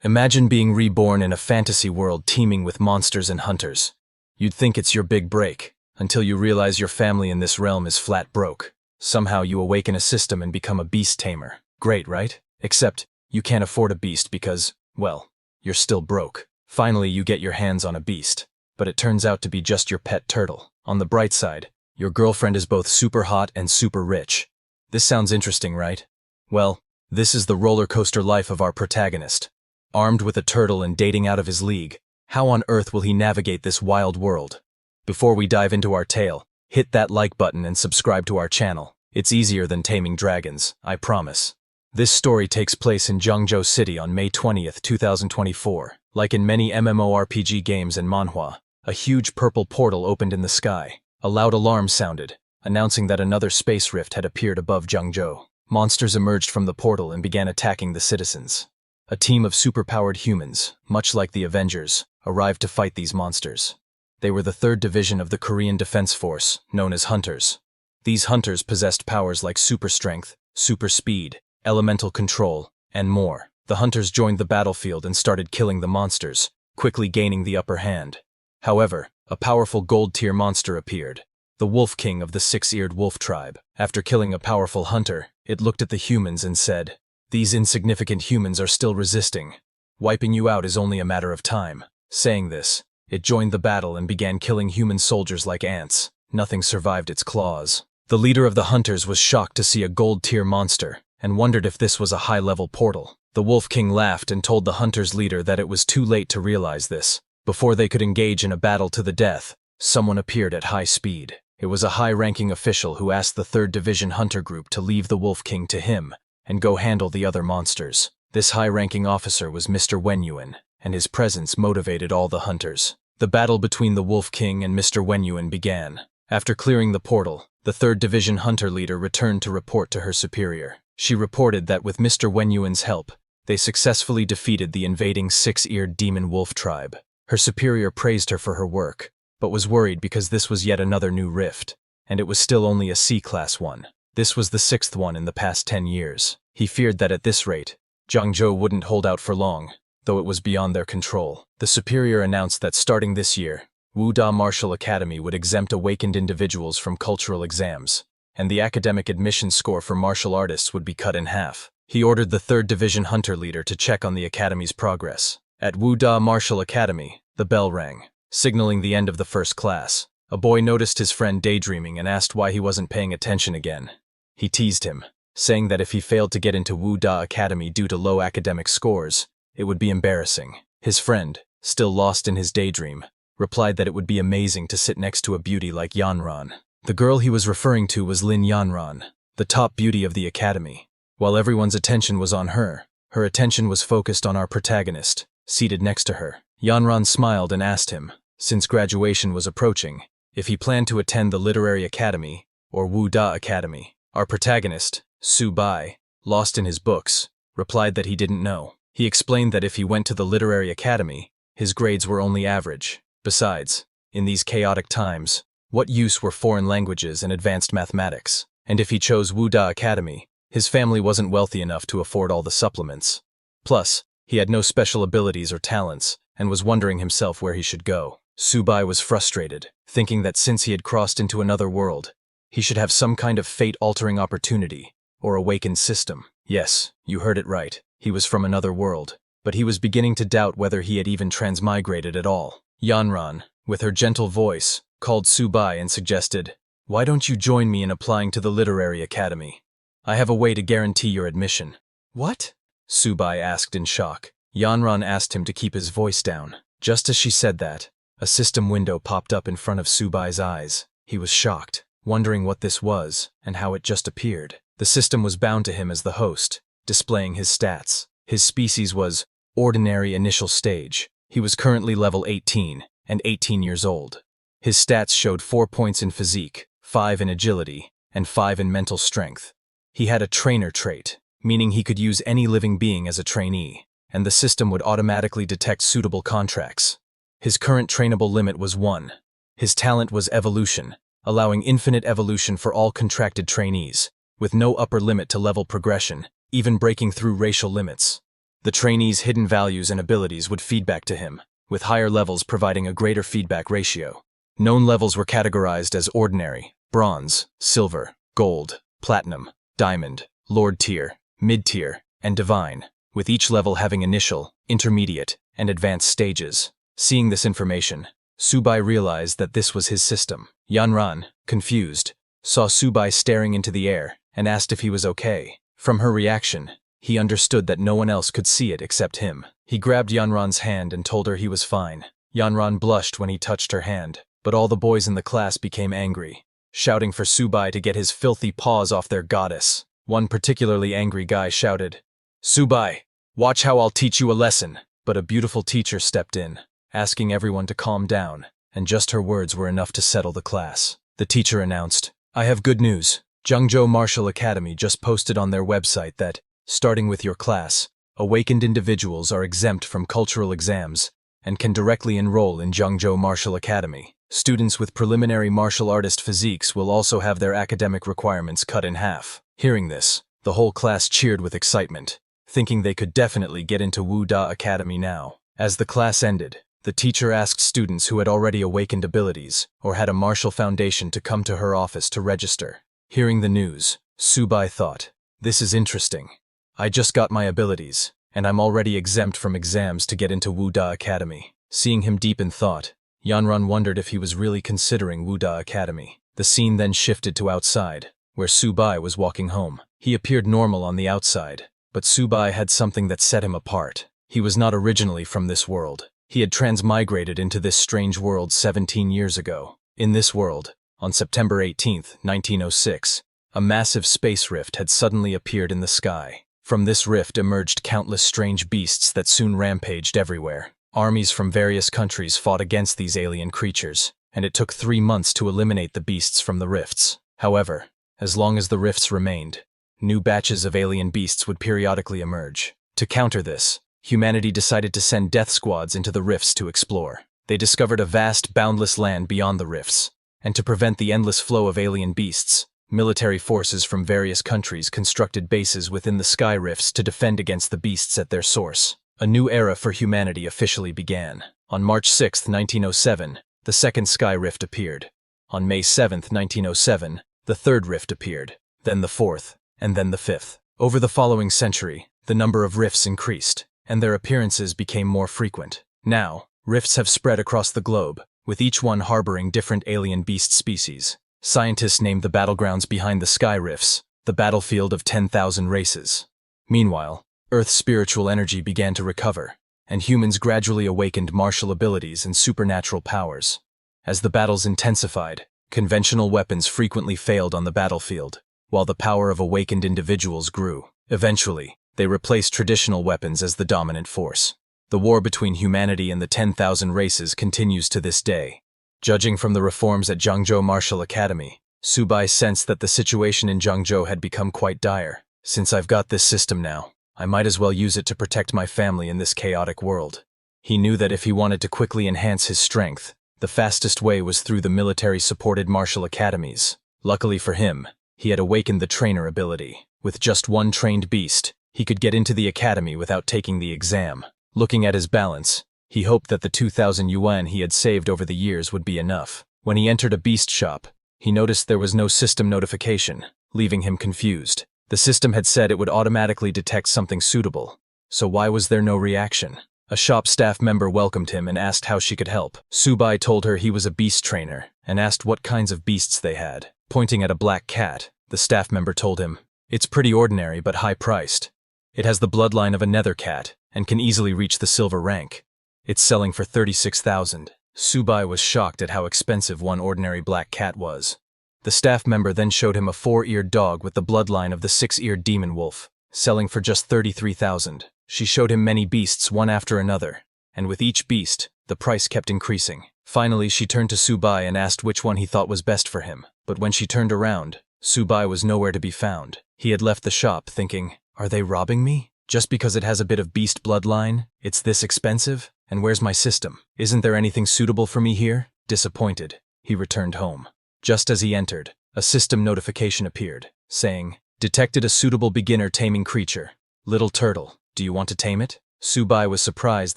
Imagine being reborn in a fantasy world teeming with monsters and hunters. You'd think it's your big break, until you realize your family in this realm is flat broke. Somehow you awaken a system and become a beast tamer. Great, right? Except, you can't afford a beast because, well, you're still broke. Finally, you get your hands on a beast, but it turns out to be just your pet turtle. On the bright side, your girlfriend is both super hot and super rich. This sounds interesting, right? Well, this is the roller coaster life of our protagonist. Armed with a turtle and dating out of his league, how on earth will he navigate this wild world? Before we dive into our tale, hit that like button and subscribe to our channel. It's easier than taming dragons, I promise. This story takes place in Zhengzhou City on May 20th, 2024. Like in many MMORPG games and Manhwa, a huge purple portal opened in the sky. A loud alarm sounded, announcing that another space rift had appeared above Zhengzhou. Monsters emerged from the portal and began attacking the citizens. A team of superpowered humans, much like the Avengers, arrived to fight these monsters. They were the 3rd Division of the Korean Defense Force, known as Hunters. These Hunters possessed powers like super strength, super speed, elemental control, and more. The Hunters joined the battlefield and started killing the monsters, quickly gaining the upper hand. However, a powerful gold-tier monster appeared, the Wolf King of the 6-eared wolf tribe. After killing a powerful hunter, it looked at the humans and said, "These insignificant humans are still resisting. Wiping you out is only a matter of time." Saying this, it joined the battle and began killing human soldiers like ants. Nothing survived its claws. The leader of the hunters was shocked to see a gold-tier monster and wondered if this was a high-level portal. The Wolf King laughed and told the hunter's leader that it was too late to realize this. Before they could engage in a battle to the death, someone appeared at high speed. It was a high-ranking official who asked the 3rd Division Hunter Group to leave the Wolf King to him and go handle the other monsters. This high-ranking officer was Mr. Wenyuan, and his presence motivated all the hunters. The battle between the Wolf King and Mr. Wenyuan began. After clearing the portal, the 3rd Division Hunter leader returned to report to her superior. She reported that with Mr. Wenyuan's help, they successfully defeated the invading 6-eared demon wolf tribe. Her superior praised her for her work, but was worried because this was yet another new rift, and it was still only a C-class one. This was the 6th one in the past 10 years. He feared that at this rate, Zhengzhou wouldn't hold out for long, though it was beyond their control. The superior announced that starting this year, Wuda Martial Academy would exempt awakened individuals from cultural exams, and the academic admission score for martial artists would be cut in half. He ordered the 3rd Division Hunter leader to check on the academy's progress. At Wuda Martial Academy, the bell rang, signaling the end of the first class. A boy noticed his friend daydreaming and asked why he wasn't paying attention again. He teased him, saying that if he failed to get into Wuda Academy due to low academic scores, it would be embarrassing. His friend, still lost in his daydream, replied that it would be amazing to sit next to a beauty like Yanran. The girl he was referring to was Lin Yanran, the top beauty of the academy. While everyone's attention was on her, her attention was focused on our protagonist, seated next to her. Yanran smiled and asked him, since graduation was approaching, if he planned to attend the Literary Academy, or Wuda Academy. Our protagonist, Su Bai, lost in his books, replied that he didn't know. He explained that if he went to the Literary Academy, his grades were only average. Besides, in these chaotic times, what use were foreign languages and advanced mathematics? And if he chose Wuda Academy, his family wasn't wealthy enough to afford all the supplements. Plus, he had no special abilities or talents, and was wondering himself where he should go. Su Bai was frustrated, thinking that since he had crossed into another world, he should have some kind of fate-altering opportunity, or awakened system. Yes, you heard it right. He was from another world, but he was beginning to doubt whether he had even transmigrated at all. Yanran, with her gentle voice, called Su Bai and suggested, "Why don't you join me in applying to the Literary Academy? I have a way to guarantee your admission." "What?" Su Bai asked in shock. Yanran asked him to keep his voice down. Just as she said that, a system window popped up in front of Su Bai's eyes. He was shocked, wondering what this was and how it just appeared. The system was bound to him as the host, displaying his stats. His species was Ordinary Initial Stage. He was currently level 18 and 18 years old. His stats showed 4 points in physique, 5 in agility, and 5 in mental strength. He had a trainer trait, meaning he could use any living being as a trainee, and the system would automatically detect suitable contracts. His current trainable limit was 1. His talent was evolution, allowing infinite evolution for all contracted trainees, with no upper limit to level progression, even breaking through racial limits. The trainee's hidden values and abilities would feed back to him, with higher levels providing a greater feedback ratio. Known levels were categorized as ordinary, bronze, silver, gold, platinum, diamond, lord tier, mid-tier, and divine, with each level having initial, intermediate, and advanced stages. Seeing this information, Subai realized that this was his system. Yanran, confused, saw Subai staring into the air and asked if he was okay. From her reaction, he understood that no one else could see it except him. He grabbed Yanran's hand and told her he was fine. Yanran blushed when he touched her hand, but all the boys in the class became angry, shouting for Subai to get his filthy paws off their goddess. One particularly angry guy shouted, "Subai, watch how I'll teach you a lesson." But a beautiful teacher stepped in, asking everyone to calm down, and just her words were enough to settle the class. The teacher announced, "I have good news. Zhengzhou Martial Academy just posted on their website that, starting with your class, awakened individuals are exempt from cultural exams and can directly enroll in Zhengzhou Martial Academy. Students with preliminary martial artist physiques will also have their academic requirements cut in half." Hearing this, the whole class cheered with excitement, thinking they could definitely get into Wu Da Academy now. As the class ended, the teacher asked students who had already awakened abilities or had a martial foundation to come to her office to register. Hearing the news, Subai thought, "This is interesting. I just got my abilities, and I'm already exempt from exams to get into Wu Da Academy." Seeing him deep in thought, Yanran wondered if he was really considering Wu Da Academy. The scene then shifted to outside, where Subai was walking home. He appeared normal on the outside, but Subai had something that set him apart. He was not originally from this world. He had transmigrated into this strange world 17 years ago. In this world, on September 18, 1906, a massive space rift had suddenly appeared in the sky. From this rift emerged countless strange beasts that soon rampaged everywhere. Armies from various countries fought against these alien creatures, and it took 3 months to eliminate the beasts from the rifts. However, as long as the rifts remained, new batches of alien beasts would periodically emerge. To counter this, humanity decided to send death squads into the rifts to explore. They discovered a vast, boundless land beyond the rifts, and to prevent the endless flow of alien beasts, military forces from various countries constructed bases within the sky rifts to defend against the beasts at their source. A new era for humanity officially began. On March 6, 1907, the second sky rift appeared. On May 7, 1907, the third rift appeared, then the fourth, and then the fifth. Over the following century, the number of rifts increased, and their appearances became more frequent. Now, rifts have spread across the globe, with each one harboring different alien beast species. Scientists named the battlegrounds behind the sky rifts the battlefield of 10,000 races. Meanwhile, Earth's spiritual energy began to recover, and humans gradually awakened martial abilities and supernatural powers. As the battles intensified, conventional weapons frequently failed on the battlefield, while the power of awakened individuals grew. Eventually, they replaced traditional weapons as the dominant force. The war between humanity and the 10,000 races continues to this day. Judging from the reforms at Zhengzhou Martial Academy, Subai sensed that the situation in Zhengzhou had become quite dire. "Since I've got this system now, I might as well use it to protect my family in this chaotic world." He knew that if he wanted to quickly enhance his strength, the fastest way was through the military-supported martial academies. Luckily for him, he had awakened the trainer ability. With just one trained beast, he could get into the academy without taking the exam. Looking at his balance, he hoped that the 2,000 yuan he had saved over the years would be enough. When he entered a beast shop, he noticed there was no system notification, leaving him confused. The system had said it would automatically detect something suitable, so why was there no reaction? A shop staff member welcomed him and asked how she could help. Subai told her he was a beast trainer and asked what kinds of beasts they had. Pointing at a black cat, the staff member told him, "It's pretty ordinary but high-priced. It has the bloodline of a nether cat and can easily reach the silver rank. It's selling for 36,000. Subai was shocked at how expensive one ordinary black cat was. The staff member then showed him a 4-eared dog with the bloodline of the 6-eared demon wolf, selling for just 33,000. She showed him many beasts one after another, and with each beast, the price kept increasing. Finally, she turned to Subai and asked which one he thought was best for him. But when she turned around, Subai was nowhere to be found. He had left the shop thinking, "Are they robbing me? Just because it has a bit of beast bloodline, it's this expensive? And where's my system? Isn't there anything suitable for me here?" Disappointed, he returned home. Just as he entered, a system notification appeared, saying, "Detected a suitable beginner taming creature. Little turtle, do Do you want to tame it? Subai was surprised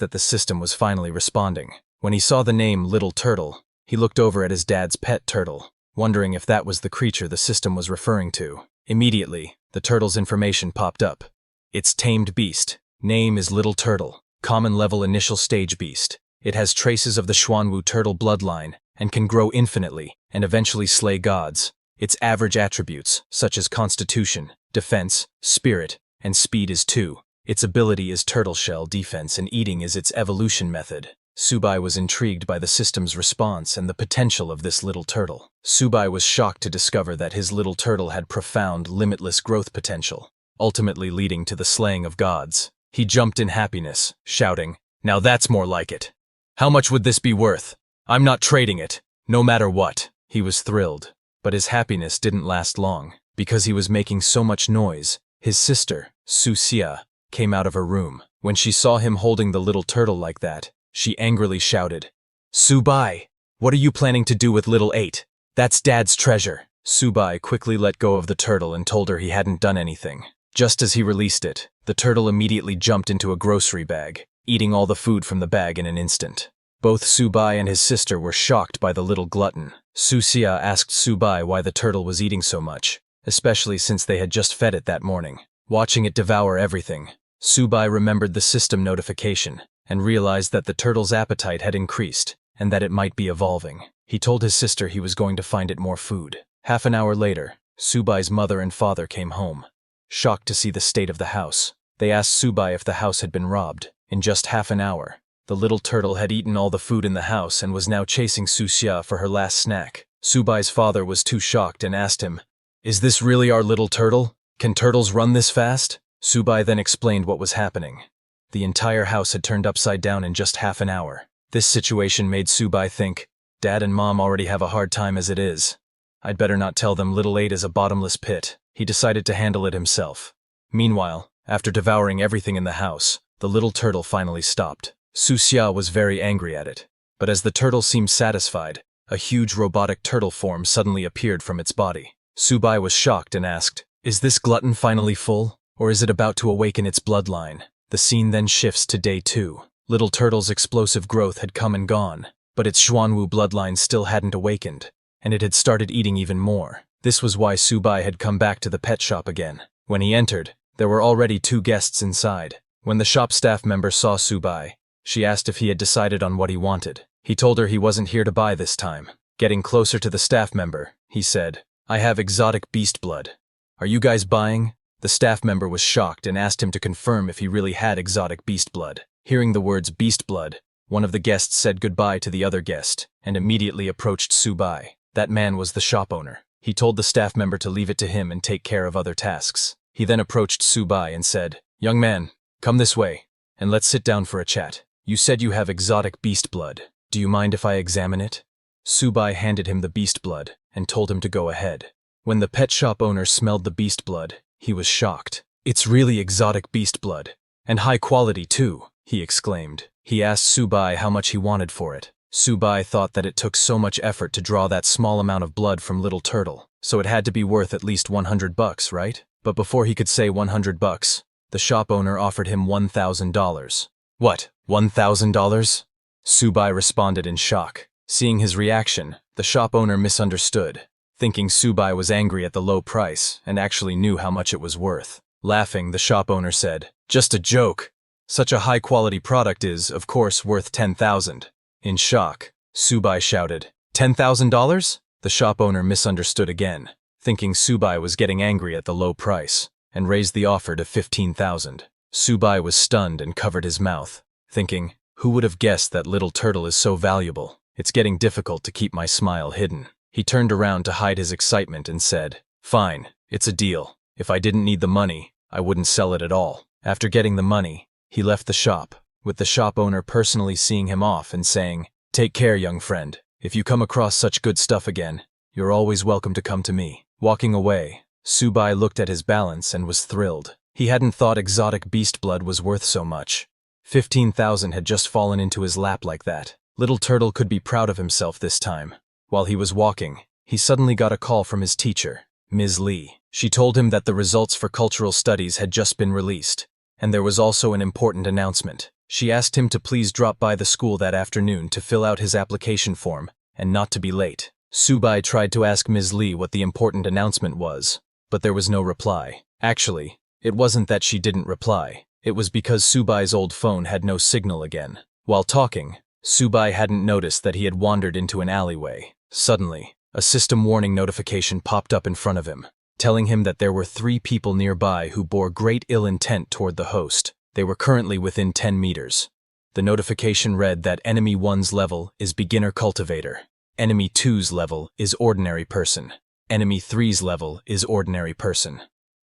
that the system was finally responding. When he saw the name Little Turtle, he looked over at his dad's pet turtle, wondering if that was the creature the system was referring to. Immediately, the turtle's information popped up. It's tamed beast. Name is Little Turtle. Common level initial stage beast. It has traces of the Xuanwu turtle bloodline and can grow infinitely and eventually slay gods. Its average attributes, such as constitution, defense, spirit, and speed is 2. Its ability is turtle shell defense and eating is its evolution method. Subai was intrigued by the system's response and the potential of this little turtle. Subai was shocked to discover that his little turtle had profound, limitless growth potential, ultimately leading to the slaying of gods. He jumped in happiness, shouting, "Now that's more like it. How much would this be worth? I'm not trading it, no matter what." He was thrilled, but his happiness didn't last long. Because he was making so much noise, his sister, Su Xia, came out of her room. When she saw him holding the little turtle like that, she angrily shouted, "Subai, what are you planning to do with little 8? That's Dad's treasure." Subai quickly let go of the turtle and told her he hadn't done anything. Just as he released it, the turtle immediately jumped into a grocery bag, eating all the food from the bag in an instant. Both Subai and his sister were shocked by the little glutton. Su Xia asked Subai why the turtle was eating so much, especially since they had just fed it that morning. Watching it devour everything, Subai remembered the system notification and realized that the turtle's appetite had increased and that it might be evolving. He told his sister he was going to find it more food. Half an hour later, Subai's mother and father came home, shocked to see the state of the house. They asked Subai if the house had been robbed. In just half an hour, the little turtle had eaten all the food in the house and was now chasing Su Xia for her last snack. Subai's father was too shocked and asked him, "Is this really our little turtle? Can turtles run this fast?" Subai then explained what was happening. The entire house had turned upside down in just half an hour. This situation made Subai think, Dad and Mom already have a hard time as it is. I'd better not tell them little 8 is a bottomless pit. He decided to handle it himself. Meanwhile, after devouring everything in the house, the little turtle finally stopped. Su Xia was very angry at it, but as the turtle seemed satisfied, a huge robotic turtle form suddenly appeared from its body. Subai was shocked and asked, "Is this glutton finally full, or is it about to awaken its bloodline?" The scene then shifts to day 2. Little Turtle's explosive growth had come and gone, but its Xuanwu bloodline still hadn't awakened, and it had started eating even more. This was why Subai had come back to the pet shop again. When he entered, there were already 2 guests inside. When the shop staff member saw Subai, she asked if he had decided on what he wanted. He told her he wasn't here to buy this time. Getting closer to the staff member, he said, "I have exotic beast blood. Are you guys buying?" The staff member was shocked and asked him to confirm if he really had exotic beast blood. Hearing the words beast blood, one of the guests said goodbye to the other guest and immediately approached Subai. That man was the shop owner. He told the staff member to leave it to him and take care of other tasks. He then approached Subai and said, "Young man, come this way, and let's sit down for a chat. You said you have exotic beast blood. Do you mind if I examine it?" Subai handed him the beast blood and told him to go ahead. When the pet shop owner smelled the beast blood, he was shocked. "It's really exotic beast blood, and high quality too," he exclaimed. He asked Subai how much he wanted for it. Subai thought that it took so much effort to draw that small amount of blood from Little Turtle, so it had to be worth at least $100, right? But before he could say $100, the shop owner offered him $1,000. "What, $1,000? Subai responded in shock. Seeing his reaction, the shop owner misunderstood, thinking Subai was angry at the low price and actually knew how much it was worth. Laughing, the shop owner said, "Just a joke. Such a high-quality product is, of course, worth $10,000. In shock, Subai shouted, $10,000? The shop owner misunderstood again, thinking Subai was getting angry at the low price, and raised the offer to $15,000. Subai was stunned and covered his mouth, thinking, who would have guessed that Little Turtle is so valuable? It's getting difficult to keep my smile hidden. He turned around to hide his excitement and said, "Fine, it's a deal. If I didn't need the money, I wouldn't sell it at all." After getting the money, he left the shop, with the shop owner personally seeing him off and saying, "Take care, young friend. If you come across such good stuff again, you're always welcome to come to me." Walking away, Subai looked at his balance and was thrilled. He hadn't thought exotic beast blood was worth so much. 15,000 had just fallen into his lap like that. Little Turtle could be proud of himself this time. While he was walking, he suddenly got a call from his teacher, Ms. Lee. She told him that the results for cultural studies had just been released, And there was also an important announcement. She asked him to please drop by the school that afternoon to fill out his application form, and not to be late. Subai tried to ask Ms. Lee what the important announcement was, but there was no reply. Actually, it wasn't that she didn't reply. It was because Subai's old phone had no signal again. While talking, Subai hadn't noticed that he had wandered into an alleyway. Suddenly, a system warning notification popped up in front of him, telling him that there were 3 people nearby who bore great ill intent toward the host. They were currently within 10 meters. The notification read that Enemy 1's level is Beginner Cultivator. Enemy 2's level is Ordinary Person. Enemy 3's level is Ordinary Person.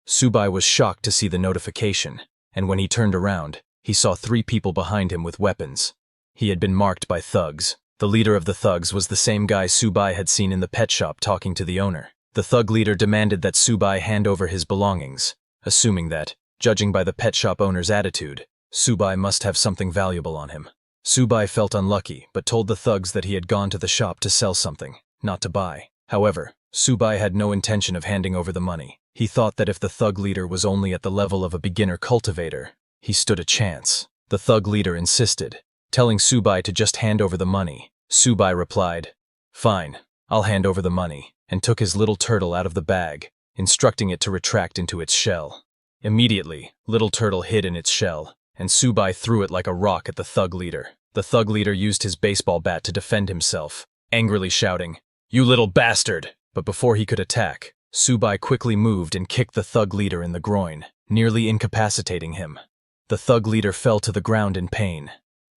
Subai was shocked to see the notification, and when he turned around, he saw 3 people behind him with weapons. He had been marked by thugs. The leader of the thugs was the same guy Subai had seen in the pet shop talking to the owner. The thug leader demanded that Subai hand over his belongings, assuming that, judging by the pet shop owner's attitude, Subai must have something valuable on him. Subai felt unlucky, but told the thugs that he had gone to the shop to sell something, not to buy. However, Subai had no intention of handing over the money. He thought that if the thug leader was only at the level of a beginner cultivator, he stood a chance. The thug leader insisted, telling Subai to just hand over the money. Subai replied, "Fine, I'll hand over the money," and took his little turtle out of the bag, instructing it to retract into its shell. Immediately, little turtle hid in its shell, and Subai threw it like a rock at the thug leader. The thug leader used his baseball bat to defend himself, angrily shouting, "You little bastard!" But before he could attack, Subai quickly moved and kicked the thug leader in the groin, nearly incapacitating him. The thug leader fell to the ground in pain.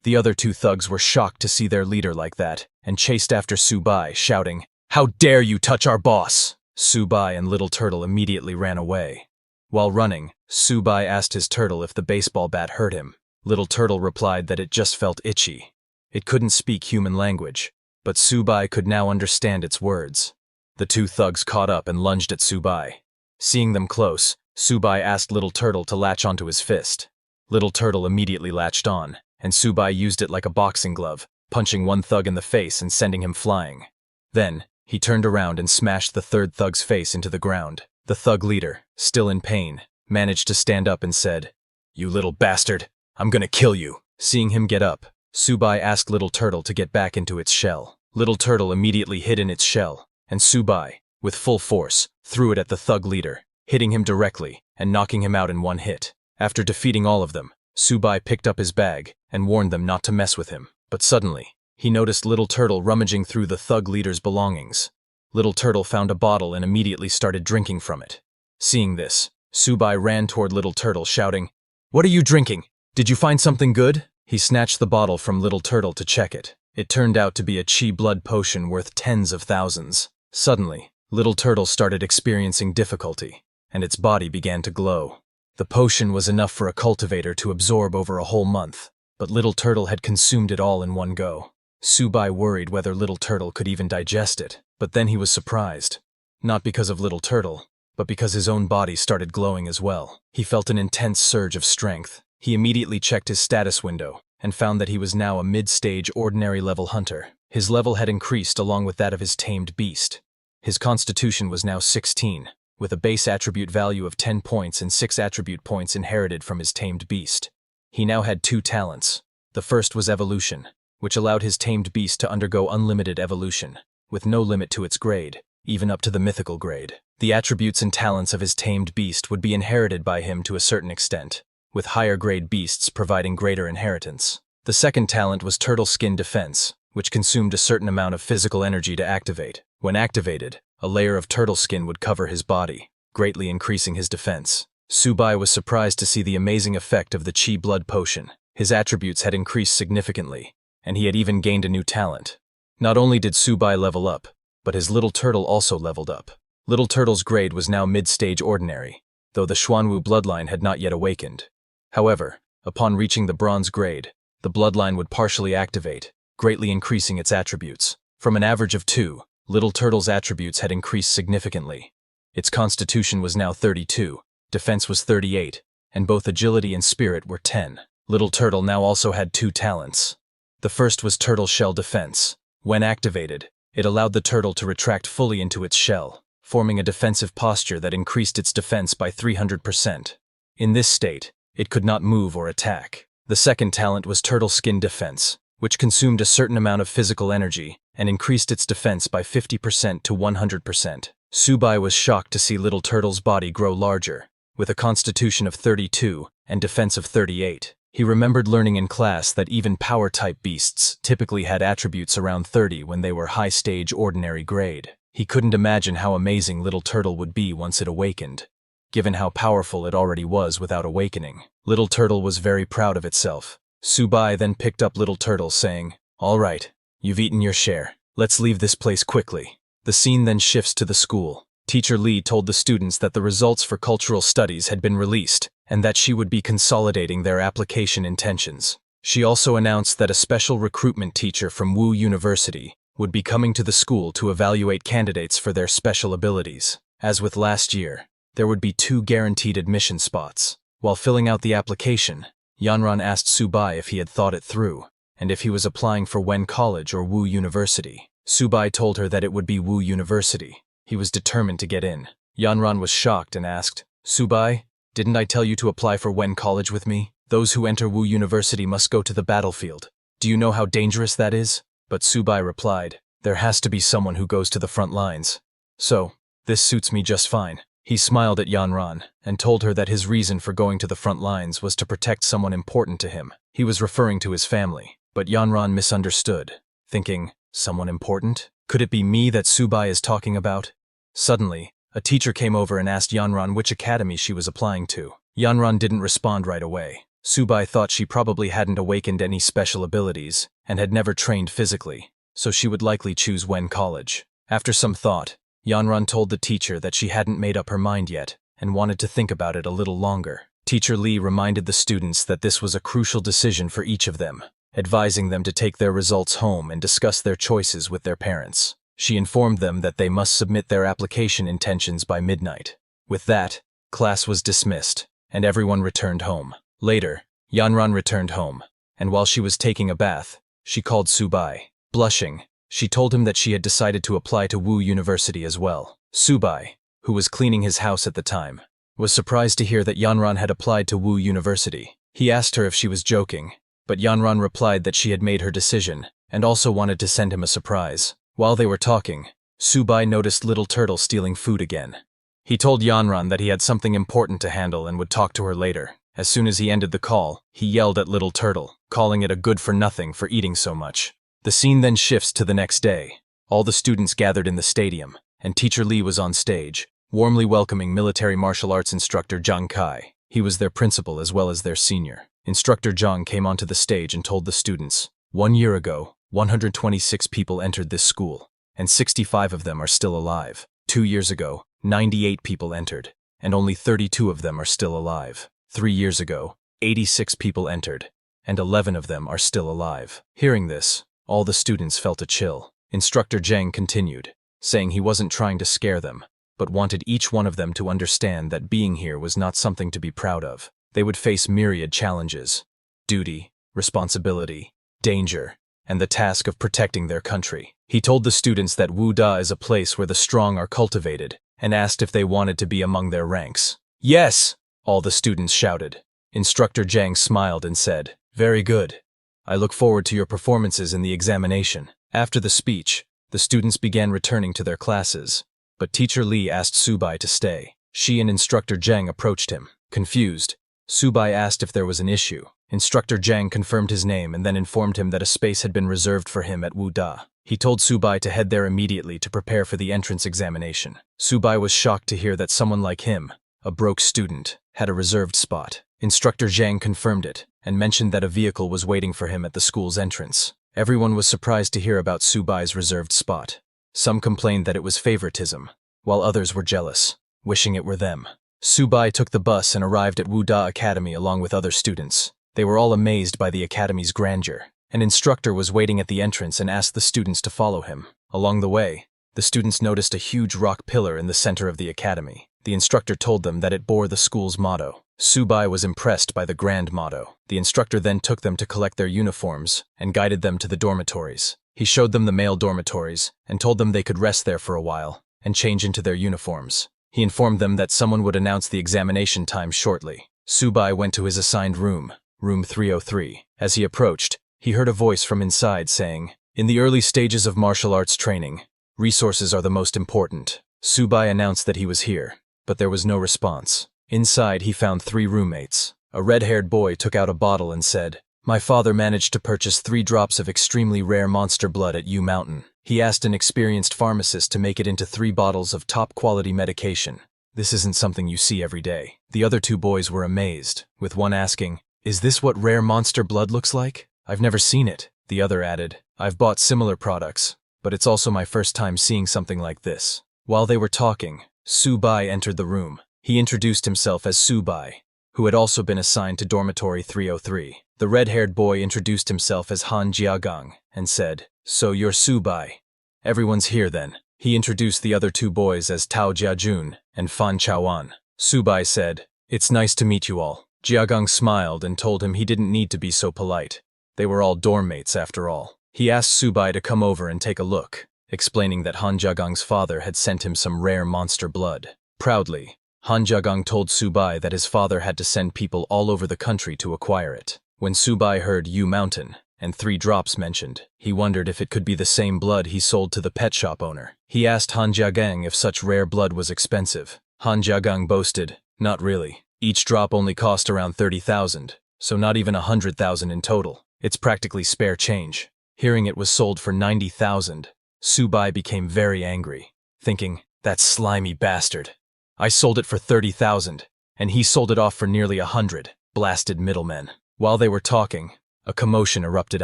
The other 2 thugs were shocked to see their leader like that, and chased after Subai, shouting, "How dare you touch our boss!" Subai and Little Turtle immediately ran away. While running, Subai asked his turtle if the baseball bat hurt him. Little Turtle replied that it just felt itchy. It couldn't speak human language, but Subai could now understand its words. The 2 thugs caught up and lunged at Subai. Seeing them close, Subai asked Little Turtle to latch onto his fist. Little Turtle immediately latched on, and Subai used it like a boxing glove, punching one thug in the face and sending him flying. Then, he turned around and smashed the 3rd thug's face into the ground. The thug leader, still in pain, managed to stand up and said, "You little bastard, I'm gonna kill you." Seeing him get up, Subai asked Little Turtle to get back into its shell. Little Turtle immediately hid in its shell, and Subai, with full force, threw it at the thug leader, hitting him directly and knocking him out in one hit. After defeating all of them, Subai picked up his bag and warned them not to mess with him. But suddenly, he noticed Little Turtle rummaging through the thug leader's belongings. Little Turtle found a bottle and immediately started drinking from it. Seeing this, Subai ran toward Little Turtle shouting, "What are you drinking? Did you find something good?" He snatched the bottle from Little Turtle to check it. It turned out to be a chi blood potion worth tens of thousands. Suddenly, Little Turtle started experiencing difficulty, and its body began to glow. The potion was enough for a cultivator to absorb over a whole month, but Little Turtle had consumed it all in one go. Subai worried whether Little Turtle could even digest it, but then he was surprised. Not because of Little Turtle, but because his own body started glowing as well. He felt an intense surge of strength. He immediately checked his status window and found that he was now a mid-stage ordinary level hunter. His level had increased along with that of his tamed beast. His constitution was now 16, with a base attribute value of 10 points and 6 attribute points inherited from his tamed beast. He now had 2 talents. The first was evolution, which allowed his tamed beast to undergo unlimited evolution, with no limit to its grade, even up to the mythical grade. The attributes and talents of his tamed beast would be inherited by him to a certain extent, with higher grade beasts providing greater inheritance. The second talent was Turtle Skin Defense, which consumed a certain amount of physical energy to activate. When activated, a layer of turtle skin would cover his body, greatly increasing his defense. Subai was surprised to see the amazing effect of the Chi Blood Potion. His attributes had increased significantly, and he had even gained a new talent. Not only did Subai level up, but his little turtle also leveled up. Little Turtle's grade was now mid-stage ordinary, though the Xuanwu bloodline had not yet awakened. However, upon reaching the bronze grade, the bloodline would partially activate, greatly increasing its attributes. From an average of 2, Little Turtle's attributes had increased significantly. Its constitution was now 32, defense was 38, and both agility and spirit were 10. Little Turtle now also had 2 talents. The first was Turtle Shell Defense. When activated, it allowed the turtle to retract fully into its shell, forming a defensive posture that increased its defense by 300%. In this state, It could not move or attack. The second talent was Turtle Skin Defense, which consumed a certain amount of physical energy and increased its defense by 50% to 100%. Subai was shocked to see Little Turtle's body grow larger, with a constitution of 32 and defense of 38. He remembered learning in class that even power-type beasts typically had attributes around 30 when they were high-stage ordinary grade. He couldn't imagine how amazing Little Turtle would be once it awakened, given how powerful it already was without awakening. Little Turtle was very proud of itself. Subai then picked up Little Turtle, saying, "All right, you've eaten your share. Let's leave this place quickly." The scene then shifts to the school. Teacher Lee told the students that the results for cultural studies had been released and that she would be consolidating their application intentions. She also announced that a special recruitment teacher from Wu University would be coming to the school to evaluate candidates for their special abilities. As with last year, there would be 2 guaranteed admission spots. While filling out the application, Yanran asked Subai if he had thought it through, and if he was applying for Wen College or Wu University. Subai told her that it would be Wu University. He was determined to get in. Yanran was shocked and asked, "Subai, didn't I tell you to apply for Wen College with me? Those who enter Wu University must go to the battlefield. Do you know how dangerous that is?" But Subai replied, "There has to be someone who goes to the front lines. So, this suits me just fine." He smiled at Yanran and told her that his reason for going to the front lines was to protect someone important to him. He was referring to his family, but Yanran misunderstood, thinking, "Someone important? Could it be me that Subai is talking about?" Suddenly, a teacher came over and asked Yanran which academy she was applying to. Yanran didn't respond right away. Subai thought she probably hadn't awakened any special abilities and had never trained physically, so she would likely choose Wen College. After some thought, Yanran told the teacher that she hadn't made up her mind yet and wanted to think about it a little longer. Teacher Lee reminded the students that this was a crucial decision for each of them, advising them to take their results home and discuss their choices with their parents. She informed them that they must submit their application intentions by midnight. With that, class was dismissed, and everyone returned home. Later, Yanran returned home, and while she was taking a bath, she called Subai. Blushing, she told him that she had decided to apply to Wu University as well. Subai, who was cleaning his house at the time, was surprised to hear that Yanran had applied to Wu University. He asked her if she was joking, but Yanran replied that she had made her decision and also wanted to send him a surprise. While they were talking, Subai noticed Little Turtle stealing food again. He told Yanran that he had something important to handle and would talk to her later. As soon as he ended the call, he yelled at Little Turtle, calling it a good-for-nothing for eating so much. The scene then shifts to the next day. All the students gathered in the stadium, and Teacher Lee was on stage, warmly welcoming military martial arts instructor Zhang Kai. He was their principal as well as their senior. Instructor Zhang came onto the stage and told the students, "1 year ago, 126 people entered this school, and 65 of them are still alive. 2 years ago, 98 people entered, and only 32 of them are still alive. 3 years ago, 86 people entered, and 11 of them are still alive." Hearing this, all the students felt a chill. Instructor Zhang continued, saying he wasn't trying to scare them, but wanted each one of them to understand that being here was not something to be proud of. They would face myriad challenges: duty, responsibility, danger, and the task of protecting their country. He told the students that Wu Da is a place where the strong are cultivated, and asked if they wanted to be among their ranks. "Yes!" all the students shouted. Instructor Zhang smiled and said, "Very good. I look forward to your performances in the examination." After the speech, the students began returning to their classes, but Teacher Lee asked Subai to stay. She and Instructor Zhang approached him. Confused, Subai asked if there was an issue. Instructor Zhang confirmed his name and then informed him that a space had been reserved for him at Wu Da. He told Subai to head there immediately to prepare for the entrance examination. Subai was shocked to hear that someone like him, a broke student, had a reserved spot. Instructor Zhang confirmed it and mentioned that a vehicle was waiting for him at the school's entrance. Everyone was surprised to hear about Subai's reserved spot. Some complained that it was favoritism, while others were jealous, wishing it were them. Subai took the bus and arrived at Wu Da Academy along with other students. They were all amazed by the academy's grandeur. An instructor was waiting at the entrance and asked the students to follow him. Along the way, the students noticed a huge rock pillar in the center of the academy. The instructor told them that it bore the school's motto. Subai was impressed by the grand motto. The instructor then took them to collect their uniforms and guided them to the dormitories. He showed them the male dormitories and told them they could rest there for a while and change into their uniforms. He informed them that someone would announce the examination time shortly. Subai went to his assigned room, room 303. As he approached, he heard a voice from inside saying, "In the early stages of martial arts training, resources are the most important." Subai announced that he was here, but there was no response. Inside, he found 3 roommates. A red-haired boy took out a bottle and said, "My father managed to purchase 3 drops of extremely rare monster blood at U Mountain. He asked an experienced pharmacist to make it into 3 bottles of top-quality medication. This isn't something you see every day." The other 2 boys were amazed, with one asking, "Is this what rare monster blood looks like? I've never seen it." The other added, "I've bought similar products, but it's also my first time seeing something like this." While they were talking, Subai entered the room. He introduced himself as Subai, who had also been assigned to dormitory 303. The red-haired boy introduced himself as Han Jiagang and said, "So you're Subai. Everyone's here then." He introduced the other 2 boys as Tao Jiajun and Fan Chaoan. Subai said, "It's nice to meet you all." Jiagang smiled and told him he didn't need to be so polite. They were all dorm mates after all. He asked Subai to come over and take a look, explaining that Han Jiagang's father had sent him some rare monster blood. Proudly, Han Jiagang told Subai that his father had to send people all over the country to acquire it. When Subai heard U Mountain and 3 drops mentioned, he wondered if it could be the same blood he sold to the pet shop owner. He asked Han Jiagang if such rare blood was expensive. Han Jiagang boasted, "Not really. Each drop only cost around 30,000, so not even 100,000 in total. It's practically spare change." Hearing it was sold for 90,000, Subai became very angry, thinking, "That slimy bastard. I sold it for 30,000, and he sold it off for nearly 100. Blasted middlemen." While they were talking, a commotion erupted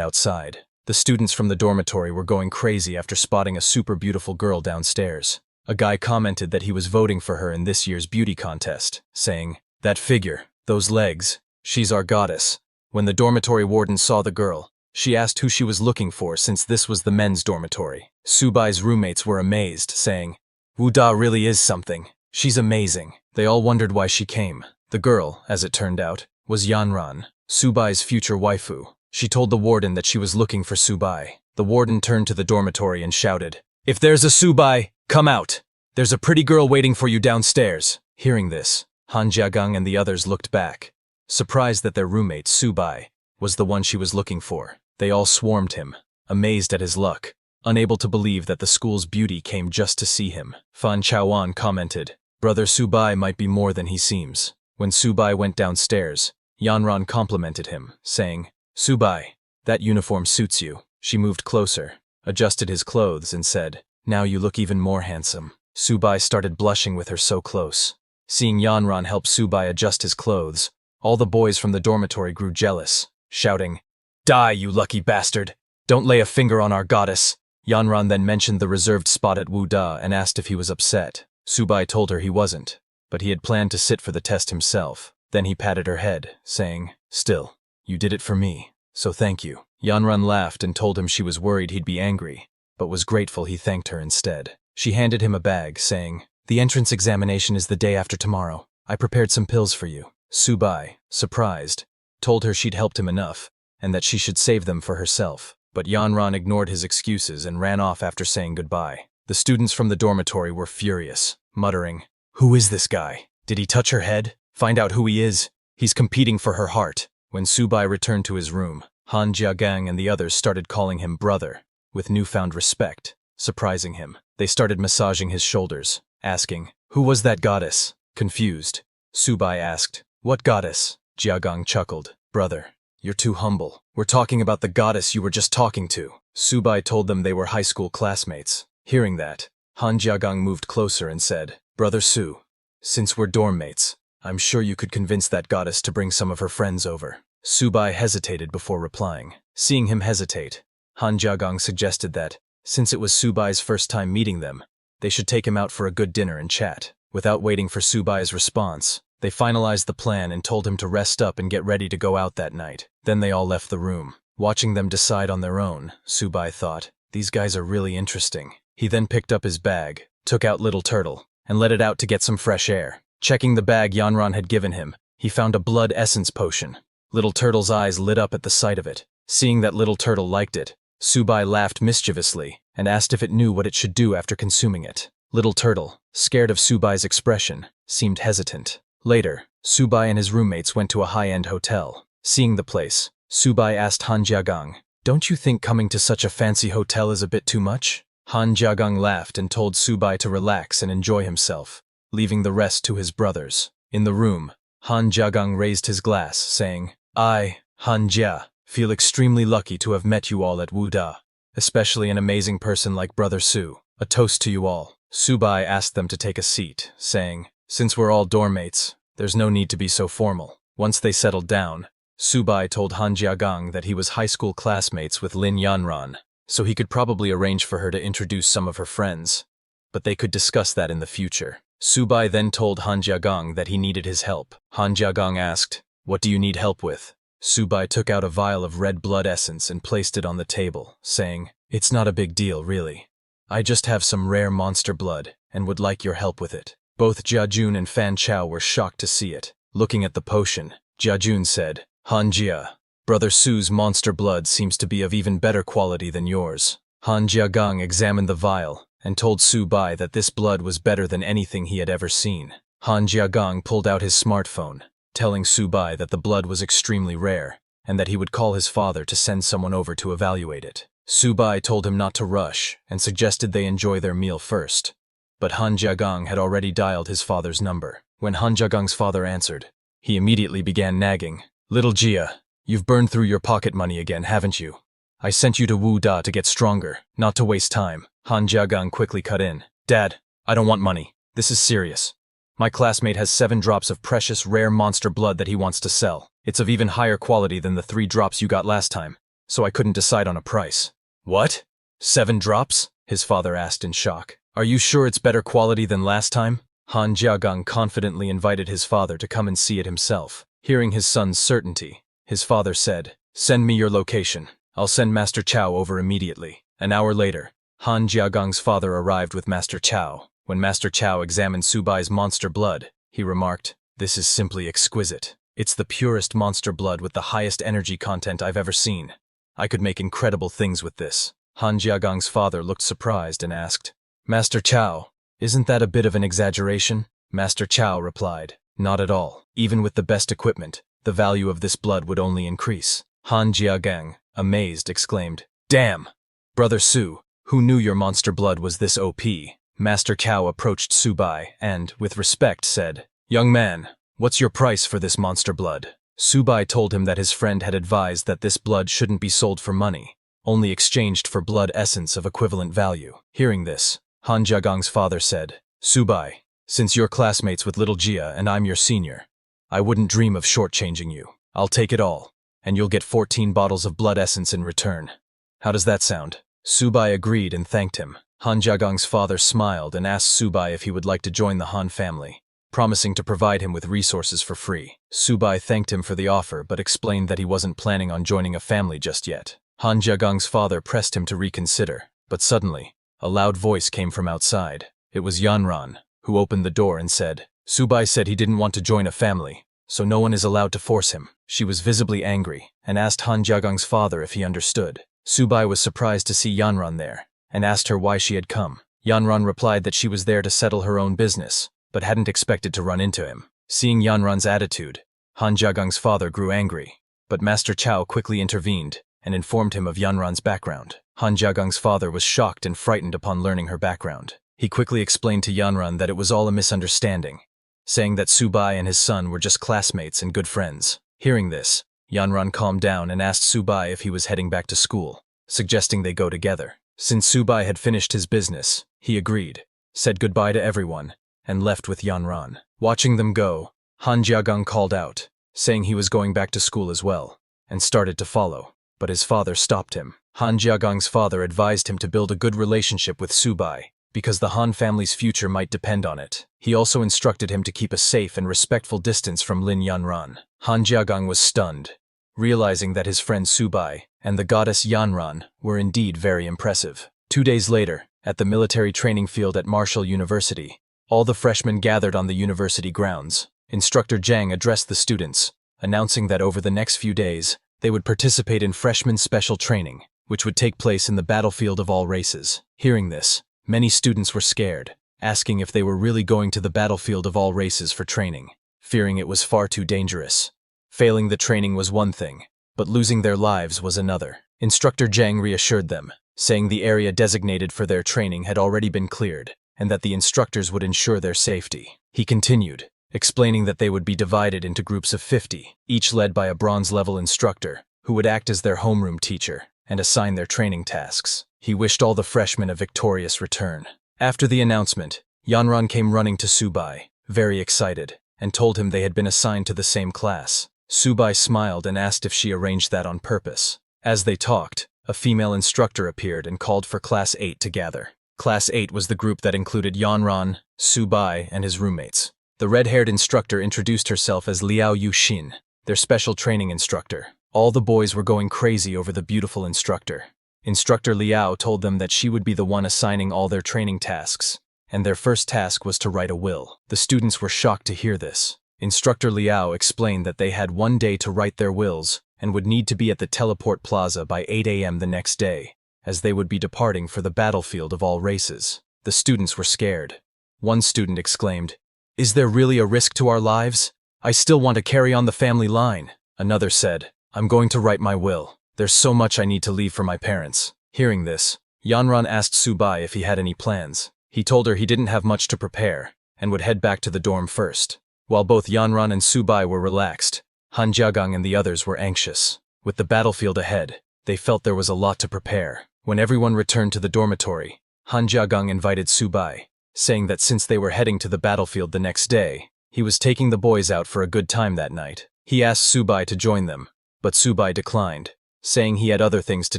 outside. The students from the dormitory were going crazy after spotting a super beautiful girl downstairs. A guy commented that he was voting for her in this year's beauty contest, saying, "That figure, those legs, she's our goddess." When the dormitory warden saw the girl, she asked who she was looking for since this was the men's dormitory. Subai's roommates were amazed, saying, "Wu Da really is something. She's amazing." They all wondered why she came. The girl, as it turned out, was Yanran, Subai's future waifu. She told the warden that she was looking for Subai. The warden turned to the dormitory and shouted, "If there's a Subai, come out! There's a pretty girl waiting for you downstairs." Hearing this, Han Jiagang and the others looked back, surprised that their roommate, Subai, was the one she was looking for. They all swarmed him, amazed at his luck, unable to believe that the school's beauty came just to see him. Fan Chaoan commented, "Brother Subai might be more than he seems." When Subai went downstairs, Yanran complimented him, saying, "Subai, that uniform suits you." She moved closer, adjusted his clothes, and said, "Now you look even more handsome." Subai started blushing with her so close. Seeing Yanran help Subai adjust his clothes, all the boys from the dormitory grew jealous, shouting, "Die, you lucky bastard! Don't lay a finger on our goddess!" Yanran then mentioned the reserved spot at Wu Da and asked if he was upset. Subai told her he wasn't, but he had planned to sit for the test himself. Then he patted her head, saying, "Still, you did it for me, so thank you." Yanran laughed and told him she was worried he'd be angry, but was grateful he thanked her instead. She handed him a bag, saying, "The entrance examination is the day after tomorrow. I prepared some pills for you." Subai, surprised, told her she'd helped him enough, and that she should save them for herself. But Yanran ignored his excuses and ran off after saying goodbye. The students from the dormitory were furious, muttering, "Who is this guy? Did he touch her head? Find out who he is. He's competing for her heart." When Subai returned to his room, Han Jiagang and the others started calling him brother, with newfound respect, surprising him. They started massaging his shoulders, asking, "Who was that goddess?" Confused, Subai asked, "What goddess?" Jiagang chuckled, "Brother, you're too humble. We're talking about the goddess you were just talking to." Subai told them they were high school classmates. Hearing that, Han Jiagang moved closer and said, "Brother Su, since we're dorm mates, I'm sure you could convince that goddess to bring some of her friends over." Subai hesitated before replying. Seeing him hesitate, Han Jiagang suggested that, since it was Subai's first time meeting them, they should take him out for a good dinner and chat. Without waiting for Subai's response, they finalized the plan and told him to rest up and get ready to go out that night. Then they all left the room. Watching them decide on their own, Subai thought, "These guys are really interesting." He then picked up his bag, took out Little Turtle, and let it out to get some fresh air. Checking the bag Yanran had given him, he found a blood essence potion. Little Turtle's eyes lit up at the sight of it. Seeing that Little Turtle liked it, Subai laughed mischievously and asked if it knew what it should do after consuming it. Little Turtle, scared of Subai's expression, seemed hesitant. Later, Subai and his roommates went to a high-end hotel. Seeing the place, Subai asked Han Jiagang, "Don't you think coming to such a fancy hotel is a bit too much?" Han Jiagang laughed and told Subai to relax and enjoy himself, leaving the rest to his brothers. In the room, Han Jiagang raised his glass, saying, "I, Han Jia, feel extremely lucky to have met you all at Wuda, especially an amazing person like Brother Su. A toast to you all." Subai asked them to take a seat, saying, "Since we're all dorm mates, there's no need to be so formal." Once they settled down, Subai told Han Jiagang that he was high school classmates with Lin Yanran, so he could probably arrange for her to introduce some of her friends, but they could discuss that in the future. Subai then told Han Jiagang that he needed his help. Han Jiagang asked, "What do you need help with?" Subai took out a vial of red blood essence and placed it on the table, saying, "It's not a big deal, really. I just have some rare monster blood and would like your help with it." Both Jiajun and Fan Chao were shocked to see it. Looking at the potion, Jiajun said, "Han Jia, Brother Su's monster blood seems to be of even better quality than yours." Han Jiagang examined the vial and told Subai that this blood was better than anything he had ever seen. Han Jiagang pulled out his smartphone, telling Subai that the blood was extremely rare and that he would call his father to send someone over to evaluate it. Subai told him not to rush and suggested they enjoy their meal first, but Han Jiagang had already dialed his father's number. When Han Jiagang's father answered, he immediately began nagging, "Little Jia, you've burned through your pocket money again, haven't you? I sent you to Wu Da to get stronger, not to waste time." Han Jiagang quickly cut in, "Dad, I don't want money. This is serious. My classmate has 7 drops of precious rare monster blood that he wants to sell. It's of even higher quality than the 3 drops you got last time, so I couldn't decide on a price." "What? 7 drops?" his father asked in shock. "Are you sure it's better quality than last time?" Han Jiagang confidently invited his father to come and see it himself. Hearing his son's certainty, his father said, "Send me your location. I'll send Master Chao over immediately." An hour later, Han Jiagang's father arrived with Master Chao. When Master Chao examined Subai's monster blood, he remarked, "This is simply exquisite. It's the purest monster blood with the highest energy content I've ever seen. I could make incredible things with this." Han Jiagang's father looked surprised and asked, "Master Chao, isn't that a bit of an exaggeration?" Master Chao replied, "Not at all. Even with the best equipment, the value of this blood would only increase." Han Jiagang, amazed, exclaimed, "Damn! Brother Su, who knew your monster blood was this OP?" Master Chao approached Subai and, with respect, said, "Young man, what's your price for this monster blood?" Subai told him that his friend had advised that this blood shouldn't be sold for money, only exchanged for blood essence of equivalent value. Hearing this, Han Jiagang's father said, "Subai, since you're classmates with little Jia and I'm your senior, I wouldn't dream of shortchanging you. I'll take it all, and you'll get 14 bottles of blood essence in return. How does that sound?" Subai agreed and thanked him. Han Jiagang's father smiled and asked Subai if he would like to join the Han family, promising to provide him with resources for free. Subai thanked him for the offer but explained that he wasn't planning on joining a family just yet. Han Jiagang's father pressed him to reconsider, but suddenly, a loud voice came from outside. It was Yanran, who opened the door and said, "Subai said he didn't want to join a family, so no one is allowed to force him." She was visibly angry and asked Han Jiagang's father if he understood. Subai was surprised to see Yanran there and asked her why she had come. Yanran replied that she was there to settle her own business, but hadn't expected to run into him. Seeing Yanran's attitude, Han Jiagang's father grew angry, but Master Chao quickly intervened and informed him of Yanran's background. Han Jiagang's father was shocked and frightened upon learning her background. He quickly explained to Yanran that it was all a misunderstanding, saying that Subai and his son were just classmates and good friends. Hearing this, Yanran calmed down and asked Subai if he was heading back to school, suggesting they go together. Since Subai had finished his business, he agreed, said goodbye to everyone, and left with Yanran. Watching them go, Han Jiagang called out, saying he was going back to school as well, and started to follow, but his father stopped him. Han Jiagang's father advised him to build a good relationship with Subai, because the Han family's future might depend on it. He also instructed him to keep a safe and respectful distance from Lin Yanran. Han Jiagang was stunned, realizing that his friend Subai and the goddess Yanran were indeed very impressive. 2 days later, at the military training field at Marshall University, all the freshmen gathered on the university grounds. Instructor Zhang addressed the students, announcing that over the next few days, they would participate in freshman special training, which would take place in the battlefield of all races. Hearing this, many students were scared, asking if they were really going to the battlefield of all races for training. fearing it was far too dangerous. Failing the training was one thing, but losing their lives was another. Instructor Zhang reassured them, saying the area designated for their training had already been cleared, and that the instructors would ensure their safety. He continued, explaining that they would be divided into groups of 50, each led by a bronze-level instructor, who would act as their homeroom teacher and assign their training tasks. He wished all the freshmen a victorious return. After the announcement, Yanran came running to Subai, very excited, and told him they had been assigned to the same class. Subai smiled and asked if she arranged that on purpose. As they talked, a female instructor appeared and called for Class 8 to gather. Class 8 was the group that included Yanran, Subai, and his roommates. The red-haired instructor introduced herself as Liao Yuxin, their special training instructor. All the boys were going crazy over the beautiful instructor. Instructor Liao told them that she would be the one assigning all their training tasks, and their first task was to write a will. The students were shocked to hear this. Instructor Liao explained that they had one day to write their wills and would need to be at the teleport plaza by 8 a.m. the next day, as they would be departing for the battlefield of all races. The students were scared. One student exclaimed, "Is there really a risk to our lives? I still want to carry on the family line." Another said, "I'm going to write my will. There's so much I need to leave for my parents." Hearing this, Yanran asked Subai if he had any plans. He told her he didn't have much to prepare and would head back to the dorm first. While both Yanran and Subai were relaxed, Han Jiagang and the others were anxious. With the battlefield ahead, they felt there was a lot to prepare. When everyone returned to the dormitory, Han Jiagang invited Subai, saying that since they were heading to the battlefield the next day, he was taking the boys out for a good time that night. He asked Subai to join them, but Subai declined, saying he had other things to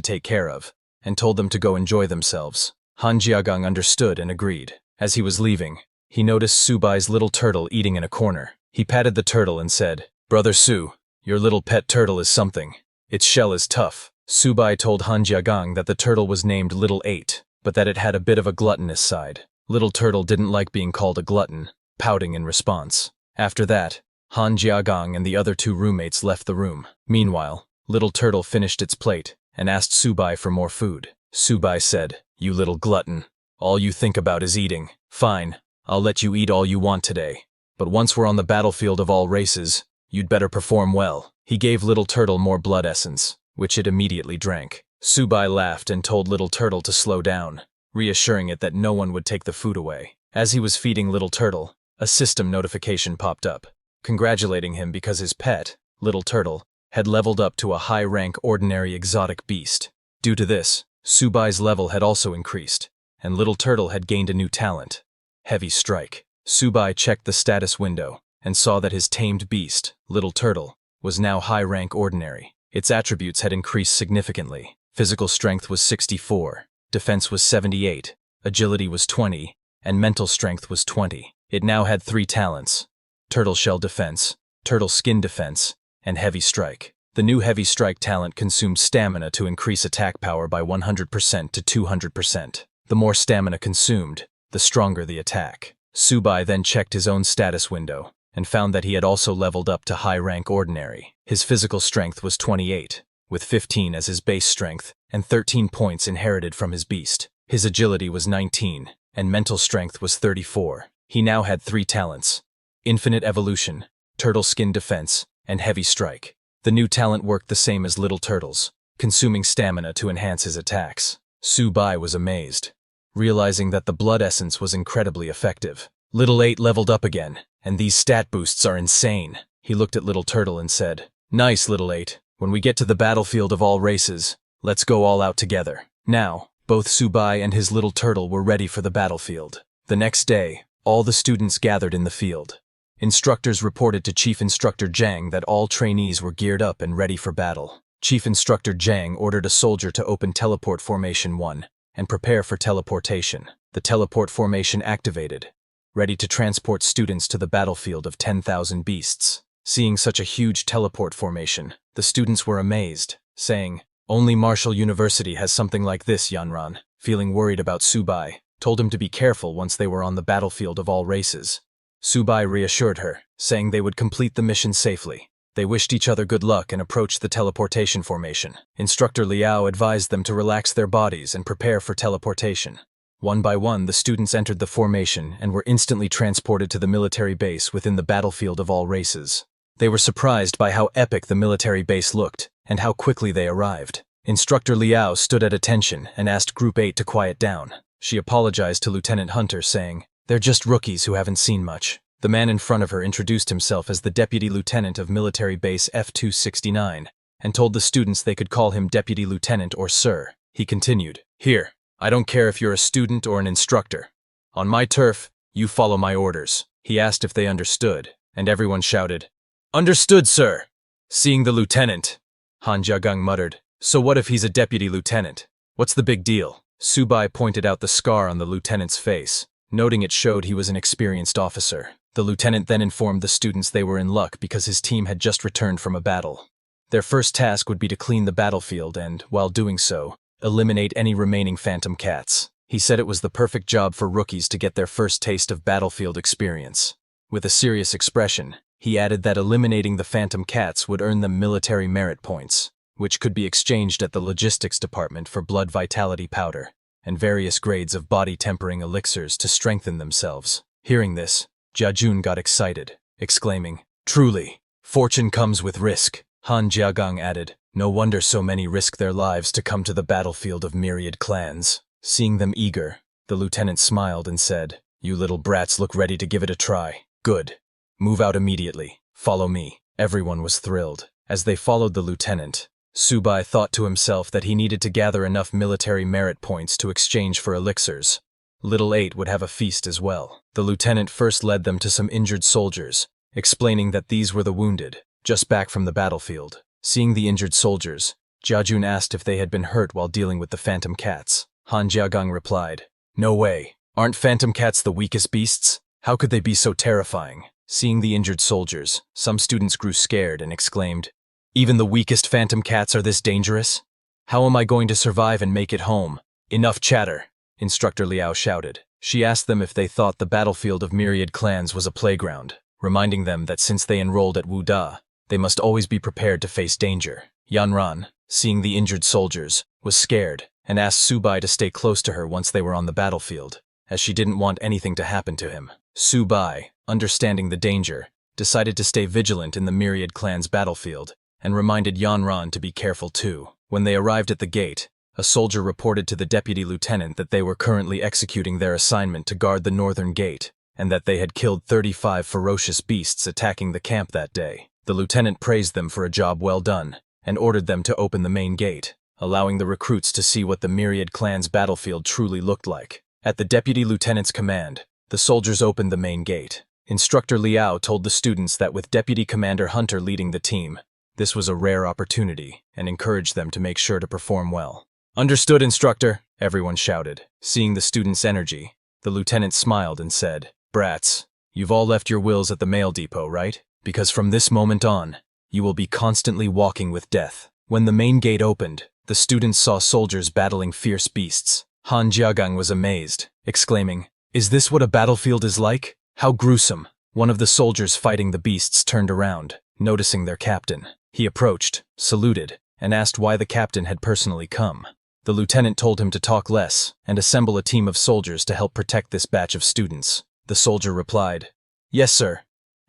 take care of, and told them to go enjoy themselves. Han Jiagang understood and agreed. As he was leaving, he noticed Subai's little turtle eating in a corner. He patted the turtle and said, "Brother Su, your little pet turtle is something. Its shell is tough." Subai told Han Jiagang that the turtle was named Little 8, but that it had a bit of a gluttonous side. Little turtle didn't like being called a glutton, pouting in response. After that, Han Jiagang and the other two roommates left the room. Meanwhile, Little Turtle finished its plate and asked Subai for more food. Subai said, "You little glutton. All you think about is eating. Fine, I'll let you eat all you want today. But once we're on the battlefield of all races, you'd better perform well." He gave Little Turtle more blood essence, which it immediately drank. Subai laughed and told Little Turtle to slow down, reassuring it that no one would take the food away. As he was feeding Little Turtle, a system notification popped up, congratulating him because his pet, Little Turtle, had leveled up to a high-rank ordinary exotic beast. Due to this, Subai's level had also increased, and Little Turtle had gained a new talent, Heavy Strike. Subai checked the status window and saw that his tamed beast, Little Turtle, was now high-rank ordinary. Its attributes had increased significantly. Physical strength was 64, defense was 78, agility was 20, and mental strength was 20. It now had 3 talents: Turtle Shell Defense, Turtle Skin Defense, and Heavy Strike. The new Heavy Strike talent consumed stamina to increase attack power by 100% to 200%. The more stamina consumed, the stronger the attack. Subai then checked his own status window and found that he had also leveled up to high-rank ordinary. His physical strength was 28, with 15 as his base strength and 13 points inherited from his beast. His agility was 19, and mental strength was 34. He now had 3 talents: Infinite Evolution, Turtle Skin Defense, and Heavy Strike. The new talent worked the same as Little Turtle's, consuming stamina to enhance his attacks. Subai was amazed, realizing that the blood essence was incredibly effective. Little 8 leveled up again, and these stat boosts are insane. He looked at Little Turtle and said, "Nice, Little 8. When we get to the battlefield of all races, let's go all out together." Now, both Subai and his Little Turtle were ready for the battlefield. The next day, all the students gathered in the field. Instructors reported to Chief Instructor Zhang that all trainees were geared up and ready for battle. Chief Instructor Zhang ordered a soldier to open Teleport Formation 1 and prepare for teleportation. The teleport formation activated, ready to transport students to the battlefield of 10,000 beasts. Seeing such a huge teleport formation, the students were amazed, saying, "Only Martial University has something like this." Yanran, feeling worried about Subai, told him to be careful once they were on the battlefield of all races. Subai reassured her, saying they would complete the mission safely. They wished each other good luck and approached the teleportation formation. Instructor Liao advised them to relax their bodies and prepare for teleportation. One by one, the students entered the formation and were instantly transported to the military base within the battlefield of all races. They were surprised by how epic the military base looked and how quickly they arrived. Instructor Liao stood at attention and asked Group 8 to quiet down. She apologized to Lieutenant Hunter, saying, "They're just rookies who haven't seen much." The man in front of her introduced himself as the Deputy Lieutenant of Military Base F-269 and told the students they could call him Deputy Lieutenant or Sir. He continued, "Here, I don't care if you're a student or an instructor. On my turf, you follow my orders." He asked if they understood, and everyone shouted, "Understood, sir." Seeing the lieutenant, Han Jiagang muttered, "So what if he's a deputy lieutenant? What's the big deal?" Subai pointed out the scar on the lieutenant's face, noting it showed he was an experienced officer. The lieutenant then informed the students they were in luck because his team had just returned from a battle. Their first task would be to clean the battlefield and, while doing so, eliminate any remaining phantom cats. He said it was the perfect job for rookies to get their first taste of battlefield experience. With a serious expression, he added that eliminating the phantom cats would earn them military merit points, which could be exchanged at the logistics department for blood vitality powder and various grades of body tempering elixirs to strengthen themselves. Hearing this, Jiajun got excited, exclaiming, "Truly, fortune comes with risk." Han Jiagang added, "No wonder so many risk their lives to come to the battlefield of myriad clans." Seeing them eager, the lieutenant smiled and said, "You little brats look ready to give it a try. Good. Move out immediately. Follow me." Everyone was thrilled. As they followed the lieutenant, Subai thought to himself that he needed to gather enough military merit points to exchange for elixirs. Little 8 would have a feast as well. The lieutenant first led them to some injured soldiers, explaining that these were the wounded, just back from the battlefield. Seeing the injured soldiers, Jiajun asked if they had been hurt while dealing with the phantom cats. Han Jiagang replied, "No way. Aren't phantom cats the weakest beasts? How could they be so terrifying?" Seeing the injured soldiers, some students grew scared and exclaimed, "Even the weakest phantom cats are this dangerous? How am I going to survive and make it home?" "Enough chatter," Instructor Liao shouted. She asked them if they thought the battlefield of myriad clans was a playground, reminding them that since they enrolled at Wuda, they must always be prepared to face danger. Yanran, seeing the injured soldiers, was scared and asked Subai to stay close to her once they were on the battlefield, as she didn't want anything to happen to him. Subai, understanding the danger, decided to stay vigilant in the myriad clan's battlefield and reminded Yanran to be careful too. When they arrived at the gate, a soldier reported to the deputy lieutenant that they were currently executing their assignment to guard the northern gate and that they had killed 35 ferocious beasts attacking the camp that day. The lieutenant praised them for a job well done and ordered them to open the main gate, allowing the recruits to see what the myriad clan's battlefield truly looked like. At the deputy lieutenant's command, the soldiers opened the main gate. Instructor Liao told the students that with Deputy Commander Hunter leading the team, this was a rare opportunity and encouraged them to make sure to perform well. "Understood, Instructor," everyone shouted. Seeing the students' energy, the lieutenant smiled and said, "Brats, you've all left your wills at the mail depot, right? Because from this moment on, you will be constantly walking with death." When the main gate opened, the students saw soldiers battling fierce beasts. Han Jiagang was amazed, exclaiming, "Is this what a battlefield is like? How gruesome." One of the soldiers fighting the beasts turned around, noticing their captain. He approached, saluted, and asked why the captain had personally come. The lieutenant told him to talk less and assemble a team of soldiers to help protect this batch of students. The soldier replied, "Yes, sir,"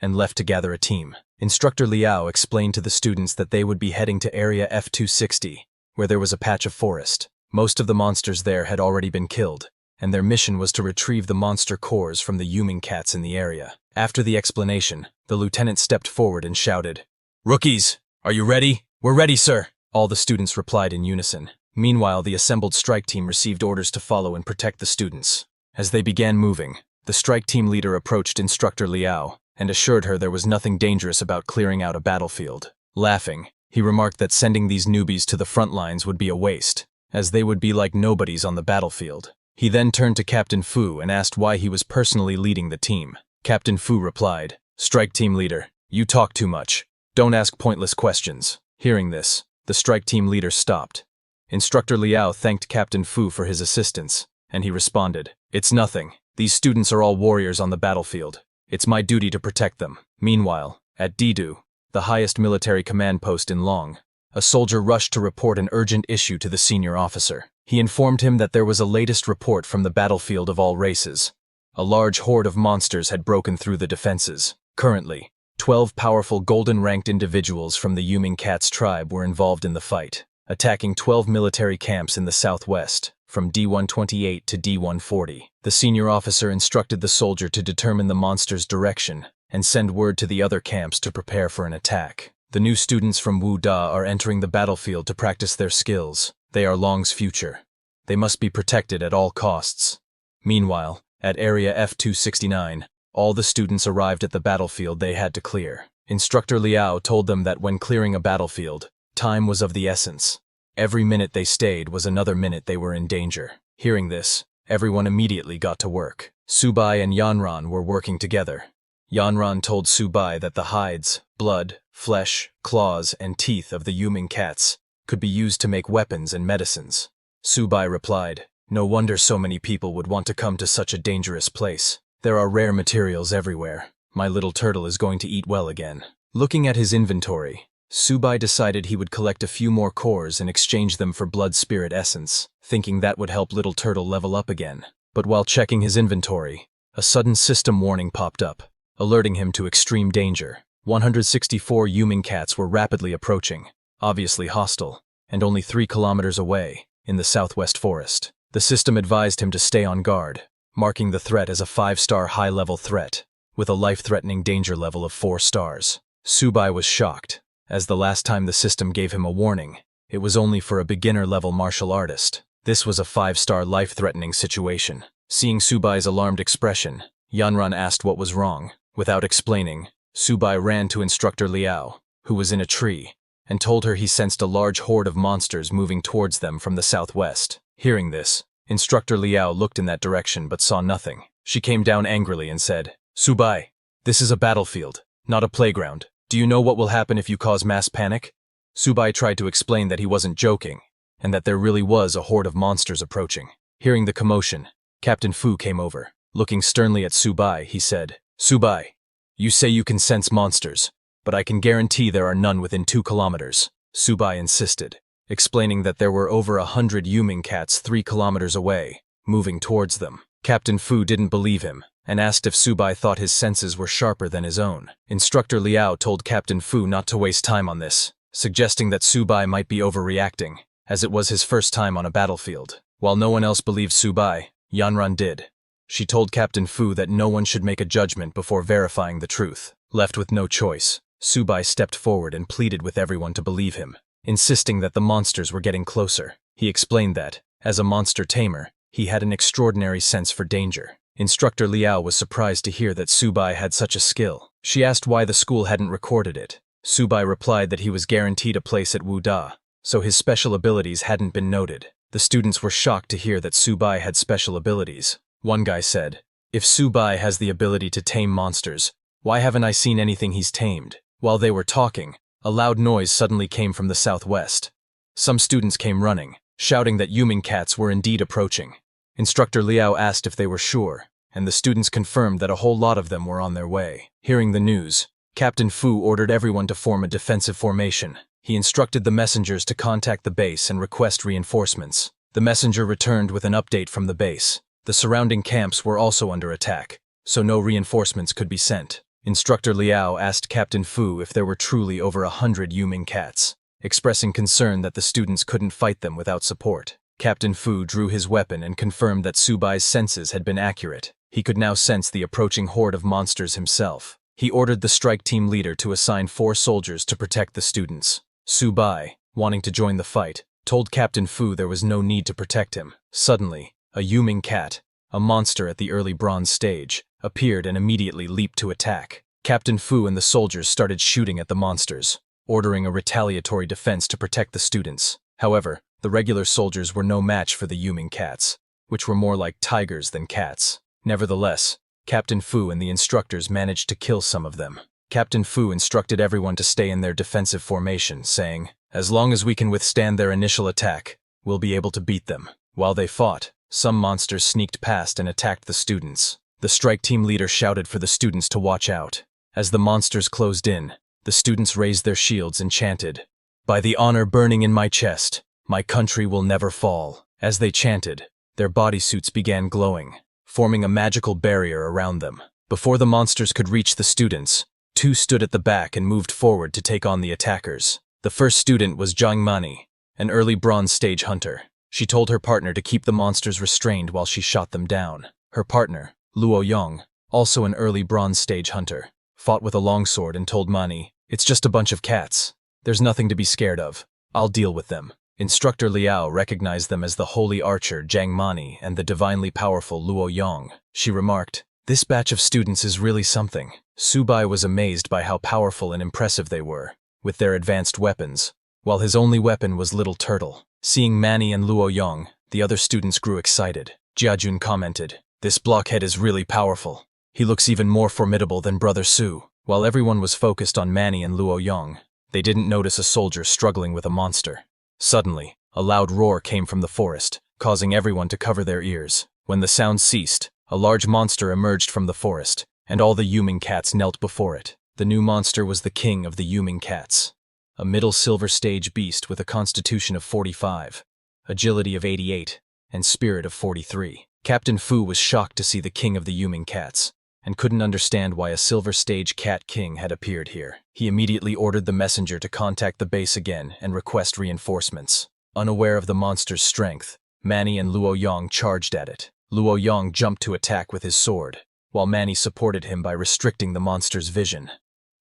and left to gather a team. Instructor Liao explained to the students that they would be heading to Area F-260, where there was a patch of forest. Most of the monsters there had already been killed, and their mission was to retrieve the monster cores from the human cats in the area. After the explanation, the lieutenant stepped forward and shouted, "Rookies, are you ready?" "We're ready, sir," all the students replied in unison. Meanwhile, the assembled strike team received orders to follow and protect the students. As they began moving, the strike team leader approached Instructor Liao and assured her there was nothing dangerous about clearing out a battlefield. Laughing, he remarked that sending these newbies to the front lines would be a waste, as they would be like nobodies on the battlefield. He then turned to Captain Fu and asked why he was personally leading the team. Captain Fu replied, "Strike team leader, you talk too much. Don't ask pointless questions." Hearing this, the strike team leader stopped. Instructor Liao thanked Captain Fu for his assistance, and he responded, "It's nothing. These students are all warriors on the battlefield. It's my duty to protect them." Meanwhile, at Didu, the highest military command post in Long, a soldier rushed to report an urgent issue to the senior officer. He informed him that there was a latest report from the battlefield of all races. A large horde of monsters had broken through the defenses. Currently, 12 powerful golden-ranked individuals from the Yuming Cats tribe were involved in the fight, attacking 12 military camps in the southwest, from D128 to D140. The senior officer instructed the soldier to determine the monster's direction and send word to the other camps to prepare for an attack. The new students from Wu Da are entering the battlefield to practice their skills. They are Long's future. They must be protected at all costs. Meanwhile, at Area F-269, all the students arrived at the battlefield they had to clear. Instructor Liao told them that when clearing a battlefield, time was of the essence. Every minute they stayed was another minute they were in danger. Hearing this, everyone immediately got to work. Subai and Yanran were working together. Yanran told Subai that the hides, blood, flesh, claws, and teeth of the Yuming cats could be used to make weapons and medicines. Subai replied, "No wonder so many people would want to come to such a dangerous place. There are rare materials everywhere. My little turtle is going to eat well again." Looking at his inventory, Subai decided he would collect a few more cores and exchange them for blood spirit essence, thinking that would help little turtle level up again. But while checking his inventory, a sudden system warning popped up, alerting him to extreme danger. 164 Yuming cats were rapidly approaching, obviously hostile, and only 3 kilometers away, in the southwest forest. The system advised him to stay on guard, marking the threat as a 5-star high-level threat, with a life-threatening danger level of 4 stars. Subai was shocked, as the last time the system gave him a warning, it was only for a beginner-level martial artist. This was a 5-star life-threatening situation. Seeing Subai's alarmed expression, Yanran asked what was wrong. Without explaining, Subai ran to Instructor Liao, who was in a tree, and told her he sensed a large horde of monsters moving towards them from the southwest. Hearing this, Instructor Liao looked in that direction but saw nothing. She came down angrily and said, "Subai, this is a battlefield, not a playground. Do you know what will happen if you cause mass panic?" Subai tried to explain that he wasn't joking, and that there really was a horde of monsters approaching. Hearing the commotion, Captain Fu came over. Looking sternly at Subai, he said, "Subai, you say you can sense monsters, but I can guarantee there are none within 2 kilometers. Subai insisted, explaining that there were over 100 Yuming cats 3 kilometers away, moving towards them. Captain Fu didn't believe him, and asked if Subai thought his senses were sharper than his own. Instructor Liao told Captain Fu not to waste time on this, suggesting that Subai might be overreacting, as it was his first time on a battlefield. While no one else believed Subai, Yanran did. She told Captain Fu that no one should make a judgment before verifying the truth. Left with no choice, Subai stepped forward and pleaded with everyone to believe him, insisting that the monsters were getting closer. He explained that, as a monster tamer, he had an extraordinary sense for danger. Instructor Liao was surprised to hear that Subai had such a skill. She asked why the school hadn't recorded it. Subai replied that he was guaranteed a place at Wu Da, so his special abilities hadn't been noted. The students were shocked to hear that Subai had special abilities. One guy said, "If Subai has the ability to tame monsters, why haven't I seen anything he's tamed?" While they were talking, a loud noise suddenly came from the southwest. Some students came running, shouting that Yuming cats were indeed approaching. Instructor Liao asked if they were sure, and the students confirmed that a whole lot of them were on their way. Hearing the news, Captain Fu ordered everyone to form a defensive formation. He instructed the messengers to contact the base and request reinforcements. The messenger returned with an update from the base. The surrounding camps were also under attack, so no reinforcements could be sent. Instructor Liao asked Captain Fu if there were truly over 100 Yuming cats, expressing concern that the students couldn't fight them without support. Captain Fu drew his weapon and confirmed that Subai's senses had been accurate. He could now sense the approaching horde of monsters himself. He ordered the strike team leader to assign 4 soldiers to protect the students. Subai, wanting to join the fight, told Captain Fu there was no need to protect him. Suddenly, a Yuming cat, a monster at the early bronze stage, appeared and immediately leaped to attack. Captain Fu and the soldiers started shooting at the monsters, ordering a retaliatory defense to protect the students. However, the regular soldiers were no match for the Yuming cats, which were more like tigers than cats. Nevertheless, Captain Fu and the instructors managed to kill some of them. Captain Fu instructed everyone to stay in their defensive formation, saying, "As long as we can withstand their initial attack, we'll be able to beat them." While they fought, some monsters sneaked past and attacked the students. The strike team leader shouted for the students to watch out. As the monsters closed in, the students raised their shields and chanted, "By the honor burning in my chest, my country will never fall." As they chanted, their bodysuits began glowing, forming a magical barrier around them. Before the monsters could reach the students, two stood at the back and moved forward to take on the attackers. The first student was Jiang Mani, an early bronze stage hunter. She told her partner to keep the monsters restrained while she shot them down. Her partner, Luo Yong, also an early bronze stage hunter, fought with a longsword and told Mani, "It's just a bunch of cats. There's nothing to be scared of. I'll deal with them." Instructor Liao recognized them as the holy archer Jiang Mani and the divinely powerful Luo Yong. She remarked, "This batch of students is really something." Subai was amazed by how powerful and impressive they were, with their advanced weapons, while his only weapon was Little Turtle. Seeing Mani and Luo Yong, the other students grew excited. Jiajun commented, "This blockhead is really powerful. He looks even more formidable than Brother Su." While everyone was focused on Mani and Luo Yong, they didn't notice a soldier struggling with a monster. Suddenly, a loud roar came from the forest, causing everyone to cover their ears. When the sound ceased, a large monster emerged from the forest, and all the Yuming cats knelt before it. The new monster was the king of the Yuming cats, a middle silver stage beast with a constitution of 45, agility of 88, and spirit of 43. Captain Fu was shocked to see the king of the Yuming cats, and couldn't understand why a silver stage cat king had appeared here. He immediately ordered the messenger to contact the base again and request reinforcements. Unaware of the monster's strength, Mani and Luo Yong charged at it. Luo Yong jumped to attack with his sword, while Mani supported him by restricting the monster's vision.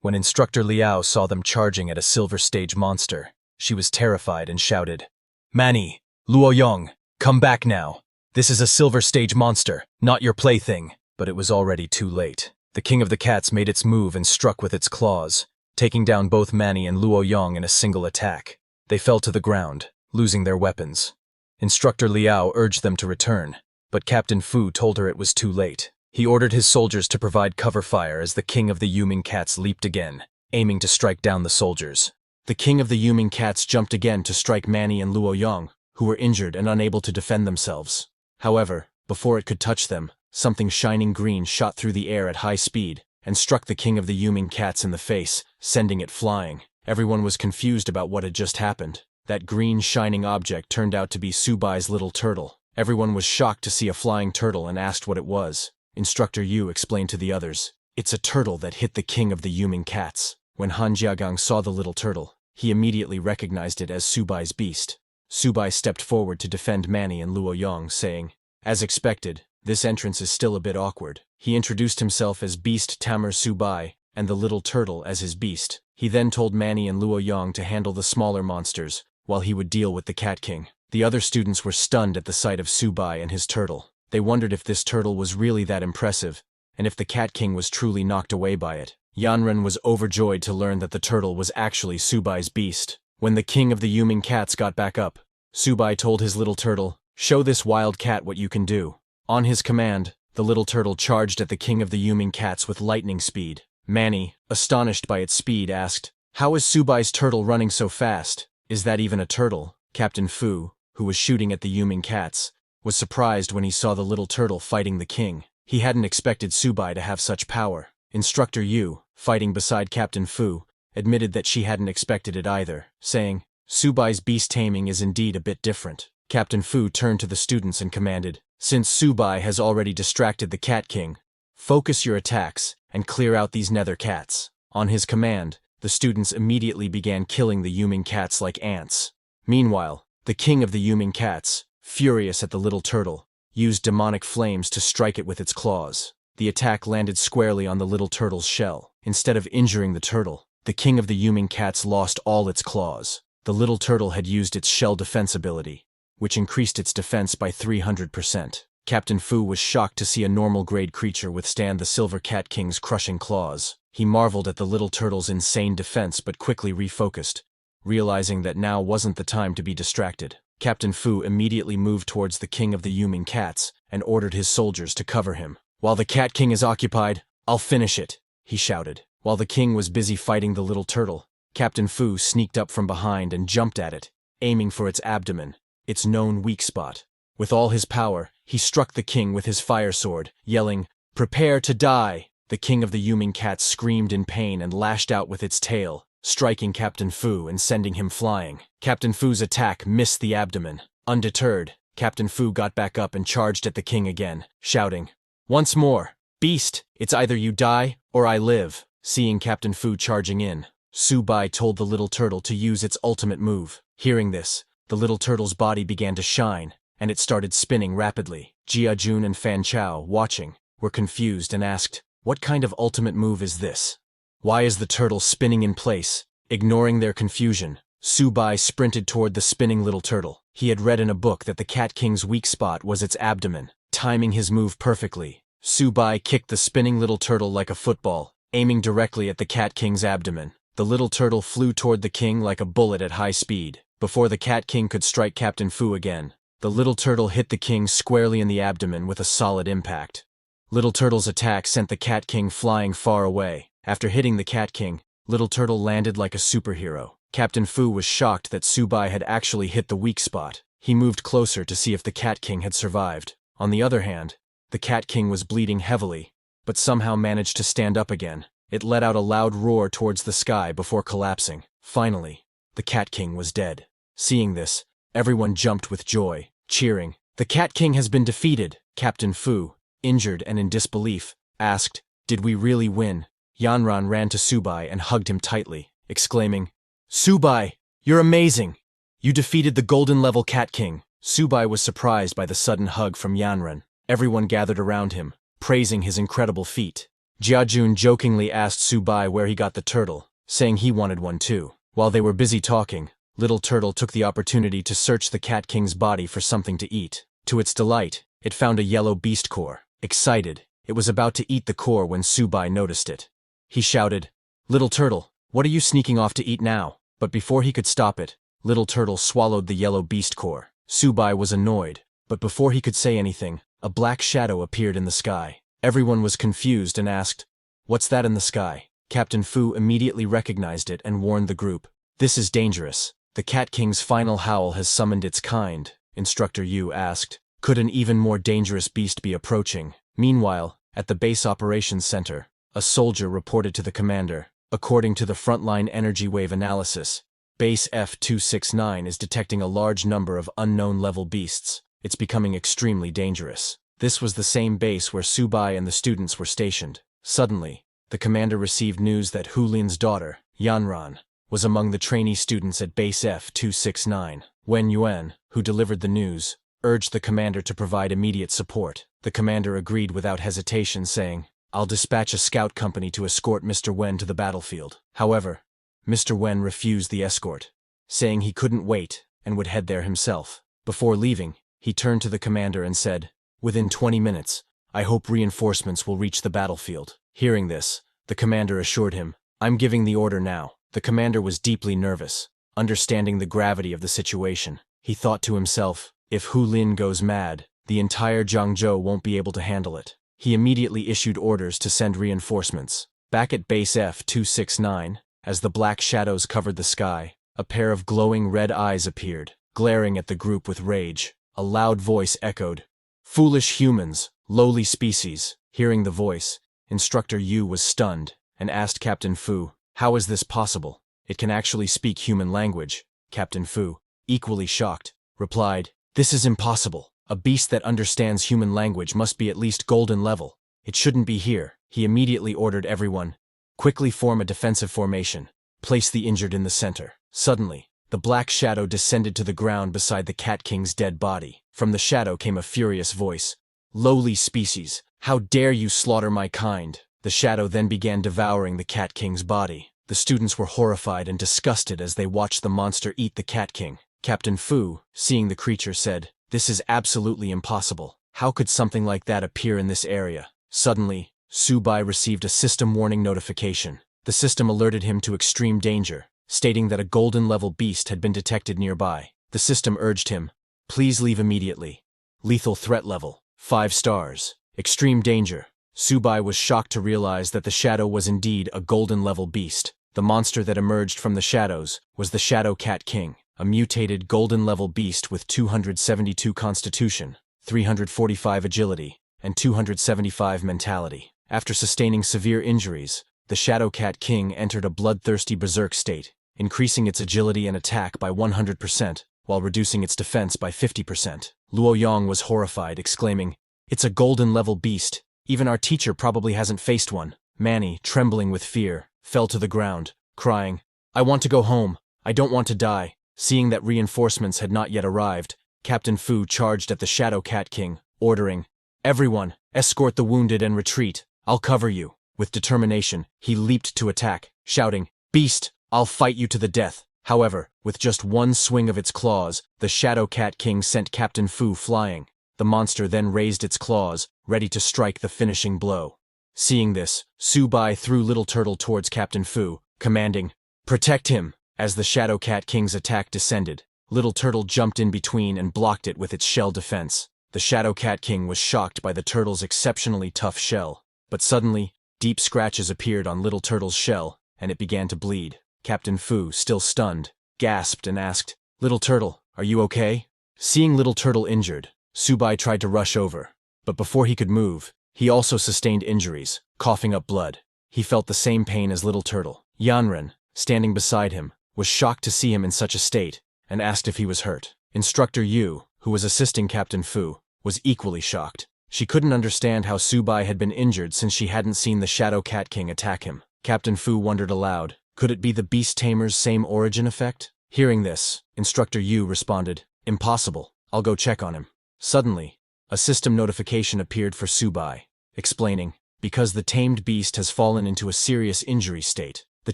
When Instructor Liao saw them charging at a silver stage monster, she was terrified and shouted, "Mani, Luo Yong, come back now. This is a silver stage monster, not your plaything." But it was already too late. The king of the cats made its move and struck with its claws, taking down both Mani and Luo Yong in a single attack. They fell to the ground, losing their weapons. Instructor Liao urged them to return, but Captain Fu told her it was too late. He ordered his soldiers to provide cover fire as the king of the Yuming cats leaped again, aiming to strike down the soldiers. The king of the Yuming cats jumped again to strike Mani and Luo Yong, who were injured and unable to defend themselves. However, before it could touch them, something shining green shot through the air at high speed and struck the king of the Yuming cats in the face, sending it flying. Everyone was confused about what had just happened. That green shining object turned out to be Subai's little turtle. Everyone was shocked to see a flying turtle and asked what it was. Instructor Yu explained to the others, "It's a turtle that hit the king of the Yuming cats." When Han Jiagang saw the little turtle, he immediately recognized it as Subai's beast. Subai stepped forward to defend Mani and Luo Yong, saying, "As expected, this entrance is still a bit awkward." He introduced himself as Beast Tamer Subai and the little turtle as his beast. He then told Mani and Luo Yong to handle the smaller monsters, while he would deal with the Cat King. The other students were stunned at the sight of Subai and his turtle. They wondered if this turtle was really that impressive, and if the Cat King was truly knocked away by it. Yanren was overjoyed to learn that the turtle was actually Subai's beast. When the king of the Yuming cats got back up, Subai told his little turtle, "Show this wild cat what you can do." On his command, the little turtle charged at the king of the Yuming cats with lightning speed. Mani, astonished by its speed, asked, "How is Subai's turtle running so fast? Is that even a turtle?" Captain Fu, who was shooting at the Yuming cats, was surprised when he saw the little turtle fighting the king. He hadn't expected Subai to have such power. Instructor Yu, fighting beside Captain Fu, admitted that she hadn't expected it either, saying, "Subai's beast taming is indeed a bit different." Captain Fu turned to the students and commanded, "Since Subai has already distracted the Cat King, focus your attacks and clear out these nether cats." On his command, the students immediately began killing the Yuming cats like ants. Meanwhile, the king of the Yuming cats, furious at the little turtle, used demonic flames to strike it with its claws. The attack landed squarely on the little turtle's shell. Instead of injuring the turtle, the king of the Yuming cats lost all its claws. The little turtle had used its shell defense ability, which increased its defense by 300%. Captain Fu was shocked to see a normal-grade creature withstand the Silver Cat King's crushing claws. He marveled at the little turtle's insane defense but quickly refocused, realizing that now wasn't the time to be distracted. Captain Fu immediately moved towards the king of the Yuming cats and ordered his soldiers to cover him. "While the Cat King is occupied, I'll finish it," he shouted. While the king was busy fighting the little turtle, Captain Fu sneaked up from behind and jumped at it, aiming for its abdomen, its known weak spot. With all his power, he struck the king with his fire sword, yelling, "Prepare to die!" The king of the Yuming cats screamed in pain and lashed out with its tail, striking Captain Fu and sending him flying. Captain Fu's attack missed the abdomen. Undeterred, Captain Fu got back up and charged at the king again, shouting, "Once more! Beast, it's either you die, or I live." Seeing Captain Fu charging in, Su Bai told the little turtle to use its ultimate move. Hearing this, the little turtle's body began to shine, and it started spinning rapidly. Jia Jun and Fan Chao, watching, were confused and asked, "What kind of ultimate move is this? Why is the turtle spinning in place?" Ignoring their confusion, Su Bai sprinted toward the spinning little turtle. He had read in a book that the Cat King's weak spot was its abdomen. Timing his move perfectly, Su Bai kicked the spinning little turtle like a football, aiming directly at the Cat King's abdomen. The little turtle flew toward the king like a bullet at high speed. Before the Cat King could strike Captain Fu again, the little turtle hit the king squarely in the abdomen with a solid impact. Little Turtle's attack sent the Cat King flying far away. After hitting the Cat King, Little Turtle landed like a superhero. Captain Fu was shocked that Su Bai had actually hit the weak spot. He moved closer to see if the Cat King had survived. On the other hand, the Cat King was bleeding heavily, but somehow managed to stand up again. It let out a loud roar towards the sky before collapsing. Finally, the Cat King was dead. Seeing this, everyone jumped with joy, cheering. "The Cat King has been defeated." Captain Fu, injured and in disbelief, asked, "Did we really win?" Yanran ran to Su Bai and hugged him tightly, exclaiming, "Su Bai, you're amazing! You defeated the golden-level Cat King." Su Bai was surprised by the sudden hug from Yanran. Everyone gathered around him, praising his incredible feat. Jia Jun jokingly asked Su Bai where he got the turtle, saying he wanted one too. While they were busy talking, Little Turtle took the opportunity to search the Cat King's body for something to eat. To its delight, it found a yellow beast core. Excited, it was about to eat the core when Su Bai noticed it. He shouted, "Little Turtle, what are you sneaking off to eat now?" But before he could stop it, Little Turtle swallowed the yellow beast core. Su Bai was annoyed, but before he could say anything, a black shadow appeared in the sky. Everyone was confused and asked, "What's that in the sky?" Captain Fu immediately recognized it and warned the group, "This is dangerous. The Cat King's final howl has summoned its kind." Instructor Yu asked, "Could an even more dangerous beast be approaching?" Meanwhile, at the base operations center, a soldier reported to the commander, "According to the frontline energy wave analysis, Base F-269 is detecting a large number of unknown-level beasts. It's becoming extremely dangerous." This was the same base where Su Bai and the students were stationed. Suddenly, the commander received news that Hu Lin's daughter, Yanran, was among the trainee students at Base F-269. Wen Yuan, who delivered the news, urged the commander to provide immediate support. The commander agreed without hesitation, saying, "I'll dispatch a scout company to escort Mr. Wen to the battlefield." However, Mr. Wen refused the escort, saying he couldn't wait and would head there himself. Before leaving, he turned to the commander and said, "Within 20 minutes, I hope reinforcements will reach the battlefield." Hearing this, the commander assured him, "I'm giving the order now." The commander was deeply nervous. Understanding the gravity of the situation, he thought to himself, if Hu Lin goes mad, the entire Jiangzhou won't be able to handle it. He immediately issued orders to send reinforcements. Back at Base F-269, as the black shadows covered the sky, a pair of glowing red eyes appeared, glaring at the group with rage. A loud voice echoed, "Foolish humans, lowly species." Hearing the voice, Instructor Yu was stunned and asked Captain Fu, "How is this possible? It can actually speak human language." Captain Fu, equally shocked, replied, "This is impossible. A beast that understands human language must be at least golden level. It shouldn't be here." He immediately ordered everyone, "Quickly form a defensive formation. Place the injured in the center." Suddenly, the black shadow descended to the ground beside the Cat King's dead body. From the shadow came a furious voice, "Lowly species, how dare you slaughter my kind?" The shadow then began devouring the Cat King's body. The students were horrified and disgusted as they watched the monster eat the Cat King. Captain Fu, seeing the creature, said, "This is absolutely impossible. How could something like that appear in this area?" Suddenly, Su Bai received a system warning notification. The system alerted him to extreme danger, stating that a golden-level beast had been detected nearby. The system urged him, "Please leave immediately. Lethal threat level, 5 stars. Extreme danger." Su Bai was shocked to realize that the shadow was indeed a golden-level beast. The monster that emerged from the shadows was the Shadow Cat King, a mutated golden-level beast with 272 constitution, 345 agility, and 275 mentality. After sustaining severe injuries, the Shadow Cat King entered a bloodthirsty berserk state, increasing its agility and attack by 100%, while reducing its defense by 50%. Luo Yong was horrified, exclaiming, "It's a golden-level beast. Even our teacher probably hasn't faced one." Manny, trembling with fear, fell to the ground, crying, "I want to go home. I don't want to die." Seeing that reinforcements had not yet arrived, Captain Fu charged at the Shadow Cat King, ordering, "Everyone, escort the wounded and retreat. I'll cover you." With determination, he leaped to attack, shouting, "Beast, I'll fight you to the death." However, with just one swing of its claws, the Shadow Cat King sent Captain Fu flying. The monster then raised its claws, ready to strike the finishing blow. Seeing this, Su Bai threw Little Turtle towards Captain Fu, commanding, "Protect him!" As the Shadow Cat King's attack descended, Little Turtle jumped in between and blocked it with its shell defense. The Shadow Cat King was shocked by the turtle's exceptionally tough shell, but suddenly, deep scratches appeared on Little Turtle's shell, and it began to bleed. Captain Fu, still stunned, gasped and asked, "Little Turtle, are you okay?" Seeing Little Turtle injured, Su Bai tried to rush over, but before he could move, he also sustained injuries, coughing up blood. He felt the same pain as Little Turtle. Yanren, standing beside him, was shocked to see him in such a state, and asked if he was hurt. Instructor Yu, who was assisting Captain Fu, was equally shocked. She couldn't understand how Su Bai had been injured since she hadn't seen the Shadow Cat King attack him. Captain Fu wondered aloud, could it be the Beast Tamer's same origin effect? Hearing this, Instructor Yu responded, "Impossible. I'll go check on him." Suddenly, a system notification appeared for Su Bai, explaining, because the tamed beast has fallen into a serious injury state, the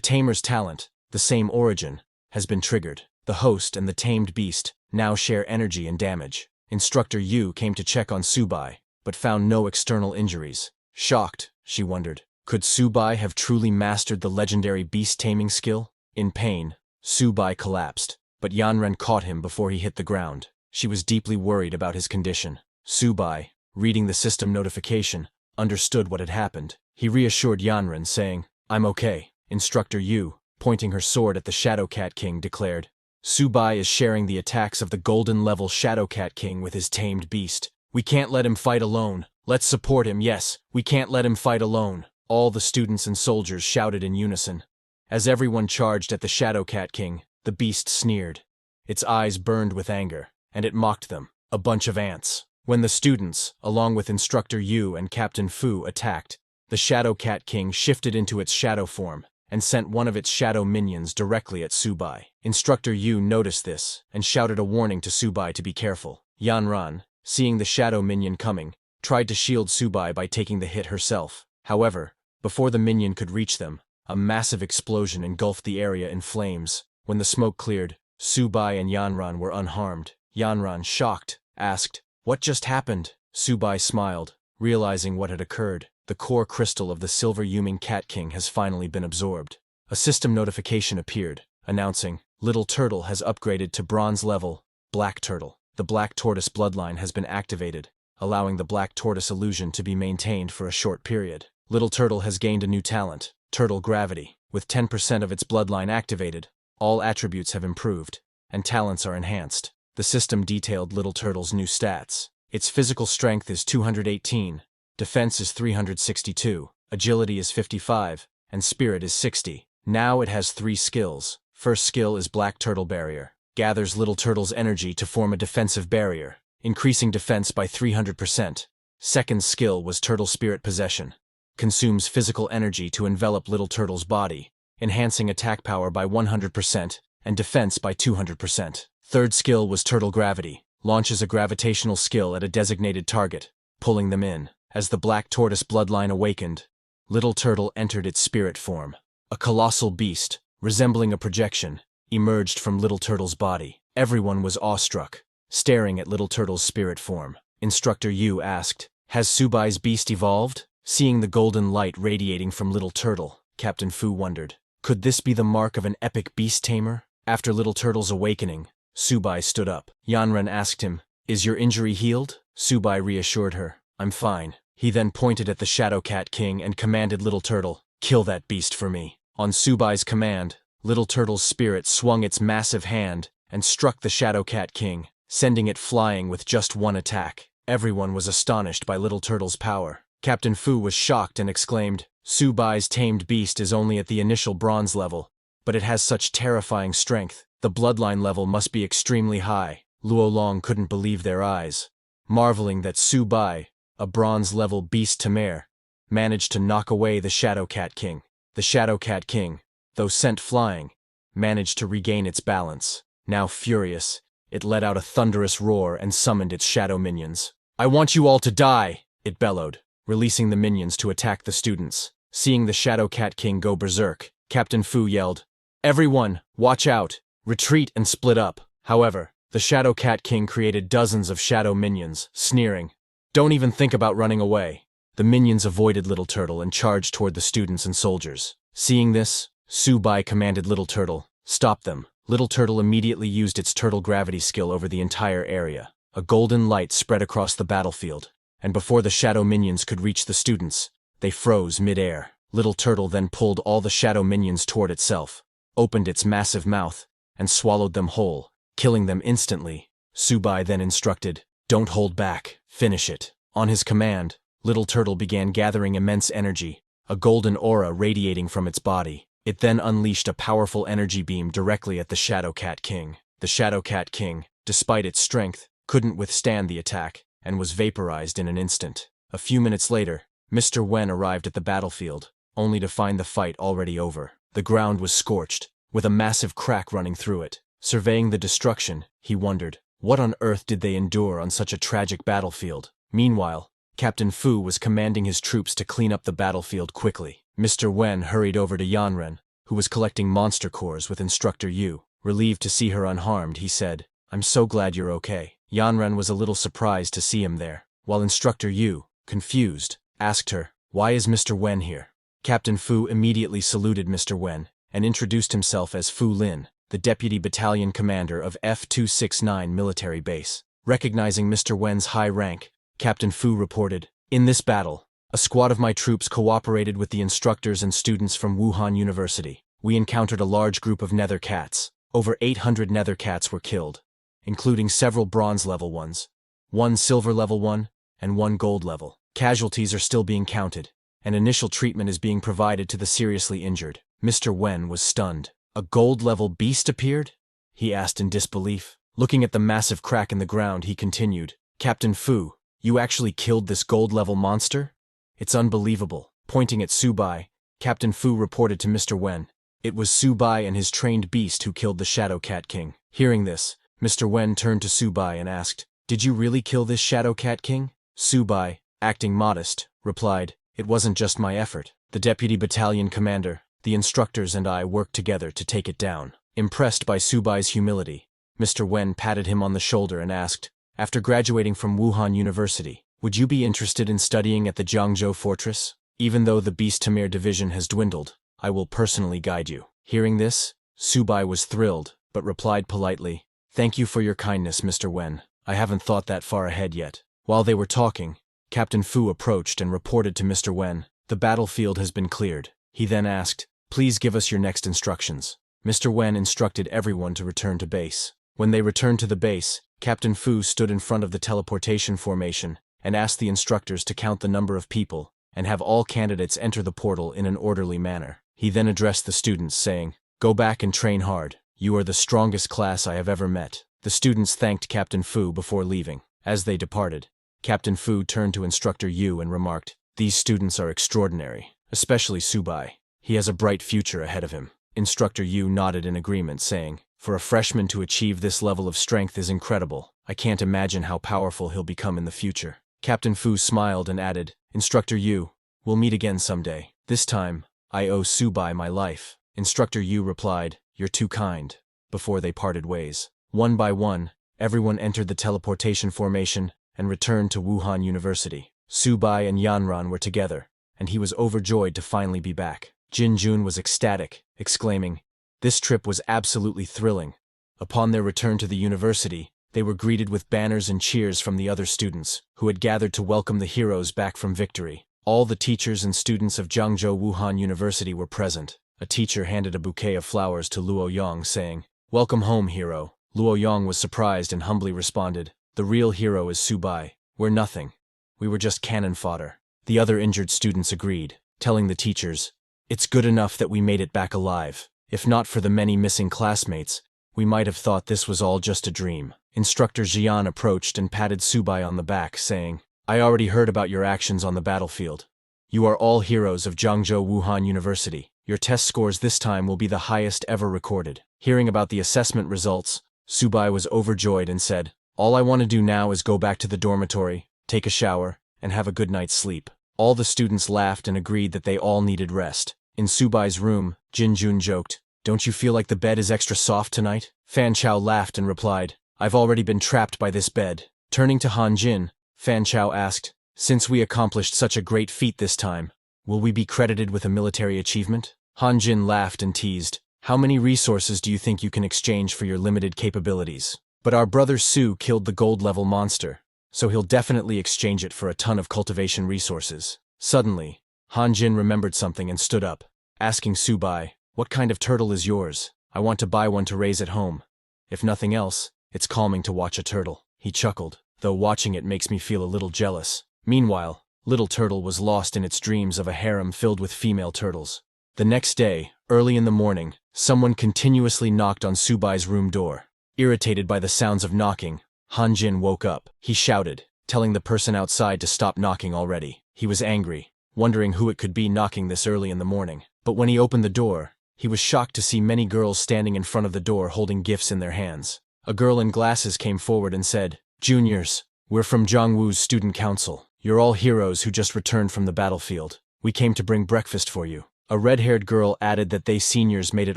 tamer's talent, the same origin, has been triggered. The host and the tamed beast now share energy and damage. Instructor Yu came to check on Su Bai, but found no external injuries. Shocked, she wondered, could Su Bai have truly mastered the legendary beast taming skill? In pain, Su Bai collapsed, but Yanren caught him before he hit the ground. She was deeply worried about his condition. Su Bai, reading the system notification, understood what had happened. He reassured Yanren, saying, "I'm okay." Instructor Yu, pointing her sword at the Shadow Cat King, declared, "Su Bai is sharing the attacks of the golden-level Shadow Cat King with his tamed beast. We can't let him fight alone. Let's support him, yes, we can't let him fight alone." All the students and soldiers shouted in unison. As everyone charged at the Shadow Cat King, the beast sneered. Its eyes burned with anger, and it mocked them, a bunch of ants. When the students, along with Instructor Yu and Captain Fu, attacked, the Shadow Cat King shifted into its shadow form and sent one of its shadow minions directly at Su Bai. Instructor Yu noticed this and shouted a warning to Su Bai to be careful. Yanran, seeing the shadow minion coming, tried to shield Su Bai by taking the hit herself. However, before the minion could reach them, a massive explosion engulfed the area in flames. When the smoke cleared, Su Bai and Yanran were unharmed. Yanran, shocked, asked, "What just happened?" Su Bai smiled, realizing what had occurred. The core crystal of the Silver Yuming Cat King has finally been absorbed. A system notification appeared, announcing, "Little Turtle has upgraded to bronze level, Black Turtle." The Black Tortoise bloodline has been activated, allowing the Black Tortoise illusion to be maintained for a short period. Little Turtle has gained a new talent, Turtle Gravity. With 10% of its bloodline activated, all attributes have improved, and talents are enhanced. The system detailed Little Turtle's new stats. Its physical strength is 218, defense is 362, agility is 55, and spirit is 60. Now it has 3 skills. First skill is Black Turtle Barrier. Gathers Little Turtle's energy to form a defensive barrier, increasing defense by 300%. Second skill was Turtle Spirit Possession. Consumes physical energy to envelop Little Turtle's body, enhancing attack power by 100% and defense by 200%. Third skill was Turtle Gravity. Launches a gravitational skill at a designated target, pulling them in. As the Black Tortoise bloodline awakened, Little Turtle entered its spirit form. A colossal beast, resembling a projection, emerged from Little Turtle's body. Everyone was awestruck, staring at Little Turtle's spirit form. Instructor Yu asked, "Has Su Bai's beast evolved?" Seeing the golden light radiating from Little Turtle, Captain Fu wondered, could this be the mark of an epic beast tamer? After Little Turtle's awakening, Su Bai stood up. Yanren asked him, "Is your injury healed?" Su Bai reassured her, "I'm fine." He then pointed at the Shadow Cat King and commanded Little Turtle, "Kill that beast for me." On Su Bai's command, Little Turtle's spirit swung its massive hand and struck the Shadow Cat King, sending it flying with just one attack. Everyone was astonished by Little Turtle's power. Captain Fu was shocked and exclaimed, "Su Bai's tamed beast is only at the initial bronze level, but it has such terrifying strength. The bloodline level must be extremely high." Luolong couldn't believe their eyes, marveling that Su Bai, a bronze-level beast Tamer, managed to knock away the Shadow Cat King. The Shadow Cat King, though sent flying, managed to regain its balance. Now furious, it let out a thunderous roar and summoned its shadow minions. "I want you all to die!" it bellowed, releasing the minions to attack the students. Seeing the Shadow Cat King go berserk, Captain Fu yelled, "Everyone, watch out! Retreat and split up!" However, the Shadow Cat King created dozens of shadow minions, sneering, "Don't even think about running away." The minions avoided Little Turtle and charged toward the students and soldiers. Seeing this, Su Bai commanded Little Turtle, "Stop them." Little Turtle immediately used its turtle gravity skill over the entire area. A golden light spread across the battlefield, and before the shadow minions could reach the students, they froze mid-air. Little Turtle then pulled all the shadow minions toward itself, opened its massive mouth, and swallowed them whole, killing them instantly. Su Bai then instructed, "Don't hold back, finish it." On his command, Little Turtle began gathering immense energy, a golden aura radiating from its body. It then unleashed a powerful energy beam directly at the Shadow Cat King. The Shadow Cat King, despite its strength, couldn't withstand the attack, and was vaporized in an instant. A few minutes later, Mr. Wen arrived at the battlefield, only to find the fight already over. The ground was scorched, with a massive crack running through it. Surveying the destruction, he wondered, what on earth did they endure on such a tragic battlefield? Meanwhile, Captain Fu was commanding his troops to clean up the battlefield quickly. Mr. Wen hurried over to Yanren, who was collecting monster cores with Instructor Yu. Relieved to see her unharmed, he said, "I'm so glad you're okay." Yanren was a little surprised to see him there, while Instructor Yu, confused, asked her, "Why is Mr. Wen here?" Captain Fu immediately saluted Mr. Wen and introduced himself as Fu Lin, the Deputy Battalion Commander of F-269 Military Base. Recognizing Mr. Wen's high rank, Captain Fu reported, "In this battle, a squad of my troops cooperated with the instructors and students from Wuhan University. We encountered a large group of nether cats. Over 800 nether cats were killed, including several bronze-level ones, 1 silver-level one, and 1 gold-level. Casualties are still being counted, and initial treatment is being provided to the seriously injured." Mr. Wen was stunned. "A gold-level beast appeared?" he asked in disbelief. Looking at the massive crack in the ground, he continued, "Captain Fu, you actually killed this gold-level monster? It's unbelievable." Pointing at Su Bai, Captain Fu reported to Mr. Wen, "It was Su Bai and his trained beast who killed the Shadow Cat King." Hearing this, Mr. Wen turned to Su Bai and asked, "Did you really kill this Shadow Cat King?" Su Bai, acting modest, replied, "It wasn't just my effort. The Deputy Battalion Commander, the instructors and I worked together to take it down." Impressed by Su Bai's humility, Mr. Wen patted him on the shoulder and asked, "After graduating from Wuhan University, would you be interested in studying at the Jiangzhou Fortress? Even though the Beast Tamer division has dwindled, I will personally guide you." Hearing this, Su Bai was thrilled, but replied politely, "Thank you for your kindness, Mr. Wen. I haven't thought that far ahead yet." While they were talking, Captain Fu approached and reported to Mr. Wen, "The battlefield has been cleared." He then asked, "Please give us your next instructions." Mr. Wen instructed everyone to return to base. When they returned to the base, Captain Fu stood in front of the teleportation formation and asked the instructors to count the number of people and have all candidates enter the portal in an orderly manner. He then addressed the students, saying, "Go back and train hard. You are the strongest class I have ever met." The students thanked Captain Fu before leaving. As they departed, Captain Fu turned to Instructor Yu and remarked, "These students are extraordinary, especially Su Bai. He has a bright future ahead of him." Instructor Yu nodded in agreement, saying, "For a freshman to achieve this level of strength is incredible. I can't imagine how powerful he'll become in the future." Captain Fu smiled and added, "Instructor Yu, we'll meet again someday. This time, I owe Su Bai my life." Instructor Yu replied, "You're too kind," before they parted ways. One by one, everyone entered the teleportation formation and returned to Wuhan University. Su Bai and Yanran were together, and he was overjoyed to finally be back. Jin Jun was ecstatic, exclaiming, "This trip was absolutely thrilling." Upon their return to the university, they were greeted with banners and cheers from the other students, who had gathered to welcome the heroes back from victory. All the teachers and students of Jiangzhou Wuhan University were present. A teacher handed a bouquet of flowers to Luo Yong, saying, "Welcome home, hero." Luo Yong was surprised and humbly responded, "The real hero is Su Bai. We're nothing. We were just cannon fodder." The other injured students agreed, telling the teachers, "It's good enough that we made it back alive. If not for the many missing classmates, We might have thought this was all just a dream. Instructor Jian approached and patted Subai on the back, saying, I already heard about your actions on the battlefield. You are all heroes of Zhangzhou Wuhan University. Your test scores this time will be the highest ever recorded. Hearing about the assessment results, Subai was overjoyed and said, All I want to do now is go back to the dormitory, take a shower, and have a good night's sleep. All the students laughed and agreed that they all needed rest. In Subai's room, Jinjun joked, Don't you feel like the bed is extra soft tonight? Fan Chao laughed and replied, I've already been trapped by this bed. Turning to Han Jin, Fan Chao asked, Since we accomplished such a great feat this time, will we be credited with a military achievement? Han Jin laughed and teased, How many resources do you think you can exchange for your limited capabilities? But our brother Su killed the gold-level monster, so he'll definitely exchange it for a ton of cultivation resources. Suddenly, Han Jin remembered something and stood up, asking Subai, What kind of turtle is yours? I want to buy one to raise at home. If nothing else, it's calming to watch a turtle. He chuckled, though watching it makes me feel a little jealous. Meanwhile, Little Turtle was lost in its dreams of a harem filled with female turtles. The next day, early in the morning, someone continuously knocked on Subai's room door. Irritated by the sounds of knocking, Han Jin woke up. He shouted, telling the person outside to stop knocking already. He was angry, wondering who it could be knocking this early in the morning. But when he opened the door, he was shocked to see many girls standing in front of the door holding gifts in their hands. A girl in glasses came forward and said, Juniors, we're from Zhongwu's student council. You're all heroes who just returned from the battlefield. We came to bring breakfast for you. A red-haired girl added that they seniors made it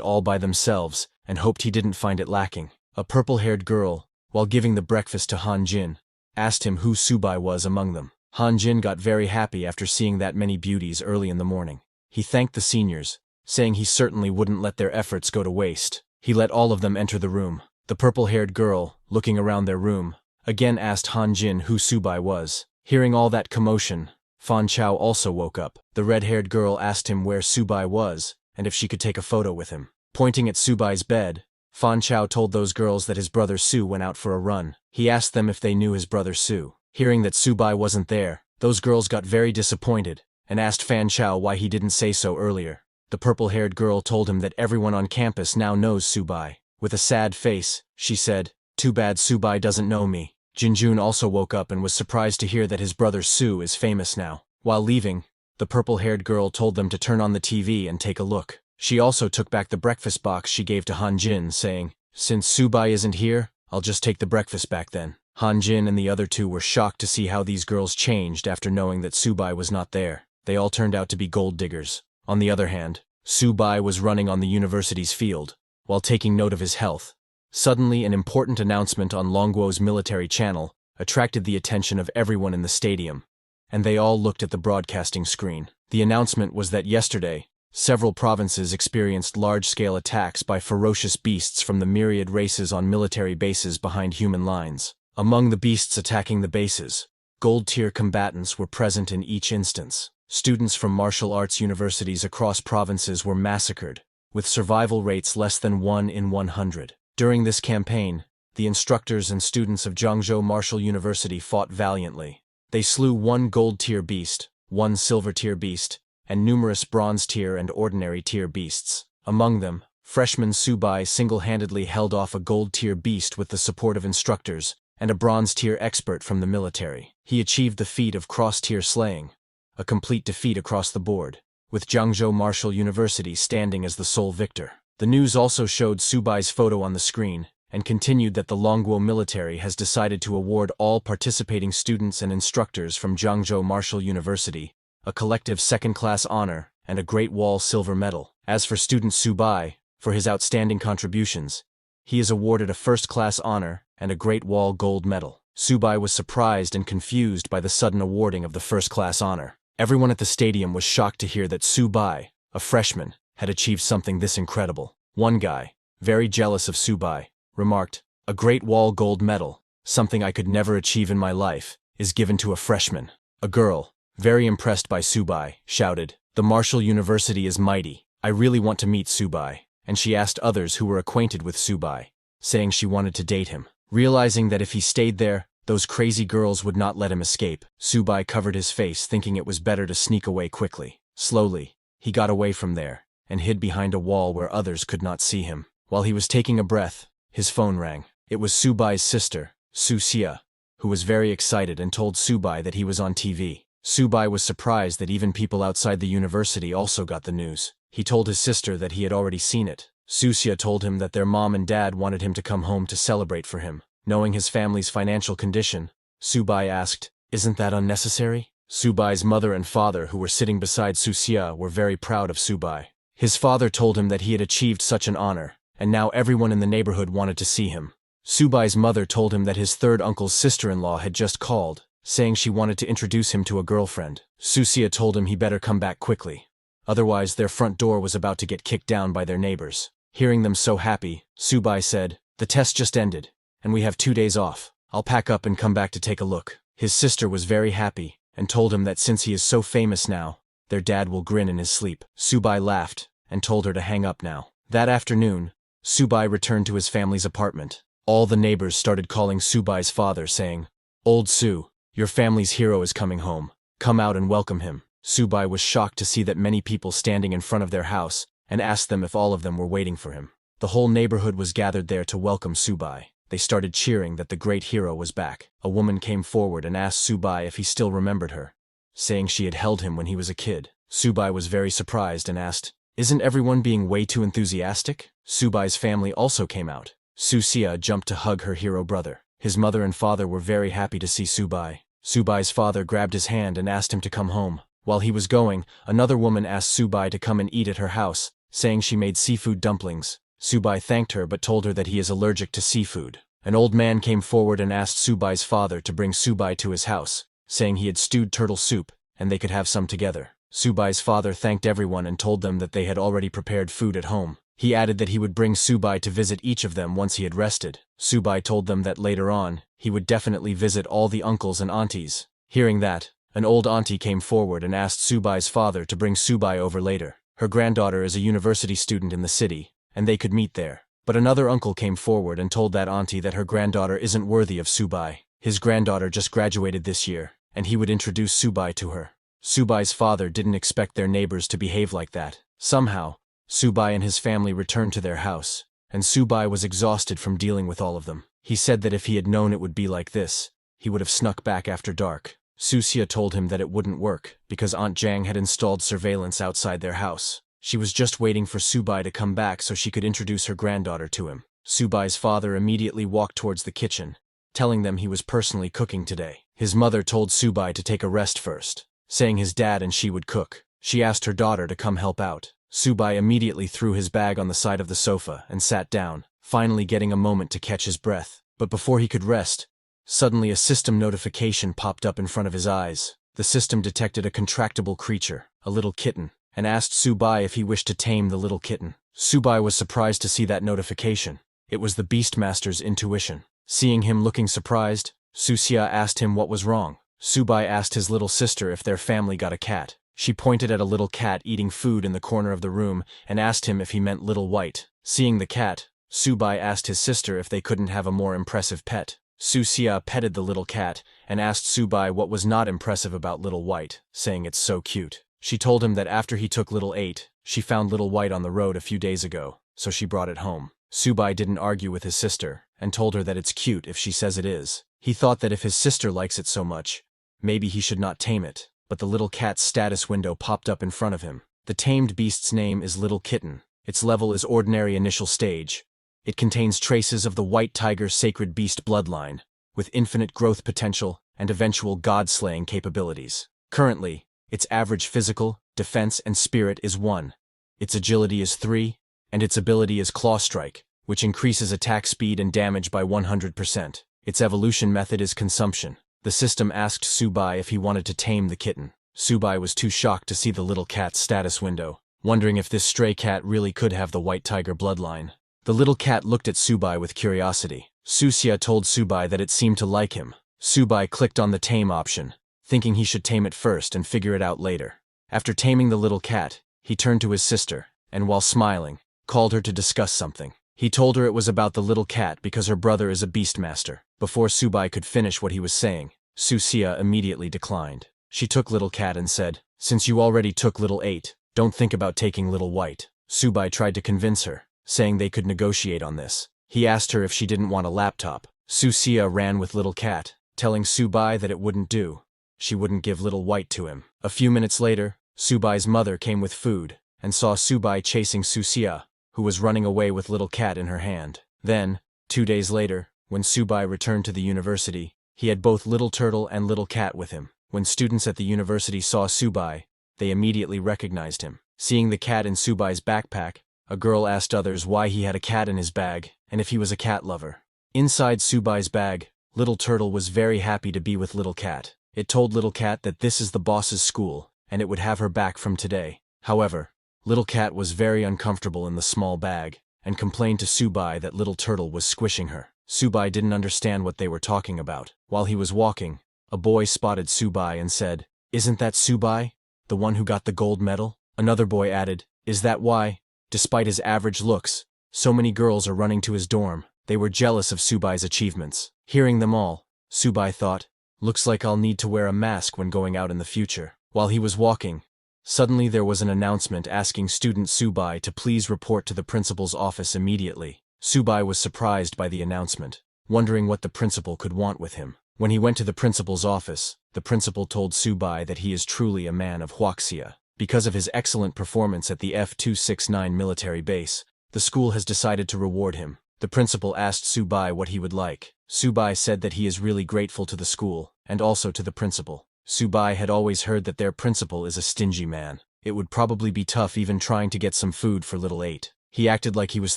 all by themselves and hoped he didn't find it lacking. A purple-haired girl, while giving the breakfast to Han Jin, asked him who Subai was among them. Han Jin got very happy after seeing that many beauties early in the morning. He thanked the seniors, saying he certainly wouldn't let their efforts go to waste. He let all of them enter the room. The purple-haired girl, looking around their room, again asked Han Jin who Subai was. Hearing all that commotion, Fan Chao also woke up. The red-haired girl asked him where Subai was and if she could take a photo with him. Pointing at Subai's bed, Fan Chao told those girls that his brother Su went out for a run. He asked them if they knew his brother Su. Hearing that Subai wasn't there, those girls got very disappointed and asked Fan Chao why he didn't say so earlier. The purple-haired girl told him that everyone on campus now knows Subai. With a sad face, she said, Too bad Subai doesn't know me. Jinjun also woke up and was surprised to hear that his brother Su is famous now. While leaving, the purple-haired girl told them to turn on the TV and take a look. She also took back the breakfast box she gave to Han Jin, saying, Since Subai isn't here, I'll just take the breakfast back then. Han Jin and the other two were shocked to see how these girls changed after knowing that Subai was not there. They all turned out to be gold diggers. On the other hand, Subai was running on the university's field, while taking note of his health. Suddenly, an important announcement on Longguo's military channel attracted the attention of everyone in the stadium, and they all looked at the broadcasting screen. The announcement was that yesterday, several provinces experienced large-scale attacks by ferocious beasts from the myriad races on military bases behind human lines. Among the beasts attacking the bases, gold-tier combatants were present in each instance. Students from martial arts universities across provinces were massacred, with survival rates less than 1 in 100. During this campaign, the instructors and students of Zhangzhou Martial University fought valiantly. They slew 1 gold-tier beast, 1 silver-tier beast, and numerous bronze-tier and ordinary-tier beasts. Among them, freshman Subai single-handedly held off a gold-tier beast with the support of instructors and a bronze-tier expert from the military. He achieved the feat of cross-tier slaying, a complete defeat across the board, with Zhangzhou Martial University standing as the sole victor. The news also showed Subai's photo on the screen and continued that the Longguo military has decided to award all participating students and instructors from Zhangzhou Martial University a collective second-class honor and a Great Wall silver medal. As for student Subai, for his outstanding contributions, he is awarded a first-class honor and a Great Wall gold medal. Subai was surprised and confused by the sudden awarding of the first-class honor. Everyone at the stadium was shocked to hear that Subai, a freshman, had achieved something this incredible. One guy, very jealous of Subai, remarked, A Great Wall gold medal, something I could never achieve in my life, is given to a freshman. A girl, very impressed by Subai, shouted, The Martial University is mighty. I really want to meet Subai. And she asked others who were acquainted with Subai, saying she wanted to date him. Realizing that if he stayed there, those crazy girls would not let him escape, Subai covered his face, thinking it was better to sneak away quickly. Slowly, he got away from there and hid behind a wall where others could not see him. While he was taking a breath, His phone rang. It was Subai's sister, Susia, who was very excited and told Subai that he was on TV. Subai was surprised that even people outside the university also got the news. He told his sister that he had already seen it. Susia told him that their mom and dad wanted him to come home to celebrate for him. Knowing his family's financial condition, Subai asked, "Isn't that unnecessary?" Subai's mother and father, who were sitting beside Susia, were very proud of Subai. His father told him that he had achieved such an honor, and now everyone in the neighborhood wanted to see him. Subai's mother told him that his third uncle's sister-in-law had just called, saying she wanted to introduce him to a girlfriend. Susia told him he better come back quickly. Otherwise, their front door was about to get kicked down by their neighbors. Hearing them so happy, Subai said, "The test just ended, and we have 2 days off. I'll pack up and come back to take a look." His sister was very happy, and told him that since he is so famous now, their dad will grin in his sleep. Subai laughed, and told her to hang up now. That afternoon, Subai returned to his family's apartment. All the neighbors started calling Subai's father, saying, "Old Su, your family's hero is coming home. Come out and welcome him." Subai was shocked to see that many people standing in front of their house, and asked them if all of them were waiting for him. The whole neighborhood was gathered there to welcome Subai. They started cheering that the great hero was back. A woman came forward and asked Subai if he still remembered her, saying she had held him when he was a kid. Subai was very surprised and asked, "Isn't everyone being way too enthusiastic?" Subai's family also came out. Susia jumped to hug her hero brother. His mother and father were very happy to see Subai. Subai's father grabbed his hand and asked him to come home. While he was going, another woman asked Subai to come and eat at her house, saying she made seafood dumplings. Subai thanked her but told her that he is allergic to seafood. An old man came forward and asked Subai's father to bring Subai to his house, saying he had stewed turtle soup, and they could have some together. Subai's father thanked everyone and told them that they had already prepared food at home. He added that he would bring Subai to visit each of them once he had rested. Subai told them that later on, he would definitely visit all the uncles and aunties. Hearing that, an old auntie came forward and asked Subai's father to bring Subai over later. Her granddaughter is a university student in the city, and they could meet there. But another uncle came forward and told that auntie that her granddaughter isn't worthy of Subai. His granddaughter just graduated this year, and he would introduce Subai to her. Subai's father didn't expect their neighbors to behave like that. Somehow, Subai and his family returned to their house, and Subai was exhausted from dealing with all of them. He said that if he had known it would be like this, he would have snuck back after dark. Susia told him that it wouldn't work, because Aunt Jang had installed surveillance outside their house. She was just waiting for Subai to come back so she could introduce her granddaughter to him. Subai's father immediately walked towards the kitchen, telling them he was personally cooking today. His mother told Subai to take a rest first, saying his dad and she would cook. She asked her daughter to come help out. Subai immediately threw his bag on the side of the sofa and sat down, finally getting a moment to catch his breath. But before he could rest, suddenly a system notification popped up in front of his eyes. The system detected a contractible creature, a little kitten, and asked Subai if he wished to tame the little kitten. Subai was surprised to see that notification. It was the Beastmaster's intuition. Seeing him looking surprised, Susia asked him what was wrong. Subai asked his little sister if their family got a cat. She pointed at a little cat eating food in the corner of the room and asked him if he meant Little White. Seeing the cat, Subai asked his sister if they couldn't have a more impressive pet. Susia petted the little cat and asked Subai what was not impressive about Little White, saying it's so cute. She told him that after he took Little 8, she found Little White on the road a few days ago, so she brought it home. Subai didn't argue with his sister and told her that it's cute if she says it is. He thought that if his sister likes it so much, maybe he should not tame it. But the little cat's status window popped up in front of him. The tamed beast's name is Little Kitten. Its level is Ordinary Initial Stage. It contains traces of the White Tiger Sacred Beast bloodline, with infinite growth potential and eventual god-slaying capabilities. Currently, its average physical, defense, and spirit is 1. Its agility is 3, and its ability is Claw Strike, which increases attack speed and damage by 100%. Its evolution method is consumption. The system asked Subai if he wanted to tame the kitten. Subai was too shocked to see the little cat's status window, wondering if this stray cat really could have the White Tiger bloodline. The little cat looked at Subai with curiosity. Susia told Subai that it seemed to like him. Subai clicked on the tame option, thinking he should tame it first and figure it out later. After taming the little cat, he turned to his sister, and while smiling, called her to discuss something. He told her it was about the little cat because her brother is a beastmaster. Before Subai could finish what he was saying, Susia immediately declined. She took Little Cat and said, "Since you already took Little 8, don't think about taking Little White." Subai tried to convince her, saying they could negotiate on this. He asked her if she didn't want a laptop. Susia ran with little cat, telling Subai that it wouldn't do. She wouldn't give little white to him. A few minutes later, Subai's mother came with food and saw Subai chasing Susia, who was running away with little cat in her hand. Then, 2 days later, when Subai returned to the university, he had both Little Turtle and Little Cat with him. When students at the university saw Subai, they immediately recognized him. Seeing the cat in Subai's backpack, a girl asked others why he had a cat in his bag and if he was a cat lover. Inside Subai's bag, Little Turtle was very happy to be with Little Cat. It told Little Cat that this is the boss's school and it would have her back from today. However, Little Cat was very uncomfortable in the small bag and complained to Subai that Little Turtle was squishing her. Subai didn't understand what they were talking about. While he was walking, a boy spotted Subai and said, "Isn't that Subai, the one who got the gold medal?" Another boy added, "Is that why, despite his average looks, so many girls are running to his dorm?" They were jealous of Subai's achievements. Hearing them all, Subai thought, "Looks like I'll need to wear a mask when going out in the future." While he was walking, suddenly there was an announcement asking student Subai to please report to the principal's office immediately. Subai was surprised by the announcement, wondering what the principal could want with him. When he went to the principal's office, the principal told Subai that he is truly a man of Huaxia. Because of his excellent performance at the F-269 military base, the school has decided to reward him. The principal asked Subai what he would like. Subai said that he is really grateful to the school, and also to the principal. Subai had always heard that their principal is a stingy man. It would probably be tough even trying to get some food for little 8. He acted like he was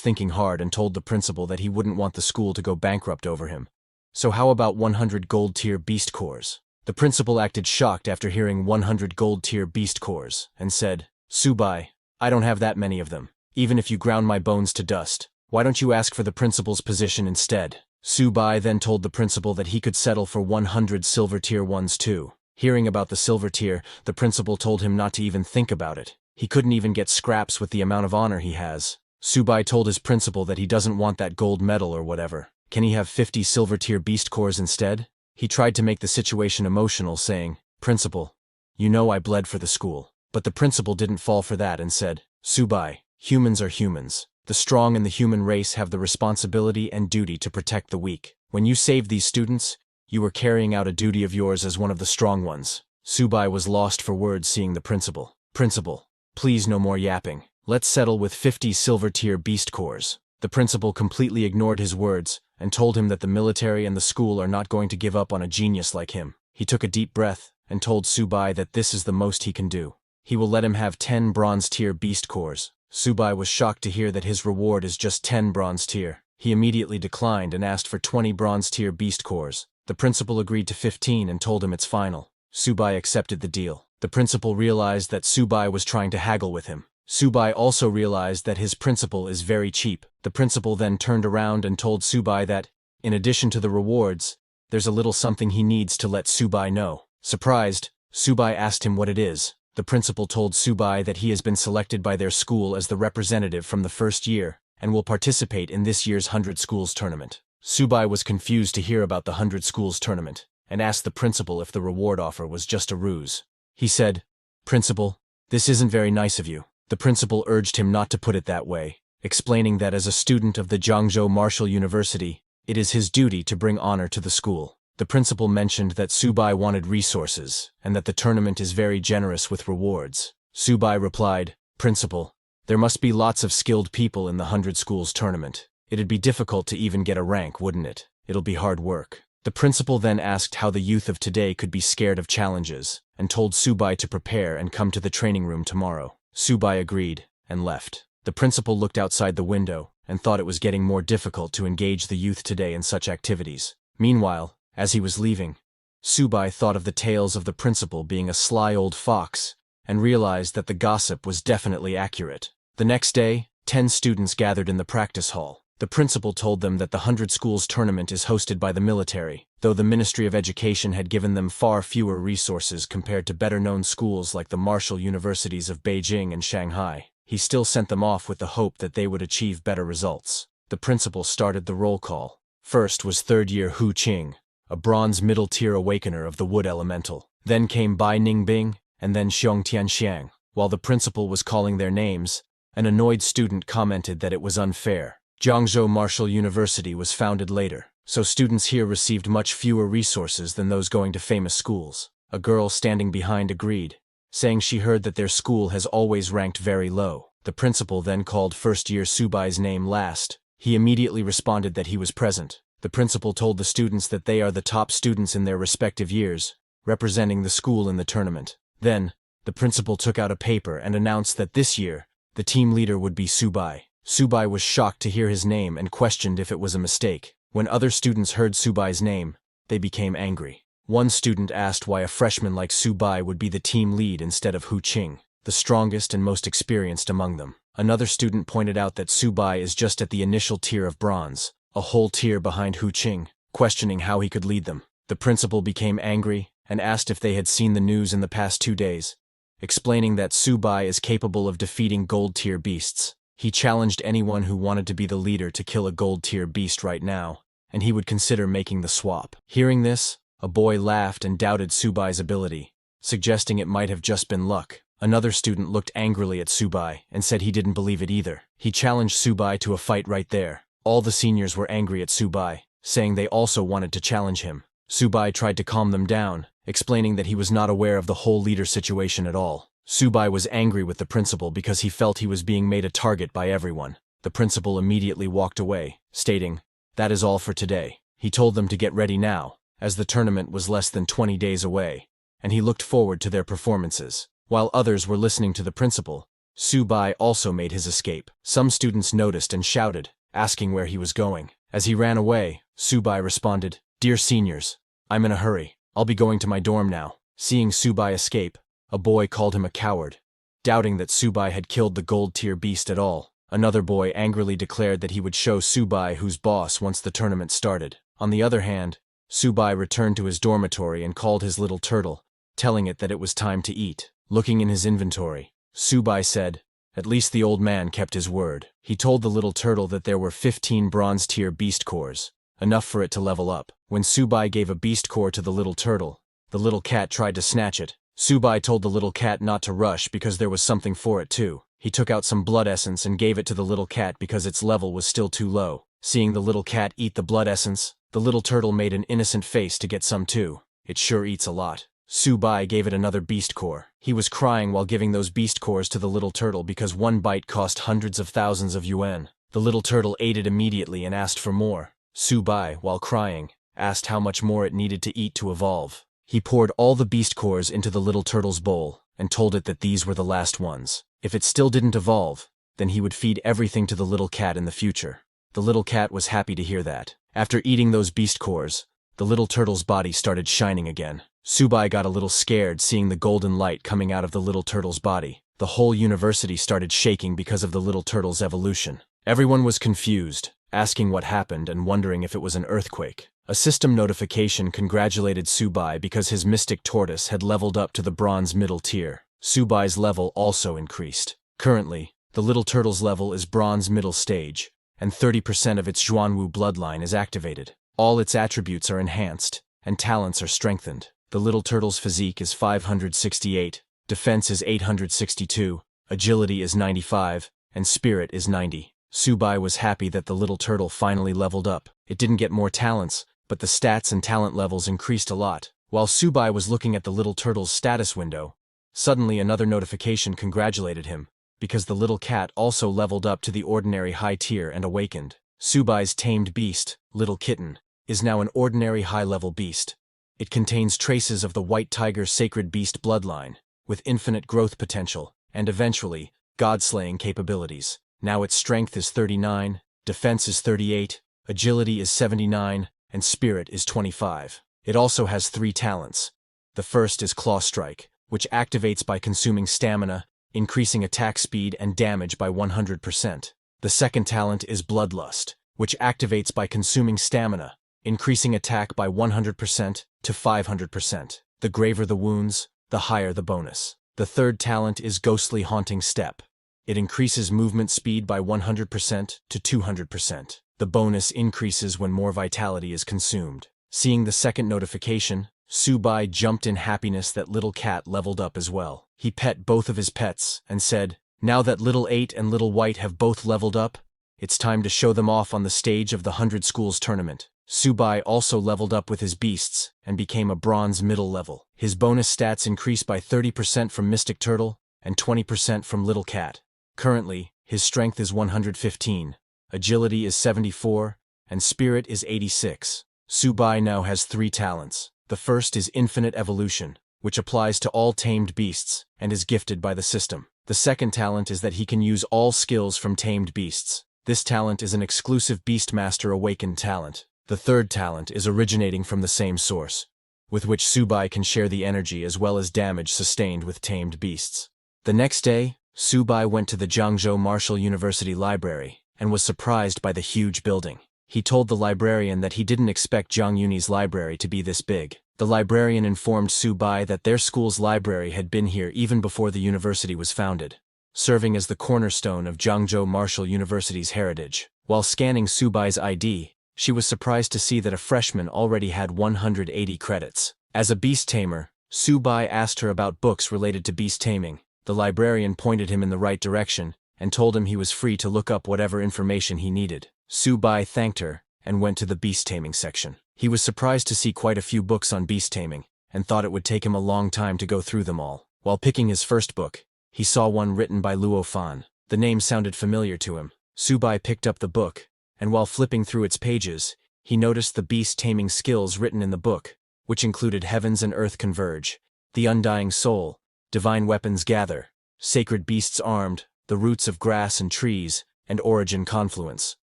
thinking hard and told the principal that he wouldn't want the school to go bankrupt over him. "So how about 100 gold tier beast cores?" The principal acted shocked after hearing 100 gold tier beast cores, and said, "Subai, I don't have that many of them. Even if you ground my bones to dust, why don't you ask for the principal's position instead?" Subai then told the principal that he could settle for 100 silver tier ones too. Hearing about the silver tier, the principal told him not to even think about it. He couldn't even get scraps with the amount of honor he has. Subai told his principal that he doesn't want that gold medal or whatever. Can he have 50 silver tier beast cores instead? He tried to make the situation emotional, saying, "Principal, you know I bled for the school." But the principal didn't fall for that and said, "Subai, humans are humans. The strong in the human race have the responsibility and duty to protect the weak. When you saved these students, you were carrying out a duty of yours as one of the strong ones." Subai was lost for words seeing the principal. "Principal, please no more yapping. Let's settle with 50 silver tier beast cores." The principal completely ignored his words and told him that the military and the school are not going to give up on a genius like him. He took a deep breath and told Subai that this is the most he can do. He will let him have 10 bronze tier beast cores. Subai was shocked to hear that his reward is just 10 bronze tier. He immediately declined and asked for 20 bronze tier beast cores. The principal agreed to 15 and told him it's final. Subai accepted the deal. The principal realized that Subai was trying to haggle with him. Subai also realized that his principal is very cheap. The principal then turned around and told Subai that, in addition to the rewards, there's a little something he needs to let Subai know. Surprised, Subai asked him what it is. The principal told Subai that he has been selected by their school as the representative from the first year and will participate in this year's 100 Schools tournament. Subai was confused to hear about the 100 Schools tournament and asked the principal if the reward offer was just a ruse. He said, "Principal, this isn't very nice of you." The principal urged him not to put it that way, explaining that as a student of the Jiangzhou Martial University, it is his duty to bring honor to the school. The principal mentioned that Subai wanted resources and that the tournament is very generous with rewards. Subai replied, "Principal, there must be lots of skilled people in the 100 Schools tournament. It'd be difficult to even get a rank, wouldn't it? It'll be hard work." The principal then asked how the youth of today could be scared of challenges and told Subai to prepare and come to the training room tomorrow. Subai agreed and left. The principal looked outside the window and thought it was getting more difficult to engage the youth today in such activities. Meanwhile, as he was leaving, Subai thought of the tales of the principal being a sly old fox and realized that the gossip was definitely accurate. The next day, 10 students gathered in the practice hall. The principal told them that the 100 Schools tournament is hosted by the military, though the Ministry of Education had given them far fewer resources compared to better-known schools like the martial universities of Beijing and Shanghai. He still sent them off with the hope that they would achieve better results. The principal started the roll call. First was third-year Hu Qing, a bronze middle-tier awakener of the wood elemental. Then came Bai Ningbing, and then Xiong Tianxiang. While the principal was calling their names, an annoyed student commented that it was unfair. Jiangzhou Martial University was founded later, so students here received much fewer resources than those going to famous schools. A girl standing behind agreed, saying she heard that their school has always ranked very low. The principal then called first-year Subai's name last. He immediately responded that he was present. The principal told the students that they are the top students in their respective years, representing the school in the tournament. Then, the principal took out a paper and announced that this year, the team leader would be Subai. Subai was shocked to hear his name and questioned if it was a mistake. When other students heard Subai's name, they became angry. One student asked why a freshman like Subai would be the team lead instead of Hu Qing, the strongest and most experienced among them. Another student pointed out that Subai is just at the initial tier of bronze, a whole tier behind Hu Qing, questioning how he could lead them. The principal became angry and asked if they had seen the news in the past 2 days, explaining that Subai is capable of defeating gold-tier beasts. He challenged anyone who wanted to be the leader to kill a gold-tier beast right now, and he would consider making the swap. Hearing this, a boy laughed and doubted Subai's ability, suggesting it might have just been luck. Another student looked angrily at Subai and said he didn't believe it either. He challenged Subai to a fight right there. All the seniors were angry at Subai, saying they also wanted to challenge him. Subai tried to calm them down, explaining that he was not aware of the whole leader situation at all. Subai was angry with the principal because he felt he was being made a target by everyone. The principal immediately walked away, stating, "That is all for today." He told them to get ready now, as the tournament was less than 20 days away, and he looked forward to their performances. While others were listening to the principal, Subai also made his escape. Some students noticed and shouted, asking where he was going. As he ran away, Subai responded, "Dear seniors, I'm in a hurry. I'll be going to my dorm now." Seeing Subai escape, a boy called him a coward, doubting that Subai had killed the gold-tier beast at all. Another boy angrily declared that he would show Subai who's boss once the tournament started. On the other hand, Subai returned to his dormitory and called his little turtle, telling it that it was time to eat. Looking in his inventory, Subai said, "At least the old man kept his word." He told the little turtle that there were 15 bronze-tier beast cores, enough for it to level up. When Subai gave a beast core to the little turtle, the little cat tried to snatch it. Subai told the little cat not to rush because there was something for it too. He took out some blood essence and gave it to the little cat because its level was still too low. Seeing the little cat eat the blood essence, the little turtle made an innocent face to get some too. It sure eats a lot. Subai gave it another beast core. He was crying while giving those beast cores to the little turtle because one bite cost hundreds of thousands of yuan. The little turtle ate it immediately and asked for more. Subai, while crying, asked how much more it needed to eat to evolve. He poured all the beast cores into the little turtle's bowl and told it that these were the last ones. If it still didn't evolve, then he would feed everything to the little cat in the future. The little cat was happy to hear that. After eating those beast cores, the little turtle's body started shining again. Subai got a little scared seeing the golden light coming out of the little turtle's body. The whole university started shaking because of the little turtle's evolution. Everyone was confused, asking what happened and wondering if it was an earthquake. A system notification congratulated Subai because his mystic tortoise had leveled up to the bronze middle tier. Subai's level also increased. Currently, the little turtle's level is bronze middle stage, and 30% of its Zhuanwu bloodline is activated. All its attributes are enhanced, and talents are strengthened. The little turtle's physique is 568, defense is 862, agility is 95, and spirit is 90. Subai was happy that the little turtle finally leveled up. It didn't get more talents, but the stats and talent levels increased a lot. While Subai was looking at the little turtle's status window, suddenly another notification congratulated him, because the little cat also leveled up to the ordinary high tier and awakened. Subai's tamed beast, Little Kitten, is now an ordinary high-level beast. It contains traces of the White Tiger Sacred Beast bloodline, with infinite growth potential, and eventually, god-slaying capabilities. Now its strength is 39, defense is 38, agility is 79, and spirit is 25. It also has 3 talents. The first is Claw Strike, which activates by consuming stamina, increasing attack speed and damage by 100%. The second talent is Bloodlust, which activates by consuming stamina, increasing attack by 100% to 500%. The graver the wounds, the higher the bonus. The third talent is Ghostly Haunting Step. It increases movement speed by 100% to 200%. The bonus increases when more vitality is consumed. Seeing the second notification, Subai jumped in happiness that Little Cat leveled up as well. He pet both of his pets and said, "Now that Little 8 and Little White have both leveled up, It's time to show them off on the stage of the 100 Schools tournament. Subai also leveled up with his beasts and became a bronze middle level. His bonus stats increased by 30% from Mystic Turtle and 20% from Little Cat. Currently, his strength is 115, agility is 74, and spirit is 86. Subai now has 3 talents. The first is Infinite Evolution, which applies to all tamed beasts and is gifted by the system. The second talent is that he can use all skills from tamed beasts. This talent is an exclusive Beastmaster Awakened talent. The third talent is originating from the same source, with which Subai can share the energy as well as damage sustained with tamed beasts. The next day, Subai went to the Jiangzhou Martial University Library and was surprised by the huge building. He told the librarian that he didn't expect Jianguni's library to be this big. The librarian informed Subai that their school's library had been here even before the university was founded, serving as the cornerstone of Jiangzhou Martial University's heritage. While scanning Subai's ID, she was surprised to see that a freshman already had 180 credits. As a beast tamer, Subai asked her about books related to beast taming. The librarian pointed him in the right direction and told him he was free to look up whatever information he needed. Subai thanked her and went to the beast taming section. He was surprised to see quite a few books on beast taming and thought it would take him a long time to go through them all. While picking his first book, he saw one written by Luo Fan. The name sounded familiar to him. Subai picked up the book, and while flipping through its pages, he noticed the beast taming skills written in the book, which included Heavens and Earth Converge, The Undying Soul, Divine Weapons Gather, Sacred Beasts Armed, The Roots of Grass and Trees, and Origin Confluence.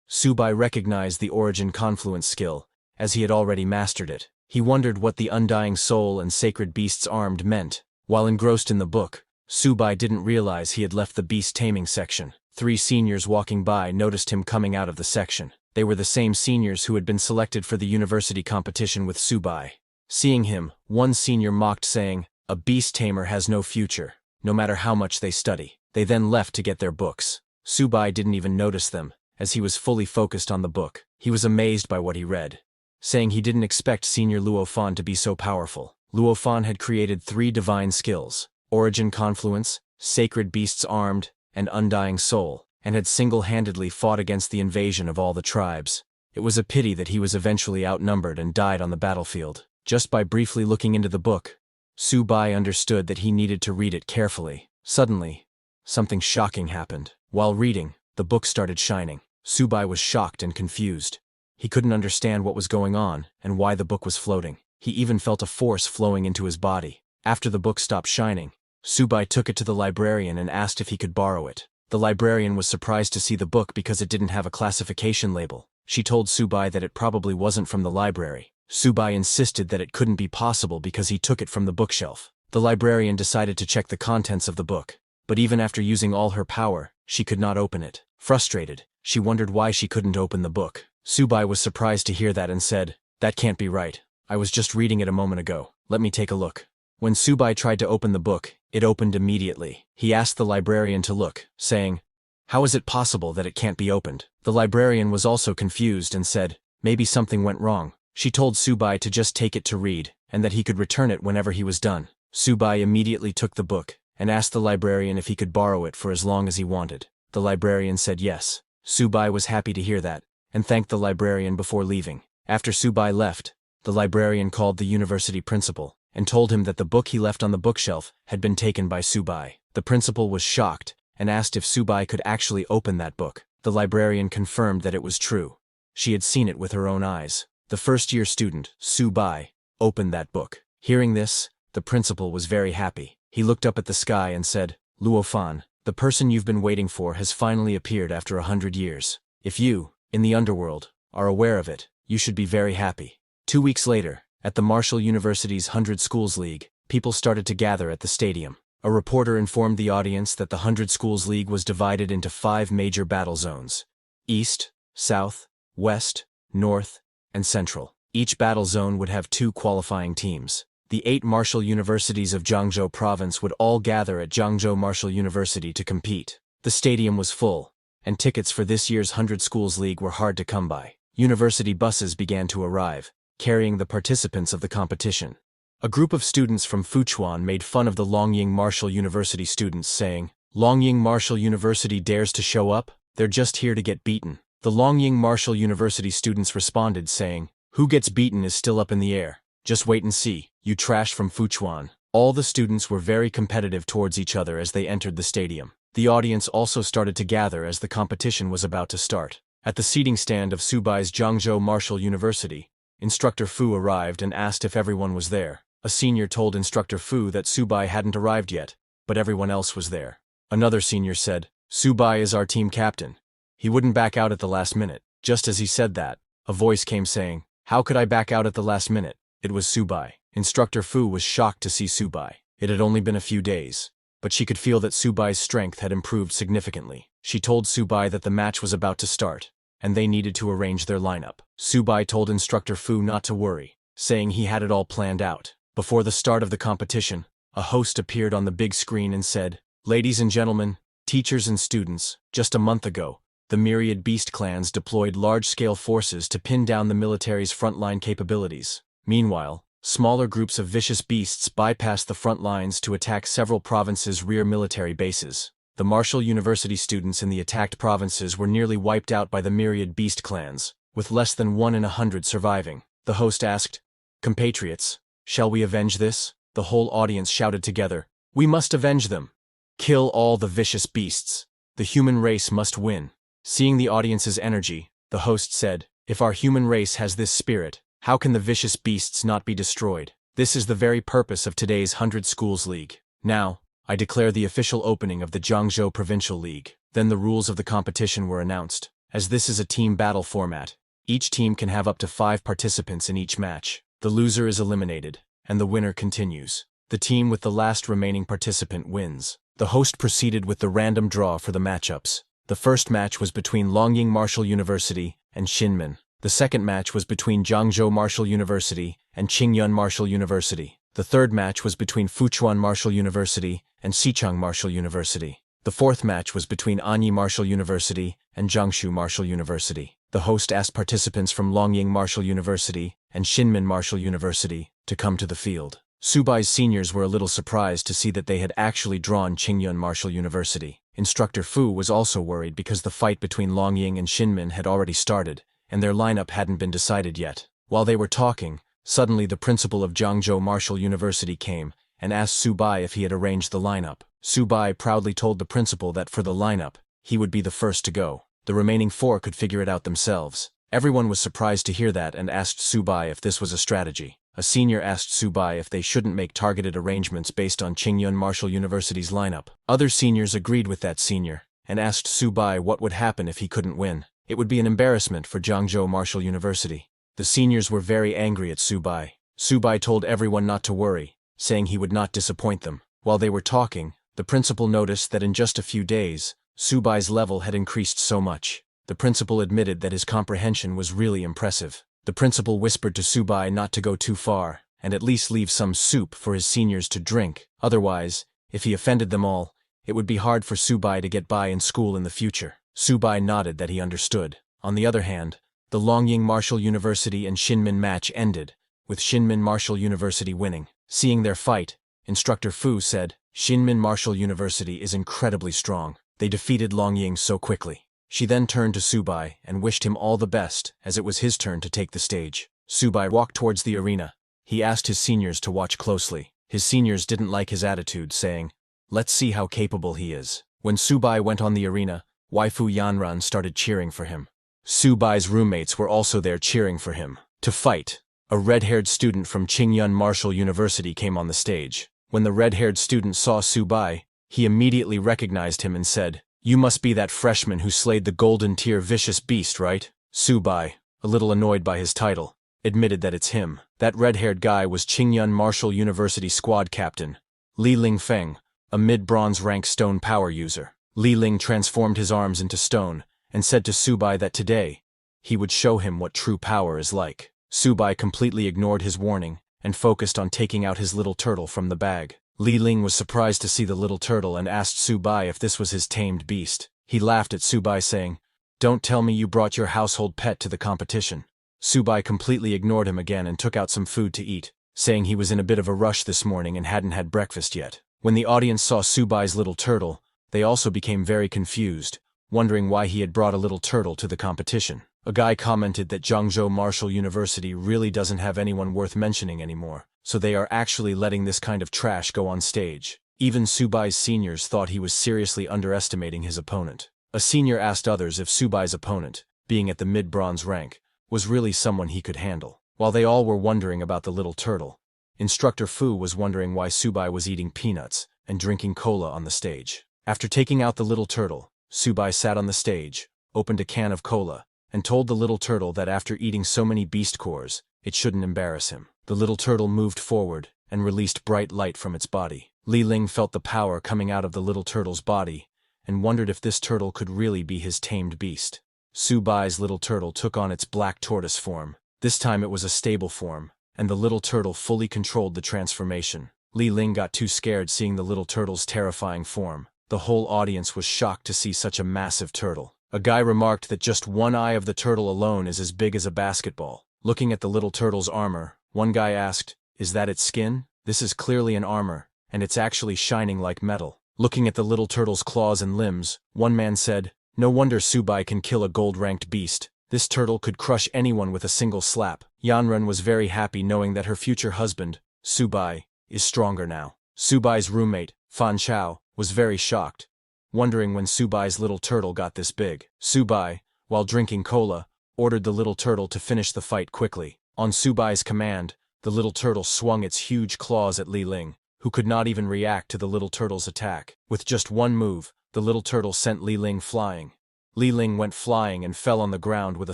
Subai recognized the Origin Confluence skill, as he had already mastered it. He wondered what the Undying Soul and Sacred Beasts Armed meant. While engrossed in the book, Subai didn't realize he had left the beast taming section. 3 seniors walking by noticed him coming out of the section. They were the same seniors who had been selected for the university competition with Subai. Seeing him, one senior mocked, saying, "A beast tamer has no future, no matter how much they study." They then left to get their books. Subai didn't even notice them, as he was fully focused on the book. He was amazed by what he read, saying he didn't expect Senior Luo Fan to be so powerful. Luo Fan had created 3 divine skills: Origin Confluence, Sacred Beasts Armed, and Undying Soul, and had single-handedly fought against the invasion of all the tribes. It was a pity that he was eventually outnumbered and died on the battlefield. Just by briefly looking into the book, Subai understood that he needed to read it carefully. Suddenly, something shocking happened. While reading, the book started shining. Subai was shocked and confused. He couldn't understand what was going on and why the book was floating. He even felt a force flowing into his body. After the book stopped shining, Subai took it to the librarian and asked if he could borrow it. The librarian was surprised to see the book because it didn't have a classification label. She told Subai that it probably wasn't from the library. Subai insisted that it couldn't be possible because he took it from the bookshelf. The librarian decided to check the contents of the book, but even after using all her power, she could not open it. Frustrated, she wondered why she couldn't open the book. Subai was surprised to hear that and said, "That can't be right. I was just reading it a moment ago. Let me take a look." When Subai tried to open the book, it opened immediately. He asked the librarian to look, saying, "How is it possible that it can't be opened?" The librarian was also confused and said, "Maybe something went wrong." She told Subai to just take it to read, and that he could return it whenever he was done. Subai immediately took the book, and asked the librarian if he could borrow it for as long as he wanted. The librarian said yes. Subai was happy to hear that, and thanked the librarian before leaving. After Subai left, the librarian called the university principal, and told him that the book he left on the bookshelf had been taken by Subai. The principal was shocked, and asked if Subai could actually open that book. The librarian confirmed that it was true. She had seen it with her own eyes. The first-year student, Subai, opened that book. Hearing this, the principal was very happy. He looked up at the sky and said, "Luo Fan, the person you've been waiting for has finally appeared after 100 years. If you, in the underworld, are aware of it, you should be very happy." 2 weeks later, at the Martial University's 100 Schools League, people started to gather at the stadium. A reporter informed the audience that the 100 Schools League was divided into 5 major battle zones: East, South, West, North, and Central. Each battle zone would have 2 qualifying teams. The 8 martial universities of Jiangzhou province would all gather at Jiangzhou Martial University to compete. The stadium was full, and tickets for this year's 100 Schools League were hard to come by. University buses began to arrive, carrying the participants of the competition. A group of students from Fuchuan made fun of the Longying Martial University students, saying, "Longying Martial University dares to show up? They're just here to get beaten. The Longying Martial University students responded saying, "Who gets beaten is still up in the air. Just wait and see, you trash from Fuchuan." All the students were very competitive towards each other as they entered the stadium. The audience also started to gather as the competition was about to start. At the seating stand of Subai's Jiangzhou Martial University, Instructor Fu arrived and asked if everyone was there. A senior told Instructor Fu that Subai hadn't arrived yet, but everyone else was there. Another senior said, "Subai is our team captain. He wouldn't back out at the last minute." Just as he said that, a voice came saying, "How could I back out at the last minute?" It was Subai. Instructor Fu was shocked to see Subai. It had only been a few days, but she could feel that Subai's strength had improved significantly. She told Subai that the match was about to start, and they needed to arrange their lineup. Subai told Instructor Fu not to worry, saying he had it all planned out. Before the start of the competition, a host appeared on the big screen and said, "Ladies and gentlemen, teachers and students, just a month ago, the myriad beast clans deployed large-scale forces to pin down the military's frontline capabilities. Meanwhile, smaller groups of vicious beasts bypassed the front lines to attack several provinces' rear military bases. The Martial University students in the attacked provinces were nearly wiped out by the myriad beast clans, with less than 1 in 100 surviving." The host asked, "Compatriots, shall we avenge this?" The whole audience shouted together, "We must avenge them! Kill all the vicious beasts! The human race must win!" Seeing the audience's energy, the host said, "If our human race has this spirit, how can the vicious beasts not be destroyed? This is the very purpose of today's 100 Schools League. Now, I declare the official opening of the Jiangzhou Provincial League." Then the rules of the competition were announced. As this is a team battle format, each team can have up to 5 participants in each match. The loser is eliminated, and the winner continues. The team with the last remaining participant wins. The host proceeded with the random draw for the matchups. The first match was between Longying Martial University and Xinmin. The second match was between Jiangzhou Martial University and Qingyun Martial University. The third match was between Fuchuan Martial University and Xicheng Martial University. The fourth match was between Anyi Martial University and Jiangsu Martial University. The host asked participants from Longying Martial University and Xinmin Martial University to come to the field. Subai's seniors were a little surprised to see that they had actually drawn Qingyun Martial University. Instructor Fu was also worried because the fight between Longying and Xinmin had already started, and their lineup hadn't been decided yet. While they were talking, suddenly the principal of Jiangzhou Martial University came and asked Subai if he had arranged the lineup. Subai proudly told the principal that for the lineup, he would be the first to go. The remaining 4 could figure it out themselves. Everyone was surprised to hear that and asked Subai if this was a strategy. A senior asked Subai if they shouldn't make targeted arrangements based on Qingyun Martial University's lineup. Other seniors agreed with that senior and asked Subai what would happen if he couldn't win. It would be an embarrassment for Jiangzhou Martial University. The seniors were very angry at Subai. Subai told everyone not to worry, saying he would not disappoint them. While they were talking, the principal noticed that in just a few days, Subai's level had increased so much. The principal admitted that his comprehension was really impressive. The principal whispered to Subai not to go too far, and at least leave some soup for his seniors to drink. Otherwise, if he offended them all, it would be hard for Subai to get by in school in the future. Subai nodded that he understood. On the other hand, the Longying Martial University and Xinmin match ended, with Xinmin Martial University winning. Seeing their fight, Instructor Fu said, "Xinmin Martial University is incredibly strong. They defeated Longying so quickly." She then turned to Subai and wished him all the best as it was his turn to take the stage. Subai walked towards the arena. He asked his seniors to watch closely. His seniors didn't like his attitude, saying, "Let's see how capable he is." When Subai went on the arena, Waifu Yanran started cheering for him. Subai's roommates were also there cheering for him. To fight, a red-haired student from Qingyun Martial University came on the stage. When the red-haired student saw Subai, he immediately recognized him and said, "You must be that freshman who slayed the golden tier vicious beast, right?" Subai, a little annoyed by his title, admitted that it's him. That red-haired guy was Qingyun Martial University squad captain, Li Lingfeng, a mid-bronze rank stone power user. Li Ling transformed his arms into stone and said to Subai that today, he would show him what true power is like. Subai completely ignored his warning and focused on taking out his little turtle from the bag. Li Ling was surprised to see the little turtle and asked Subai if this was his tamed beast. He laughed at Subai saying, "Don't tell me you brought your household pet to the competition." Subai completely ignored him again and took out some food to eat, saying he was in a bit of a rush this morning and hadn't had breakfast yet. When the audience saw Subai's little turtle, they also became very confused. wondering why he had brought a little turtle to the competition. A guy commented that Zhangzhou Martial University really doesn't have anyone worth mentioning anymore, so they are actually letting this kind of trash go on stage. Even Subai's seniors thought he was seriously underestimating his opponent. A senior asked others if Subai's opponent, being at the mid-bronze rank, was really someone he could handle. While they all were wondering about the little turtle, Instructor Fu was wondering why Subai was eating peanuts and drinking cola on the stage. After taking out the little turtle, Subai sat on the stage, opened a can of cola, and told the little turtle that after eating so many beast cores, it shouldn't embarrass him. The little turtle moved forward and released bright light from its body. Li Ling felt the power coming out of the little turtle's body and wondered if this turtle could really be his tamed beast. Subai's little turtle took on its black tortoise form. This time it was a stable form, and the little turtle fully controlled the transformation. Li Ling got too scared seeing the little turtle's terrifying form. The whole audience was shocked to see such a massive turtle. A guy remarked that just one eye of the turtle alone is as big as a basketball. Looking at the little turtle's armor, one guy asked, "Is that its skin? This is clearly an armor, and it's actually shining like metal." Looking at the little turtle's claws and limbs, one man said, "No wonder Subai can kill a gold-ranked beast. This turtle could crush anyone with a single slap." Yanren was very happy knowing that her future husband, Subai, is stronger now. Subai's roommate, Fan Chao, was very shocked, wondering when Subai's little turtle got this big. Subai, while drinking cola, ordered the little turtle to finish the fight quickly. On Subai's command, the little turtle swung its huge claws at Li Ling, who could not even react to the little turtle's attack. With just one move, the little turtle sent Li Ling flying. Li Ling went flying and fell on the ground with a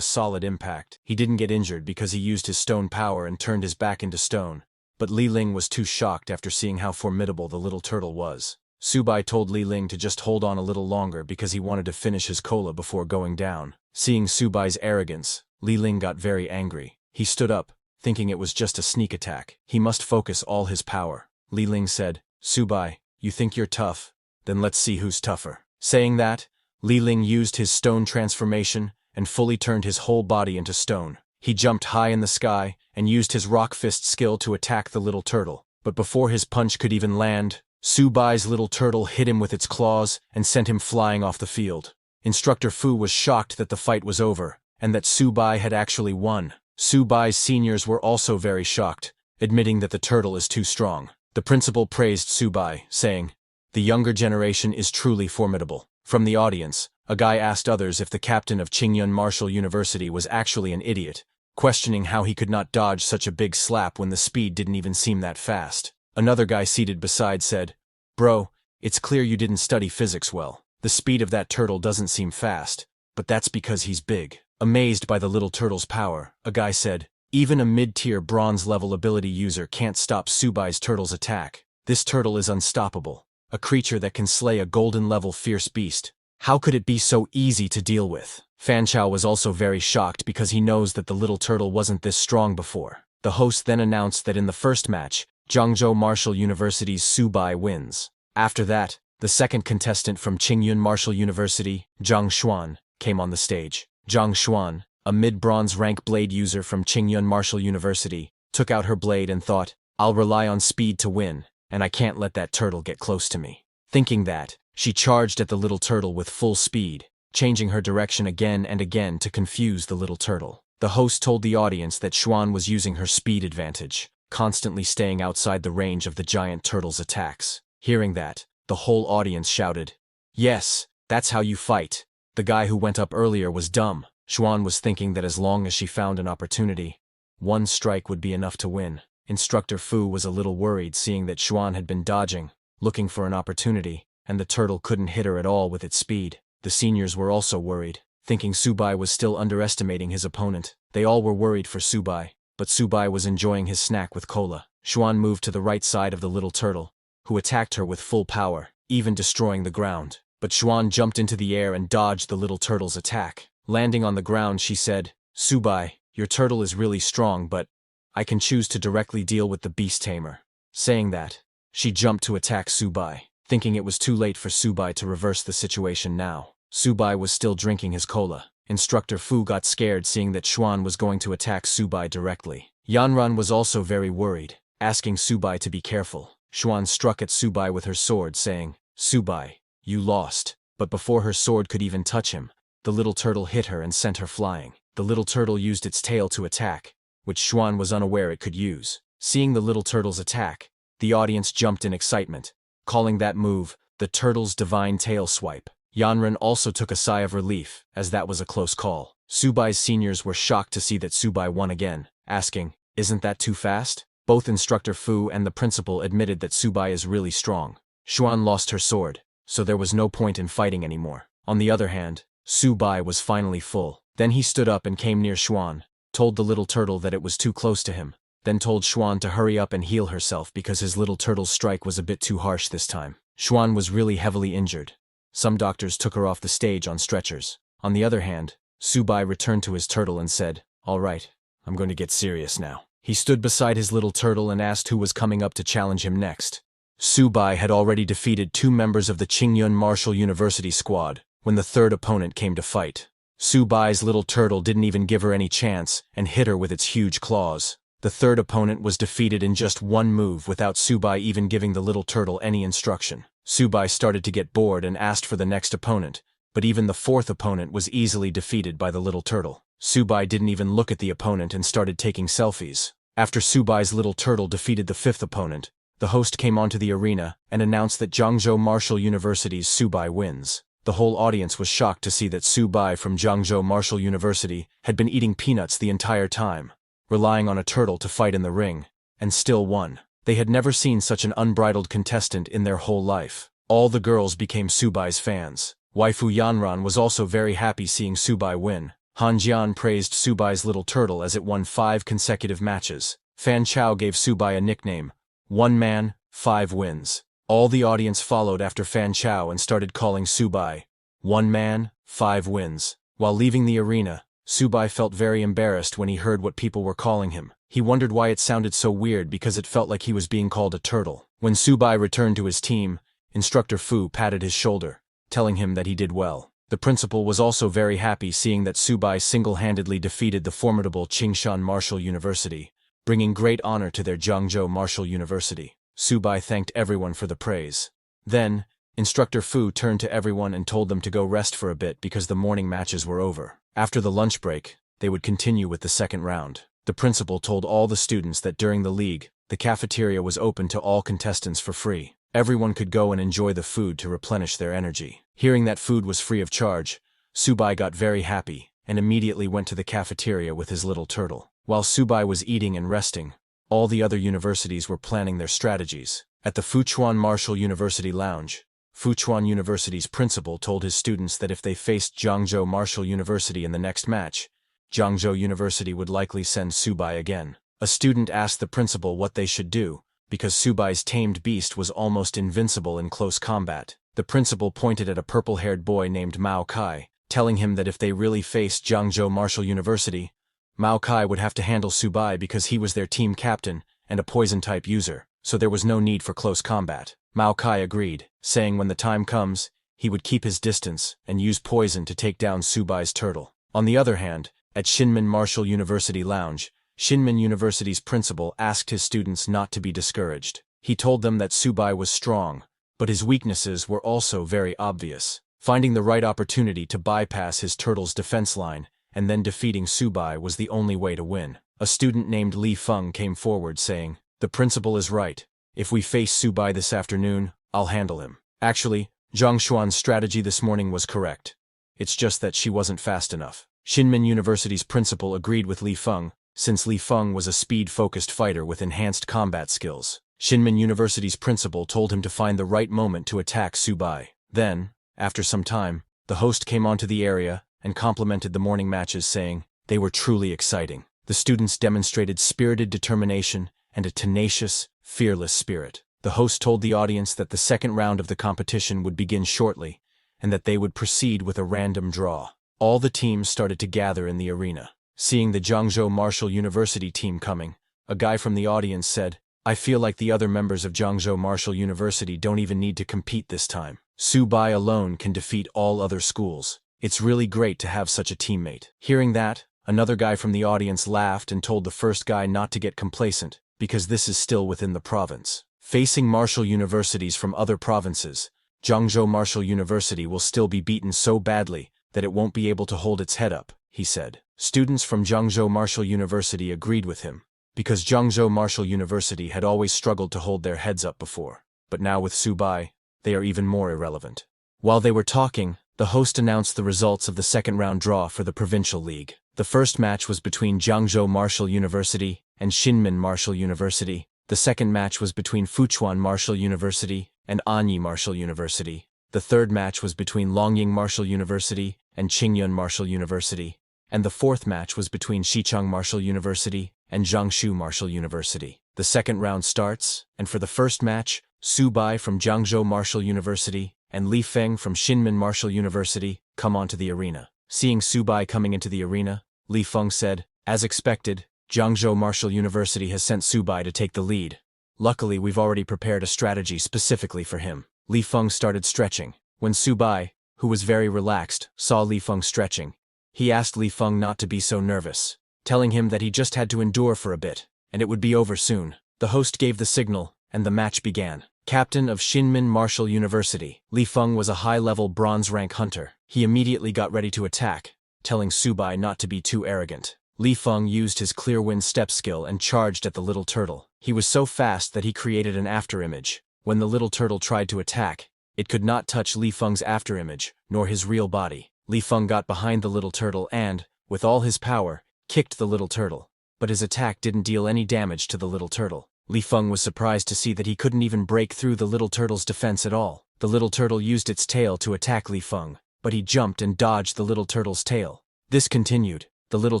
solid impact. He didn't get injured because he used his stone power and turned his back into stone, but Li Ling was too shocked after seeing how formidable the little turtle was. Subai told Li Ling to just hold on a little longer because he wanted to finish his cola before going down. Seeing Subai's arrogance, Li Ling got very angry. He stood up, thinking it was just a sneak attack. He must focus all his power. Li Ling said, "Subai, you think you're tough? Then let's see who's tougher." Saying that, Li Ling used his stone transformation and fully turned his whole body into stone. He jumped high in the sky and used his rock fist skill to attack the little turtle. But before his punch could even land, Subai's little turtle hit him with its claws and sent him flying off the field. Instructor Fu was shocked that the fight was over, and that Subai had actually won. Subai's seniors were also very shocked, admitting that the turtle is too strong. The principal praised Subai, saying, "The younger generation is truly formidable." From the audience, a guy asked others if the captain of Qingyun Martial University was actually an idiot, questioning how he could not dodge such a big slap when the speed didn't even seem that fast. Another guy seated beside said, "Bro, it's clear you didn't study physics well. The speed of that turtle doesn't seem fast, but that's because he's big." Amazed by the little turtle's power, a guy said, "Even a mid-tier bronze-level ability user can't stop Subai's turtle's attack. This turtle is unstoppable, a creature that can slay a golden-level fierce beast. How could it be so easy to deal with?" Fan Chao was also very shocked because he knows that the little turtle wasn't this strong before. The host then announced that in the first match, Zhangzhou Martial University's Subai wins. After that, the second contestant from Qingyun Martial University, Zhang Xuan, came on the stage. Zhang Xuan, a mid-bronze rank blade user from Qingyun Martial University, took out her blade and thought, "I'll rely on speed to win, and I can't let that turtle get close to me." Thinking that, she charged at the little turtle with full speed, changing her direction again and again to confuse the little turtle. The host told the audience that Xuan was using her speed advantage, constantly staying outside the range of the giant turtle's attacks. Hearing that, the whole audience shouted, "Yes, that's how you fight." The guy who went up earlier was dumb. Xuan was thinking that as long as she found an opportunity, one strike would be enough to win. Instructor Fu was a little worried seeing that Xuan had been dodging, looking for an opportunity, and the turtle couldn't hit her at all with its speed. The seniors were also worried, thinking Subai was still underestimating his opponent. They all were worried for Subai, but Subai was enjoying his snack with cola. Xuan moved to the right side of the little turtle, who attacked her with full power, even destroying the ground. But Xuan jumped into the air and dodged the little turtle's attack. Landing on the ground, she said, "Subai, your turtle is really strong, but I can choose to directly deal with the beast tamer." Saying that, she jumped to attack Subai, thinking it was too late for Subai to reverse the situation now. Subai was still drinking his cola. Instructor Fu got scared seeing that Xuan was going to attack Subai directly. Yanran was also very worried, asking Subai to be careful. Xuan struck at Subai with her sword, saying, "Subai, you lost." but before her sword could even touch him, the little turtle hit her and sent her flying. The little turtle used its tail to attack, which Xuan was unaware it could use. Seeing the little turtle's attack, the audience jumped in excitement, calling that move the turtle's divine tail swipe. Yanran also took a sigh of relief, as that was a close call. Subai's seniors were shocked to see that Subai won again, asking, "Isn't that too fast?" Both Instructor Fu and the principal admitted that Subai is really strong. Xuan lost her sword, so there was no point in fighting anymore. On the other hand, Subai was finally full. Then he stood up and came near Xuan, told the little turtle that it was too close to him, then told Xuan to hurry up and heal herself because his little turtle's strike was a bit too harsh this time. Xuan was really heavily injured. Some doctors took her off the stage on stretchers. On the other hand, Subai returned to his turtle and said, "All right, I'm going to get serious now." He stood beside his little turtle and asked who was coming up to challenge him next. Subai had already defeated 2 members of the Qingyun Martial University squad when the third opponent came to fight. Subai's little turtle didn't even give her any chance and hit her with its huge claws. The third opponent was defeated in just 1 move without Subai even giving the little turtle any instruction. Subai started to get bored and asked for the next opponent, but even the 4th opponent was easily defeated by the little turtle. Subai didn't even look at the opponent and started taking selfies. After Subai's little turtle defeated the 5th opponent, the host came onto the arena and announced that Jiangzhou Martial University's Subai wins. The whole audience was shocked to see that Subai from Jiangzhou Martial University had been eating peanuts the entire time, relying on a turtle to fight in the ring, and still won. They had never seen such an unbridled contestant in their whole life. All the girls became Subai's fans. Waifu Yanran was also very happy seeing Subai win. Han Jian praised Subai's little turtle as it won 5 consecutive matches. Fan Chao gave Subai a nickname, 1 man, 5 wins. All the audience followed after Fan Chao and started calling Subai, 1 man, 5 wins. While leaving the arena, Subai felt very embarrassed when he heard what people were calling him. He wondered why it sounded so weird because it felt like he was being called a turtle. When Subai returned to his team, Instructor Fu patted his shoulder, telling him that he did well. The principal was also very happy seeing that Subai single-handedly defeated the formidable Qingshan Martial University, bringing great honor to their Jiangzhou Martial University. Subai thanked everyone for the praise. Then, Instructor Fu turned to everyone and told them to go rest for a bit because the morning matches were over. After the lunch break, they would continue with the second round. The principal told all the students that during the league, the cafeteria was open to all contestants for free. Everyone could go and enjoy the food to replenish their energy. Hearing that food was free of charge, Subai got very happy and immediately went to the cafeteria with his little turtle. While Subai was eating and resting, all the other universities were planning their strategies. At the Fuchuan Martial University Lounge, Fuchuan University's principal told his students that if they faced Jiangzhou Martial University in the next match, Jiangzhou University would likely send Subai again. A student asked the principal what they should do, because Subai's tamed beast was almost invincible in close combat. The principal pointed at a purple-haired boy named Mao Kai, telling him that if they really faced Jiangzhou Martial University, Mao Kai would have to handle Subai because he was their team captain and a poison-type user, so there was no need for close combat. Mao Kai agreed, saying when the time comes, he would keep his distance and use poison to take down Subai's turtle. On the other hand, at Shinmin Martial University Lounge, Shinmin University's principal asked his students not to be discouraged. He told them that Subai was strong, but his weaknesses were also very obvious. Finding the right opportunity to bypass his turtle's defense line and then defeating Subai was the only way to win. A student named Li Feng came forward saying, "The principal is right. If we face Subai this afternoon, I'll handle him." Actually, Zhang Xuan's strategy this morning was correct. It's just that she wasn't fast enough. Shinmin University's principal agreed with Li Feng, since Li Feng was a speed-focused fighter with enhanced combat skills. Shinmin University's principal told him to find the right moment to attack Subai. Then, after some time, the host came onto the area and complimented the morning matches, saying they were truly exciting. The students demonstrated spirited determination and a tenacious, fearless spirit. The host told the audience that the second round of the competition would begin shortly, and that they would proceed with a random draw. All the teams started to gather in the arena. Seeing the Jiangzhou Martial University team coming, a guy from the audience said, "I feel like the other members of Jiangzhou Martial University don't even need to compete this time. Subai alone can defeat all other schools. It's really great to have such a teammate." Hearing that, another guy from the audience laughed and told the first guy not to get complacent, because this is still within the province. Facing martial universities from other provinces, Jiangzhou Martial University will still be beaten so badly that it won't be able to hold its head up, he said. Students from Jiangzhou Martial University agreed with him, because Jiangzhou Martial University had always struggled to hold their heads up before. But now with Su Bai, they are even more irrelevant. While they were talking, the host announced the results of the second-round draw for the Provincial League. The first match was between Jiangzhou Martial University and Xinmin Martial University. The second match was between Fuchuan Martial University and Anyi Martial University. The third match was between Longying Martial University and Qingyun Martial University. And the fourth match was between Xichang Martial University and Jiangsu Martial University. The second round starts, and for the first match, Su Bai from Jiangzhou Martial University and Li Feng from Xinmin Martial University come onto the arena. Seeing Su Bai coming into the arena, Li Feng said, "As expected, Jiangzhou Martial University has sent Su Bai to take the lead. Luckily, we've already prepared a strategy specifically for him." Li Feng started stretching. When Su Bai, who was very relaxed, saw Li Feng stretching, he asked Li Feng not to be so nervous, telling him that he just had to endure for a bit, and it would be over soon. The host gave the signal, and the match began. Captain of Xinmin Martial University, Li Feng was a high-level bronze-rank hunter. He immediately got ready to attack, telling Su Bai not to be too arrogant. Li Feng used his clear wind step skill and charged at the little turtle. He was so fast that he created an afterimage. When the little turtle tried to attack, it could not touch Li Feng's afterimage, nor his real body. Li Feng got behind the little turtle and, with all his power, kicked the little turtle. But his attack didn't deal any damage to the little turtle. Li Feng was surprised to see that he couldn't even break through the little turtle's defense at all. The little turtle used its tail to attack Li Feng, but he jumped and dodged the little turtle's tail. This continued. The little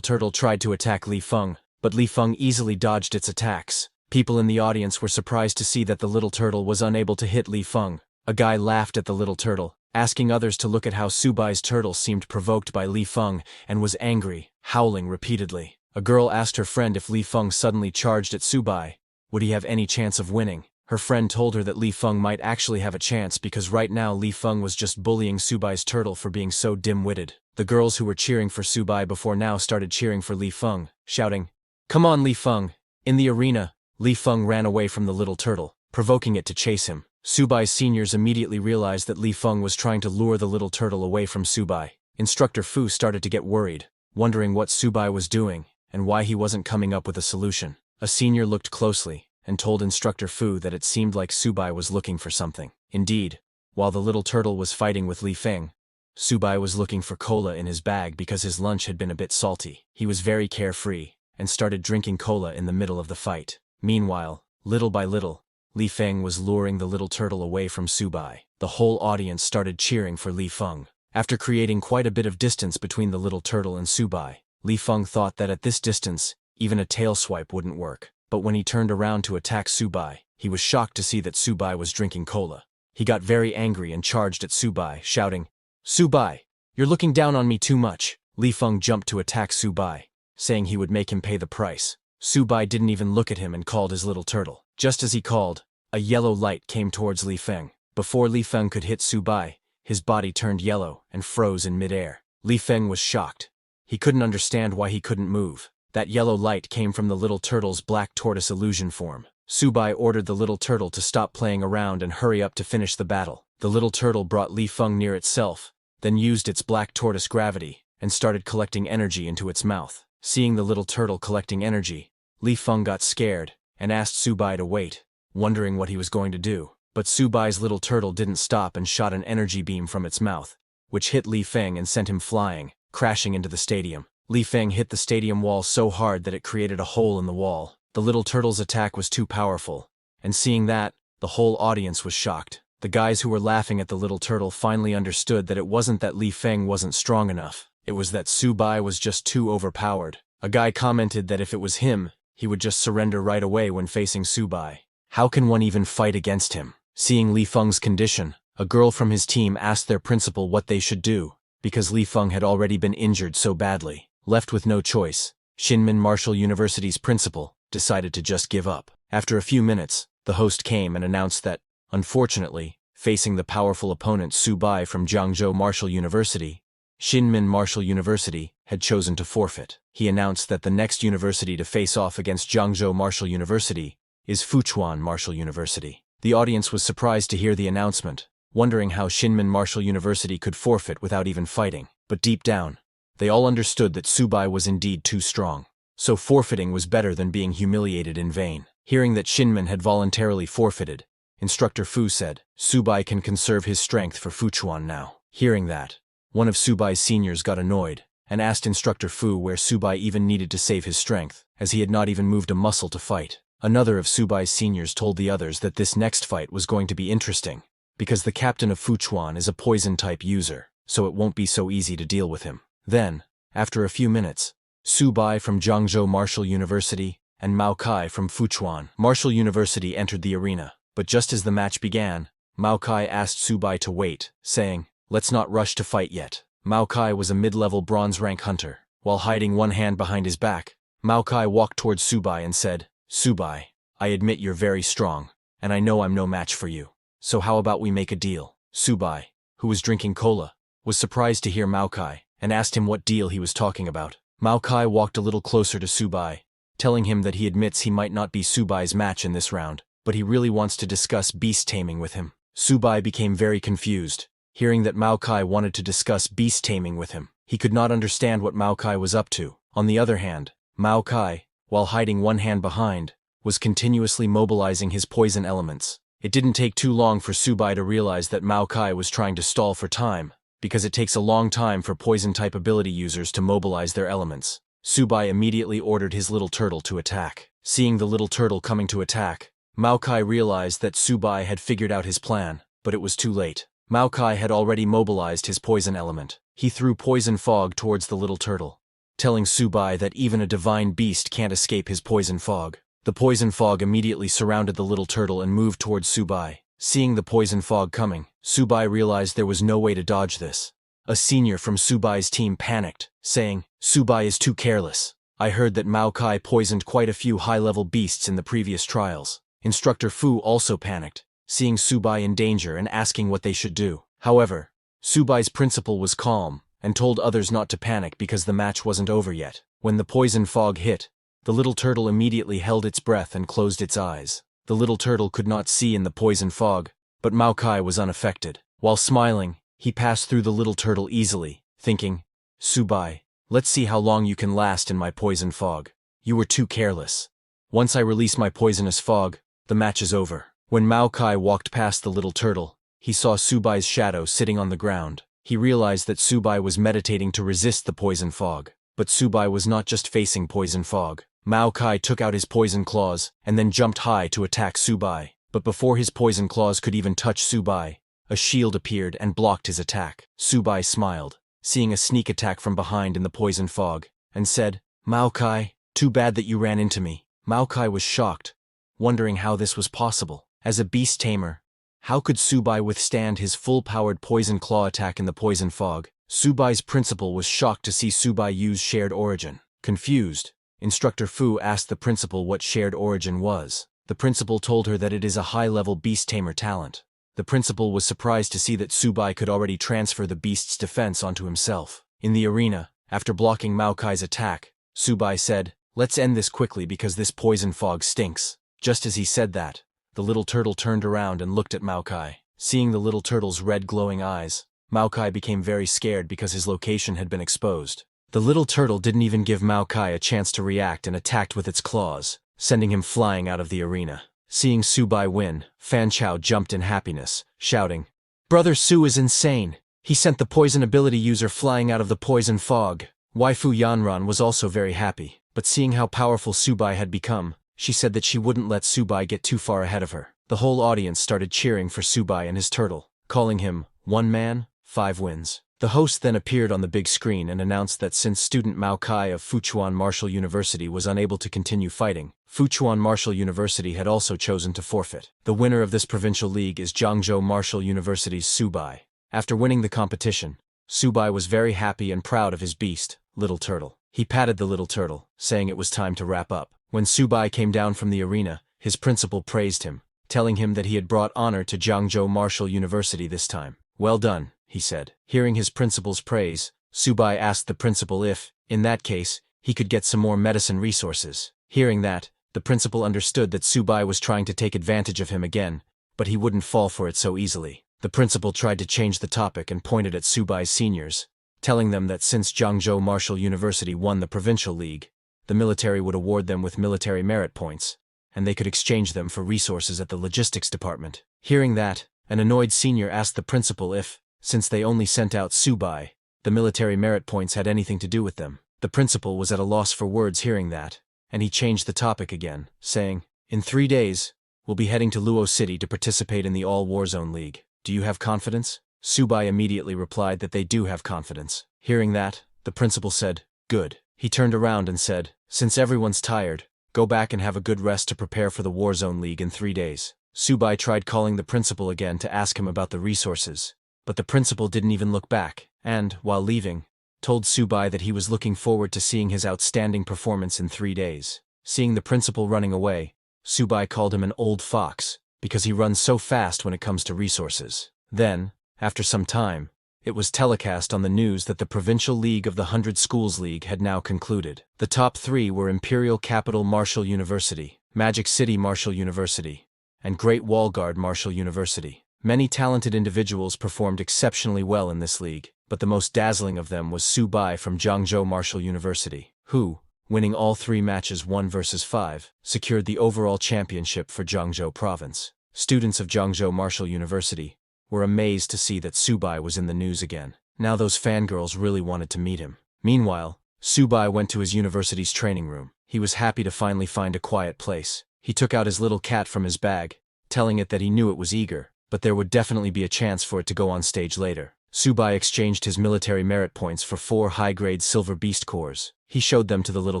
turtle tried to attack Li Feng, but Li Feng easily dodged its attacks. People in the audience were surprised to see that the little turtle was unable to hit Li Feng. A guy laughed at the little turtle, asking others to look at how Su Bai's turtle seemed provoked by Li Feng and was angry, howling repeatedly. A girl asked her friend if Li Feng suddenly charged at Su Bai, would he have any chance of winning? Her friend told her that Li Feng might actually have a chance because right now Li Feng was just bullying Su Bai's turtle for being so dim-witted. The girls who were cheering for Su Bai before now started cheering for Li Feng, shouting, "Come on, Li Feng!" In the arena, Li Feng ran away from the little turtle, provoking it to chase him. Su Bai's seniors immediately realized that Li Feng was trying to lure the little turtle away from Su Bai. Instructor Fu started to get worried, wondering what Su Bai was doing and why he wasn't coming up with a solution. A senior looked closely and told Instructor Fu that it seemed like Su Bai was looking for something. Indeed, while the little turtle was fighting with Li Feng, Su Bai was looking for cola in his bag because his lunch had been a bit salty. He was very carefree and started drinking cola in the middle of the fight. Meanwhile, little by little, Li Feng was luring the little turtle away from Su Bai. The whole audience started cheering for Li Feng. After creating quite a bit of distance between the little turtle and Su Bai, Li Feng thought that at this distance, even a tail swipe wouldn't work. But when he turned around to attack Su Bai, he was shocked to see that Su Bai was drinking cola. He got very angry and charged at Su Bai, shouting, "Su Bai, you're looking down on me too much." Li Feng jumped to attack Su Bai, saying he would make him pay the price. Su Bai didn't even look at him and called his little turtle. Just as he called, a yellow light came towards Li Feng. Before Li Feng could hit Su Bai, his body turned yellow and froze in midair. Li Feng was shocked. He couldn't understand why he couldn't move. That yellow light came from the little turtle's black tortoise illusion form. Su Bai ordered the little turtle to stop playing around and hurry up to finish the battle. The little turtle brought Li Feng near itself, then used its black tortoise gravity, and started collecting energy into its mouth. Seeing the little turtle collecting energy, Li Feng got scared and asked Su Bai to wait, wondering what he was going to do. But Su Bai's little turtle didn't stop and shot an energy beam from its mouth, which hit Li Feng and sent him flying, crashing into the stadium. Li Feng hit the stadium wall so hard that it created a hole in the wall. The little turtle's attack was too powerful, and seeing that, the whole audience was shocked. The guys who were laughing at the little turtle finally understood that it wasn't that Li Feng wasn't strong enough. It was that Su Bai was just too overpowered. A guy commented that if it was him, he would just surrender right away when facing Su Bai. How can one even fight against him? Seeing Li Feng's condition, a girl from his team asked their principal what they should do, because Li Feng had already been injured so badly. Left with no choice, Xinmin Martial University's principal decided to just give up. After a few minutes, the host came and announced that, unfortunately, facing the powerful opponent Su Bai from Jiangzhou Martial University, Xinmin Martial University had chosen to forfeit. He announced that the next university to face off against Jiangzhou Martial University is Fuchuan Martial University. The audience was surprised to hear the announcement, wondering how Shinmin Martial University could forfeit without even fighting. But deep down, they all understood that Subai was indeed too strong. So forfeiting was better than being humiliated in vain. Hearing that Shinmin had voluntarily forfeited, Instructor Fu said, Subai can conserve his strength for Fuchuan now. Hearing that, one of Subai's seniors got annoyed and asked Instructor Fu where Subai even needed to save his strength, as he had not even moved a muscle to fight. Another of Subai's seniors told the others that this next fight was going to be interesting, because the captain of Fuchuan is a poison-type user, so it won't be so easy to deal with him. Then, after a few minutes, Subai from Zhangzhou Martial University and Mao Kai from Fuchuan Martial University entered the arena. But just as the match began, Mao Kai asked Subai to wait, saying, "Let's not rush to fight yet." Mao Kai was a mid-level bronze rank hunter. While hiding one hand behind his back, Mao Kai walked towards Subai and said, "Subai, I admit you're very strong, and I know I'm no match for you. So how about we make a deal?" Subai, who was drinking cola, was surprised to hear Mao Kai and asked him what deal he was talking about. Mao Kai walked a little closer to Subai, telling him that he admits he might not be Subai's match in this round, but he really wants to discuss beast taming with him. Subai became very confused, hearing that Mao Kai wanted to discuss beast taming with him. He could not understand what Mao Kai was up to. On the other hand, Mao Kai, while hiding one hand behind, was continuously mobilizing his poison elements. It didn't take too long for Subai to realize that Mao Kai was trying to stall for time, because it takes a long time for poison-type ability users to mobilize their elements. Subai immediately ordered his little turtle to attack. Seeing the little turtle coming to attack, Mao Kai realized that Subai had figured out his plan, but it was too late. Mao Kai had already mobilized his poison element. He threw poison fog towards the little turtle, telling Subai that even a divine beast can't escape his poison fog. The poison fog immediately surrounded the little turtle and moved towards Subai. Seeing the poison fog coming, Subai realized there was no way to dodge this. A senior from Subai's team panicked, saying, "Subai is too careless. I heard that Mao Kai poisoned quite a few high-level beasts in the previous trials." Instructor Fu also panicked, seeing Subai in danger and asking what they should do. However, Subai's principal was calm and told others not to panic because the match wasn't over yet. When the poison fog hit, the little turtle immediately held its breath and closed its eyes. The little turtle could not see in the poison fog, but Mao Kai was unaffected. While smiling, he passed through the little turtle easily, thinking, "Subai, let's see how long you can last in my poison fog. You were too careless. Once I release my poisonous fog, the match is over." When Mao Kai walked past the little turtle, he saw Subai's shadow sitting on the ground. He realized that Subai was meditating to resist the poison fog. But Subai was not just facing poison fog. Mao Kai took out his poison claws and then jumped high to attack Subai. But before his poison claws could even touch Subai, a shield appeared and blocked his attack. Subai smiled, seeing a sneak attack from behind in the poison fog, and said, "Mao Kai, too bad that you ran into me." Mao Kai was shocked, wondering how this was possible. As a beast tamer, how could Subai withstand his full-powered poison claw attack in the poison fog? Subai's principal was shocked to see Subai use shared origin. Confused, Instructor Fu asked the principal what shared origin was. The principal told her that it is a high-level beast tamer talent. The principal was surprised to see that Subai could already transfer the beast's defense onto himself. In the arena, after blocking Mao Kai's attack, Subai said, "Let's end this quickly because this poison fog stinks." Just as he said that, the little turtle turned around and looked at Mao Kai. Seeing the little turtle's red glowing eyes, Mao Kai became very scared because his location had been exposed. The little turtle didn't even give Mao Kai a chance to react and attacked with its claws, sending him flying out of the arena. Seeing Subai win, Fan Chao jumped in happiness, shouting, "Brother Su is insane. He sent the poison ability user flying out of the poison fog." Waifu Yanran was also very happy, but seeing how powerful Subai had become, she said that she wouldn't let Subai get too far ahead of her. The whole audience started cheering for Subai and his turtle, calling him, "One man, 5 wins." The host then appeared on the big screen and announced that since student Mao Kai of Fuchuan Martial University was unable to continue fighting, Fuchuan Martial University had also chosen to forfeit. The winner of this provincial league is Zhangzhou Martial University's Subai. After winning the competition, Subai was very happy and proud of his beast, Little Turtle. He patted the little turtle, saying it was time to wrap up. When Subai came down from the arena, his principal praised him, telling him that he had brought honor to Zhangzhou Martial University this time. "Well done," he said. Hearing his principal's praise, Subai asked the principal if, in that case, he could get some more medicine resources. Hearing that, the principal understood that Subai was trying to take advantage of him again, but he wouldn't fall for it so easily. The principal tried to change the topic and pointed at Subai's seniors, telling them that since Jiangzhou Martial University won the provincial league, the military would award them with military merit points, and they could exchange them for resources at the logistics department. Hearing that, an annoyed senior asked the principal if, since they only sent out Subai, the military merit points had anything to do with them. The principal was at a loss for words hearing that, and he changed the topic again, saying, "In 3 days, we'll be heading to Luo City to participate in the All Warzone League. Do you have confidence?" Subai immediately replied that they do have confidence. Hearing that, the principal said, "Good." He turned around and said, "Since everyone's tired, go back and have a good rest to prepare for the Warzone League in 3 days." Subai tried calling the principal again to ask him about the resources, but the principal didn't even look back, and, while leaving, told Subai that he was looking forward to seeing his outstanding performance in 3 days. Seeing the principal running away, Subai called him an old fox, because he runs so fast when it comes to resources. Then, after some time, it was telecast on the news that the Provincial League of the 100 Schools League had now concluded. The top 3 were Imperial Capital Martial University, Magic City Martial University, and Great Wall Guard Martial University. Many talented individuals performed exceptionally well in this league, but the most dazzling of them was Subai from Jiangzhou Martial University, who, winning all 3 matches 1 versus 5, secured the overall championship for Jiangzhou Province. Students of Jiangzhou Martial University were amazed to see that Subai was in the news again. Now those fangirls really wanted to meet him. Meanwhile, Subai went to his university's training room. He was happy to finally find a quiet place. He took out his little cat from his bag, telling it that he knew it was eager, but there would definitely be a chance for it to go on stage later. Subai exchanged his military merit points for 4 high-grade silver beast cores. He showed them to the little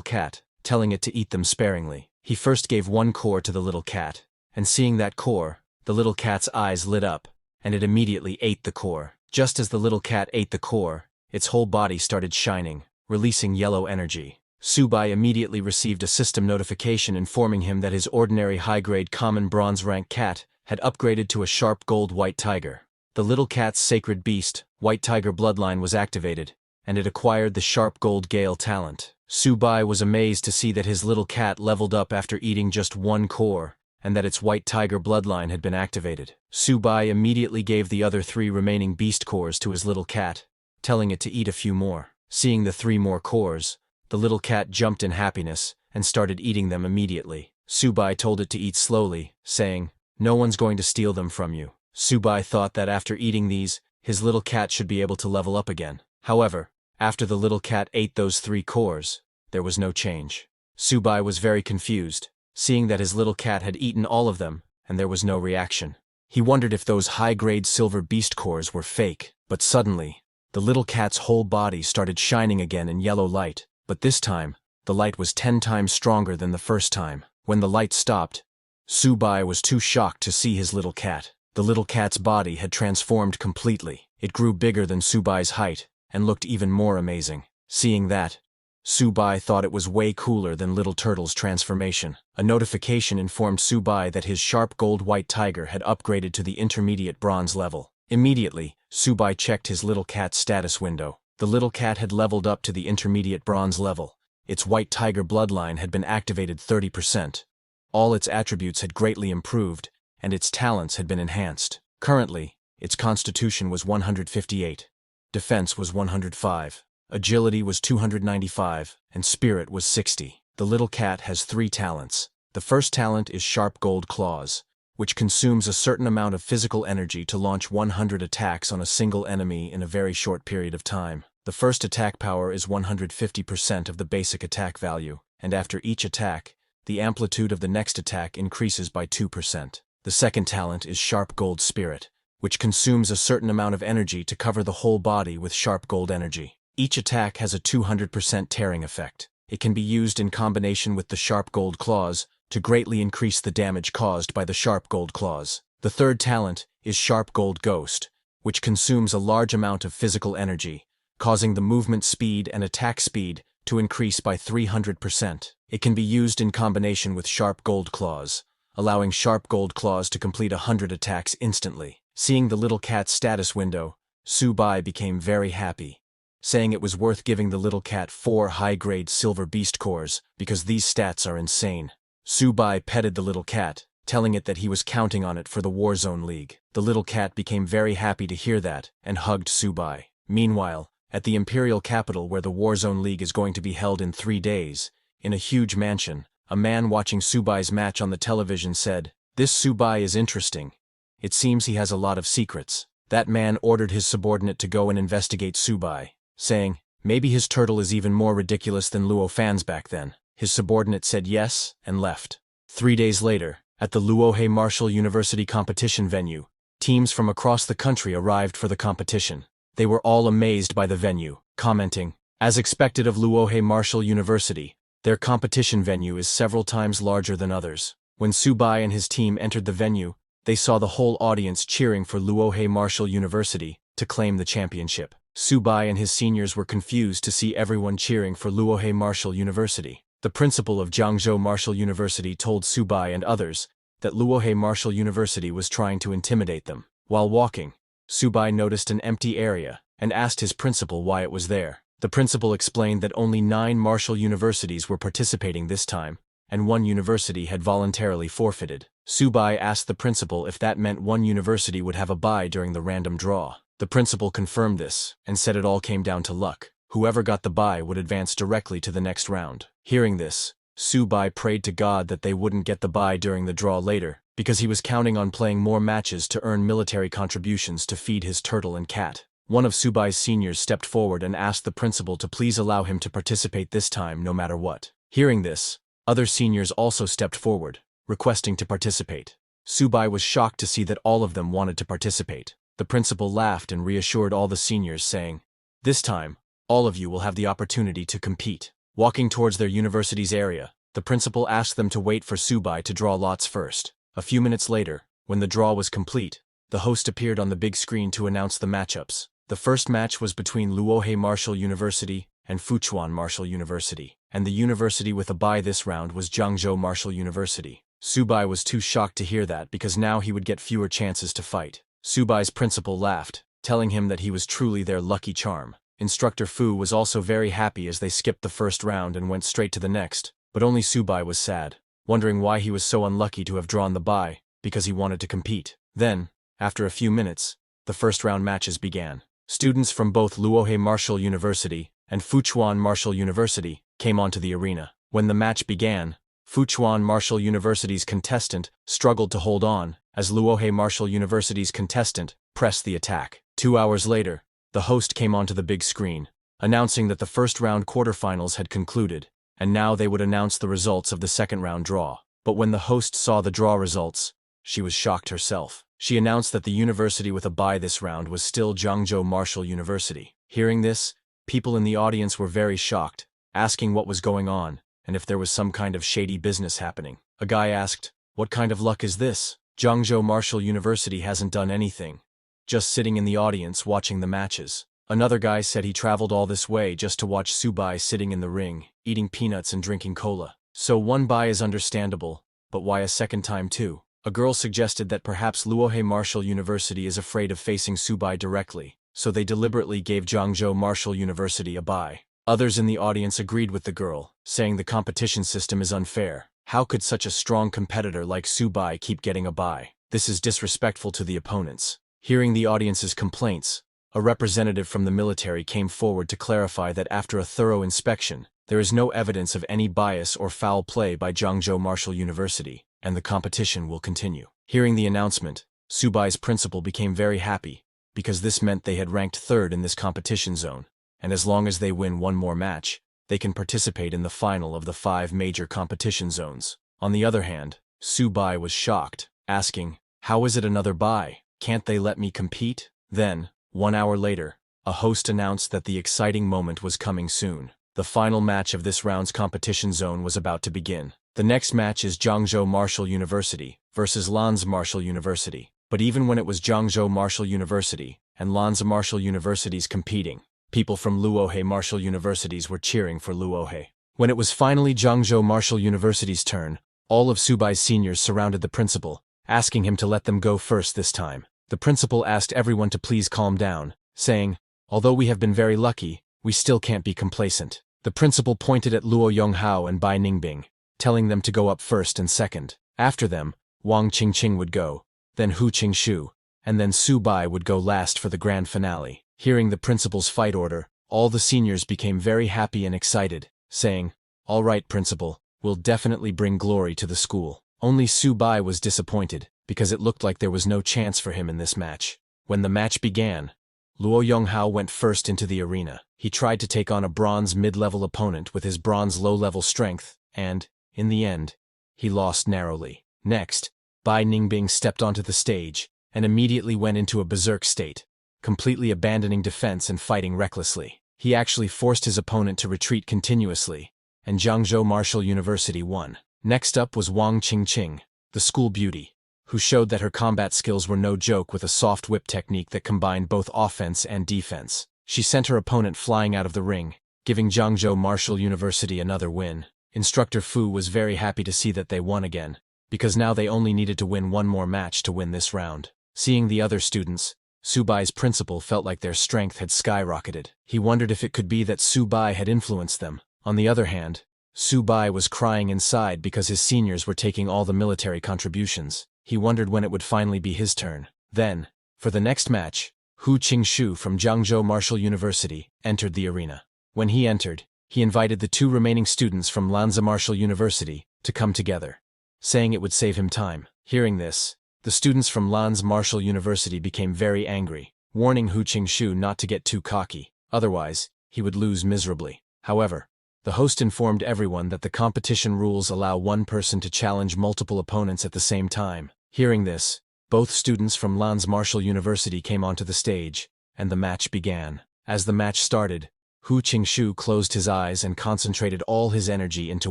cat, telling it to eat them sparingly. He first gave 1 core to the little cat, and seeing that core, the little cat's eyes lit up, and it immediately ate the core. Just as the little cat ate the core, its whole body started shining, releasing yellow energy. Subai immediately received a system notification informing him that his ordinary high-grade common bronze rank cat had upgraded to a sharp gold white tiger. The little cat's sacred beast, white tiger bloodline was activated, and it acquired the sharp gold gale talent. Subai was amazed to see that his little cat leveled up after eating just 1 core, and that its white tiger bloodline had been activated. Subai immediately gave the other 3 remaining beast cores to his little cat, telling it to eat a few more. Seeing the 3 more cores, the little cat jumped in happiness and started eating them immediately. Subai told it to eat slowly, saying, "No one's going to steal them from you." Subai thought that after eating these, his little cat should be able to level up again. However, after the little cat ate those 3 cores, there was no change. Subai was very confused, seeing that his little cat had eaten all of them, and there was no reaction. He wondered if those high-grade silver beast cores were fake, but suddenly, the little cat's whole body started shining again in yellow light, but this time, the light was 10 times stronger than the first time. When the light stopped, Subai was too shocked to see his little cat. The little cat's body had transformed completely. It grew bigger than Subai's height, and looked even more amazing. Seeing that, Subai thought it was way cooler than Little Turtle's transformation. A notification informed Subai that his sharp gold white tiger had upgraded to the intermediate bronze level. Immediately, Subai checked his little cat's status window. The little cat had leveled up to the intermediate bronze level. Its white tiger bloodline had been activated 30%. All its attributes had greatly improved, and its talents had been enhanced. Currently, its constitution was 158, defense was 105, agility was 295, and spirit was 60. The little cat has 3 talents. The first talent is Sharp Gold Claws, which consumes a certain amount of physical energy to launch 100 attacks on a single enemy in a very short period of time. The first attack power is 150% of the basic attack value, and after each attack, the amplitude of the next attack increases by 2%. The second talent is Sharp Gold Spirit, which consumes a certain amount of energy to cover the whole body with sharp gold energy. Each attack has a 200% tearing effect. It can be used in combination with the Sharp Gold Claws to greatly increase the damage caused by the Sharp Gold Claws. The third talent is Sharp Gold Ghost, which consumes a large amount of physical energy, causing the movement speed and attack speed to increase by 300%. It can be used in combination with Sharp Gold Claws, allowing Sharp Gold Claws to complete 100 attacks instantly. Seeing the little cat's status window, Subai became very happy, saying it was worth giving the little cat 4 high-grade silver beast cores because these stats are insane. Subai petted the little cat, telling it that he was counting on it for the Warzone League. The little cat became very happy to hear that and hugged Subai. Meanwhile, at the Imperial capital where the Warzone League is going to be held in 3 days, in a huge mansion, a man watching Subai's match on the television said, "This Subai is interesting. It seems he has a lot of secrets." That man ordered his subordinate to go and investigate Subai, saying, "Maybe his turtle is even more ridiculous than Luo fans back then." His subordinate said yes and left. 3 days later, at the Luohe Martial University competition venue, teams from across the country arrived for the competition. They were all amazed by the venue, commenting, "As expected of Luohe Martial University, their competition venue is several times larger than others." When Subai and his team entered the venue, they saw the whole audience cheering for Luohe Martial University to claim the championship. Subai and his seniors were confused to see everyone cheering for Luohe Martial University. The principal of Jiangzhou Martial University told Subai and others that Luohe Martial University was trying to intimidate them. While walking, Subai noticed an empty area and asked his principal why it was there. The principal explained that only 9 martial universities were participating this time, and 1 university had voluntarily forfeited. Subai asked the principal if that meant 1 university would have a bye during the random draw. The principal confirmed this and said it all came down to luck. Whoever got the bye would advance directly to the next round. Hearing this, Subai prayed to God that they wouldn't get the bye during the draw later, because he was counting on playing more matches to earn military contributions to feed his turtle and cat. One of Subai's seniors stepped forward and asked the principal to please allow him to participate this time no matter what. Hearing this, other seniors also stepped forward, requesting to participate. Subai was shocked to see that all of them wanted to participate. The principal laughed and reassured all the seniors, saying, "This time, all of you will have the opportunity to compete." Walking towards their university's area, the principal asked them to wait for Subai to draw lots first. A few minutes later, when the draw was complete, the host appeared on the big screen to announce the matchups. The first match was between Luohe Martial University and Fuchuan Martial University, and the university with a bye this round was Jiangzhou Martial University. Subai was too shocked to hear that because now he would get fewer chances to fight. Subai's principal laughed, telling him that he was truly their lucky charm. Instructor Fu was also very happy as they skipped the first round and went straight to the next, but only Subai was sad, wondering why he was so unlucky to have drawn the bye, because he wanted to compete. Then, after a few minutes, the first round matches began. Students from both Luohe Martial University and Fuchuan Martial University came onto the arena. When the match began, Fuchuan Martial University's contestant struggled to hold on, as Luohe Martial University's contestant pressed the attack. 2 hours later, the host came onto the big screen, announcing that the first round quarterfinals had concluded, and now they would announce the results of the second round draw. But when the host saw the draw results, she was shocked herself. She announced that the university with a bye this round was still Jiangzhou Martial University. Hearing this, people in the audience were very shocked, asking what was going on, and if there was some kind of shady business happening. A guy asked, "What kind of luck is this? Jiangzhou Martial University hasn't done anything. Just sitting in the audience watching the matches." Another guy said he traveled all this way just to watch Subai sitting in the ring, eating peanuts and drinking cola. So one bye is understandable, but why a second time too? A girl suggested that perhaps Luohe Martial University is afraid of facing Subai directly, so they deliberately gave Jiangzhou Martial University a bye. Others in the audience agreed with the girl, saying the competition system is unfair. How could such a strong competitor like Subai keep getting a bye? This is disrespectful to the opponents. Hearing the audience's complaints, a representative from the military came forward to clarify that after a thorough inspection, there is no evidence of any bias or foul play by Jiangzhou Martial University, and the competition will continue. Hearing the announcement, Subai's principal became very happy, because this meant they had ranked 3rd in this competition zone, and as long as they win one more match, they can participate in the final of the 5 major competition zones. On the other hand, Subai was shocked, asking, "How is it another bye? Can't they let me compete?" Then, 1 hour later, a host announced that the exciting moment was coming soon. The final match of this round's competition zone was about to begin. The next match is Jiangzhou Martial University versus Lanzi Martial University. But even when it was Jiangzhou Martial University and Lanzi Martial Universities competing, people from Luohe Martial Universities were cheering for Luohe. When it was finally Jiangzhou Martial University's turn, all of Subai's seniors surrounded the principal, asking him to let them go first this time. The principal asked everyone to please calm down, saying, "Although we have been very lucky, we still can't be complacent." The principal pointed at Luo Yonghao and Bai Ningbing, telling them to go up first and second. After them, Wang Qingqing would go, then Hu Qingshu, and then Su Bai would go last for the grand finale. Hearing the principal's fight order, all the seniors became very happy and excited, saying, "All right, principal, we'll definitely bring glory to the school." Only Su Bai was disappointed, because it looked like there was no chance for him in this match. When the match began, Luo Yonghao went first into the arena. He tried to take on a bronze mid-level opponent with his bronze low-level strength, and, in the end, he lost narrowly. Next, Bai Ningbing stepped onto the stage, and immediately went into a berserk state, completely abandoning defense and fighting recklessly. He actually forced his opponent to retreat continuously, and Jiangzhou Martial University won. Next up was Wang Qingqing, the school beauty, who showed that her combat skills were no joke with a soft whip technique that combined both offense and defense. She sent her opponent flying out of the ring, giving Jiangzhou Martial University another win. Instructor Fu was very happy to see that they won again, because now they only needed to win one more match to win this round. Seeing the other students, Su Bai's principal felt like their strength had skyrocketed. He wondered if it could be that Su Bai had influenced them. On the other hand, Su Bai was crying inside because his seniors were taking all the military contributions. He wondered when it would finally be his turn. Then, for the next match, Hu Qingshu from Jiangzhou Martial University entered the arena. When he entered, he invited the two remaining students from Lanza Martial University to come together, saying it would save him time. Hearing this, the students from Lanza Martial University became very angry, warning Hu Qingshu not to get too cocky, otherwise, he would lose miserably. However, the host informed everyone that the competition rules allow one person to challenge multiple opponents at the same time. Hearing this, both students from Lanza Martial University came onto the stage, and the match began. As the match started, Hu Qingshu closed his eyes and concentrated all his energy into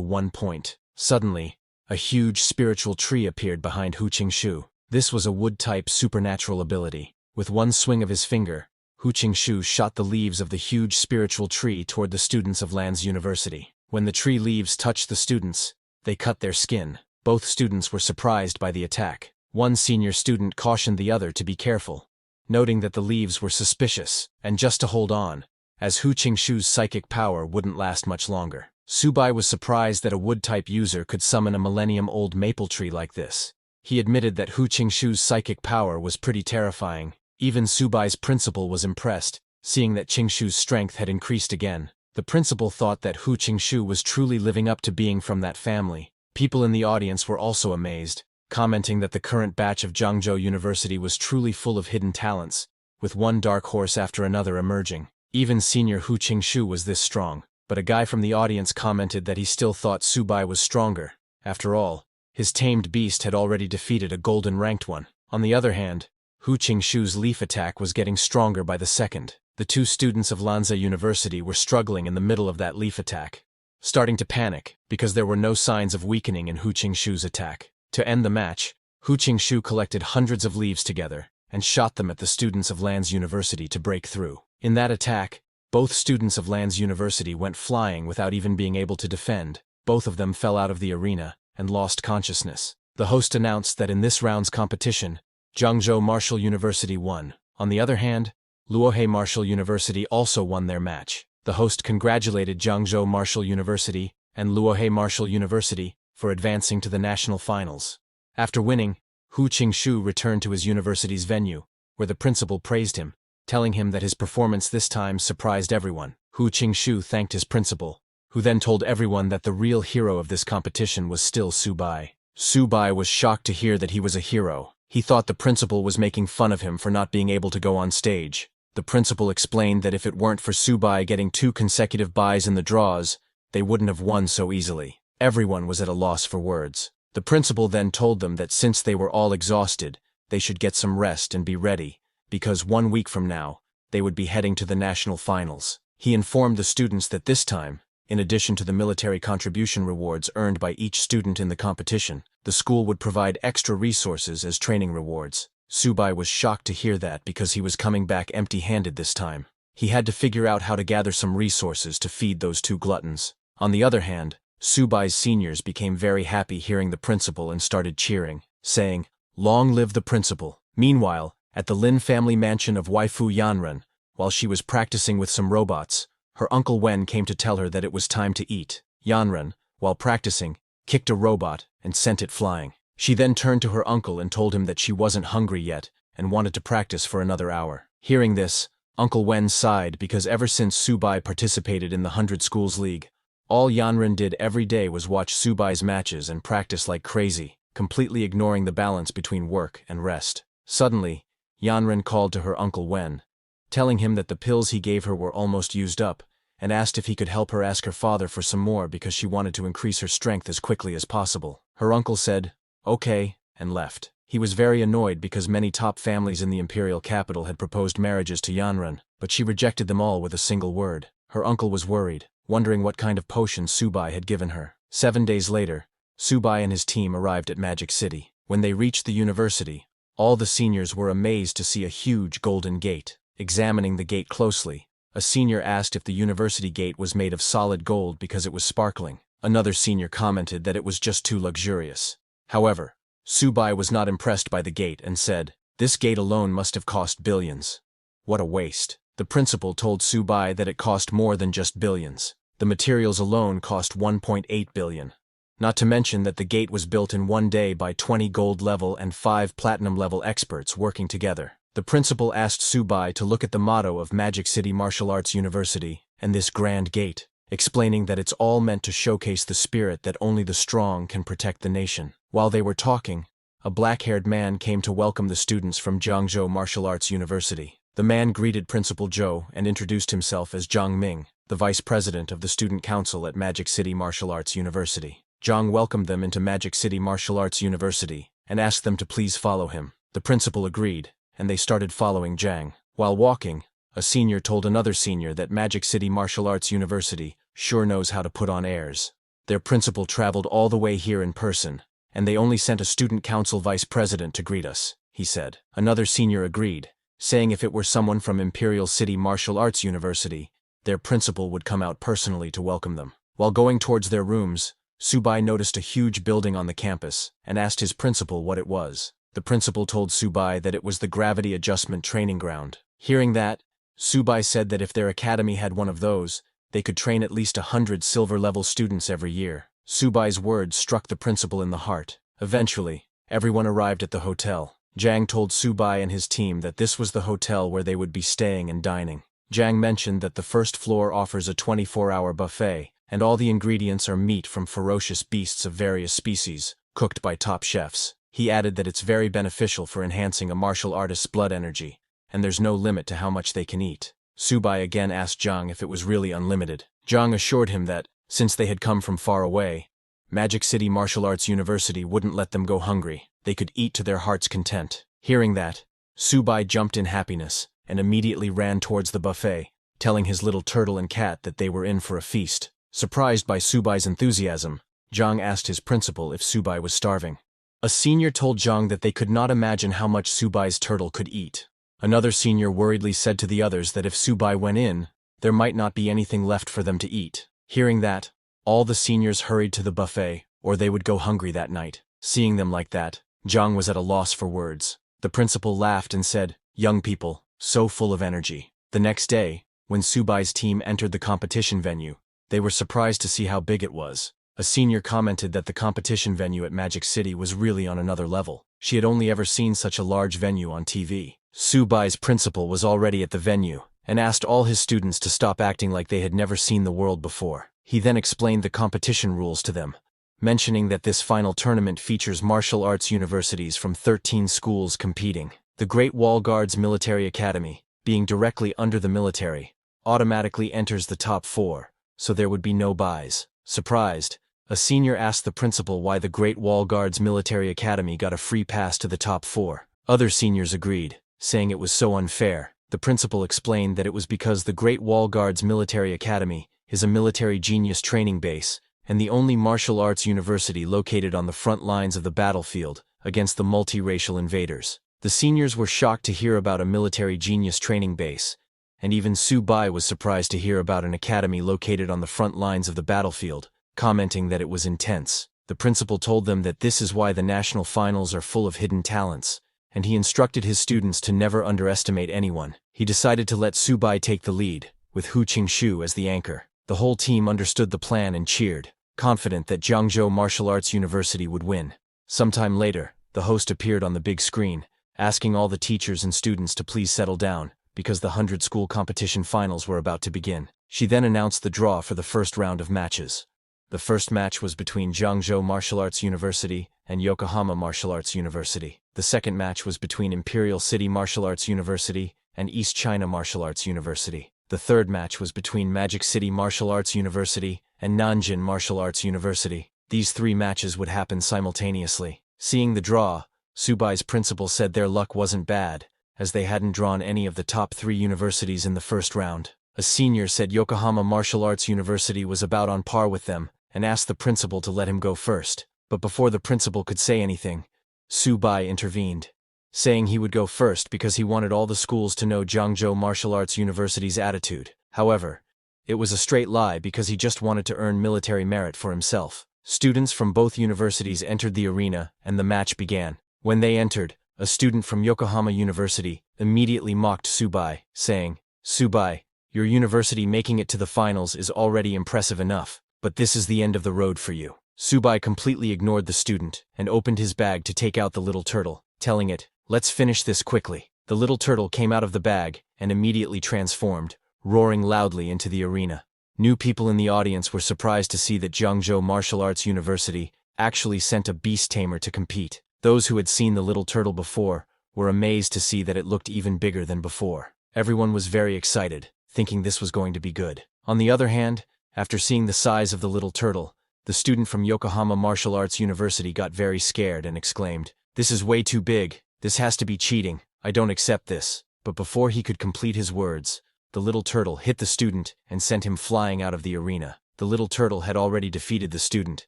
one point. Suddenly, a huge spiritual tree appeared behind Hu Qingshu. This was a wood-type supernatural ability. With one swing of his finger, Hu Qingshu shot the leaves of the huge spiritual tree toward the students of Lanza University. When the tree leaves touched the students, they cut their skin. Both students were surprised by the attack. One senior student cautioned the other to be careful, noting that the leaves were suspicious, and just to hold on, as Hu Qingshu's psychic power wouldn't last much longer. Su Bai was surprised that a wood-type user could summon a millennium-old maple tree like this. He admitted that Hu Qingshu's psychic power was pretty terrifying. Even Su Bai's principal was impressed, seeing that Qingshu's strength had increased again. The principal thought that Hu Qingshu was truly living up to being from that family. People in the audience were also amazed, commenting that the current batch of Jiangzhou University was truly full of hidden talents, with one dark horse after another emerging. Even senior Hu Qingshu was this strong, but a guy from the audience commented that he still thought Su Bai was stronger. After all, his tamed beast had already defeated a golden-ranked one. On the other hand, Hu Qingshu's leaf attack was getting stronger by the second. The two students of Lanza University were struggling in the middle of that leaf attack, starting to panic because there were no signs of weakening in Hu Qingshu's attack. To end the match, Hu Qingshu collected hundreds of leaves together and shot them at the students of Lanza University to break through. In that attack, both students of Lanza University went flying without even being able to defend. Both of them fell out of the arena and lost consciousness. The host announced that in this round's competition, Jiangzhou Martial University won. On the other hand, Luohe Martial University also won their match. The host congratulated Jiangzhou Martial University and Luohe Martial University for advancing to the national finals. After winning, Hu Qingshu returned to his university's venue, where the principal praised him, telling him that his performance this time surprised everyone. Hu Qingshu thanked his principal, who then told everyone that the real hero of this competition was still Su Bai. Su Bai was shocked to hear that he was a hero. He thought the principal was making fun of him for not being able to go on stage. The principal explained that if it weren't for Su Bai getting 2 consecutive buys in the draws, they wouldn't have won so easily. Everyone was at a loss for words. The principal then told them that since they were all exhausted, they should get some rest and be ready, because 1 week from now, they would be heading to the national finals. He informed the students that this time, in addition to the military contribution rewards earned by each student in the competition, the school would provide extra resources as training rewards. Su Bai was shocked to hear that because he was coming back empty-handed this time. He had to figure out how to gather some resources to feed those 2 gluttons. On the other hand, Su Bai's seniors became very happy hearing the principal and started cheering, saying, "Long live the principal." Meanwhile, at the Lin family mansion of waifu Yanren, while she was practicing with some robots, her uncle Wen came to tell her that it was time to eat. Yanren, while practicing, kicked a robot and sent it flying. She then turned to her uncle and told him that she wasn't hungry yet and wanted to practice for another hour. Hearing this, Uncle Wen sighed because ever since Subai participated in the 100 Schools League, all Yanren did every day was watch Subai's matches and practice like crazy, completely ignoring the balance between work and rest. Suddenly, Yanren called to her Uncle Wen, telling him that the pills he gave her were almost used up, and asked if he could help her ask her father for some more because she wanted to increase her strength as quickly as possible. Her uncle said, "Okay," and left. He was very annoyed because many top families in the imperial capital had proposed marriages to Yanren, but she rejected them all with a single word. Her uncle was worried, wondering what kind of potion Subai had given her. 7 days later, Subai and his team arrived at Magic City. When they reached the university, all the seniors were amazed to see a huge golden gate. Examining the gate closely, a senior asked if the university gate was made of solid gold because it was sparkling. Another senior commented that it was just too luxurious. However, Subai was not impressed by the gate and said, "This gate alone must have cost billions. What a waste." The principal told Subai that it cost more than just billions. The materials alone cost 1.8 billion. Not to mention that the gate was built in 1 day by 20 gold level and 5 platinum level experts working together. The principal asked Subai to look at the motto of Magic City Martial Arts University and this grand gate, explaining that it's all meant to showcase the spirit that only the strong can protect the nation. While they were talking, a black-haired man came to welcome the students from Jiangzhou Martial Arts University. The man greeted Principal Zhou and introduced himself as Zhang Ming, the vice president of the student council at Magic City Martial Arts University. Zhang welcomed them into Magic City Martial Arts University and asked them to please follow him. The principal agreed, and they started following Zhang. While walking, a senior told another senior that Magic City Martial Arts University sure knows how to put on airs. Their principal traveled all the way here in person, and they only sent a student council vice president to greet us, he said. Another senior agreed, saying if it were someone from Imperial City Martial Arts University, their principal would come out personally to welcome them. While going towards their rooms, Subai noticed a huge building on the campus and asked his principal what it was. The principal told Subai that it was the Gravity Adjustment Training Ground. Hearing that, Subai said that if their academy had one of those, they could train at least 100 silver-level students every year. Subai's words struck the principal in the heart. Eventually, everyone arrived at the hotel. Zhang told Subai and his team that this was the hotel where they would be staying and dining. Zhang mentioned that the first floor offers a 24-hour buffet, and all the ingredients are meat from ferocious beasts of various species, cooked by top chefs. He added that it's very beneficial for enhancing a martial artist's blood energy, and there's no limit to how much they can eat. Subai again asked Zhang if it was really unlimited. Zhang assured him that, since they had come from far away, Magic City Martial Arts University wouldn't let them go hungry. They could eat to their heart's content. Hearing that, Subai jumped in happiness and immediately ran towards the buffet, telling his little turtle and cat that they were in for a feast. Surprised by Subai's enthusiasm, Zhang asked his principal if Subai was starving. A senior told Zhang that they could not imagine how much Subai's turtle could eat. Another senior worriedly said to the others that if Subai went in, there might not be anything left for them to eat. Hearing that, all the seniors hurried to the buffet, or they would go hungry that night. Seeing them like that, Zhang was at a loss for words. The principal laughed and said, "Young people, so full of energy." The next day, when Subai's team entered the competition venue, they were surprised to see how big it was. A senior commented that the competition venue at Magic City was really on another level. She had only ever seen such a large venue on TV. Subai's principal was already at the venue, and asked all his students to stop acting like they had never seen the world before. He then explained the competition rules to them, mentioning that this final tournament features martial arts universities from 13 schools competing. The Great Wall Guards Military Academy, being directly under the military, automatically enters the top 4, so there would be no buys. Surprised, a senior asked the principal why the Great Wall Guards Military Academy got a free pass to the top 4. Other seniors agreed, saying it was so unfair. The principal explained that it was because the Great Wall Guards Military Academy is a military genius training base, and the only martial arts university located on the front lines of the battlefield against the multiracial invaders. The seniors were shocked to hear about a military genius training base, and even Subai was surprised to hear about an academy located on the front lines of the battlefield, commenting that it was intense. The principal told them that this is why the national finals are full of hidden talents, and he instructed his students to never underestimate anyone. He decided to let Subai take the lead, with Hu Qingshu as the anchor. The whole team understood the plan and cheered, confident that Jiangzhou Martial Arts University would win. Sometime later, the host appeared on the big screen, asking all the teachers and students to please settle down, because the 100-school competition finals were about to begin. She then announced the draw for the first round of matches. The first match was between Jiangzhou Martial Arts University and Yokohama Martial Arts University. The second match was between Imperial City Martial Arts University and East China Martial Arts University. The third match was between Magic City Martial Arts University and Nanjing Martial Arts University. These three matches would happen simultaneously. Seeing the draw, Subai's principal said their luck wasn't bad, as they hadn't drawn any of the top 3 universities in the first round. A senior said Yokohama Martial Arts University was about on par with them, and asked the principal to let him go first. But before the principal could say anything, Subai intervened, saying he would go first because he wanted all the schools to know Jiangzhou Martial Arts University's attitude. However, it was a straight lie because he just wanted to earn military merit for himself. Students from both universities entered the arena, and the match began. When they entered, a student from Yokohama University immediately mocked Subai, saying, "Subai, your university making it to the finals is already impressive enough, but this is the end of the road for you." Subai completely ignored the student and opened his bag to take out the little turtle, telling it, "Let's finish this quickly." The little turtle came out of the bag and immediately transformed, roaring loudly into the arena. New people in the audience were surprised to see that Jiangzhou Martial Arts University actually sent a beast tamer to compete. Those who had seen the little turtle before were amazed to see that it looked even bigger than before. Everyone was very excited, thinking this was going to be good. On the other hand, after seeing the size of the little turtle, the student from Yokohama Martial Arts University got very scared and exclaimed, "This is way too big. This has to be cheating. I don't accept this." But before he could complete his words, the little turtle hit the student and sent him flying out of the arena. The little turtle had already defeated the student,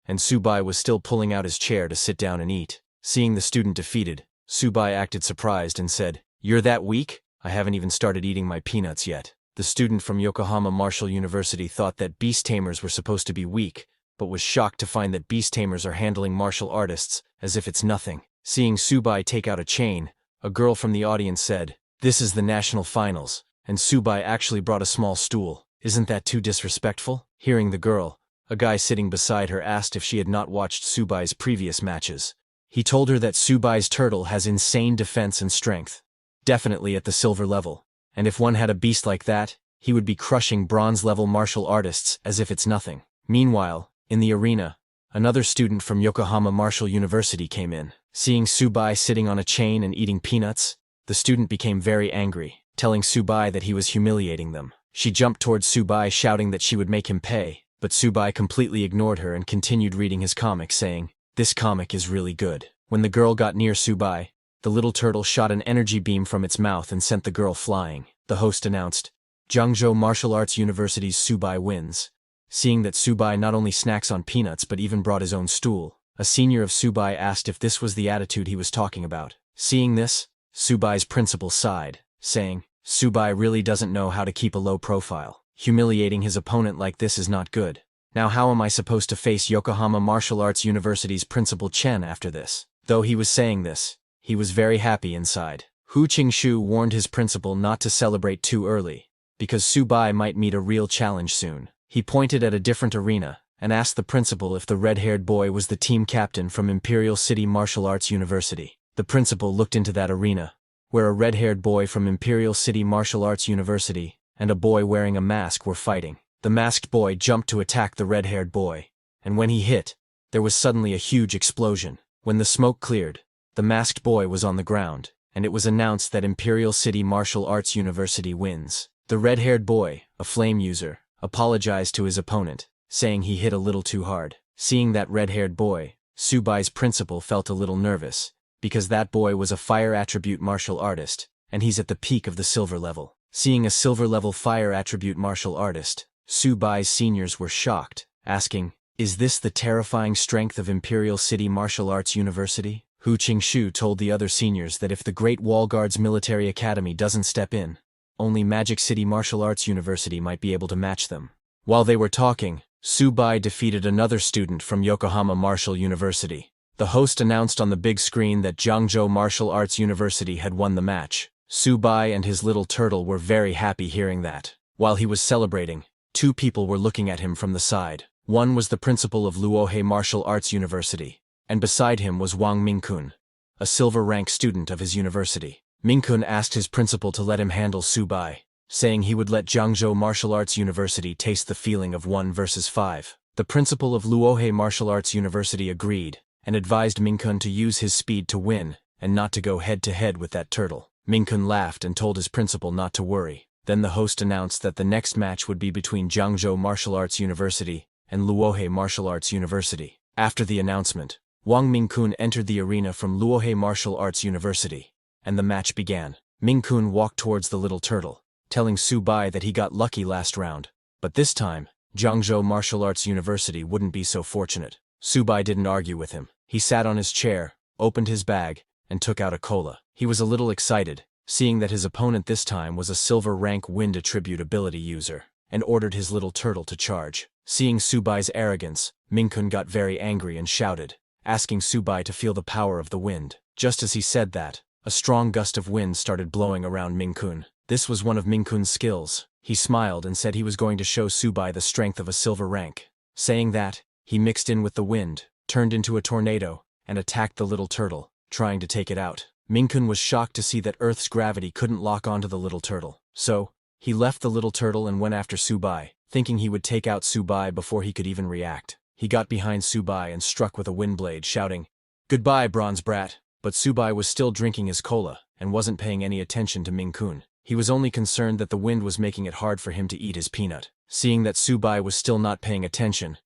and Subai was still pulling out his chair to sit down and eat. Seeing the student defeated, Subai acted surprised and said, "You're that weak? I haven't even started eating my peanuts yet." The student from Yokohama Martial University thought that beast tamers were supposed to be weak, but was shocked to find that beast tamers are handling martial artists as if it's nothing. Seeing Subai take out a chain, a girl from the audience said, "This is the national finals, and Subai actually brought a small stool. Isn't that too disrespectful?" Hearing the girl, a guy sitting beside her asked if she had not watched Subai's previous matches. He told her that Subai's turtle has insane defense and strength, definitely at the silver level, and if one had a beast like that, he would be crushing bronze-level martial artists as if it's nothing. Meanwhile, in the arena, another student from Yokohama Martial University came in. Seeing Subai sitting on a chain and eating peanuts, the student became very angry, telling Subai that he was humiliating them. She jumped towards Subai shouting that she would make him pay, but Subai completely ignored her and continued reading his comic saying, "This comic is really good." When the girl got near Subai, the little turtle shot an energy beam from its mouth and sent the girl flying. The host announced, "Jiangzhou Martial Arts University's Subai wins." Seeing that Subai not only snacks on peanuts but even brought his own stool, a senior of Subai asked if this was the attitude he was talking about. Seeing this, Subai's principal sighed, saying, "Subai really doesn't know how to keep a low profile. Humiliating his opponent like this is not good. Now how am I supposed to face Yokohama Martial Arts University's Principal Chen after this?" Though he was saying this, he was very happy inside. Hu Qingshu warned his principal not to celebrate too early, because Subai might meet a real challenge soon. He pointed at a different arena and asked the principal if the red-haired boy was the team captain from Imperial City Martial Arts University. The principal looked into that arena, where a red-haired boy from Imperial City Martial Arts University and a boy wearing a mask were fighting. The masked boy jumped to attack the red-haired boy, and when he hit, there was suddenly a huge explosion. When the smoke cleared, the masked boy was on the ground, and it was announced that Imperial City Martial Arts University wins. The red-haired boy, a flame user, apologized to his opponent, saying he hit a little too hard. Seeing that red-haired boy, Subai's principal felt a little nervous, because that boy was a fire attribute martial artist, and he's at the peak of the silver level. Seeing a silver-level fire attribute martial artist, Subai's seniors were shocked, asking, "Is this the terrifying strength of Imperial City Martial Arts University?" Hu Qingshu told the other seniors that if the Great Wall Guard's military academy doesn't step in, only Magic City Martial Arts University might be able to match them. While they were talking, Subai defeated another student from Yokohama Martial University. The host announced on the big screen that Jiangzhou Martial Arts University had won the match. Subai and his little turtle were very happy hearing that. While he was celebrating, two people were looking at him from the side. One was the principal of Luohe Martial Arts University, and beside him was Wang Mingkun, a silver rank student of his university. Mingkun asked his principal to let him handle Subai, saying he would let Jiangzhou Martial Arts University taste the feeling of 1 versus 5. The principal of Luohe Martial Arts University agreed, and advised Mingkun to use his speed to win, and not to go head-to-head with that turtle. Mingkun laughed and told his principal not to worry. Then the host announced that the next match would be between Jiangzhou Martial Arts University and Luohe Martial Arts University. After the announcement, Wang Mingkun entered the arena from Luohe Martial Arts University, and the match began. Mingkun walked towards the little turtle, telling Subai that he got lucky last round, but this time, Jiangzhou Martial Arts University wouldn't be so fortunate. Subai didn't argue with him. He sat on his chair, opened his bag, and took out a cola. He was a little excited, seeing that his opponent this time was a silver rank wind attribute ability user, and ordered his little turtle to charge. Seeing Subai's arrogance, Mingkun got very angry and shouted, asking Subai to feel the power of the wind. Just as he said that, a strong gust of wind started blowing around Mingkun. This was one of Mingkun's skills. He smiled and said he was going to show Subai the strength of a silver rank. Saying that, he mixed in with the wind, turned into a tornado, and attacked the little turtle, trying to take it out. Mingkun was shocked to see that Earth's gravity couldn't lock onto the little turtle. So, he left the little turtle and went after Subai, thinking he would take out Subai before he could even react. He got behind Subai and struck with a wind blade, shouting, "Goodbye, bronze brat." But Subai was still drinking his cola, and wasn't paying any attention to Mingkun. He was only concerned that the wind was making it hard for him to eat his peanut. Seeing that Subai was still not paying attention,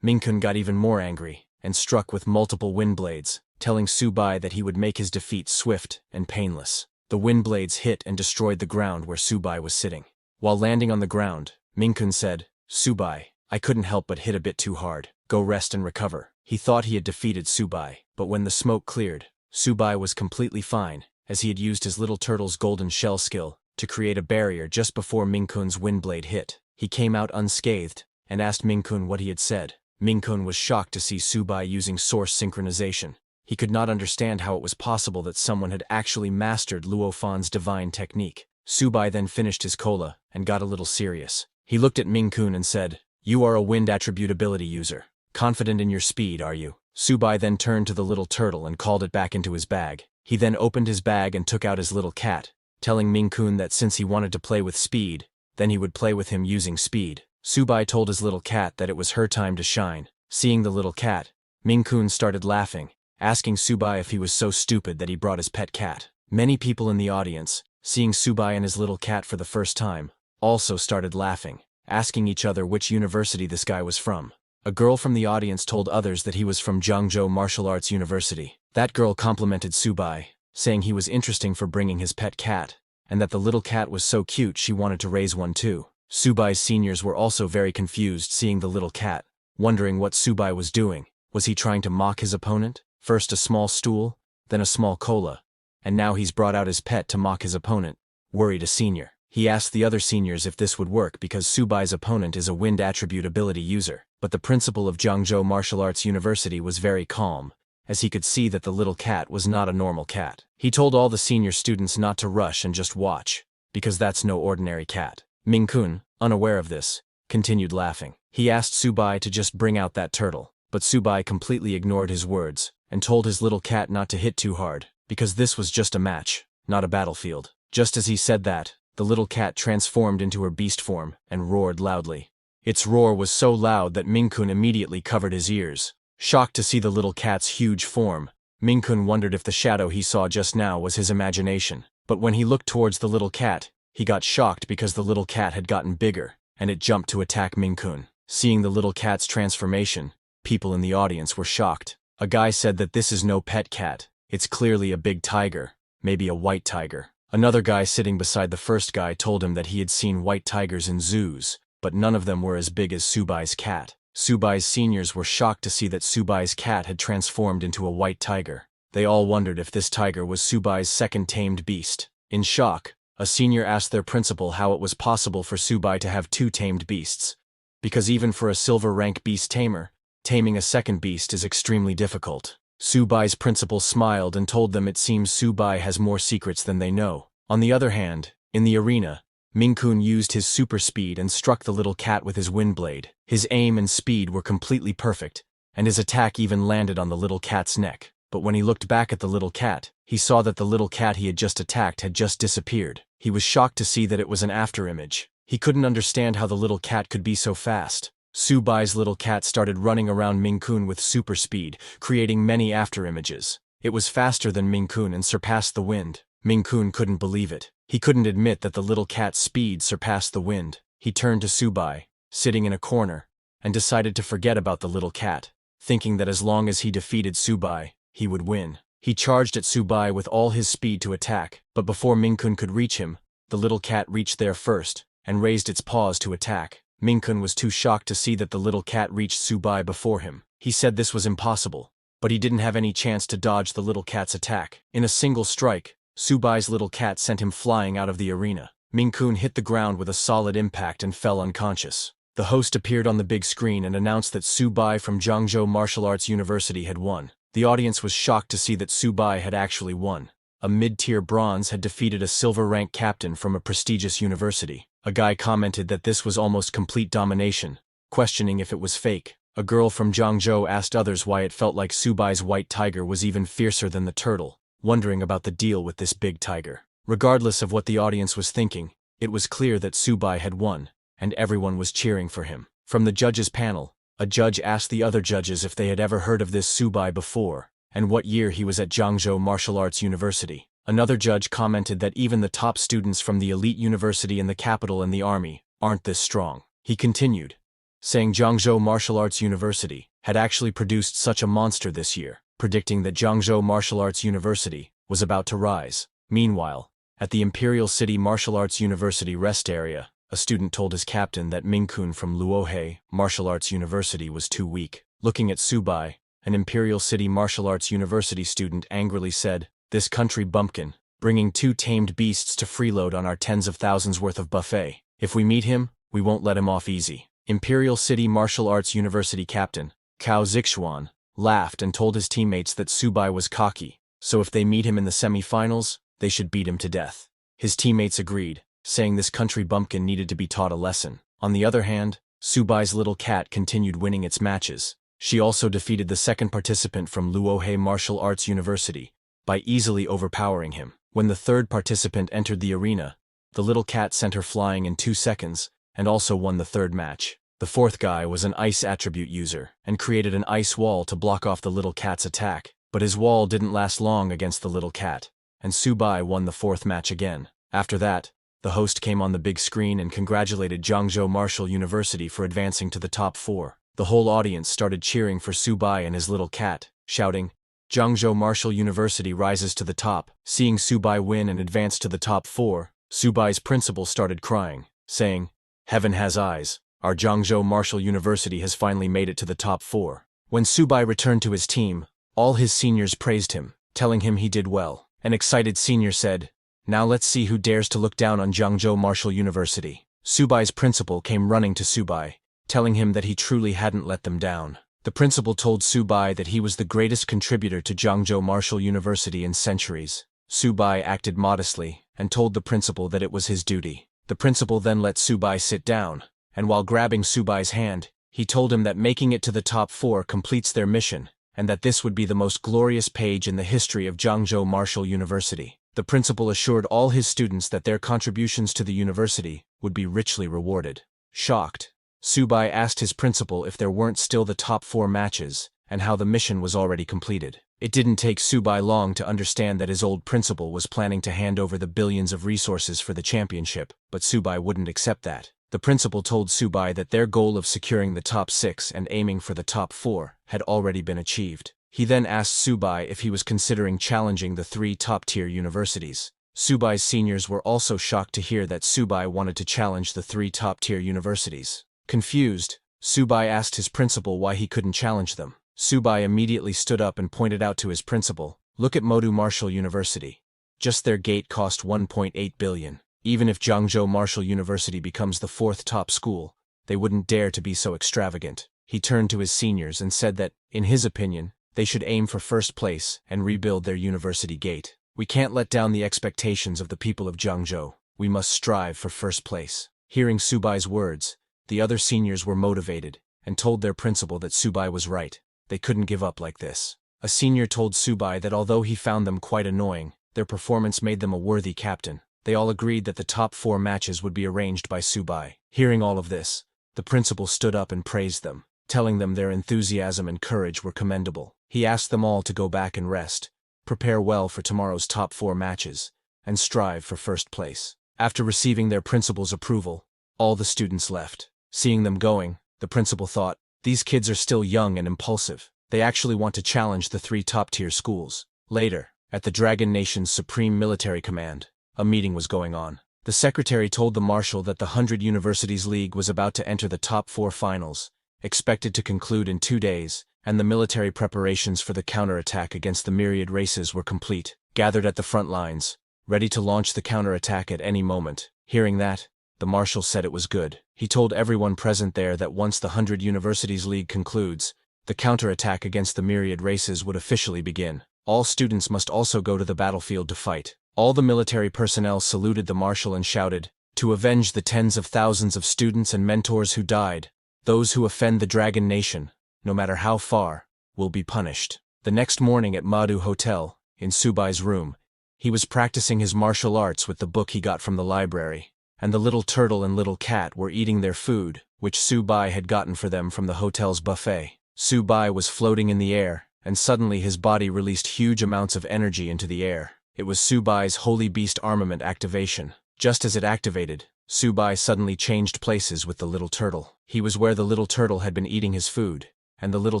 Mingkun got even more angry, and struck with multiple wind blades, telling Subai that he would make his defeat swift and painless. The wind blades hit and destroyed the ground where Subai was sitting. While landing on the ground, Mingkun said, "Subai, I couldn't help but hit a bit too hard. Go rest and recover." He thought he had defeated Subai, but when the smoke cleared, Subai was completely fine, as he had used his little turtle's golden shell skill to create a barrier just before Mingkun's wind blade hit. He came out unscathed, and asked Mingkun what he had said. Mingkun was shocked to see Subai using source synchronization. He could not understand how it was possible that someone had actually mastered Luo Fan's divine technique. Subai then finished his cola, and got a little serious. He looked at Mingkun and said, "You are a wind attribute ability user. Confident in your speed, are you?" Subai then turned to the little turtle and called it back into his bag. He then opened his bag and took out his little cat, telling Mingkun that since he wanted to play with speed, then he would play with him using speed. Subai told his little cat that it was her time to shine. Seeing the little cat, Mingkun started laughing, asking Subai if he was so stupid that he brought his pet cat. Many people in the audience, seeing Subai and his little cat for the first time, also started laughing, asking each other which university this guy was from. A girl from the audience told others that he was from Jiangzhou Martial Arts University. That girl complimented Subai, saying he was interesting for bringing his pet cat, and that the little cat was so cute she wanted to raise one too. Subai's seniors were also very confused seeing the little cat, wondering what Subai was doing. Was he trying to mock his opponent? First a small stool, then a small cola, and now he's brought out his pet to mock his opponent, worried a senior. He asked the other seniors if this would work because Subai's opponent is a wind attribute ability user, but the principal of Jiangzhou Martial Arts University was very calm, as he could see that the little cat was not a normal cat. He told all the senior students not to rush and just watch, because that's no ordinary cat. Mingkun, unaware of this, continued laughing. He asked Subai to just bring out that turtle, but Subai completely ignored his words, and told his little cat not to hit too hard, because this was just a match, not a battlefield. Just as he said that, the little cat transformed into her beast form and roared loudly. Its roar was so loud that Mingkun immediately covered his ears. Shocked to see the little cat's huge form, Mingkun wondered if the shadow he saw just now was his imagination. But when he looked towards the little cat, he got shocked because the little cat had gotten bigger, and it jumped to attack Mingkun. Seeing the little cat's transformation, people in the audience were shocked. A guy said that this is no pet cat, it's clearly a big tiger, maybe a white tiger. Another guy sitting beside the first guy told him that he had seen white tigers in zoos, but none of them were as big as Subai's cat. Subai's seniors were shocked to see that Subai's cat had transformed into a white tiger. They all wondered if this tiger was Subai's second tamed beast. In shock, a senior asked their principal how it was possible for Subai to have two tamed beasts. Because even for a silver rank beast tamer, taming a second beast is extremely difficult. Subai's principal smiled and told them it seems Subai has more secrets than they know. On the other hand, in the arena, Mingkun used his super speed and struck the little cat with his wind blade. His aim and speed were completely perfect, and his attack even landed on the little cat's neck. But when he looked back at the little cat, he saw that the little cat he had just attacked had just disappeared. He was shocked to see that it was an afterimage. He couldn't understand how the little cat could be so fast. Subai's little cat started running around Ming-kun with super speed, creating many afterimages. It was faster than Ming-kun and surpassed the wind. Ming-kun couldn't believe it. He couldn't admit that the little cat's speed surpassed the wind. He turned to Subai, sitting in a corner, and decided to forget about the little cat, thinking that as long as he defeated Subai, he would win. He charged at Subai with all his speed to attack, but before Ming-kun could reach him, the little cat reached there first, and raised its paws to attack. Ming-kun was too shocked to see that the little cat reached Subai before him. He said this was impossible, but he didn't have any chance to dodge the little cat's attack. In a single strike, Subai's little cat sent him flying out of the arena. Ming-kun hit the ground with a solid impact and fell unconscious. The host appeared on the big screen and announced that Subai from Zhangzhou Martial Arts University had won. The audience was shocked to see that Subai had actually won. A mid-tier bronze had defeated a silver-rank captain from a prestigious university. A guy commented that this was almost complete domination, questioning if it was fake. A girl from Zhangzhou asked others why it felt like Subai's white tiger was even fiercer than the turtle, wondering about the deal with this big tiger. Regardless of what the audience was thinking, it was clear that Subai had won, and everyone was cheering for him. From the judges' panel, a judge asked the other judges if they had ever heard of this Subai before, and what year he was at Zhangzhou Martial Arts University. Another judge commented that even the top students from the elite university in the capital and the army aren't this strong. He continued, saying Zhangzhou Martial Arts University had actually produced such a monster this year, predicting that Zhangzhou Martial Arts University was about to rise. Meanwhile, at the Imperial City Martial Arts University rest area, a student told his captain that Ming-kun from Luohe Martial Arts University was too weak. Looking at Subai, an Imperial City Martial Arts University student angrily said, "This country bumpkin, bringing 2 tamed beasts to freeload on our tens of thousands worth of buffet. If we meet him, we won't let him off easy." Imperial City Martial Arts University captain, Cao Zixuan, laughed and told his teammates that Subai was cocky, so if they meet him in the semi-finals, they should beat him to death. His teammates agreed, saying this country bumpkin needed to be taught a lesson. On the other hand, Subai's little cat continued winning its matches. She also defeated the second participant from Luohe Martial Arts University by easily overpowering him. When the third participant entered the arena, the little cat sent her flying in 2 seconds and also won the third match. The fourth guy was an ice attribute user and created an ice wall to block off the little cat's attack, but his wall didn't last long against the little cat, and Subai won the fourth match again. After that, the host came on the big screen and congratulated Zhangzhou Martial University for advancing to the top 4. The whole audience started cheering for Subai and his little cat, shouting, "Zhangzhou Martial University rises to the top." Seeing Subai win and advance to the top 4, Subai's principal started crying, saying, "Heaven has eyes. Our Zhangzhou Martial University has finally made it to the top 4. When Subai returned to his team, all his seniors praised him, telling him he did well. An excited senior said, "Now let's see who dares to look down on Zhangzhou Martial University." Subai's principal came running to Subai, telling him that he truly hadn't let them down. The principal told Subai that he was the greatest contributor to Zhangzhou Martial University in centuries. Subai acted modestly and told the principal that it was his duty. The principal then let Subai sit down, and while grabbing Subai's hand, he told him that making it to the top 4 completes their mission, and that this would be the most glorious page in the history of Zhangzhou Martial University. The principal assured all his students that their contributions to the university would be richly rewarded. Shocked, Subai asked his principal if there weren't still the top 4 matches, and how the mission was already completed. It didn't take Subai long to understand that his old principal was planning to hand over the billions of resources for the championship, but Subai wouldn't accept that. The principal told Subai that their goal of securing the top 6 and aiming for the top 4 had already been achieved. He then asked Subai if he was considering challenging the 3 top-tier universities. Subai's seniors were also shocked to hear that Subai wanted to challenge the 3 top-tier universities. Confused, Subai asked his principal why he couldn't challenge them. Subai immediately stood up and pointed out to his principal, "Look at Modu Martial University. Just their gate cost 1.8 billion. Even if Zhangzhou Martial University becomes the 4th top school, they wouldn't dare to be so extravagant." He turned to his seniors and said that, in his opinion, they should aim for first place and rebuild their university gate. "We can't let down the expectations of the people of Zhangzhou. We must strive for first place." Hearing Subai's words, the other seniors were motivated and told their principal that Subai was right. They couldn't give up like this. A senior told Subai that although he found them quite annoying, their performance made them a worthy captain. They all agreed that the top 4 matches would be arranged by Subai. Hearing all of this, the principal stood up and praised them, telling them their enthusiasm and courage were commendable. He asked them all to go back and rest, prepare well for tomorrow's top 4 matches, and strive for first place. After receiving their principal's approval, all the students left. Seeing them going, the principal thought, these kids are still young and impulsive. They actually want to challenge the 3 top-tier schools. Later, at the Dragon Nation's Supreme Military Command, a meeting was going on. The secretary told the marshal that the 100 Universities League was about to enter the top 4 finals, expected to conclude in 2 days, and the military preparations for the counterattack against the myriad races were complete. Gathered at the front lines, ready to launch the counterattack at any moment. Hearing that, the marshal said it was good. He told everyone present there that once the 100 Universities League concludes, the counterattack against the myriad races would officially begin. All students must also go to the battlefield to fight. All the military personnel saluted the marshal and shouted, "To avenge the tens of thousands of students and mentors who died, those who offend the Dragon Nation, no matter how far, will be punished." The next morning at Madhu Hotel, in Subai's room, he was practicing his martial arts with the book he got from the library, and the little turtle and little cat were eating their food, which Subai had gotten for them from the hotel's buffet. Subai was floating in the air, and suddenly his body released huge amounts of energy into the air. It was Subai's Holy Beast armament activation. Just as it activated, Subai suddenly changed places with the little turtle. He was where the little turtle had been eating his food, and the little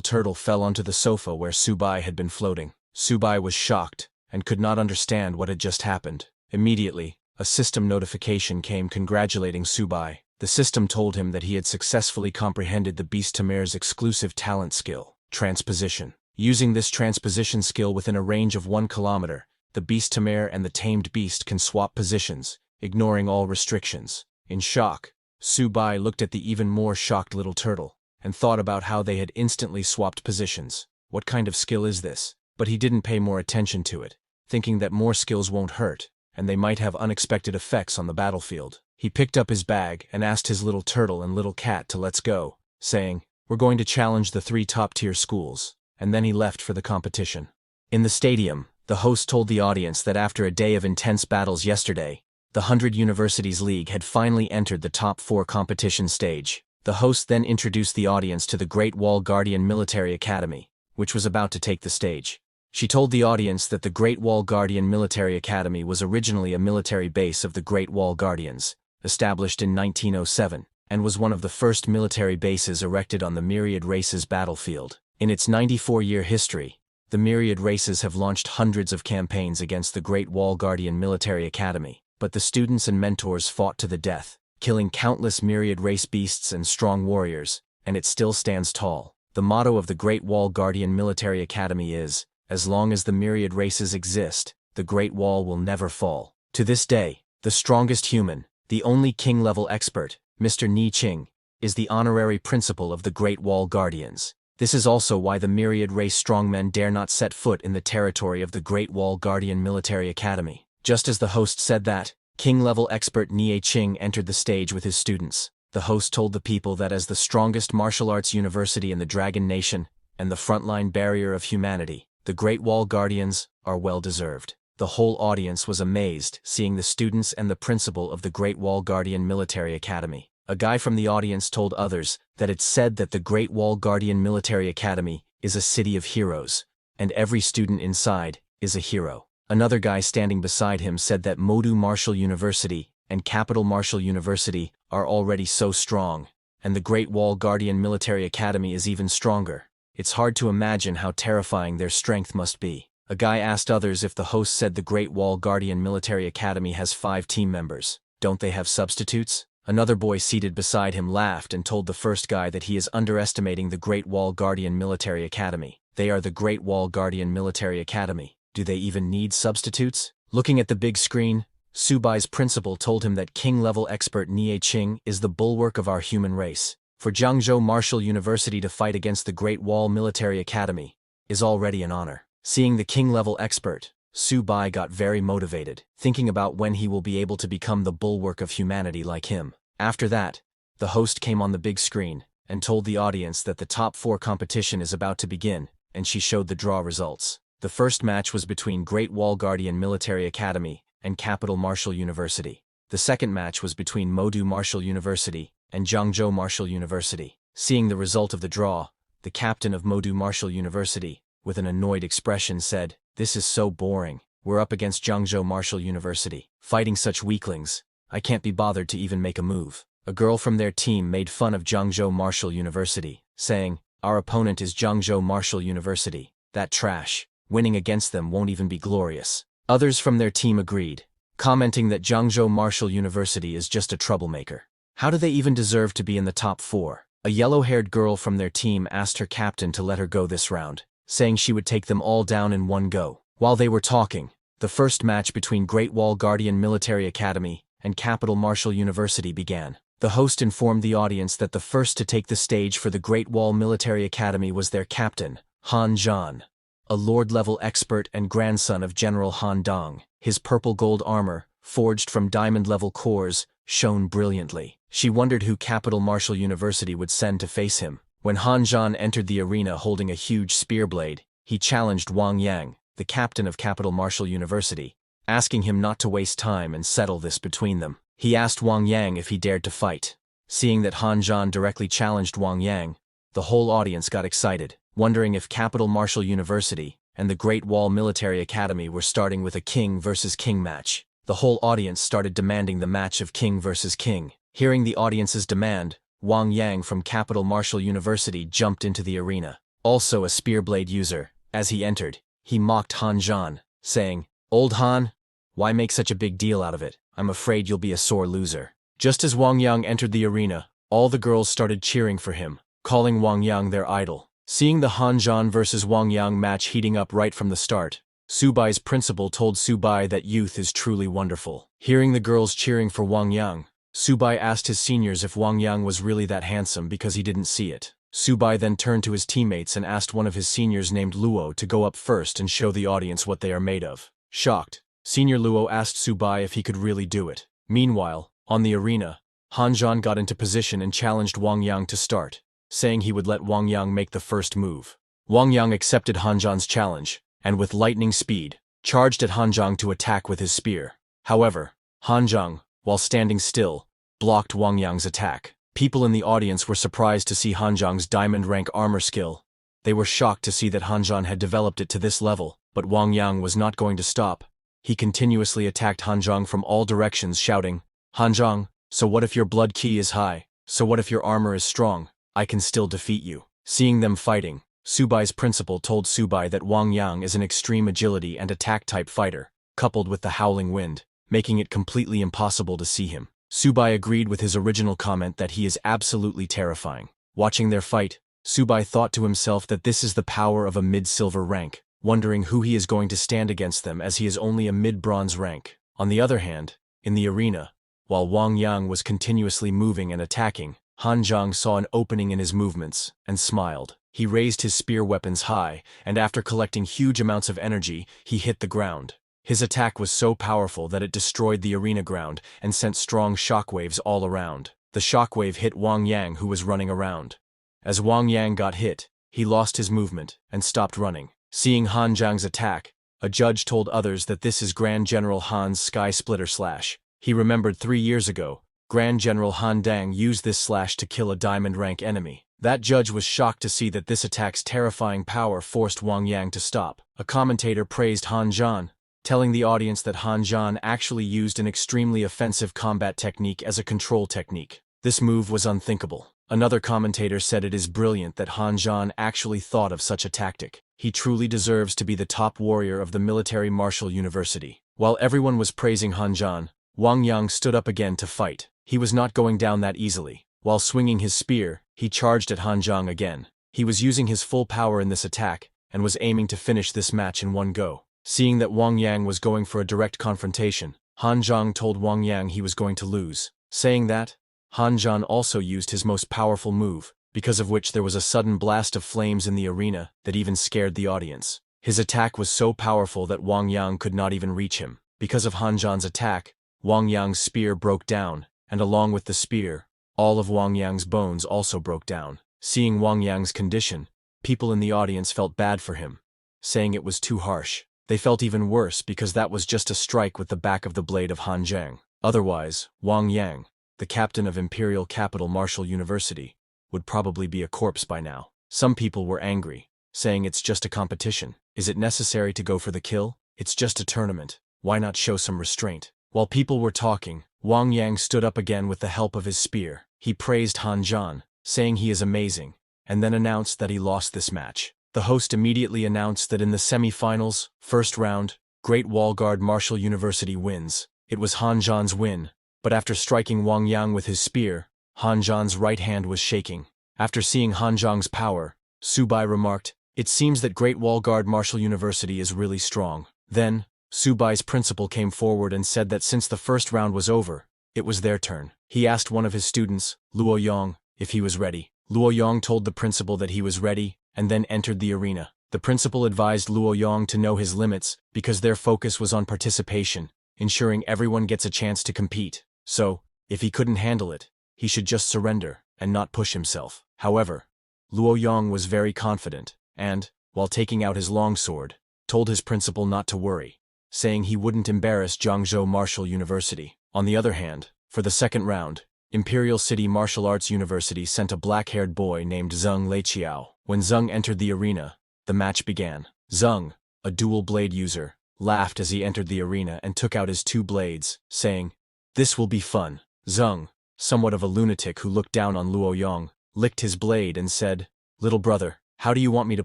turtle fell onto the sofa where Subai had been floating. Subai was shocked, and could not understand what had just happened. Immediately, a system notification came congratulating Subai. The system told him that he had successfully comprehended the beast Tamer's exclusive talent skill, transposition. Using this transposition skill within a range of 1 kilometer, the beast Tamer and the tamed beast can swap positions, ignoring all restrictions. In shock, Subai looked at the even more shocked little turtle, and thought about how they had instantly swapped positions. What kind of skill is this? But he didn't pay more attention to it, thinking that more skills won't hurt, and they might have unexpected effects on the battlefield. He picked up his bag and asked his little turtle and little cat to let's go, saying, "We're going to challenge the 3 top-tier schools," and then he left for the competition. In the stadium, the host told the audience that after a day of intense battles yesterday, the 100 Universities League had finally entered the top 4 competition stage. The host then introduced the audience to the Great Wall Guardian Military Academy, which was about to take the stage. She told the audience that the Great Wall Guardian Military Academy was originally a military base of the Great Wall Guardians, established in 1907, and was one of the first military bases erected on the myriad races battlefield. In its 94-year history, the myriad races have launched hundreds of campaigns against the Great Wall Guardian Military Academy, but the students and mentors fought to the death, killing countless myriad race beasts and strong warriors, and it still stands tall. The motto of the Great Wall Guardian Military Academy is, "As long as the myriad races exist, the Great Wall will never fall." To this day, the strongest human, the only king-level expert, Mr. Ni Qing, is the honorary principal of the Great Wall Guardians. This is also why the myriad race strongmen dare not set foot in the territory of the Great Wall Guardian Military Academy. Just as the host said that, king-level expert Nie Qing entered the stage with his students. The host told the people that as the strongest martial arts university in the Dragon Nation, and the frontline barrier of humanity, the Great Wall Guardians are well-deserved. The whole audience was amazed seeing the students and the principal of the Great Wall Guardian Military Academy. A guy from the audience told others that it's said that the Great Wall Guardian Military Academy is a city of heroes, and every student inside is a hero. Another guy standing beside him said that Modu Martial University and Capital Martial University are already so strong, and the Great Wall Guardian Military Academy is even stronger. It's hard to imagine how terrifying their strength must be. A guy asked others if the host said the Great Wall Guardian Military Academy has 5 team members. Don't they have substitutes? Another boy seated beside him laughed and told the first guy that he is underestimating the Great Wall Guardian Military Academy. They are the Great Wall Guardian Military Academy. Do they even need substitutes? Looking at the big screen, Subai's principal told him that king-level expert Nie Qing is the bulwark of our human race. For Jiangzhou Martial University to fight against the Great Wall Military Academy is already an honor. Seeing the king-level expert, Subai got very motivated, thinking about when he will be able to become the bulwark of humanity like him. After that, the host came on the big screen and told the audience that the top 4 competition is about to begin, and she showed the draw results. The first match was between Great Wall Guardian Military Academy and Capital Martial University. The second match was between Modu Martial University and Zhangzhou Martial University. Seeing the result of the draw, the captain of Modu Martial University, with an annoyed expression, said, "This is so boring. We're up against Zhangzhou Martial University. Fighting such weaklings. I can't be bothered to even make a move." A girl from their team made fun of Zhangzhou Martial University, saying, "Our opponent is Zhangzhou Martial University. That trash. Winning against them won't even be glorious." Others from their team agreed, commenting that Zhangzhou Martial University is just a troublemaker. How do they even deserve to be in the top 4? A yellow-haired girl from their team asked her captain to let her go this round, saying she would take them all down in one go. While they were talking, the first match between Great Wall Guardian Military Academy and Capital Martial University began. The host informed the audience that the first to take the stage for the Great Wall Military Academy was their captain, Han Zhan, a Lord-level expert and grandson of General Han Dong. His purple-gold armor, forged from diamond-level cores, shone brilliantly. She wondered who Capital Martial University would send to face him. When Han Zhan entered the arena holding a huge spear blade, he challenged Wang Yang, the captain of Capital Martial University, asking him not to waste time and settle this between them. He asked Wang Yang if he dared to fight. Seeing that Han Zhan directly challenged Wang Yang, the whole audience got excited, wondering if Capital Martial University and the Great Wall Military Academy were starting with a king versus king match. The whole audience started demanding the match of king versus king. Hearing the audience's demand, Wang Yang from Capital Martial University jumped into the arena, also a spearblade user. As he entered, he mocked Han Zhan, saying, "Old Han, why make such a big deal out of it? I'm afraid you'll be a sore loser." Just as Wang Yang entered the arena, all the girls started cheering for him, calling Wang Yang their idol. Seeing the Han Zhan versus Wang Yang match heating up right from the start, Subai's principal told Subai that youth is truly wonderful. Hearing the girls cheering for Wang Yang, Subai asked his seniors if Wang Yang was really that handsome because he didn't see it. Subai then turned to his teammates and asked one of his seniors named Luo to go up first and show the audience what they are made of. Shocked, Senior Luo asked Subai if he could really do it. Meanwhile, on the arena, Han Zhan got into position and challenged Wang Yang to start, saying he would let Wang Yang make the first move. Wang Yang accepted Han Zhan's challenge, and with lightning speed, charged at Han Zhan to attack with his spear. However, Han Zhan, while standing still, blocked Wang Yang's attack. People in the audience were surprised to see Han Zhan's diamond rank armor skill. They were shocked to see that Han Zhan had developed it to this level, but Wang Yang was not going to stop. He continuously attacked Han Zhan from all directions, shouting, "Han Zhan, so what if your blood ki is high? So what if your armor is strong? I can still defeat you." Seeing them fighting, Subai's principal told Subai that Wang Yang is an extreme agility and attack-type fighter, coupled with the howling wind, making it completely impossible to see him. Subai agreed with his original comment that he is absolutely terrifying. Watching their fight, Subai thought to himself that this is the power of a mid-silver rank, wondering who he is going to stand against them as he is only a mid-bronze rank. On the other hand, in the arena, while Wang Yang was continuously moving and attacking, Han Zhan saw an opening in his movements and smiled. He raised his spear weapons high, and after collecting huge amounts of energy, he hit the ground. His attack was so powerful that it destroyed the arena ground and sent strong shockwaves all around. The shockwave hit Wang Yang, who was running around. As Wang Yang got hit, he lost his movement and stopped running. Seeing Han Zhang's attack, a judge told others that this is Grand General Han's Sky Splitter Slash. He remembered 3 years ago, Grand General Han Dang used this slash to kill a diamond rank enemy. That judge was shocked to see that this attack's terrifying power forced Wang Yang to stop. A commentator praised Han Zhan, telling the audience that Han Zhan actually used an extremely offensive combat technique as a control technique. This move was unthinkable. Another commentator said it is brilliant that Han Zhan actually thought of such a tactic. He truly deserves to be the top warrior of the Military Martial University. While everyone was praising Han Zhan, Wang Yang stood up again to fight. He was not going down that easily. While swinging his spear, he charged at Han Zhan again. He was using his full power in this attack, and was aiming to finish this match in one go. Seeing that Wang Yang was going for a direct confrontation, Han Zhan told Wang Yang he was going to lose. Saying that, Han Zhan also used his most powerful move, because of which there was a sudden blast of flames in the arena that even scared the audience. His attack was so powerful that Wang Yang could not even reach him. Because of Han Zhan's attack, Wang Yang's spear broke down, and along with the spear, All of Wang Yang's bones also broke down. Seeing Wang Yang's condition, people in the audience felt bad for him, saying it was too harsh. They felt even worse because that was just a strike with the back of the blade of Han Zhang. Otherwise, Wang Yang, the captain of Imperial Capital Martial University, would probably be a corpse by now. Some people were angry, saying it's just a competition. Is it necessary to go for the kill? It's just a tournament. Why not show some restraint? While people were talking, Wang Yang stood up again with the help of his spear. He praised Han Zhan, saying he is amazing, and then announced that he lost this match. The host immediately announced that in the semi-finals, first round, Great Wall Guard Martial University wins. It was Han Zhan's win, but after striking Wang Yang with his spear, Han Zhan's right hand was shaking. After seeing Han Zhang's power, Subai remarked, "It seems that Great Wall Guard Martial University is really strong." Then, Subai's principal came forward and said that since the first round was over, it was their turn. He asked one of his students, Luo Yong, if he was ready. Luo Yong told the principal that he was ready, and then entered the arena. The principal advised Luo Yong to know his limits because their focus was on participation, ensuring everyone gets a chance to compete. So, if he couldn't handle it, he should just surrender and not push himself. However, Luo Yong was very confident and, while taking out his longsword, told his principal not to worry, saying he wouldn't embarrass Jiangzhou Martial University. On the other hand, for the second round, Imperial City Martial Arts University sent a black-haired boy named Zheng Leiqiao. When Zheng entered the arena, the match began. Zheng, a dual-blade user, laughed as he entered the arena and took out his two blades, saying, "This will be fun." Zheng, somewhat of a lunatic who looked down on Luo Yong, licked his blade and said, "Little brother, how do you want me to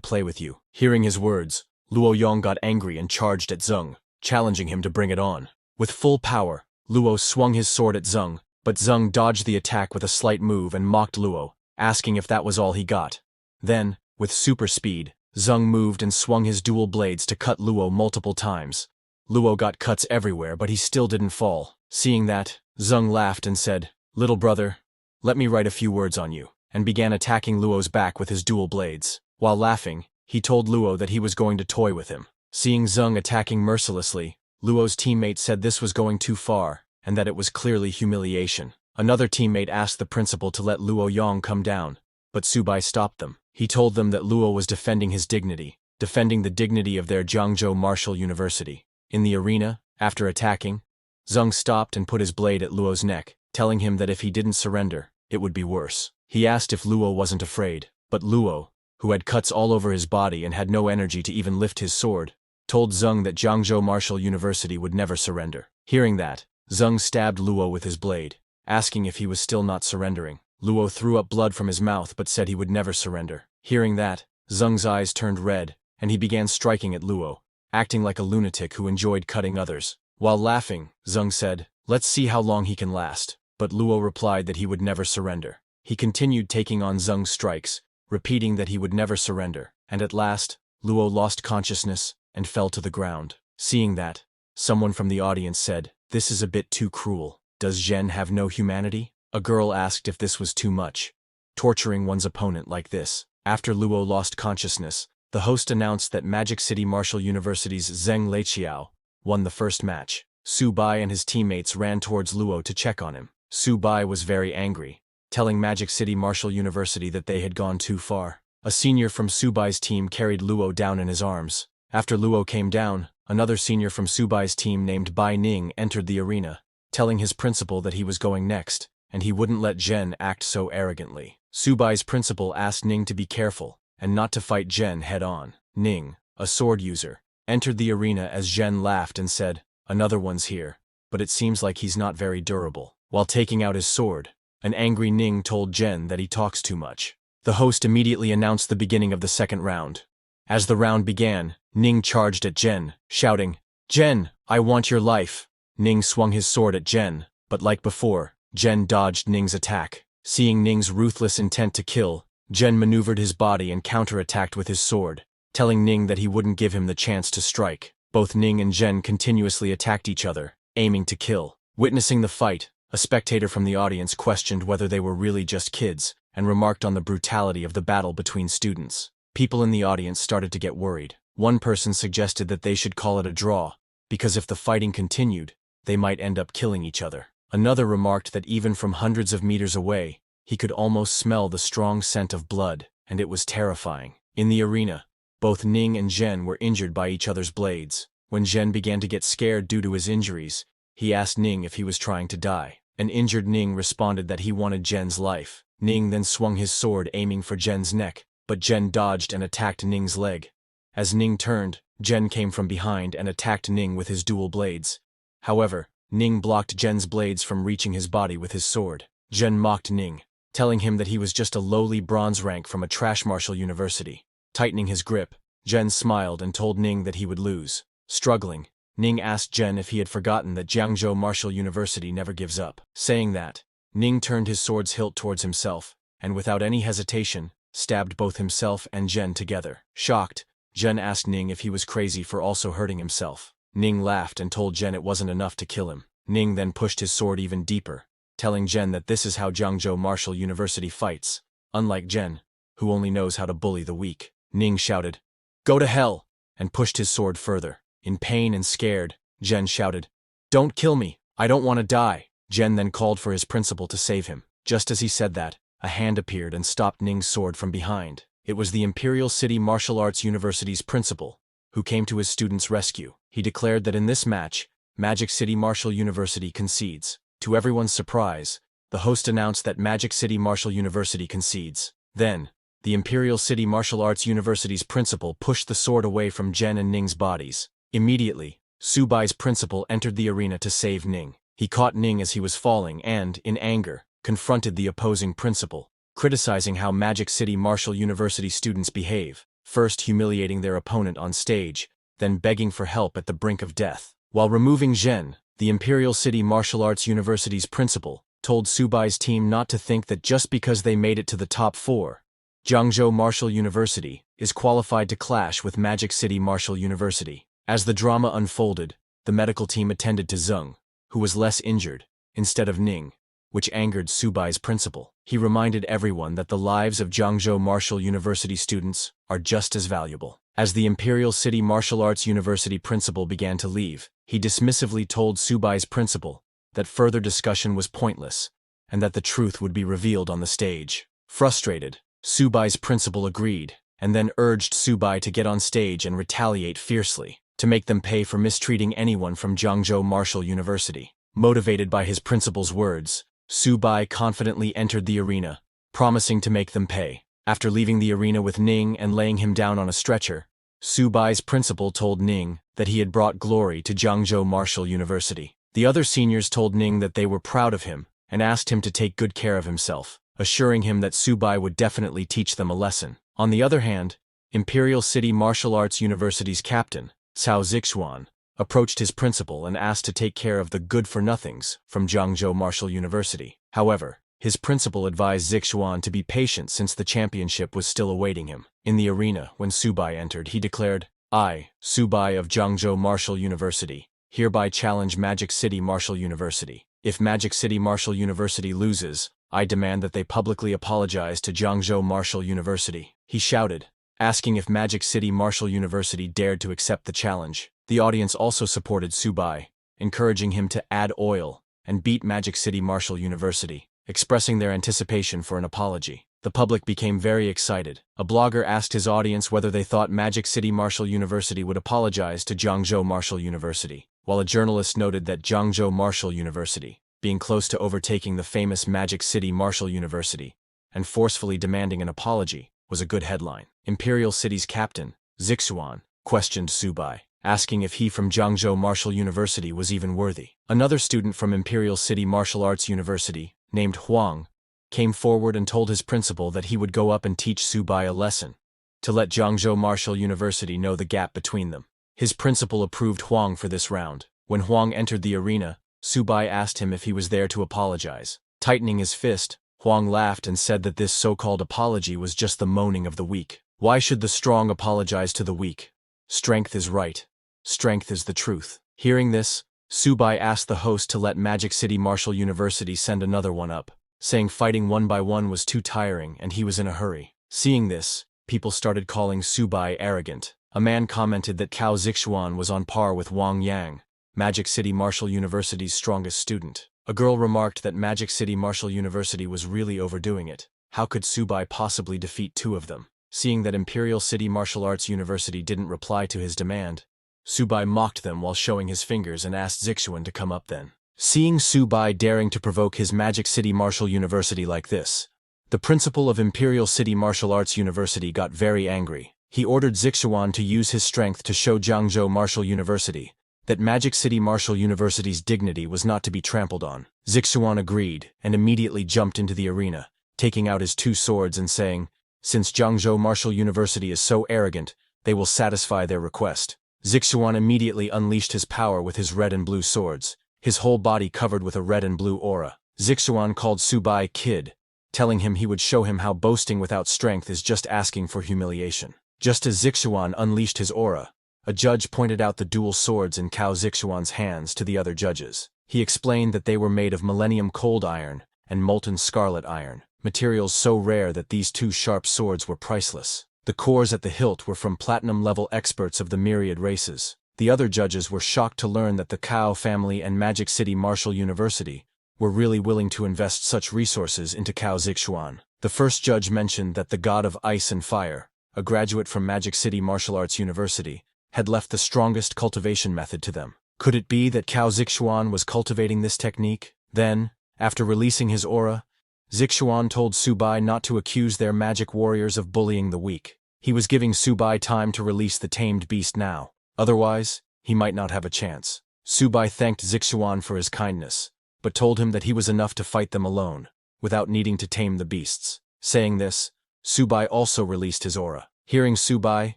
play with you?" Hearing his words, Luo Yong got angry and charged at Zheng, challenging him to bring it on. With full power, Luo swung his sword at Zheng, but Zheng dodged the attack with a slight move and mocked Luo, asking if that was all he got. Then, with super speed, Zheng moved and swung his dual blades to cut Luo multiple times. Luo got cuts everywhere, but he still didn't fall. Seeing that, Zheng laughed and said, "Little brother, let me write a few words on you," and began attacking Luo's back with his dual blades. While laughing, he told Luo that he was going to toy with him. Seeing Zheng attacking mercilessly, Luo's teammate said this was going too far, and that it was clearly humiliation. Another teammate asked the principal to let Luo Yong come down, but Subai stopped them. He told them that Luo was defending his dignity, defending the dignity of their Jiangzhou Martial University. In the arena, after attacking, Zheng stopped and put his blade at Luo's neck, telling him that if he didn't surrender, it would be worse. He asked if Luo wasn't afraid, but Luo, who had cuts all over his body and had no energy to even lift his sword, told Zheng that Jiangzhou Martial University would never surrender. Hearing that, Zheng stabbed Luo with his blade, asking if he was still not surrendering. Luo threw up blood from his mouth but said he would never surrender. Hearing that, Zheng's eyes turned red, and he began striking at Luo, acting like a lunatic who enjoyed cutting others. While laughing, Zheng said, "Let's see how long he can last," but Luo replied that he would never surrender. He continued taking on Zheng's strikes, repeating that he would never surrender, and at last, Luo lost consciousness and fell to the ground. Seeing that, someone from the audience said, "This is a bit too cruel. Does Zhen have no humanity?" A girl asked if this was too much, torturing one's opponent like this. After Luo lost consciousness, the host announced that Magic City Martial University's Zheng Leiqiao won the first match. Subai and his teammates ran towards Luo to check on him. Subai was very angry, telling Magic City Martial University that they had gone too far. A senior from Subai's team carried Luo down in his arms. After Luo came down, another senior from Subai's team named Bai Ning entered the arena, telling his principal that he was going next, and he wouldn't let Zhen act so arrogantly. Subai's principal asked Ning to be careful and not to fight Zhen head-on. Ning, a sword user, entered the arena as Zhen laughed and said, "Another one's here, but it seems like he's not very durable." While taking out his sword, an angry Ning told Zhen that he talks too much. The host immediately announced the beginning of the second round. As the round began, Ning charged at Zhen, shouting, "Zhen, I want your life." Ning swung his sword at Zhen, but like before, Zhen dodged Ning's attack. Seeing Ning's ruthless intent to kill, Zhen maneuvered his body and counterattacked with his sword, telling Ning that he wouldn't give him the chance to strike. Both Ning and Zhen continuously attacked each other, aiming to kill. Witnessing the fight, a spectator from the audience questioned whether they were really just kids, and remarked on the brutality of the battle between students. People in the audience started to get worried. One person suggested that they should call it a draw, because if the fighting continued, they might end up killing each other. Another remarked that even from hundreds of meters away, he could almost smell the strong scent of blood, and it was terrifying. In the arena, both Ning and Zhen were injured by each other's blades. When Zhen began to get scared due to his injuries, he asked Ning if he was trying to die. An injured Ning responded that he wanted Zhen's life. Ning then swung his sword aiming for Zhen's neck, but Zhen dodged and attacked Ning's leg. As Ning turned, Zhen came from behind and attacked Ning with his dual blades. However, Ning blocked Zhen's blades from reaching his body with his sword. Zhen mocked Ning, telling him that he was just a lowly bronze rank from a trash martial university. Tightening his grip, Zhen smiled and told Ning that he would lose. Struggling, Ning asked Zhen if he had forgotten that Jiangzhou Martial University never gives up. Saying that, Ning turned his sword's hilt towards himself, and without any hesitation, stabbed both himself and Zhen together. Shocked, Zhen asked Ning if he was crazy for also hurting himself. Ning laughed and told Zhen it wasn't enough to kill him. Ning then pushed his sword even deeper, telling Zhen that this is how Jiangzhou Martial University fights, unlike Zhen, who only knows how to bully the weak. Ning shouted, "Go to hell!" and pushed his sword further. In pain and scared, Zhen shouted, "Don't kill me, I don't want to die." Zhen then called for his principal to save him. Just as he said that, a hand appeared and stopped Ning's sword from behind. It was the Imperial City Martial Arts University's principal, who came to his students' rescue. He declared that in this match, Magic City Martial University concedes. To everyone's surprise, the host announced that Magic City Martial University concedes. Then, the Imperial City Martial Arts University's principal pushed the sword away from Zhen and Ning's bodies. Immediately, Subai's principal entered the arena to save Ning. He caught Ning as he was falling and, in anger, confronted the opposing principal, criticizing how Magic City Martial University students behave, first humiliating their opponent on stage, then begging for help at the brink of death. While removing Zhen, the Imperial City Martial Arts University's principal told Subai's team not to think that just because they made it to the top 4, Jiangzhou Martial University is qualified to clash with Magic City Martial University. As the drama unfolded, the medical team attended to Zeng, who was less injured, instead of Ning, which angered Subai's principal. He reminded everyone that the lives of Jiangzhou Martial University students are just as valuable. As the Imperial City Martial Arts University principal began to leave, he dismissively told Subai's principal that further discussion was pointless, and that the truth would be revealed on the stage. Frustrated, Subai's principal agreed, and then urged Subai to get on stage and retaliate fiercely, to make them pay for mistreating anyone from Jiangzhou Martial University. Motivated by his principal's words, Subai confidently entered the arena, promising to make them pay. After leaving the arena with Ning and laying him down on a stretcher, Subai's principal told Ning that he had brought glory to Jiangzhou Martial University. The other seniors told Ning that they were proud of him and asked him to take good care of himself, assuring him that Subai would definitely teach them a lesson. On the other hand, Imperial City Martial Arts University's captain, Cao Zixuan, approached his principal and asked to take care of the good-for-nothings from Jiangzhou Martial University. However, his principal advised Zixuan to be patient since the championship was still awaiting him. In the arena, when Subai entered, he declared, "I, Subai of Jiangzhou Martial University, hereby challenge Magic City Martial University. If Magic City Martial University loses, I demand that they publicly apologize to Jiangzhou Martial University." He shouted, asking if Magic City Martial University dared to accept the challenge. The audience also supported Subai, encouraging him to add oil and beat Magic City Martial University, expressing their anticipation for an apology. The public became very excited. A blogger asked his audience whether they thought Magic City Martial University would apologize to Jiangzhou Martial University, while a journalist noted that Jiangzhou Martial University, being close to overtaking the famous Magic City Martial University and forcefully demanding an apology, was a good headline. Imperial City's captain, Zixuan, questioned Subai, asking if he from Jiangzhou Martial University was even worthy. Another student from Imperial City Martial Arts University, named Huang, came forward and told his principal that he would go up and teach Subai a lesson, to let Jiangzhou Martial University know the gap between them. His principal approved Huang for this round. When Huang entered the arena, Subai asked him if he was there to apologize. Tightening his fist, Huang laughed and said that this so-called apology was just the moaning of the weak. Why should the strong apologize to the weak? Strength is right. Strength is the truth. Hearing this, Subai asked the host to let Magic City Martial University send another one up, saying fighting one by one was too tiring and he was in a hurry. Seeing this, people started calling Subai arrogant. A man commented that Cao Zixuan was on par with Wang Yang, Magic City Martial University's strongest student. A girl remarked that Magic City Martial University was really overdoing it. How could Subai possibly defeat two of them? Seeing that Imperial City Martial Arts University didn't reply to his demand, Subai mocked them while showing his fingers and asked Zixuan to come up then. Seeing Subai daring to provoke his Magic City Martial University like this, the principal of Imperial City Martial Arts University got very angry. He ordered Zixuan to use his strength to show Jiangzhou Martial University that Magic City Martial University's dignity was not to be trampled on. Zixuan agreed and immediately jumped into the arena, taking out his two swords and saying, "Since Jiangzhou Martial University is so arrogant, they will satisfy their request." Zixuan immediately unleashed his power with his red and blue swords, his whole body covered with a red and blue aura. Zixuan called Subai Kid, telling him he would show him how boasting without strength is just asking for humiliation. Just as Zixuan unleashed his aura, a judge pointed out the dual swords in Cao Zixuan's hands to the other judges. He explained that they were made of Millennium Cold Iron and Molten Scarlet Iron, materials so rare that these two sharp swords were priceless. The cores at the hilt were from platinum-level experts of the myriad races. The other judges were shocked to learn that the Cao family and Magic City Martial University were really willing to invest such resources into Cao Zixuan. The first judge mentioned that the god of ice and fire, a graduate from Magic City Martial Arts University, had left the strongest cultivation method to them. Could it be that Cao Zixuan was cultivating this technique? Then, after releasing his aura, Zixuan told Subai not to accuse their magic warriors of bullying the weak. He was giving Subai time to release the tamed beast now. Otherwise, he might not have a chance. Subai thanked Zixuan for his kindness, but told him that he was enough to fight them alone, without needing to tame the beasts. Saying this, Subai also released his aura. Hearing Subai,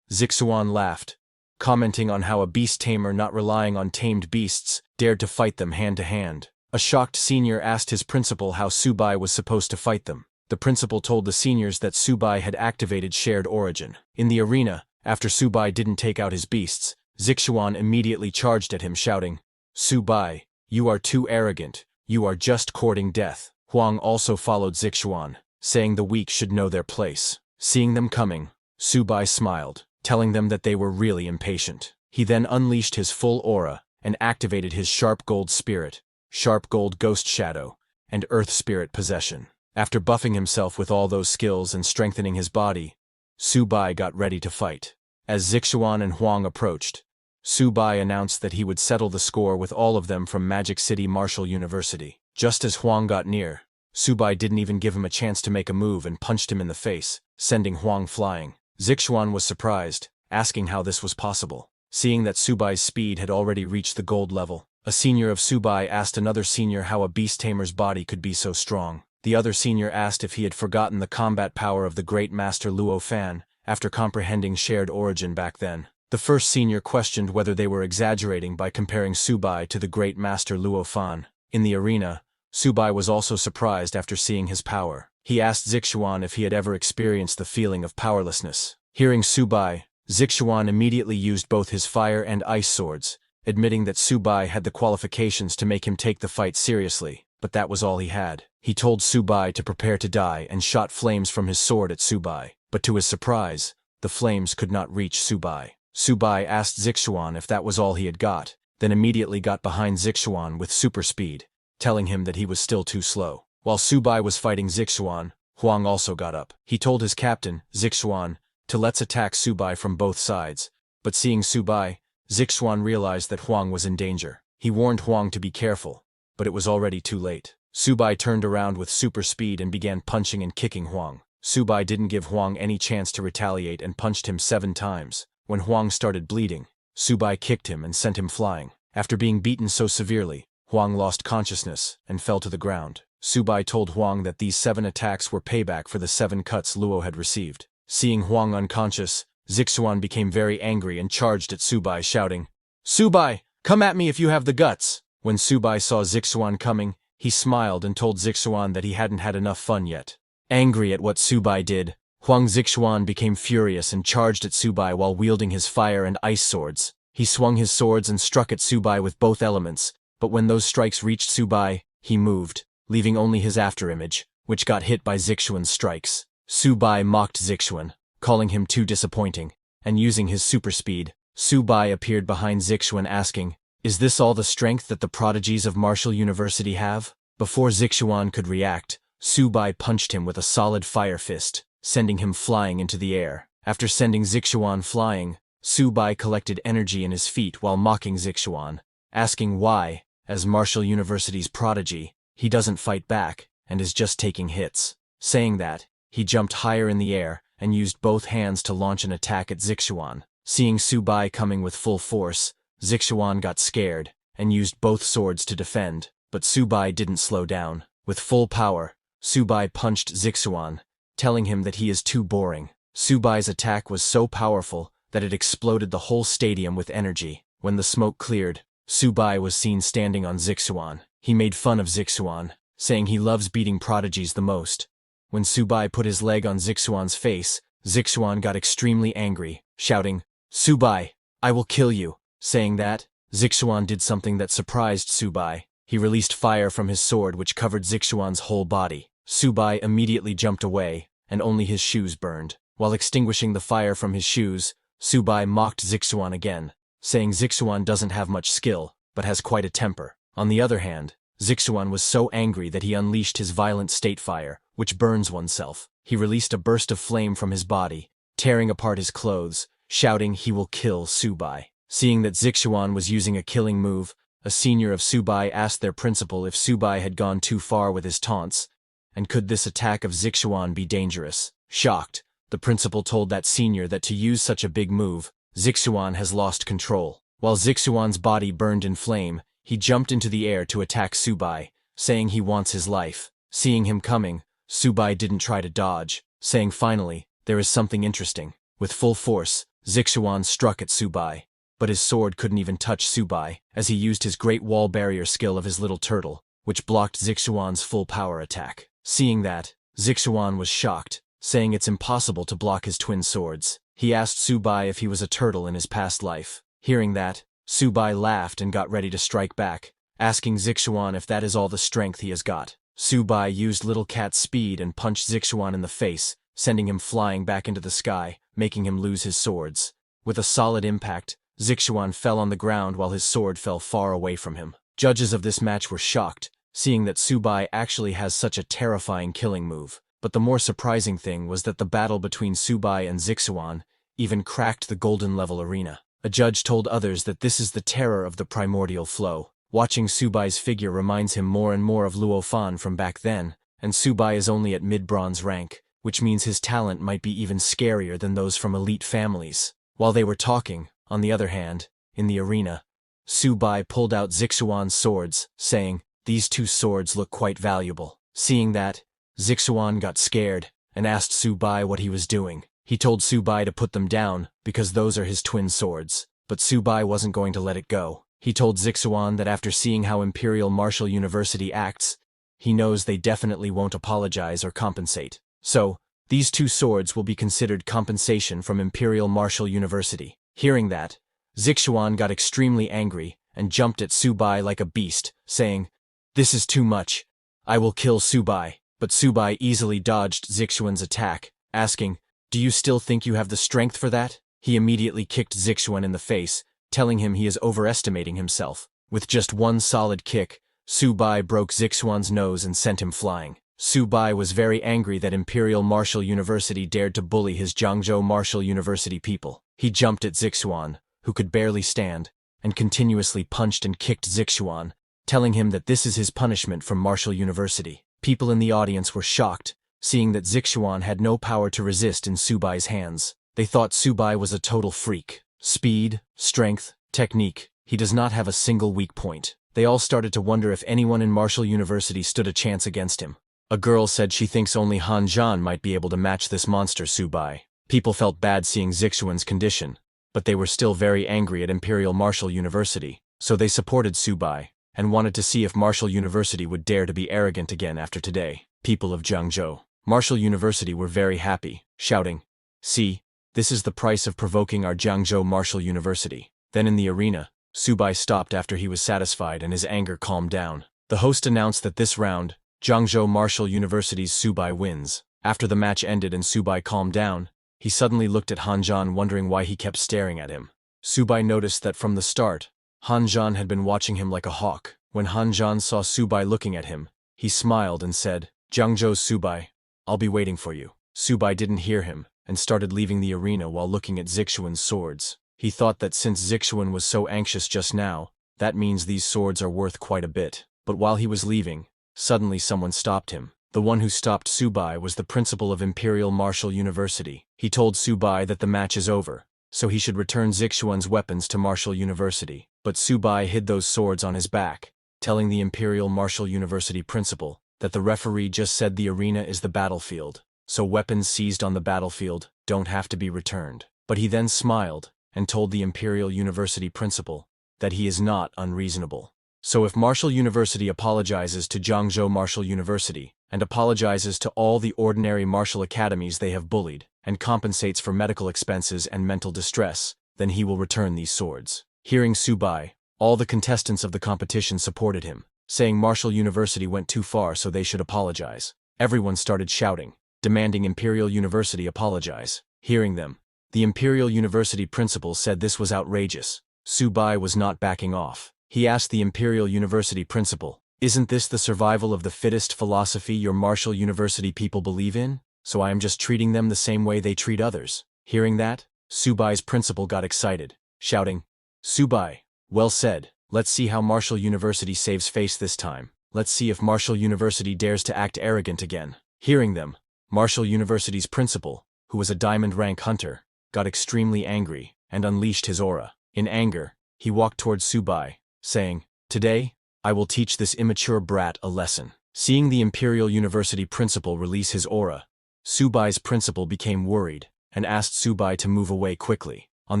Zixuan laughed, commenting on how a beast tamer not relying on tamed beasts dared to fight them hand to hand. A shocked senior asked his principal how Subai was supposed to fight them. The principal told the seniors that Subai had activated shared origin. In the arena, after Subai didn't take out his beasts, Zixuan immediately charged at him shouting, "Subai, you are too arrogant, you are just courting death." Huang also followed Zixuan, saying the weak should know their place. Seeing them coming, Subai smiled, telling them that they were really impatient. He then unleashed his full aura and activated his Sharp Gold Spirit, Sharp Gold Ghost Shadow, and Earth Spirit Possession. After buffing himself with all those skills and strengthening his body, Subai got ready to fight. As Zixuan and Huang approached, Subai announced that he would settle the score with all of them from Magic City Martial University. Just as Huang got near, Subai didn't even give him a chance to make a move and punched him in the face, sending Huang flying. Zixuan was surprised, asking how this was possible. Seeing that Subai's speed had already reached the gold level, a senior of Subai asked another senior how a beast tamer's body could be so strong. The other senior asked if he had forgotten the combat power of the great master Luo Fan, after comprehending shared origin back then. The first senior questioned whether they were exaggerating by comparing Subai to the great master Luo Fan. In the arena, Subai was also surprised after seeing his power. He asked Zixuan if he had ever experienced the feeling of powerlessness. Hearing Subai, Zixuan immediately used both his fire and ice swords, admitting that Subai had the qualifications to make him take the fight seriously, but that was all he had. He told Subai to prepare to die and shot flames from his sword at Subai, but to his surprise, the flames could not reach Subai. Subai asked Zixuan if that was all he had got, then immediately got behind Zixuan with super speed, telling him that he was still too slow. While Subai was fighting Zixuan, Huang also got up. He told his captain, Zixuan, to let's attack Subai from both sides, but seeing Subai, Zixuan realized that Huang was in danger. He warned Huang to be careful, but it was already too late. Subai turned around with super speed and began punching and kicking Huang. Subai didn't give Huang any chance to retaliate and punched him 7 times. When Huang started bleeding, Subai kicked him and sent him flying. After being beaten so severely, Huang lost consciousness and fell to the ground. Subai told Huang that these 7 attacks were payback for the 7 cuts Luo had received. Seeing Huang unconscious, Zixuan became very angry and charged at Subai, shouting, "Subai, come at me if you have the guts!" When Subai saw Zixuan coming, he smiled and told Zixuan that he hadn't had enough fun yet. Angry at what Subai did, Huang Zixuan became furious and charged at Subai while wielding his fire and ice swords. He swung his swords and struck at Subai with both elements, but when those strikes reached Subai, he moved, leaving only his afterimage, which got hit by Zixuan's strikes. Subai mocked Zixuan, calling him too disappointing, and using his super speed, Subai appeared behind Zixuan asking, Is this all the strength that the prodigies of Martial University have? Before Zixuan could react, Subai punched him with a solid fire fist, sending him flying into the air. After sending Zixuan flying, Subai collected energy in his feet while mocking Zixuan, asking why, as Martial University's prodigy, he doesn't fight back and is just taking hits. Saying that, he jumped higher in the air and used both hands to launch an attack at Zixuan. Seeing Subai coming with full force, Zixuan got scared and used both swords to defend, but Subai didn't slow down. With full power, Subai punched Zixuan, telling him that he is too boring. Subai's attack was so powerful that it exploded the whole stadium with energy. When the smoke cleared, Subai was seen standing on Zixuan. He made fun of Zixuan, saying he loves beating prodigies the most. When Subai put his leg on Zixuan's face, Zixuan got extremely angry, shouting, "Subai, I will kill you." Saying that, Zixuan did something that surprised Subai. He released fire from his sword which covered Zixuan's whole body. Subai immediately jumped away, and only his shoes burned. While extinguishing the fire from his shoes, Subai mocked Zixuan again, saying Zixuan doesn't have much skill, but has quite a temper. On the other hand, Zixuan was so angry that he unleashed his violent state fire, which burns oneself. He released a burst of flame from his body, tearing apart his clothes, shouting he will kill Subai. Seeing that Zixuan was using a killing move, a senior of Subai asked their principal if Subai had gone too far with his taunts, and could this attack of Zixuan be dangerous. Shocked, the principal told that senior that to use such a big move, Zixuan has lost control. While Zixuan's body burned in flame, he jumped into the air to attack Subai, saying he wants his life. Seeing him coming, Subai didn't try to dodge, saying finally, there is something interesting. With full force, Zixuan struck at Subai, but his sword couldn't even touch Subai, as he used his great wall barrier skill of his little turtle, which blocked Zixuan's full power attack. Seeing that, Zixuan was shocked, saying it's impossible to block his twin swords. He asked Subai if he was a turtle in his past life. Hearing that, Subai laughed and got ready to strike back, asking Zixuan if that is all the strength he has got. Subai used Little Cat's speed and punched Zixuan in the face, sending him flying back into the sky, making him lose his swords. With a solid impact, Zixuan fell on the ground while his sword fell far away from him. Judges of this match were shocked, seeing that Subai actually has such a terrifying killing move. But the more surprising thing was that the battle between Subai and Zixuan even cracked the golden level arena. A judge told others that this is the terror of the primordial flow. Watching Subai's figure reminds him more and more of Luo Fan from back then, and Subai is only at mid-bronze rank, which means his talent might be even scarier than those from elite families. While they were talking, on the other hand, in the arena, Subai pulled out Zixuan's swords, saying, "These two swords look quite valuable." Seeing that, Zixuan got scared and asked Subai what he was doing. He told Subai to put them down because those are his twin swords, but Subai wasn't going to let it go. He told Zixuan that after seeing how Imperial Martial University acts, he knows they definitely won't apologize or compensate. So, these two swords will be considered compensation from Imperial Martial University. Hearing that, Zixuan got extremely angry and jumped at Subai like a beast, saying, "This is too much. I will kill Subai." But Subai easily dodged Zixuan's attack, asking, "Do you still think you have the strength for that?" He immediately kicked Zixuan in the face, telling him he is overestimating himself. With just one solid kick, Subai broke Zixuan's nose and sent him flying. Subai was very angry that Imperial Martial University dared to bully his Jiangzhou Martial University people. He jumped at Zixuan, who could barely stand, and continuously punched and kicked Zixuan, telling him that this is his punishment from Martial University. People in the audience were shocked, seeing that Zixuan had no power to resist in Subai's hands. They thought Subai was a total freak. Speed, strength, technique, he does not have a single weak point. They all started to wonder if anyone in Martial University stood a chance against him. A girl said she thinks only Han Zhan might be able to match this monster Subai. People felt bad seeing Zixuan's condition, but they were still very angry at Imperial Martial University, so they supported Subai, and wanted to see if Martial University would dare to be arrogant again after today. People of Jiangzhou, Martial University were very happy, shouting, "See, this is the price of provoking our Jiangzhou Martial University." Then in the arena, Subai stopped after he was satisfied and his anger calmed down. The host announced that this round, Jiangzhou Martial University's Subai wins. After the match ended and Subai calmed down, he suddenly looked at Han Zhan wondering why he kept staring at him. Subai noticed that from the start, Hanjan had been watching him like a hawk. When Hanjan saw Subai looking at him, he smiled and said, "Jiangzhou Subai, I'll be waiting for you." Subai didn't hear him and started leaving the arena while looking at Zixuan's swords. He thought that since Zixuan was so anxious just now, that means these swords are worth quite a bit. But while he was leaving, suddenly someone stopped him. The one who stopped Subai was the principal of Imperial Martial University. He told Subai that the match is over, so he should return Zixuan's weapons to Martial University. But Subai hid those swords on his back, telling the Imperial Martial University principal that the referee just said the arena is the battlefield, so weapons seized on the battlefield don't have to be returned. But he then smiled and told the Imperial University principal that he is not unreasonable. So if Martial University apologizes to Jiangzhou Martial University and apologizes to all the ordinary martial academies they have bullied and compensates for medical expenses and mental distress, then he will return these swords. Hearing Subai, all the contestants of the competition supported him, saying Martial University went too far so they should apologize. Everyone started shouting, demanding Imperial University apologize. Hearing them, the Imperial University principal said this was outrageous. Subai was not backing off. He asked the Imperial University principal, "Isn't this the survival of the fittest philosophy your Martial University people believe in? So I am just treating them the same way they treat others." Hearing that, Subai's principal got excited, shouting, "Subai, well said. Let's see how Martial University saves face this time. Let's see if Martial University dares to act arrogant again." Hearing them, Martial University's principal, who was a diamond rank hunter, got extremely angry and unleashed his aura. In anger, he walked towards Subai, saying, "Today, I will teach this immature brat a lesson." Seeing the Imperial University principal release his aura, Subai's principal became worried and asked Subai to move away quickly. On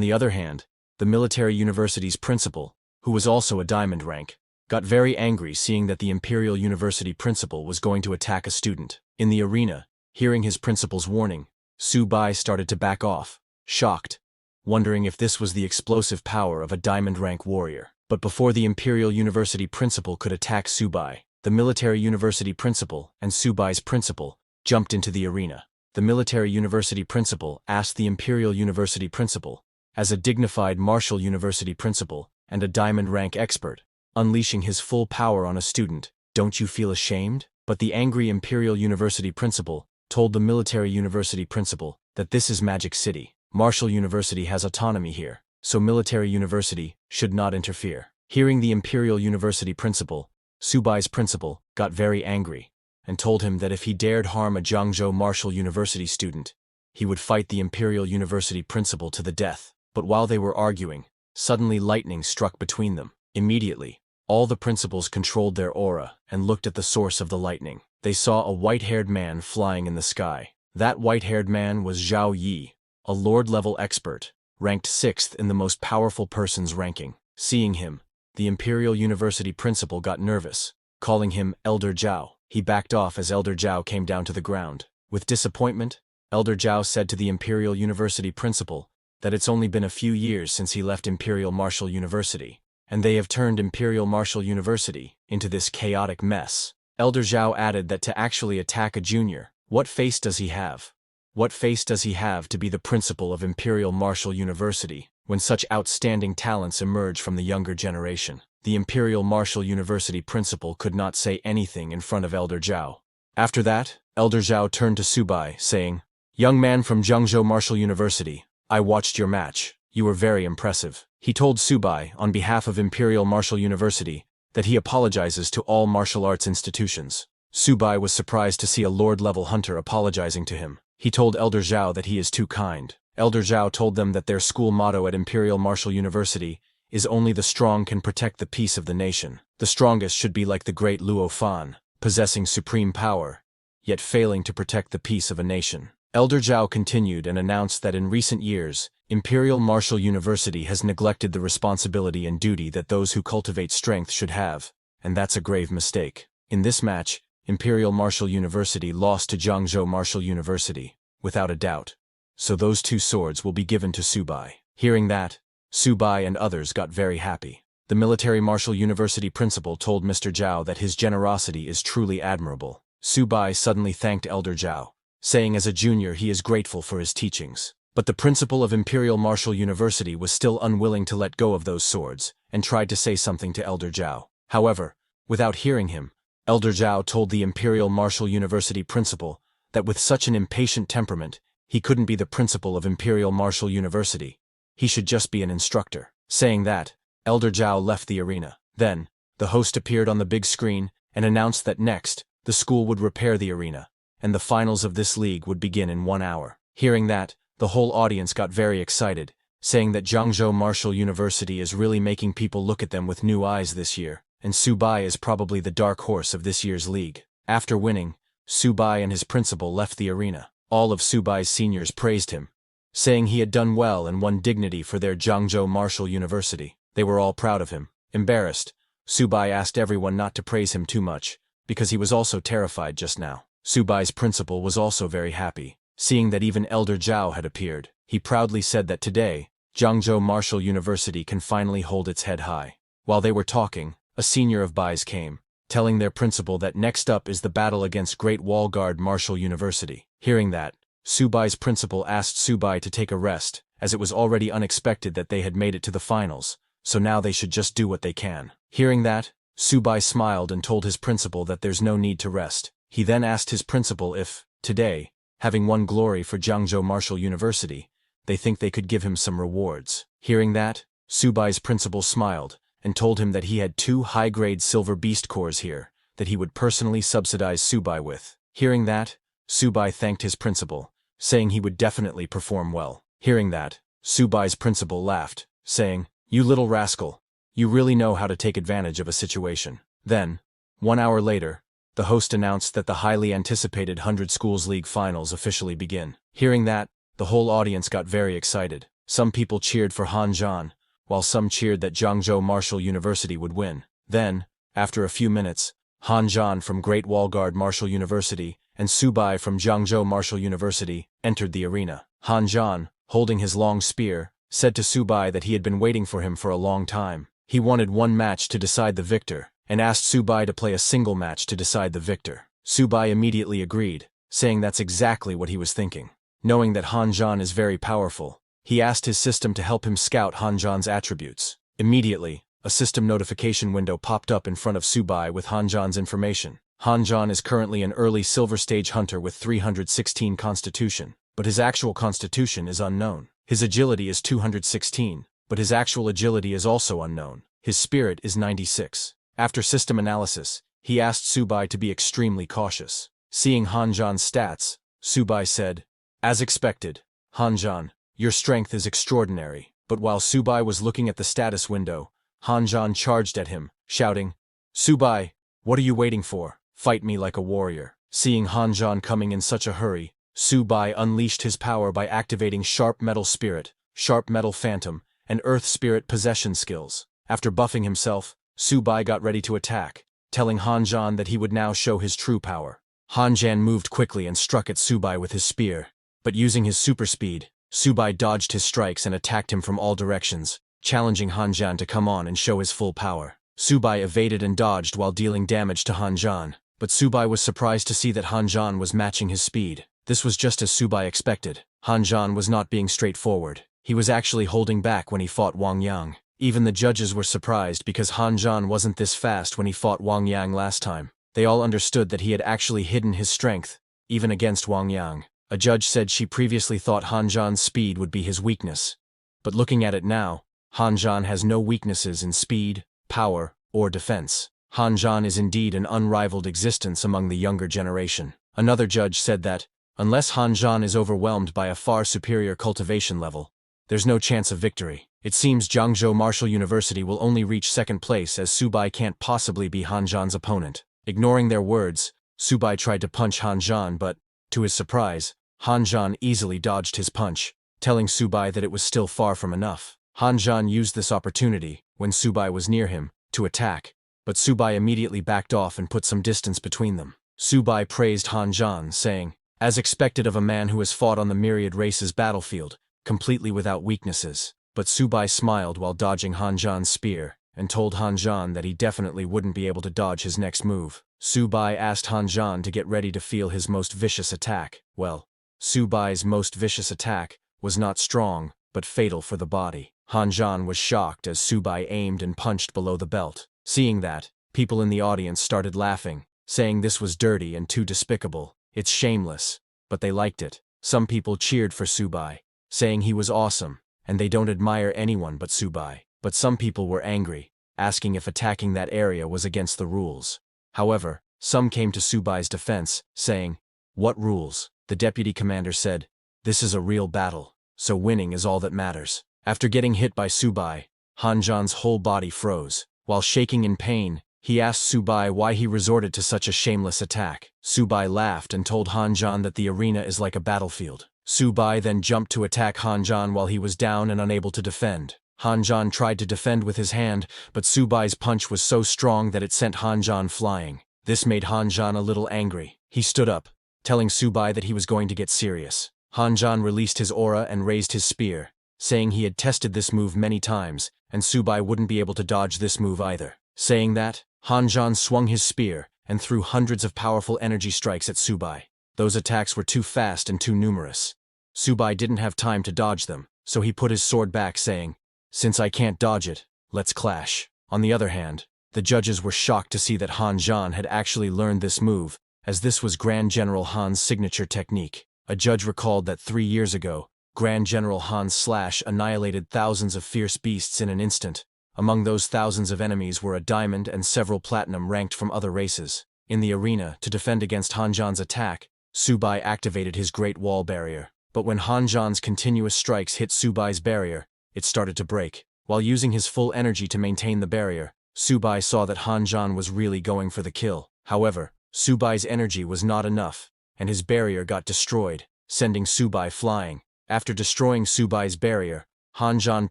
the other hand, the military university's principal, who was also a diamond rank, got very angry seeing that the Imperial University principal was going to attack a student. In the arena, hearing his principal's warning, Subai started to back off, shocked, wondering if this was the explosive power of a diamond rank warrior. But before the Imperial University principal could attack Subai, the military university principal and Subai's principal jumped into the arena. The military university principal asked the Imperial University principal, as a dignified martial university principal and a diamond rank expert, unleashing his full power on a student, "Don't you feel ashamed?" But the angry Imperial University principal told the military university principal that this is Magic City. Martial University has autonomy here, so military university should not interfere. Hearing the Imperial University principal, Subai's principal got very angry and told him that if he dared harm a Jiangzhou Martial University student, he would fight the Imperial University principal to the death. But while they were arguing, suddenly lightning struck between them. Immediately, all the principals controlled their aura and looked at the source of the lightning. They saw a white-haired man flying in the sky. That white-haired man was Zhao Yi, a Lord-level expert, ranked 6th in the most powerful person's ranking. Seeing him, the Imperial University principal got nervous, calling him Elder Zhao. He backed off as Elder Zhao came down to the ground. With disappointment, Elder Zhao said to the Imperial University principal that it's only been a few years since he left Imperial Martial University, and they have turned Imperial Martial University into this chaotic mess. Elder Zhao added that to actually attack a junior, what face does he have? What face does he have to be the principal of Imperial Martial University when such outstanding talents emerge from the younger generation? The Imperial Martial University principal could not say anything in front of Elder Zhao. After that, Elder Zhao turned to Subai, saying, "Young man from Jiangzhou Martial University, I watched your match. You were very impressive." He told Subai, on behalf of Imperial Martial University, that he apologizes to all martial arts institutions. Subai was surprised to see a Lord-level hunter apologizing to him. He told Elder Zhao that he is too kind. Elder Zhao told them that their school motto at Imperial Martial University is "Only the strong can protect the peace of the nation." The strongest should be like the great Luo Fan, possessing supreme power, yet failing to protect the peace of a nation. Elder Zhao continued and announced that in recent years, Imperial Martial University has neglected the responsibility and duty that those who cultivate strength should have, and that's a grave mistake. In this match, Imperial Martial University lost to Jiangzhou Martial University, without a doubt. So those two swords will be given to Subai. Hearing that, Subai and others got very happy. The Military Martial University principal told Mr. Zhao that his generosity is truly admirable. Subai suddenly thanked Elder Zhao, saying as a junior he is grateful for his teachings. But the principal of Imperial Martial University was still unwilling to let go of those swords, and tried to say something to Elder Zhao. However, without hearing him, Elder Zhao told the Imperial Martial University principal that with such an impatient temperament, he couldn't be the principal of Imperial Martial University. He should just be an instructor. Saying that, Elder Zhao left the arena. Then, the host appeared on the big screen and announced that next, the school would repair the arena, and the finals of this league would begin in 1 hour. Hearing that, the whole audience got very excited, saying that Jiangzhou Martial University is really making people look at them with new eyes this year, and Subai is probably the dark horse of this year's league. After winning, Subai and his principal left the arena. All of Subai's seniors praised him, saying he had done well and won dignity for their Jiangzhou Martial University. They were all proud of him. Embarrassed, Subai asked everyone not to praise him too much, because he was also terrified just now. Subai's principal was also very happy, seeing that even Elder Zhao had appeared. He proudly said that today, Jiangzhou Martial University can finally hold its head high. While they were talking, a senior of Bai's came, telling their principal that next up is the battle against Great Wall Guard Martial University. Hearing that, Subai's principal asked Subai to take a rest, as it was already unexpected that they had made it to the finals, so now they should just do what they can. Hearing that, Subai smiled and told his principal that there's no need to rest. He then asked his principal if, today, having won glory for Jiangzhou Martial University, they think they could give him some rewards. Hearing that, Subai's principal smiled and told him that he had 2 high-grade silver beast cores here that he would personally subsidize Subai with. Hearing that, Subai thanked his principal, saying he would definitely perform well. Hearing that, Subai's principal laughed, saying, "You little rascal, you really know how to take advantage of a situation." Then, 1 hour later, the host announced that the highly anticipated 100 Schools League finals officially begin. Hearing that, the whole audience got very excited. Some people cheered for Han Zhan, while some cheered that Jiangzhou Martial University would win. Then, after a few minutes, Han Zhan from Great Wall Guard Martial University and Subai from Jiangzhou Martial University entered the arena. Han Zhan, holding his long spear, said to Subai that he had been waiting for him for a long time. He wanted one match to decide the victor, and asked Subai to play a single match to decide the victor. Subai immediately agreed, saying that's exactly what he was thinking. Knowing that Han Zhan is very powerful, he asked his system to help him scout Han Zhan's attributes. Immediately, a system notification window popped up in front of Subai with Han Zhan's information. Han Zhan is currently an early silver stage hunter with 316 constitution, but his actual constitution is unknown. His agility is 216, but his actual agility is also unknown. His spirit is 96. After system analysis, he asked Subai to be extremely cautious. Seeing Han Zhan's stats, Subai said, "As expected, Han Zhan, your strength is extraordinary." But while Subai was looking at the status window, Han Zhan charged at him, shouting, "Subai, what are you waiting for? Fight me like a warrior." Seeing Han Zhan coming in such a hurry, Subai unleashed his power by activating Sharp Metal Spirit, Sharp Metal Phantom, and Earth Spirit possession skills. After buffing himself, Subai got ready to attack, telling Han Zhan that he would now show his true power. Han Zhan moved quickly and struck at Subai with his spear, but using his super speed, Subai dodged his strikes and attacked him from all directions, challenging Han Zhan to come on and show his full power. Subai evaded and dodged while dealing damage to Han Zhan, but Subai was surprised to see that Han Zhan was matching his speed. This was just as Subai expected. Han Zhan was not being straightforward. He was actually holding back when he fought Wang Yang. Even the judges were surprised because Han Zhan wasn't this fast when he fought Wang Yang last time. They all understood that he had actually hidden his strength, even against Wang Yang. A judge said she previously thought Han Zhan's speed would be his weakness. But looking at it now, Han Zhan has no weaknesses in speed, power, or defense. Han Zhan is indeed an unrivaled existence among the younger generation. Another judge said that, unless Han Zhan is overwhelmed by a far superior cultivation level, there's no chance of victory. It seems Jiangzhou Martial University will only reach second place as Subai can't possibly be Han Zhan's opponent. Ignoring their words, Subai tried to punch Han Zhan but, to his surprise, Han Zhan easily dodged his punch, telling Subai that it was still far from enough. Han Zhan used this opportunity, when Subai was near him, to attack, but Subai immediately backed off and put some distance between them. Subai praised Han Zhan, saying, "As expected of a man who has fought on the myriad races battlefield, completely without weaknesses." But Subai smiled while dodging Han Zhan's spear, and told Han Zhan that he definitely wouldn't be able to dodge his next move. Subai asked Han Zhan to get ready to feel his most vicious attack. Well, Subai's most vicious attack was not strong, but fatal for the body. Hanjan was shocked as Subai aimed and punched below the belt. Seeing that, people in the audience started laughing, saying this was dirty and too despicable. It's shameless. But they liked it. Some people cheered for Subai, saying he was awesome, and they don't admire anyone but Subai. But some people were angry, asking if attacking that area was against the rules. However, some came to Subai's defense, saying, "What rules?" The deputy commander said, "This is a real battle, so winning is all that matters." After getting hit by Subai, Hanjan's whole body froze. While shaking in pain, he asked Subai why he resorted to such a shameless attack. Subai laughed and told Hanjan that the arena is like a battlefield. Subai then jumped to attack Hanjan while he was down and unable to defend. Hanjan tried to defend with his hand, but Subai's punch was so strong that it sent Hanjan flying. This made Hanjan a little angry. He stood up, telling Subai that he was going to get serious. Hanjan released his aura and raised his spear, saying he had tested this move many times, and Subai wouldn't be able to dodge this move either. Saying that, Hanjan swung his spear and threw hundreds of powerful energy strikes at Subai. Those attacks were too fast and too numerous. Subai didn't have time to dodge them, so he put his sword back, saying, "Since I can't dodge it, let's clash." On the other hand, the judges were shocked to see that Hanjan had actually learned this move, as this was Grand General Han's signature technique. A judge recalled that 3 years ago, Grand General Han's slash annihilated thousands of fierce beasts in an instant. Among those thousands of enemies were a diamond and several platinum ranked from other races. In the arena, to defend against Hanjan's attack, Subai activated his Great Wall barrier. But when Hanjan's continuous strikes hit Subai's barrier, it started to break. While using his full energy to maintain the barrier, Subai saw that Hanjan was really going for the kill. However, Subai's energy was not enough, and his barrier got destroyed, sending Subai flying. After destroying Subai's barrier, Hanjan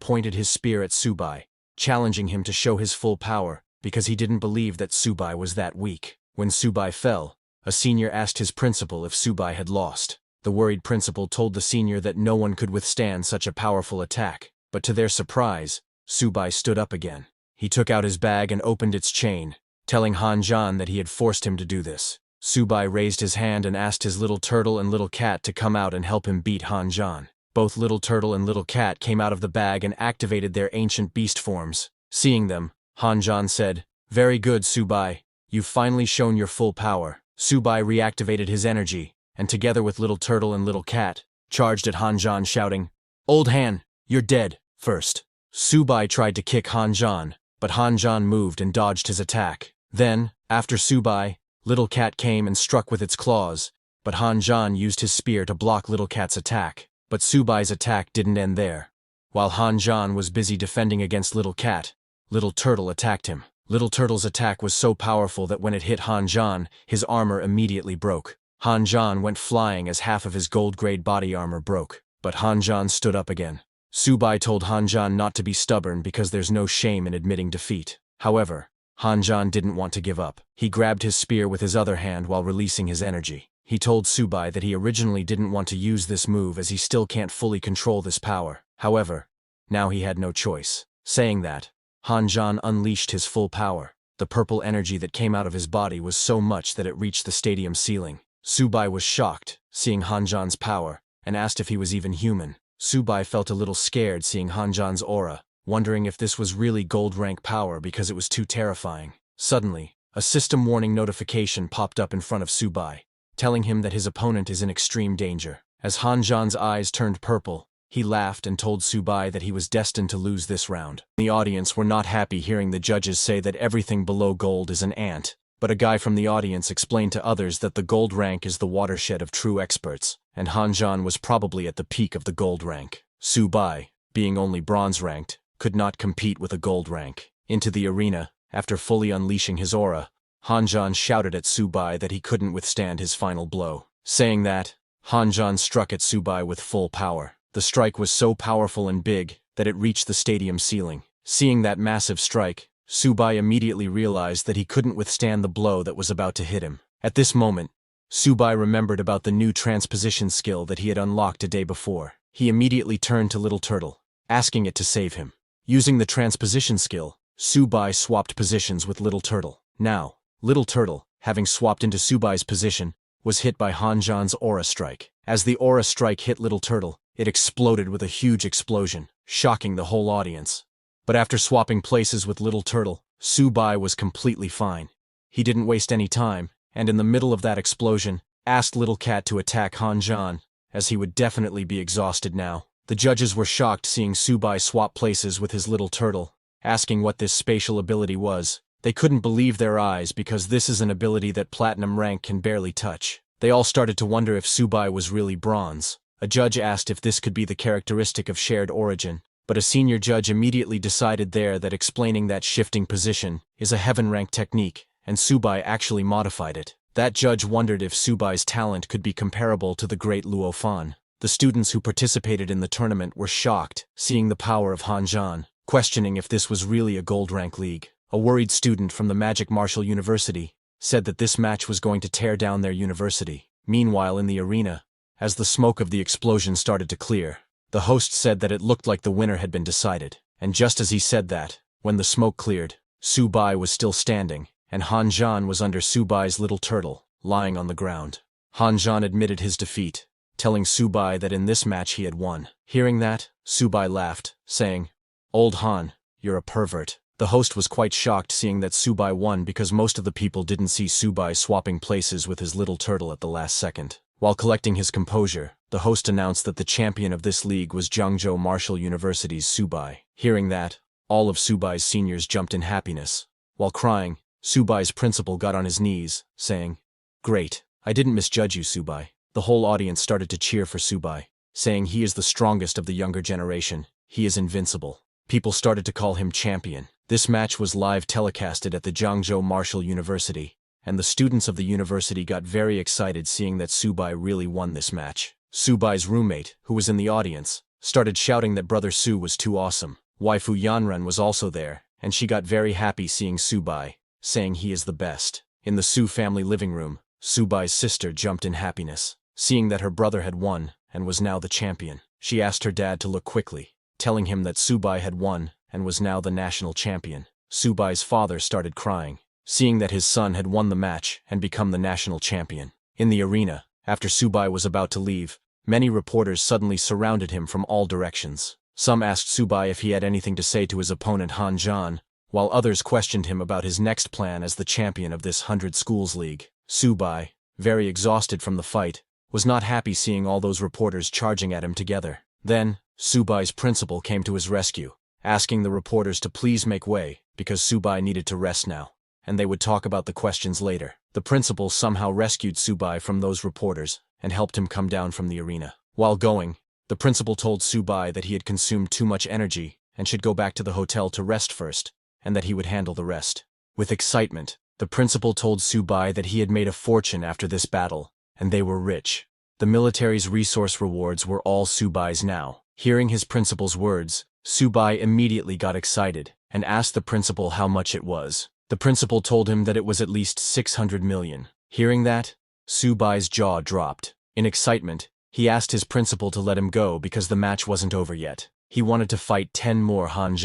pointed his spear at Subai, challenging him to show his full power, because he didn't believe that Subai was that weak. When Subai fell, a senior asked his principal if Subai had lost. The worried principal told the senior that no one could withstand such a powerful attack, but to their surprise, Subai stood up again. He took out his bag and opened its chain, telling Hanjan that he had forced him to do this. Subai raised his hand and asked his little turtle and little cat to come out and help him beat Hanjan. Both little turtle and little cat came out of the bag and activated their ancient beast forms. Seeing them, Hanjan said, "Very good, Subai. You've finally shown your full power." Subai reactivated his energy, and together with little turtle and little cat, charged at Hanjan shouting, "Old Han, you're dead." First, Subai tried to kick Hanjan, but Hanjan moved and dodged his attack. Then, after Subai, Little Cat came and struck with its claws, but Hanjan used his spear to block Little Cat's attack. But Subai's attack didn't end there. While Hanjan was busy defending against Little Cat, Little Turtle attacked him. Little Turtle's attack was so powerful that when it hit Hanjan, his armor immediately broke. Hanjan went flying as half of his gold-grade body armor broke. But Hanjan stood up again. Subai told Hanjan not to be stubborn because there's no shame in admitting defeat. However, Hanjan didn't want to give up. He grabbed his spear with his other hand while releasing his energy. He told Subai that he originally didn't want to use this move as he still can't fully control this power. However, now he had no choice. Saying that, Hanjan unleashed his full power. The purple energy that came out of his body was so much that it reached the stadium ceiling. Subai was shocked, seeing Hanjan's power, and asked if he was even human. Subai felt a little scared seeing Hanjan's aura, wondering if this was really gold rank power because it was too terrifying. Suddenly, a system warning notification popped up in front of Subai, telling him that his opponent is in extreme danger. As Hanjan's eyes turned purple, he laughed and told Subai that he was destined to lose this round. The audience were not happy hearing the judges say that everything below gold is an ant, but a guy from the audience explained to others that the gold rank is the watershed of true experts, and Hanjan was probably at the peak of the gold rank. Subai, being only bronze ranked, could not compete with a gold rank. Into the arena, after fully unleashing his aura, Hanjan shouted at Subai that he couldn't withstand his final blow. Saying that, Hanjan struck at Subai with full power. The strike was so powerful and big that it reached the stadium ceiling. Seeing that massive strike, Subai immediately realized that he couldn't withstand the blow that was about to hit him. At this moment, Subai remembered about the new transposition skill that he had unlocked a day before. He immediately turned to Little Turtle, asking it to save him. Using the transposition skill, Subai swapped positions with Little Turtle. Now, Little Turtle, having swapped into Subai's position, was hit by Hanjan's aura strike. As the aura strike hit Little Turtle, It exploded with a huge explosion, shocking the whole audience. But after swapping places with Little Turtle, Subai was completely fine. He didn't waste any time, and in the middle of that explosion, asked Little Cat to attack Han, as he would definitely be exhausted now. The judges were shocked seeing Subai swap places with his Little Turtle, asking what this spatial ability was. They couldn't believe their eyes because this is an ability that Platinum rank can barely touch. They all started to wonder if Subai was really bronze. A judge asked if this could be the characteristic of shared origin, but a senior judge immediately decided there that explaining that shifting position is a heaven rank technique, and Subai actually modified it. That judge wondered if Subai's talent could be comparable to the great Luo Fan. The students who participated in the tournament were shocked, seeing the power of Han, questioning if this was really a gold rank league. A worried student from the Magic Martial University said that this match was going to tear down their university. Meanwhile, in the arena, as the smoke of the explosion started to clear, the host said that it looked like the winner had been decided. And just as he said that, when the smoke cleared, Subai was still standing, and Han was under Subai's Little Turtle, lying on the ground. Han admitted his defeat, telling Subai that in this match he had won. Hearing that, Subai laughed, saying, "Old Han, you're a pervert." The host was quite shocked seeing that Subai won because most of the people didn't see Subai swapping places with his Little Turtle at the last second. While collecting his composure, the host announced that the champion of this league was Jiangzhou Martial University's Subai. Hearing that, all of Subai's seniors jumped in happiness. While crying, Subai's principal got on his knees, saying, "Great, I didn't misjudge you, Subai." The whole audience started to cheer for Subai, saying he is the strongest of the younger generation, he is invincible. People started to call him champion. This match was live telecasted at the Jiangzhou Martial University, and the students of the university got very excited seeing that Subai really won this match. Subai's roommate, who was in the audience, started shouting that Brother Su was too awesome. Waifu Yanren was also there, and she got very happy seeing Subai, saying he is the best. In the Su family living room, Subai's sister jumped in happiness, seeing that her brother had won and was now the champion. She asked her dad to look quickly, telling him that Subai had won and was now the national champion. Subai's father started crying, seeing that his son had won the match and become the national champion. In the arena, after Subai was about to leave, many reporters suddenly surrounded him from all directions. Some asked Subai if he had anything to say to his opponent Han, while others questioned him about his next plan as the champion of this 100 Schools League. Subai, very exhausted from the fight, was not happy seeing all those reporters charging at him together. Then, Subai's principal came to his rescue, asking the reporters to please make way, because Subai needed to rest now, and they would talk about the questions later. The principal somehow rescued Subai from those reporters and helped him come down from the arena. While going, the principal told Subai that he had consumed too much energy and should go back to the hotel to rest first, and that he would handle the rest. With excitement, the principal told Subai that he had made a fortune after this battle, and they were rich. The military's resource rewards were all Subai's now. Hearing his principal's words, Subai immediately got excited and asked the principal how much it was. The principal told him that it was at least 600 million. Hearing that, Subai's jaw dropped. In excitement, he asked his principal to let him go because the match wasn't over yet. He wanted to fight 10 more Han.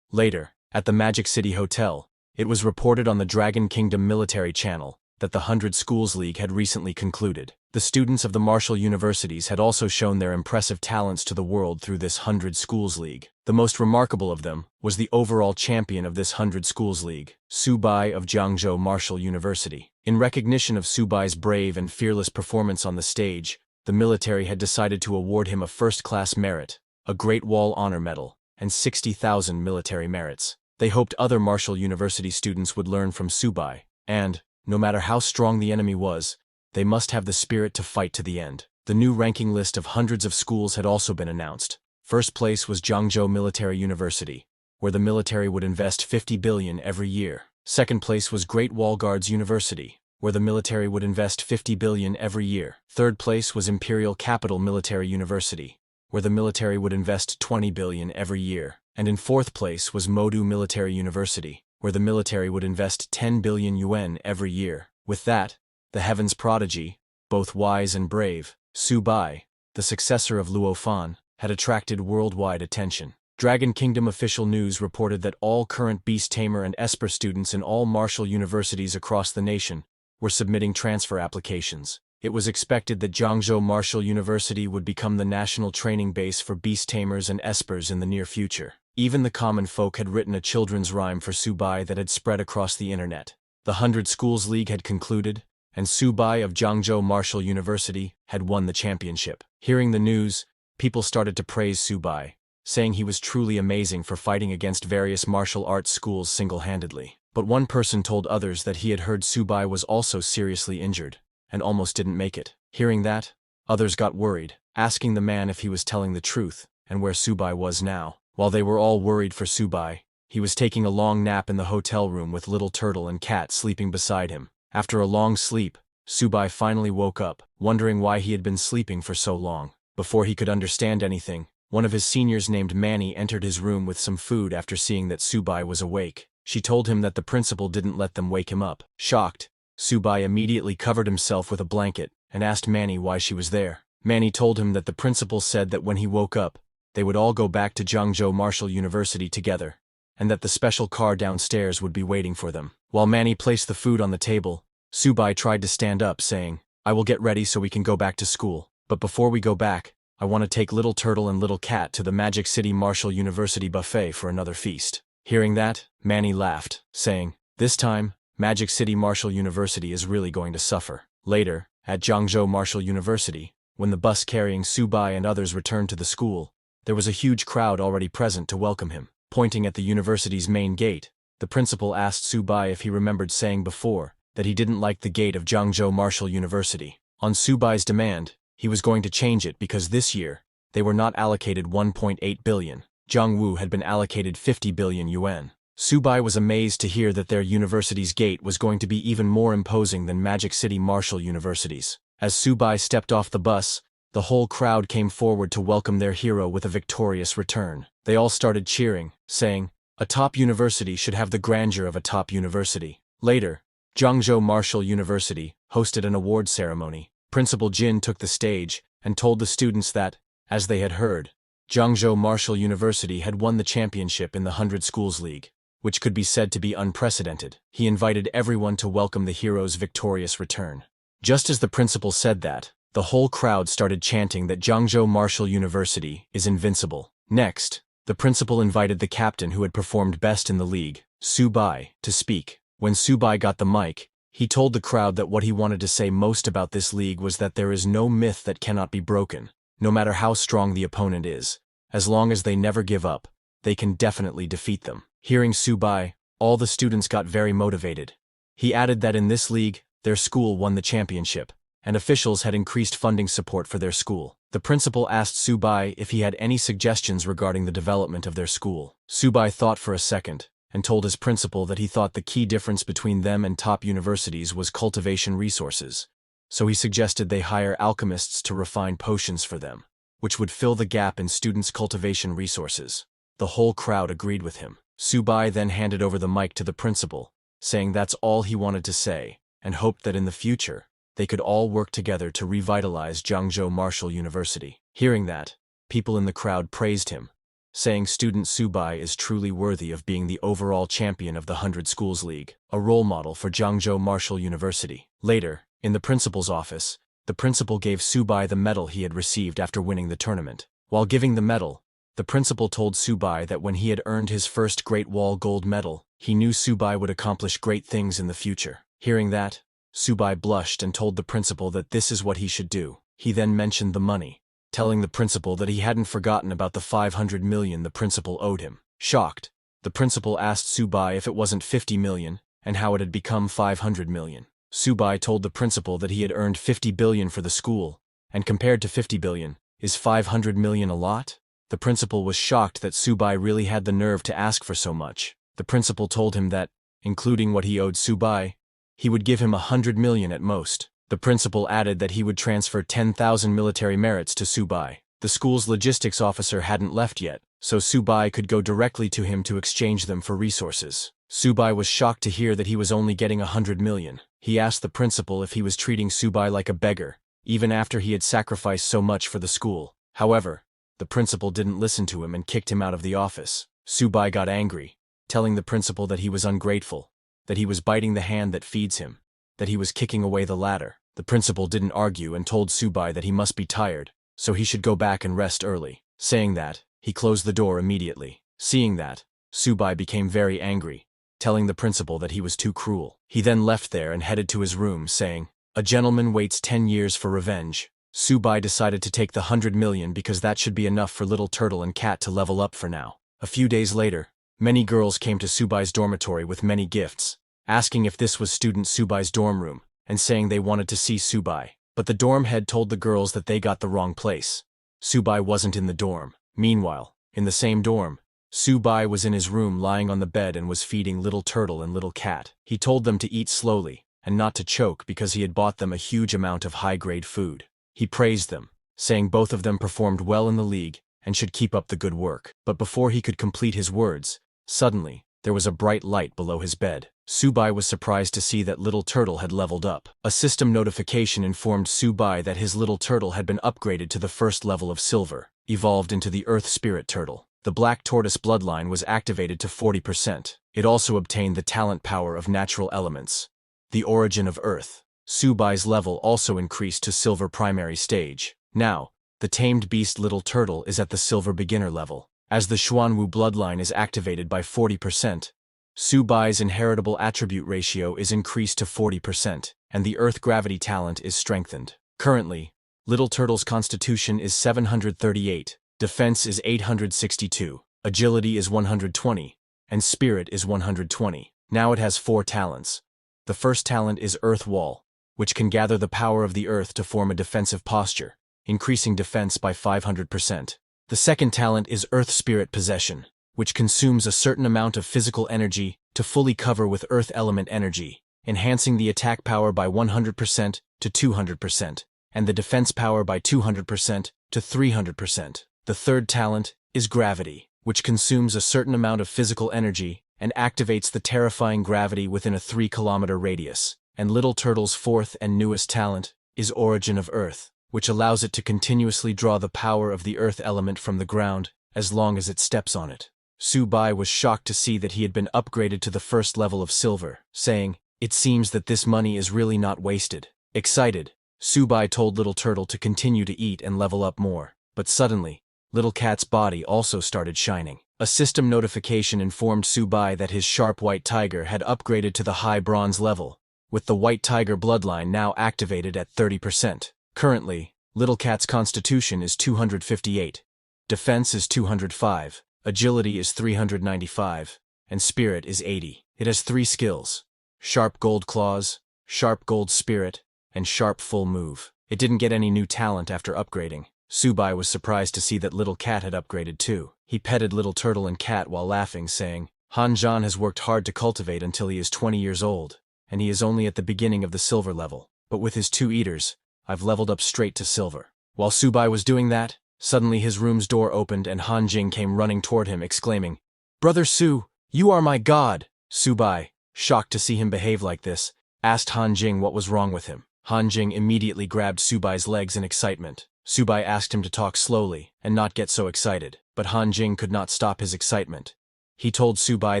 Later, at the Magic City Hotel, it was reported on the Dragon Kingdom military channel that the 100 Schools League had recently concluded. The students of the martial universities had also shown their impressive talents to the world through this 100 Schools League. The most remarkable of them was the overall champion of this 100 Schools League, Subai of Jiangzhou Martial University. In recognition of Subai's brave and fearless performance on the stage, the military had decided to award him a first-class merit, a Great Wall Honor Medal, and 60,000 military merits. They hoped other martial university students would learn from Subai, and, no matter how strong the enemy was, they must have the spirit to fight to the end. The new ranking list of hundreds of schools had also been announced. First place was Jiangzhou Military University, where the military would invest 50 billion every year. Second place was Great Wall Guards University, where the military would invest 50 billion every year. Third place was Imperial Capital Military University, where the military would invest 20 billion every year. And in fourth place was Modu Military University, where the military would invest 10 billion yuan every year. With that, the Heaven's prodigy, both wise and brave, Subai, the successor of Luo Fan, had attracted worldwide attention. Dragon Kingdom official news reported that all current Beast Tamer and Esper students in all martial universities across the nation were submitting transfer applications. It was expected that Jiangzhou Martial University would become the national training base for beast tamers and espers in the near future. Even the common folk had written a children's rhyme for Subai that had spread across the internet. The 100 Schools League had concluded, and Subai of Jiangzhou Martial University had won the championship. Hearing the news, people started to praise Subai, saying he was truly amazing for fighting against various martial arts schools single-handedly. But one person told others that he had heard Subai was also seriously injured, and almost didn't make it. Hearing that, others got worried, asking the man if he was telling the truth, and where Subai was now. While they were all worried for Subai, he was taking a long nap in the hotel room with Little Turtle and Cat sleeping beside him. After a long sleep, Subai finally woke up, wondering why he had been sleeping for so long. Before he could understand anything, one of his seniors named Manny entered his room with some food after seeing that Subai was awake. She told him that the principal didn't let them wake him up. Shocked, Subai immediately covered himself with a blanket and asked Manny why she was there. Manny told him that the principal said that when he woke up, they would all go back to Jiangzhou Martial University together, and that the special car downstairs would be waiting for them. While Manny placed the food on the table, Subai tried to stand up, saying, "I will get ready so we can go back to school. But before we go back, I want to take Little Turtle and Little Cat to the Magic City Martial University buffet for another feast." Hearing that, Manny laughed, saying, "This time, Magic City Martial University is really going to suffer." Later, at Jiangzhou Martial University, when the bus carrying Subai and others returned to the school, there was a huge crowd already present to welcome him. Pointing at the university's main gate, the principal asked Subai if he remembered saying before that he didn't like the gate of Jiangzhou Martial University. On Subai's demand, he was going to change it because this year, they were not allocated 1.8 billion. Jiangwu had been allocated 50 billion yuan. Subai was amazed to hear that their university's gate was going to be even more imposing than Magic City Martial University's. As Subai stepped off the bus, the whole crowd came forward to welcome their hero with a victorious return. They all started cheering, saying, "A top university should have the grandeur of a top university." Later, Jiangzhou Martial University hosted an award ceremony. Principal Jin took the stage and told the students that, as they had heard, Jiangzhou Martial University had won the championship in the 100 Schools League, which could be said to be unprecedented. He invited everyone to welcome the hero's victorious return. Just as the principal said that, the whole crowd started chanting that Jiangzhou Martial University is invincible. Next, the principal invited the captain who had performed best in the league, Subai, to speak. When Subai got the mic, he told the crowd that what he wanted to say most about this league was that there is no myth that cannot be broken, no matter how strong the opponent is. As long as they never give up, they can definitely defeat them. Hearing Subai, all the students got very motivated. He added that in this league, their school won the championship, and officials had increased funding support for their school. The principal asked Subai if he had any suggestions regarding the development of their school. Subai thought for a second, and told his principal that he thought the key difference between them and top universities was cultivation resources, so he suggested they hire alchemists to refine potions for them, which would fill the gap in students' cultivation resources. The whole crowd agreed with him. Subai then handed over the mic to the principal, saying that's all he wanted to say, and hoped that in the future, they could all work together to revitalize Jiangzhou Martial University. Hearing that, people in the crowd praised him, saying student Subai is truly worthy of being the overall champion of the 100 Schools League, a role model for Jiangzhou Martial University. Later, in the principal's office, the principal gave Subai the medal he had received after winning the tournament. While giving the medal, the principal told Subai that when he had earned his first Great Wall gold medal, he knew Subai would accomplish great things in the future. Hearing that, Subai blushed and told the principal that this is what he should do. He then mentioned the money, telling the principal that he hadn't forgotten about the 500 million the principal owed him. Shocked, the principal asked Subai if it wasn't 50 million, and how it had become 500 million. Subai told the principal that he had earned 50 billion for the school, and compared to 50 billion, is 500 million a lot? The principal was shocked that Subai really had the nerve to ask for so much. The principal told him that, including what he owed Subai, he would give him 100 million at most. The principal added that he would transfer 10,000 military merits to Subai. The school's logistics officer hadn't left yet, so Subai could go directly to him to exchange them for resources. Subai was shocked to hear that he was only getting 100 million. He asked the principal if he was treating Subai like a beggar, even after he had sacrificed so much for the school. However, the principal didn't listen to him and kicked him out of the office. Subai got angry, telling the principal that he was ungrateful, that he was biting the hand that feeds him, that he was kicking away the ladder. The principal didn't argue and told Subai that he must be tired, so he should go back and rest early. Saying that, he closed the door immediately. Seeing that, Subai became very angry, telling the principal that he was too cruel. He then left there and headed to his room, saying, "A gentleman waits 10 years for revenge." Subai decided to take the 100 million because that should be enough for Little Turtle and Cat to level up for now. A few days later, many girls came to Subai's dormitory with many gifts, asking if this was student Subai's dorm room, and saying they wanted to see Subai. But the dorm head told the girls that they got the wrong place. Subai wasn't in the dorm. Meanwhile, in the same dorm, Subai was in his room lying on the bed and was feeding Little Turtle and Little Cat. He told them to eat slowly and not to choke because he had bought them a huge amount of high-grade food. He praised them, saying both of them performed well in the league and should keep up the good work. But before he could complete his words, suddenly, there was a bright light below his bed. Subai was surprised to see that Little Turtle had leveled up. A system notification informed Subai that his Little Turtle had been upgraded to the first level of Silver, evolved into the Earth Spirit Turtle. The Black Tortoise bloodline was activated to 40%. It also obtained the talent power of natural elements. The origin of Earth. Subai's level also increased to Silver Primary Stage. Now, the tamed beast Little Turtle is at the Silver Beginner level. As the Xuanwu bloodline is activated by 40%, Subai's inheritable attribute ratio is increased to 40%, and the Earth Gravity talent is strengthened. Currently, Little Turtle's constitution is 738, defense is 862, agility is 120, and spirit is 120. Now it has 4 talents. The first talent is Earth Wall, which can gather the power of the earth to form a defensive posture, increasing defense by 500%. The second talent is Earth Spirit Possession, which consumes a certain amount of physical energy to fully cover with Earth Element energy, enhancing the attack power by 100% to 200%, and the defense power by 200% to 300%. The third talent is Gravity, which consumes a certain amount of physical energy and activates the terrifying gravity within a 3-kilometer radius. And Little Turtle's fourth and newest talent is Origin of Earth, which allows it to continuously draw the power of the earth element from the ground as long as it steps on it. Subai was shocked to see that he had been upgraded to the first level of Silver, saying, "It seems that this money is really not wasted." Excited, Subai told Little Turtle to continue to eat and level up more, but suddenly, Little Cat's body also started shining. A system notification informed Subai that his sharp white tiger had upgraded to the high bronze level, with the White Tiger bloodline now activated at 30%. Currently, Little Cat's constitution is 258, defense is 205, agility is 395, and spirit is 80. It has 3 skills: Sharp Gold Claws, Sharp Gold Spirit, and Sharp Full Move. It didn't get any new talent after upgrading. Subai was surprised to see that Little Cat had upgraded too. He petted Little Turtle and Cat while laughing, saying, "Hanjan has worked hard to cultivate until he is 20 years old. And he is only at the beginning of the Silver level. But with his 2 eaters, I've leveled up straight to Silver." While Subai was doing that, suddenly his room's door opened and Han Jing came running toward him, exclaiming, "Brother Su, you are my god!" Subai, shocked to see him behave like this, asked Han Jing what was wrong with him. Han Jing immediately grabbed Subai's legs in excitement. Subai asked him to talk slowly and not get so excited, but Han Jing could not stop his excitement. He told Subai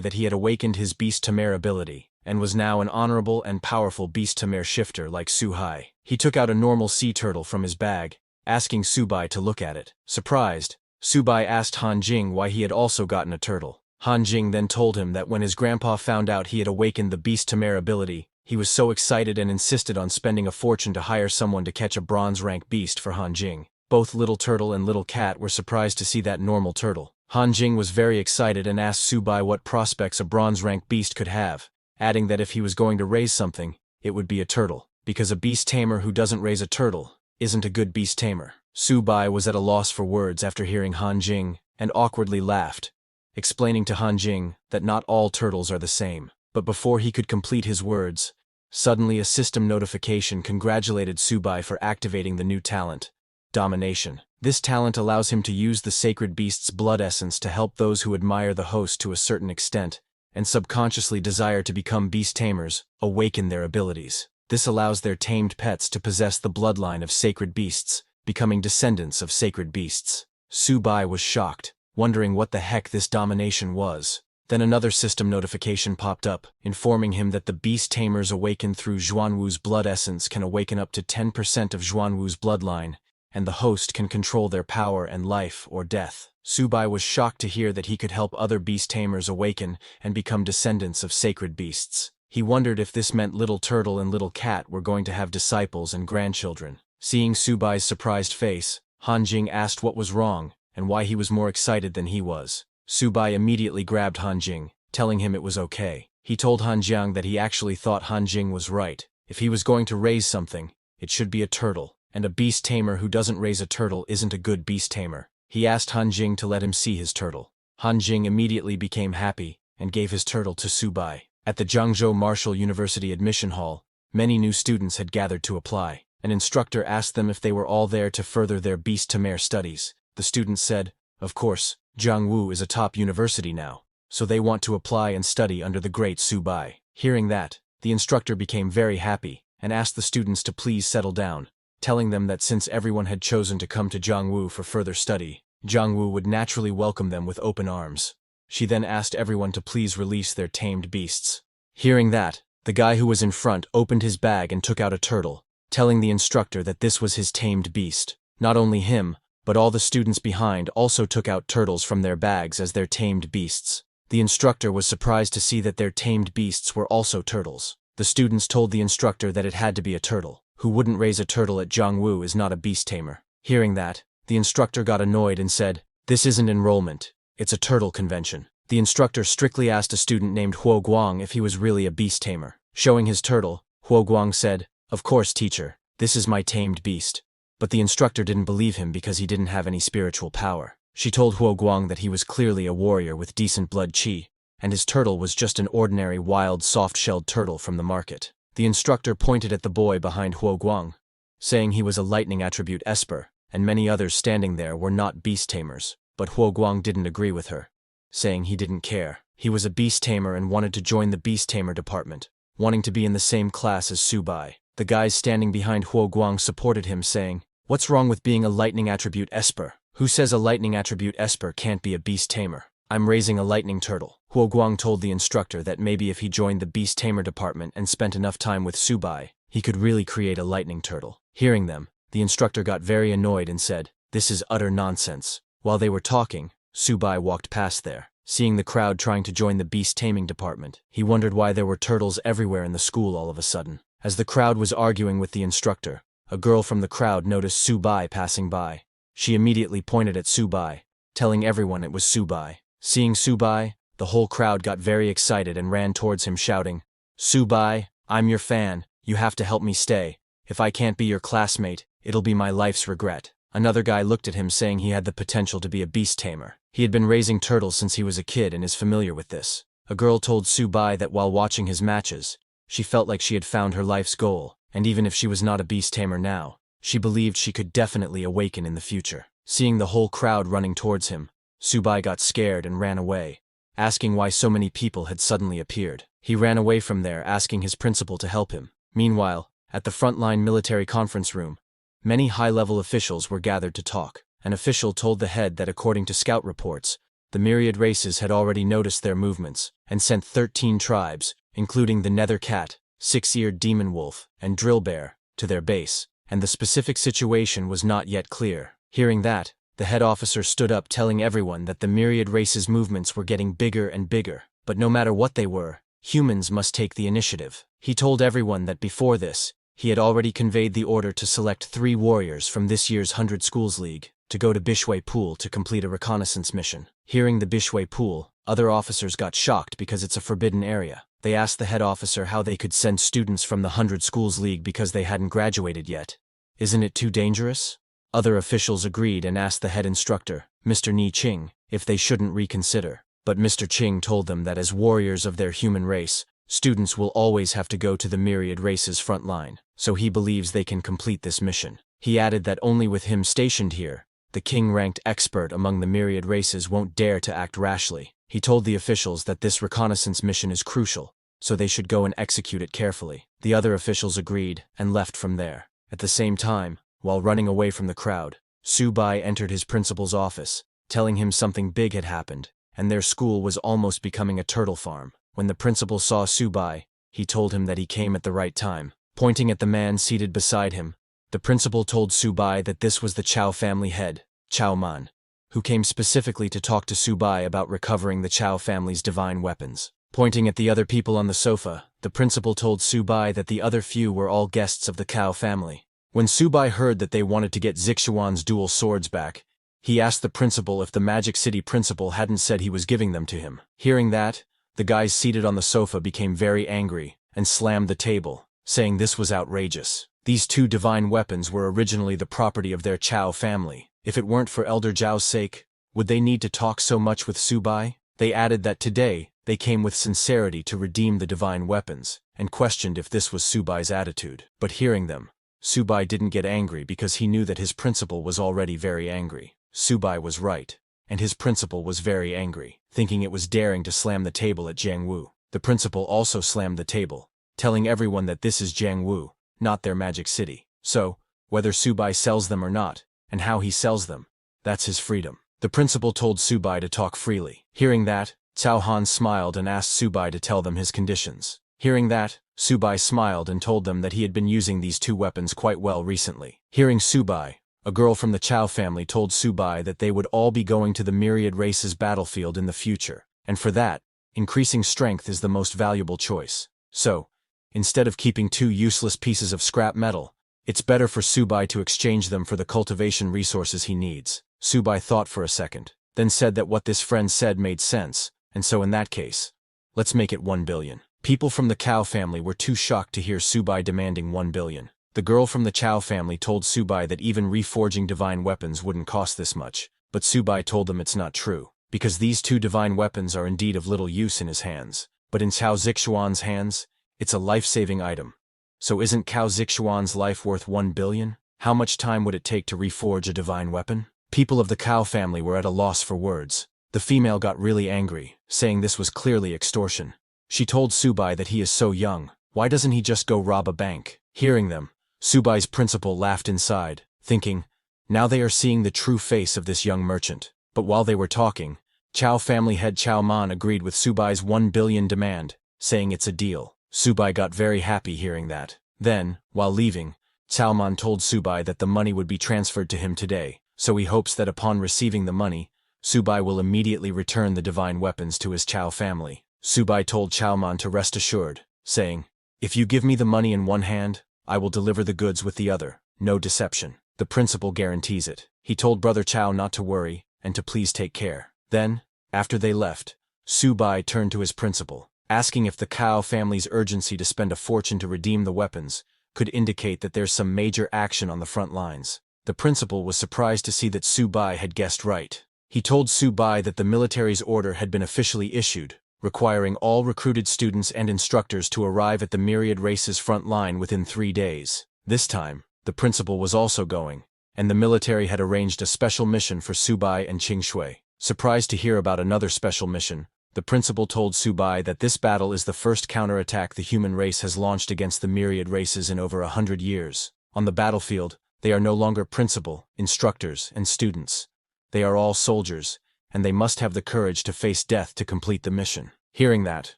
that he had awakened his Beast Tamer ability, and was now an honorable and powerful Beast Tamer shifter like Su Hai. He took out a normal sea turtle from his bag, asking Subai to look at it. Surprised, Subai asked Han Jing why he had also gotten a turtle. Han Jing then told him that when his grandpa found out he had awakened the Beast Tamer ability, he was so excited and insisted on spending a fortune to hire someone to catch a bronze rank beast for Han Jing. Both Little Turtle and Little Cat were surprised to see that normal turtle. Han Jing was very excited and asked Subai what prospects a bronze rank beast could have, adding that if he was going to raise something, it would be a turtle, because a beast tamer who doesn't raise a turtle isn't a good beast tamer. Subai was at a loss for words after hearing Han Jing, and awkwardly laughed, explaining to Han Jing that not all turtles are the same. But before he could complete his words, suddenly a system notification congratulated Subai for activating the new talent, Domination. This talent allows him to use the sacred beast's blood essence to help those who admire the host to a certain extent, and subconsciously desire to become beast tamers, awaken their abilities. This allows their tamed pets to possess the bloodline of sacred beasts, becoming descendants of sacred beasts. Subai was shocked, wondering what the heck this domination was. Then another system notification popped up, informing him that the beast tamers awakened through Xuanwu's blood essence can awaken up to 10% of Xuanwu's bloodline, and the host can control their power and life or death. Subai was shocked to hear that he could help other beast tamers awaken and become descendants of sacred beasts. He wondered if this meant Little Turtle and Little Cat were going to have disciples and grandchildren. Seeing Subai's surprised face, Han Jing asked what was wrong and why he was more excited than he was. Subai immediately grabbed Han Jing, telling him it was okay. He told Han Jiang that he actually thought Han Jing was right. If he was going to raise something, it should be a turtle, and a beast tamer who doesn't raise a turtle isn't a good beast tamer. He asked Han Jing to let him see his turtle. Han Jing immediately became happy and gave his turtle to Subai. At the Zhangzhou Martial University admission hall, many new students had gathered to apply. An instructor asked them if they were all there to further their beast tamer studies. The students said, "Of course, Jiangwu is a top university now, so they want to apply and study under the great Subai." Hearing that, the instructor became very happy and asked the students to please settle down, telling them that since everyone had chosen to come to Jiangwu for further study, Jiangwu would naturally welcome them with open arms. She then asked everyone to please release their tamed beasts. Hearing that, the guy who was in front opened his bag and took out a turtle, telling the instructor that this was his tamed beast. Not only him, but all the students behind also took out turtles from their bags as their tamed beasts. The instructor was surprised to see that their tamed beasts were also turtles. The students told the instructor that it had to be a turtle. Who wouldn't raise a turtle at Jiangwu is not a beast tamer. Hearing that, the instructor got annoyed and said, "This isn't enrollment, it's a turtle convention." The instructor strictly asked a student named Huo Guang if he was really a beast tamer. Showing his turtle, Huo Guang said, "Of course, teacher, this is my tamed beast." But the instructor didn't believe him because he didn't have any spiritual power. She told Huo Guang that he was clearly a warrior with decent blood qi, and his turtle was just an ordinary wild soft-shelled turtle from the market. The instructor pointed at the boy behind Huo Guang, saying he was a lightning attribute esper, and many others standing there were not beast tamers. But Huo Guang didn't agree with her, saying he didn't care. He was a beast tamer and wanted to join the beast tamer department, wanting to be in the same class as Subai. The guys standing behind Huo Guang supported him, saying, "What's wrong with being a lightning attribute esper? Who says a lightning attribute esper can't be a beast tamer? I'm raising a lightning turtle." Huo Guang told the instructor that maybe if he joined the beast tamer department and spent enough time with Subai, he could really create a lightning turtle. Hearing them, the instructor got very annoyed and said, "This is utter nonsense." While they were talking, Subai walked past there. Seeing the crowd trying to join the beast taming department, he wondered why there were turtles everywhere in the school all of a sudden. As the crowd was arguing with the instructor, a girl from the crowd noticed Subai passing by. She immediately pointed at Subai, telling everyone it was Subai. Seeing Subai, the whole crowd got very excited and ran towards him shouting, "Subai, I'm your fan, you have to help me stay. If I can't be your classmate, it'll be my life's regret." Another guy looked at him saying he had the potential to be a beast tamer. He had been raising turtles since he was a kid and is familiar with this. A girl told Subai that while watching his matches, she felt like she had found her life's goal, and even if she was not a beast tamer now, she believed she could definitely awaken in the future. Seeing the whole crowd running towards him, Subai got scared and ran away, asking why so many people had suddenly appeared. He ran away from there asking his principal to help him. Meanwhile, at the frontline military conference room, many high-level officials were gathered to talk. An official told the head that according to scout reports, the myriad races had already noticed their movements and sent 13 tribes, including the Nether Cat, Six-Eared Demon Wolf, and Drill Bear, to their base, and the specific situation was not yet clear. Hearing that, the head officer stood up telling everyone that the myriad races' movements were getting bigger and bigger, but no matter what they were, humans must take the initiative. He told everyone that before this, he had already conveyed the order to select 3 warriors from this year's 100 Schools League to go to Bishui Pool to complete a reconnaissance mission. Hearing the Bishui Pool, other officers got shocked because it's a forbidden area. They asked the head officer how they could send students from the 100 Schools League because they hadn't graduated yet. Isn't it too dangerous? Other officials agreed and asked the head instructor, Mr. Ni Qing, if they shouldn't reconsider. But Mr. Qing told them that as warriors of their human race, students will always have to go to the myriad races front line, so he believes they can complete this mission. He added that only with him stationed here, the king-ranked expert among the myriad races won't dare to act rashly. He told the officials that this reconnaissance mission is crucial, so they should go and execute it carefully. The other officials agreed and left from there. At the same time, while running away from the crowd, Subai entered his principal's office, telling him something big had happened, and their school was almost becoming a turtle farm. When the principal saw Subai, he told him that he came at the right time. Pointing at the man seated beside him, the principal told Subai that this was the Chow family head, Chow Man, who came specifically to talk to Subai about recovering the Chow family's divine weapons. Pointing at the other people on the sofa, the principal told Subai that the other few were all guests of the Chow family. When Subai heard that they wanted to get Zixuan's dual swords back, he asked the principal if the Magic City principal hadn't said he was giving them to him. Hearing that, the guys seated on the sofa became very angry and slammed the table, saying this was outrageous. These two divine weapons were originally the property of their Chow family. If it weren't for Elder Zhao's sake, would they need to talk so much with Subai? They added that today, they came with sincerity to redeem the divine weapons, and questioned if this was Subai's attitude. But hearing them, Subai didn't get angry because he knew that his principal was already very angry. Subai was right, and his principal was very angry, thinking it was daring to slam the table at Jiang Wu. The principal also slammed the table, telling everyone that this is Jiang Wu, not their Magic City. So, whether Subai sells them or not, and how he sells them, that's his freedom. The principal told Subai to talk freely. Hearing that, Cao Han smiled and asked Subai to tell them his conditions. Hearing that, Subai smiled and told them that he had been using these two weapons quite well recently. Hearing Subai, a girl from the Chow family told Subai that they would all be going to the myriad races battlefield in the future, and for that, increasing strength is the most valuable choice. So, instead of keeping two useless pieces of scrap metal, it's better for Subai to exchange them for the cultivation resources he needs. Subai thought for a second, then said that what this friend said made sense, and so in that case, let's make it 1 billion. People from the Chow family were too shocked to hear Subai demanding 1 billion. The girl from the Chow family told Subai that even reforging divine weapons wouldn't cost this much, but Subai told them it's not true, because these two divine weapons are indeed of little use in his hands, but in Cao Zixuan's hands, it's a life-saving item. So isn't Cao Zixuan's life worth 1 billion? How much time would it take to reforge a divine weapon? People of the Chow family were at a loss for words. The female got really angry, saying this was clearly extortion. She told Subai that he is so young, why doesn't he just go rob a bank? Hearing them, Subai's principal laughed inside, thinking, now they are seeing the true face of this young merchant. But while they were talking, Chow family head Chow Man agreed with Subai's 1 billion demand, saying it's a deal. Subai got very happy hearing that. Then, while leaving, Chow Man told Subai that the money would be transferred to him today, so he hopes that upon receiving the money, Subai will immediately return the divine weapons to his Chow family. Subai told Chow Man to rest assured, saying, if you give me the money in one hand, I will deliver the goods with the other, no deception. The principal guarantees it. He told Brother Chow not to worry, and to please take care. Then, after they left, Subai turned to his principal, asking if the Chow family's urgency to spend a fortune to redeem the weapons could indicate that there's some major action on the front lines. The principal was surprised to see that Subai had guessed right. He told Subai that the military's order had been officially issued, requiring all recruited students and instructors to arrive at the myriad races front line within 3 days. This time, the principal was also going, and the military had arranged a special mission for Subai and Qingshui. Surprised to hear about another special mission, the principal told Subai that this battle is the first counterattack the human race has launched against the myriad races in over 100 years. On the battlefield, they are no longer principal, instructors, and students. They are all soldiers, and they must have the courage to face death to complete the mission. Hearing that,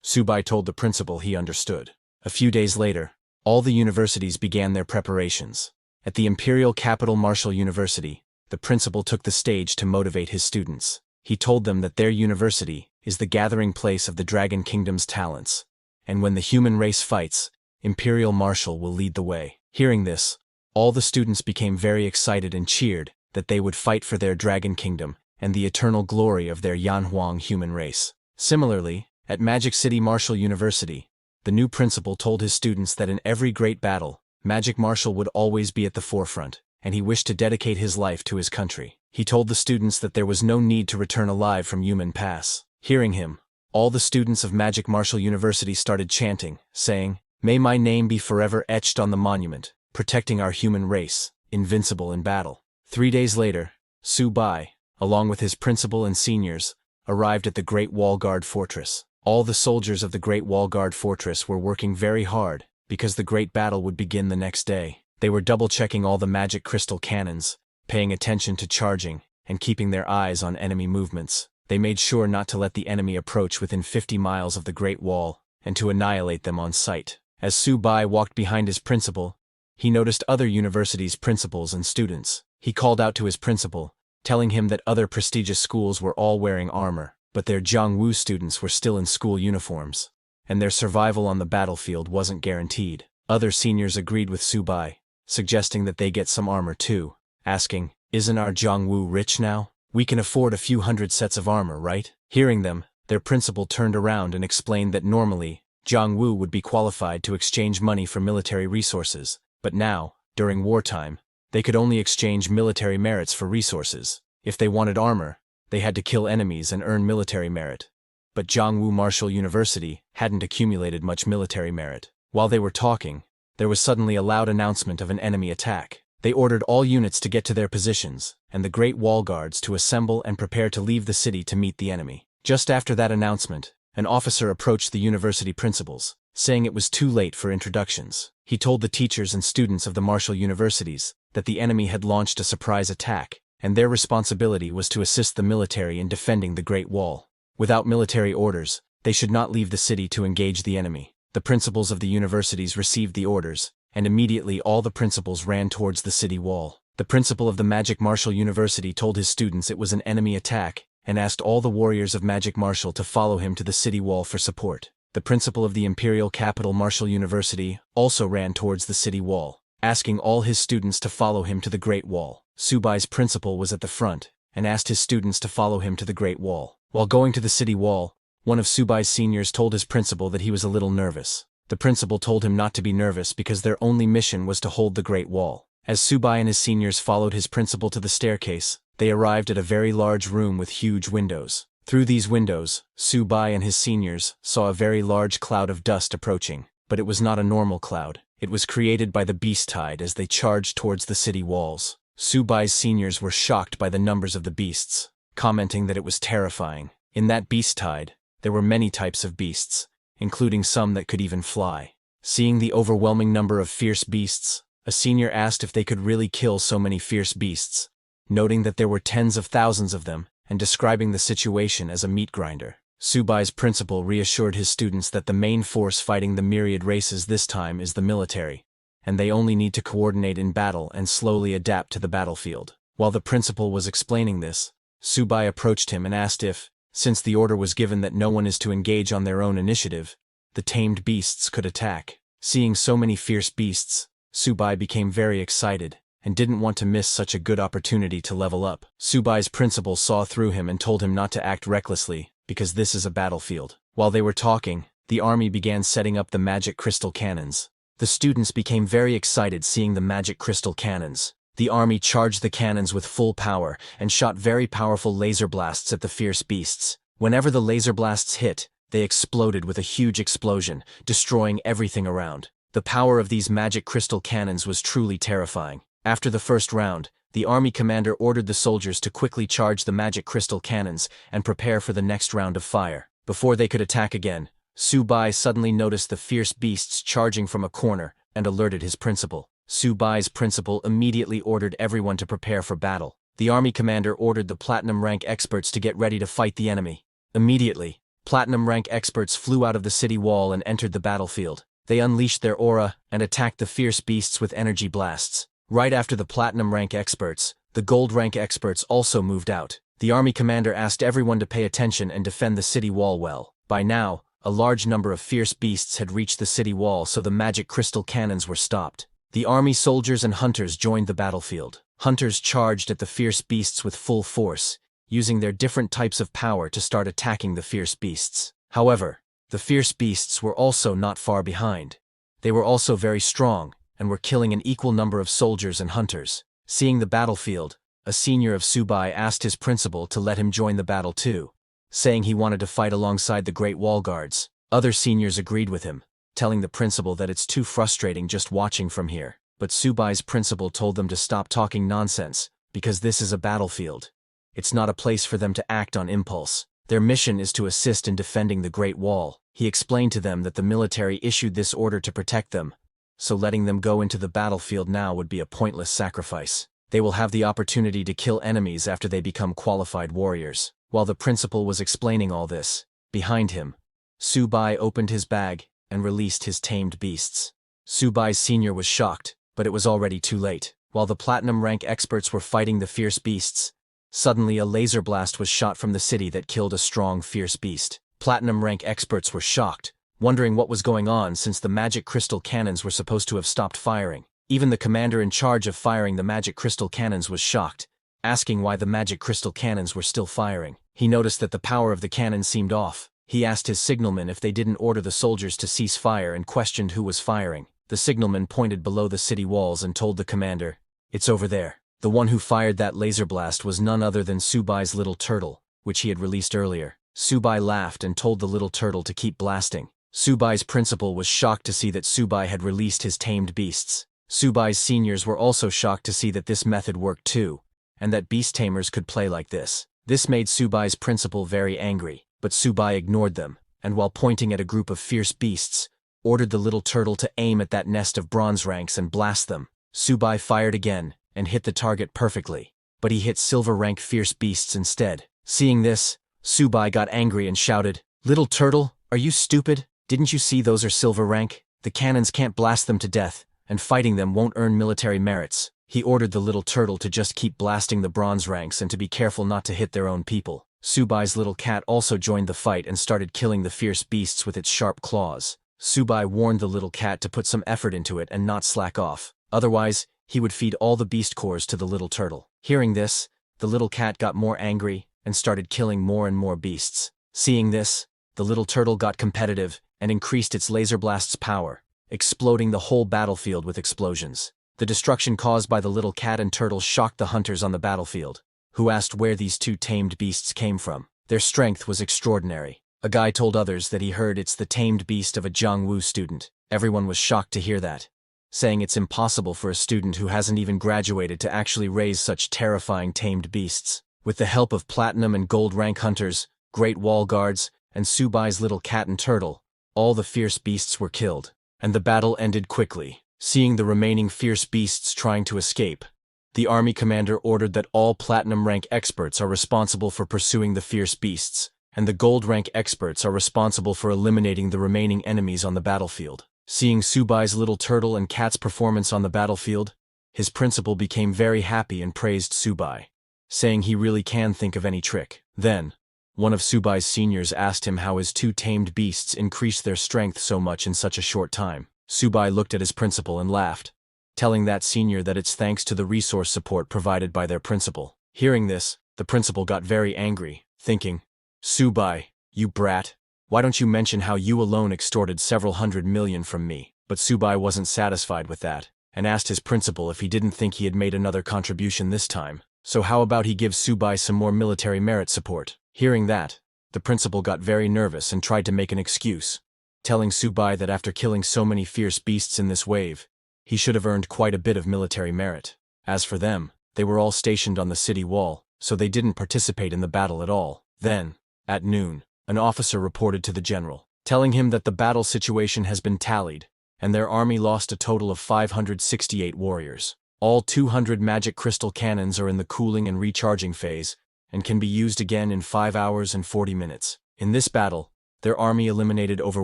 Subai told the principal he understood. A few days later, all the universities began their preparations. At the imperial capital Martial University, the principal took the stage to motivate his students. He told them that their university is the gathering place of the Dragon Kingdom's talents, and when the human race fights, Imperial Martial will lead the way. Hearing this, all the students became very excited and cheered that they would fight for their Dragon Kingdom and the eternal glory of their Yanhuang human race. Similarly, at Magic City Martial University, the new principal told his students that in every great battle, Magic Martial would always be at the forefront, and he wished to dedicate his life to his country. He told the students that there was no need to return alive from Human Pass. Hearing him, all the students of Magic Martial University started chanting, saying, may my name be forever etched on the monument, protecting our human race, invincible in battle. 3 days later, Subai, along with his principal and seniors, arrived at the Great Wall Guard Fortress. All the soldiers of the Great Wall Guard Fortress were working very hard, because the great battle would begin the next day. They were double-checking all the magic crystal cannons, paying attention to charging, and keeping their eyes on enemy movements. They made sure not to let the enemy approach within 50 miles of the Great Wall, and to annihilate them on sight. As Su-bai walked behind his principal, he noticed other universities' principals and students. He called out to his principal, telling him that other prestigious schools were all wearing armor, but their Jiangwu students were still in school uniforms, and their survival on the battlefield wasn't guaranteed. Other seniors agreed with Su-bai, suggesting that they get some armor too, asking, "Isn't our Jiangwu rich now? We can afford a few hundred sets of armor, right?" Hearing them, their principal turned around and explained that normally, Jiangwu would be qualified to exchange money for military resources, but now, during wartime, they could only exchange military merits for resources. If they wanted armor, they had to kill enemies and earn military merit. But Jiangwu Martial University hadn't accumulated much military merit. While they were talking, there was suddenly a loud announcement of an enemy attack. They ordered all units to get to their positions, and the Great Wall Guards to assemble and prepare to leave the city to meet the enemy. Just after that announcement, an officer approached the university principals, saying it was too late for introductions. He told the teachers and students of the martial universities that the enemy had launched a surprise attack, and their responsibility was to assist the military in defending the Great Wall. Without military orders, they should not leave the city to engage the enemy. The principals of the universities received the orders, and immediately all the principals ran towards the city wall. The principal of the Magic Martial University told his students it was an enemy attack, and asked all the warriors of Magic Martial to follow him to the city wall for support. The principal of the Imperial Capital Martial University also ran towards the city wall, asking all his students to follow him to the Great Wall. Su-bai's principal was at the front, and asked his students to follow him to the Great Wall. While going to the city wall, one of Su-bai's seniors told his principal that he was a little nervous. The principal told him not to be nervous because their only mission was to hold the Great Wall. As Su-bai and his seniors followed his principal to the staircase, they arrived at a very large room with huge windows. Through these windows, Su-bai and his seniors saw a very large cloud of dust approaching, but it was not a normal cloud. It was created by the beast tide as they charged towards the city walls. Su-bai's seniors were shocked by the numbers of the beasts, commenting that it was terrifying. In that beast tide, there were many types of beasts, including some that could even fly. Seeing the overwhelming number of fierce beasts, a senior asked if they could really kill so many fierce beasts, noting that there were tens of thousands of them, and describing the situation as a meat grinder. Su-bai's principal reassured his students that the main force fighting the myriad races this time is the military, and they only need to coordinate in battle and slowly adapt to the battlefield. While the principal was explaining this, Su-bai approached him and asked if, since the order was given that no one is to engage on their own initiative, the tamed beasts could attack. Seeing so many fierce beasts, Su-bai became very excited, and didn't want to miss such a good opportunity to level up. Su-bai's principal saw through him and told him not to act recklessly, because this is a battlefield. While they were talking, the army began setting up the magic crystal cannons. The students became very excited seeing the magic crystal cannons. The army charged the cannons with full power and shot very powerful laser blasts at the fierce beasts. Whenever the laser blasts hit, they exploded with a huge explosion, destroying everything around. The power of these magic crystal cannons was truly terrifying. After the first round, the army commander ordered the soldiers to quickly charge the magic crystal cannons and prepare for the next round of fire. Before they could attack again, Su-bai suddenly noticed the fierce beasts charging from a corner and alerted his principal. Su-bai's principal immediately ordered everyone to prepare for battle. The army commander ordered the platinum rank experts to get ready to fight the enemy. Immediately, platinum rank experts flew out of the city wall and entered the battlefield. They unleashed their aura and attacked the fierce beasts with energy blasts. Right after the platinum rank experts, the gold rank experts also moved out. The army commander asked everyone to pay attention and defend the city wall well. By now, a large number of fierce beasts had reached the city wall, so the magic crystal cannons were stopped. The army soldiers and hunters joined the battlefield. Hunters charged at the fierce beasts with full force, using their different types of power to start attacking the fierce beasts. However, the fierce beasts were also not far behind. They were also very strong, and were killing an equal number of soldiers and hunters. Seeing the battlefield, a senior of Su-bai asked his principal to let him join the battle too, saying he wanted to fight alongside the Great Wall Guards. Other seniors agreed with him, telling the principal that it's too frustrating just watching from here. But Su-bai's principal told them to stop talking nonsense, because this is a battlefield. It's not a place for them to act on impulse. Their mission is to assist in defending the Great Wall. He explained to them that the military issued this order to protect them, so letting them go into the battlefield now would be a pointless sacrifice. They will have the opportunity to kill enemies after they become qualified warriors. While the principal was explaining all this, behind him, Subai opened his bag and released his tamed beasts. Subai's senior was shocked, but it was already too late. While the platinum rank experts were fighting the fierce beasts, suddenly a laser blast was shot from the city that killed a strong fierce beast. Platinum rank experts were shocked, wondering what was going on since the magic crystal cannons were supposed to have stopped firing. Even the commander in charge of firing the magic crystal cannons was shocked, asking why the magic crystal cannons were still firing. He noticed that the power of the cannon seemed off. He asked his signalman if they didn't order the soldiers to cease fire and questioned who was firing. The signalman pointed below the city walls and told the commander, "It's over there." The one who fired that laser blast was none other than Subai's little turtle, which he had released earlier. Subai laughed and told the little turtle to keep blasting. Subai's principal was shocked to see that Subai had released his tamed beasts. Subai's seniors were also shocked to see that this method worked too, and that beast tamers could play like this. This made Subai's principal very angry, but Subai ignored them, and while pointing at a group of fierce beasts, ordered the little turtle to aim at that nest of bronze ranks and blast them. Subai fired again, and hit the target perfectly, but he hit silver rank fierce beasts instead. Seeing this, Subai got angry and shouted, "Little turtle, are you stupid? Didn't you see those are silver rank? The cannons can't blast them to death, and fighting them won't earn military merits." He ordered the little turtle to just keep blasting the bronze ranks and to be careful not to hit their own people. Subai's little cat also joined the fight and started killing the fierce beasts with its sharp claws. Subai warned the little cat to put some effort into it and not slack off, otherwise, he would feed all the beast cores to the little turtle. Hearing this, the little cat got more angry and started killing more and more beasts. Seeing this, the little turtle got competitive and increased its laser blast's power, exploding the whole battlefield with explosions. The destruction caused by the little cat and turtle shocked the hunters on the battlefield, who asked where these two tamed beasts came from. Their strength was extraordinary. A guy told others that he heard it's the tamed beast of a Jiangwu student. Everyone was shocked to hear that, saying it's impossible for a student who hasn't even graduated to actually raise such terrifying tamed beasts. With the help of platinum and gold rank hunters, great wall guards, and Subai's little cat and turtle, all the fierce beasts were killed, and the battle ended quickly. Seeing the remaining fierce beasts trying to escape, the army commander ordered that all platinum rank experts are responsible for pursuing the fierce beasts, and the gold rank experts are responsible for eliminating the remaining enemies on the battlefield. Seeing Subai's little turtle and cat's performance on the battlefield, his principal became very happy and praised Subai, saying he really can think of any trick. Then, one of Subai's seniors asked him how his two tamed beasts increased their strength so much in such a short time. Subai looked at his principal and laughed, telling that senior that it's thanks to the resource support provided by their principal. Hearing this, the principal got very angry, thinking, "Subai, you brat, why don't you mention how you alone extorted several hundred million from me?" But Subai wasn't satisfied with that, and asked his principal if he didn't think he had made another contribution this time. So how about he gives Subai some more military merit support? Hearing that, the principal got very nervous and tried to make an excuse, telling Subai that after killing so many fierce beasts in this wave, he should have earned quite a bit of military merit. As for them, they were all stationed on the city wall, so they didn't participate in the battle at all. Then, at noon, an officer reported to the general, telling him that the battle situation has been tallied, and their army lost a total of 568 warriors. All 200 magic crystal cannons are in the cooling and recharging phase, and can be used again in 5 hours and 40 minutes. In this battle, their army eliminated over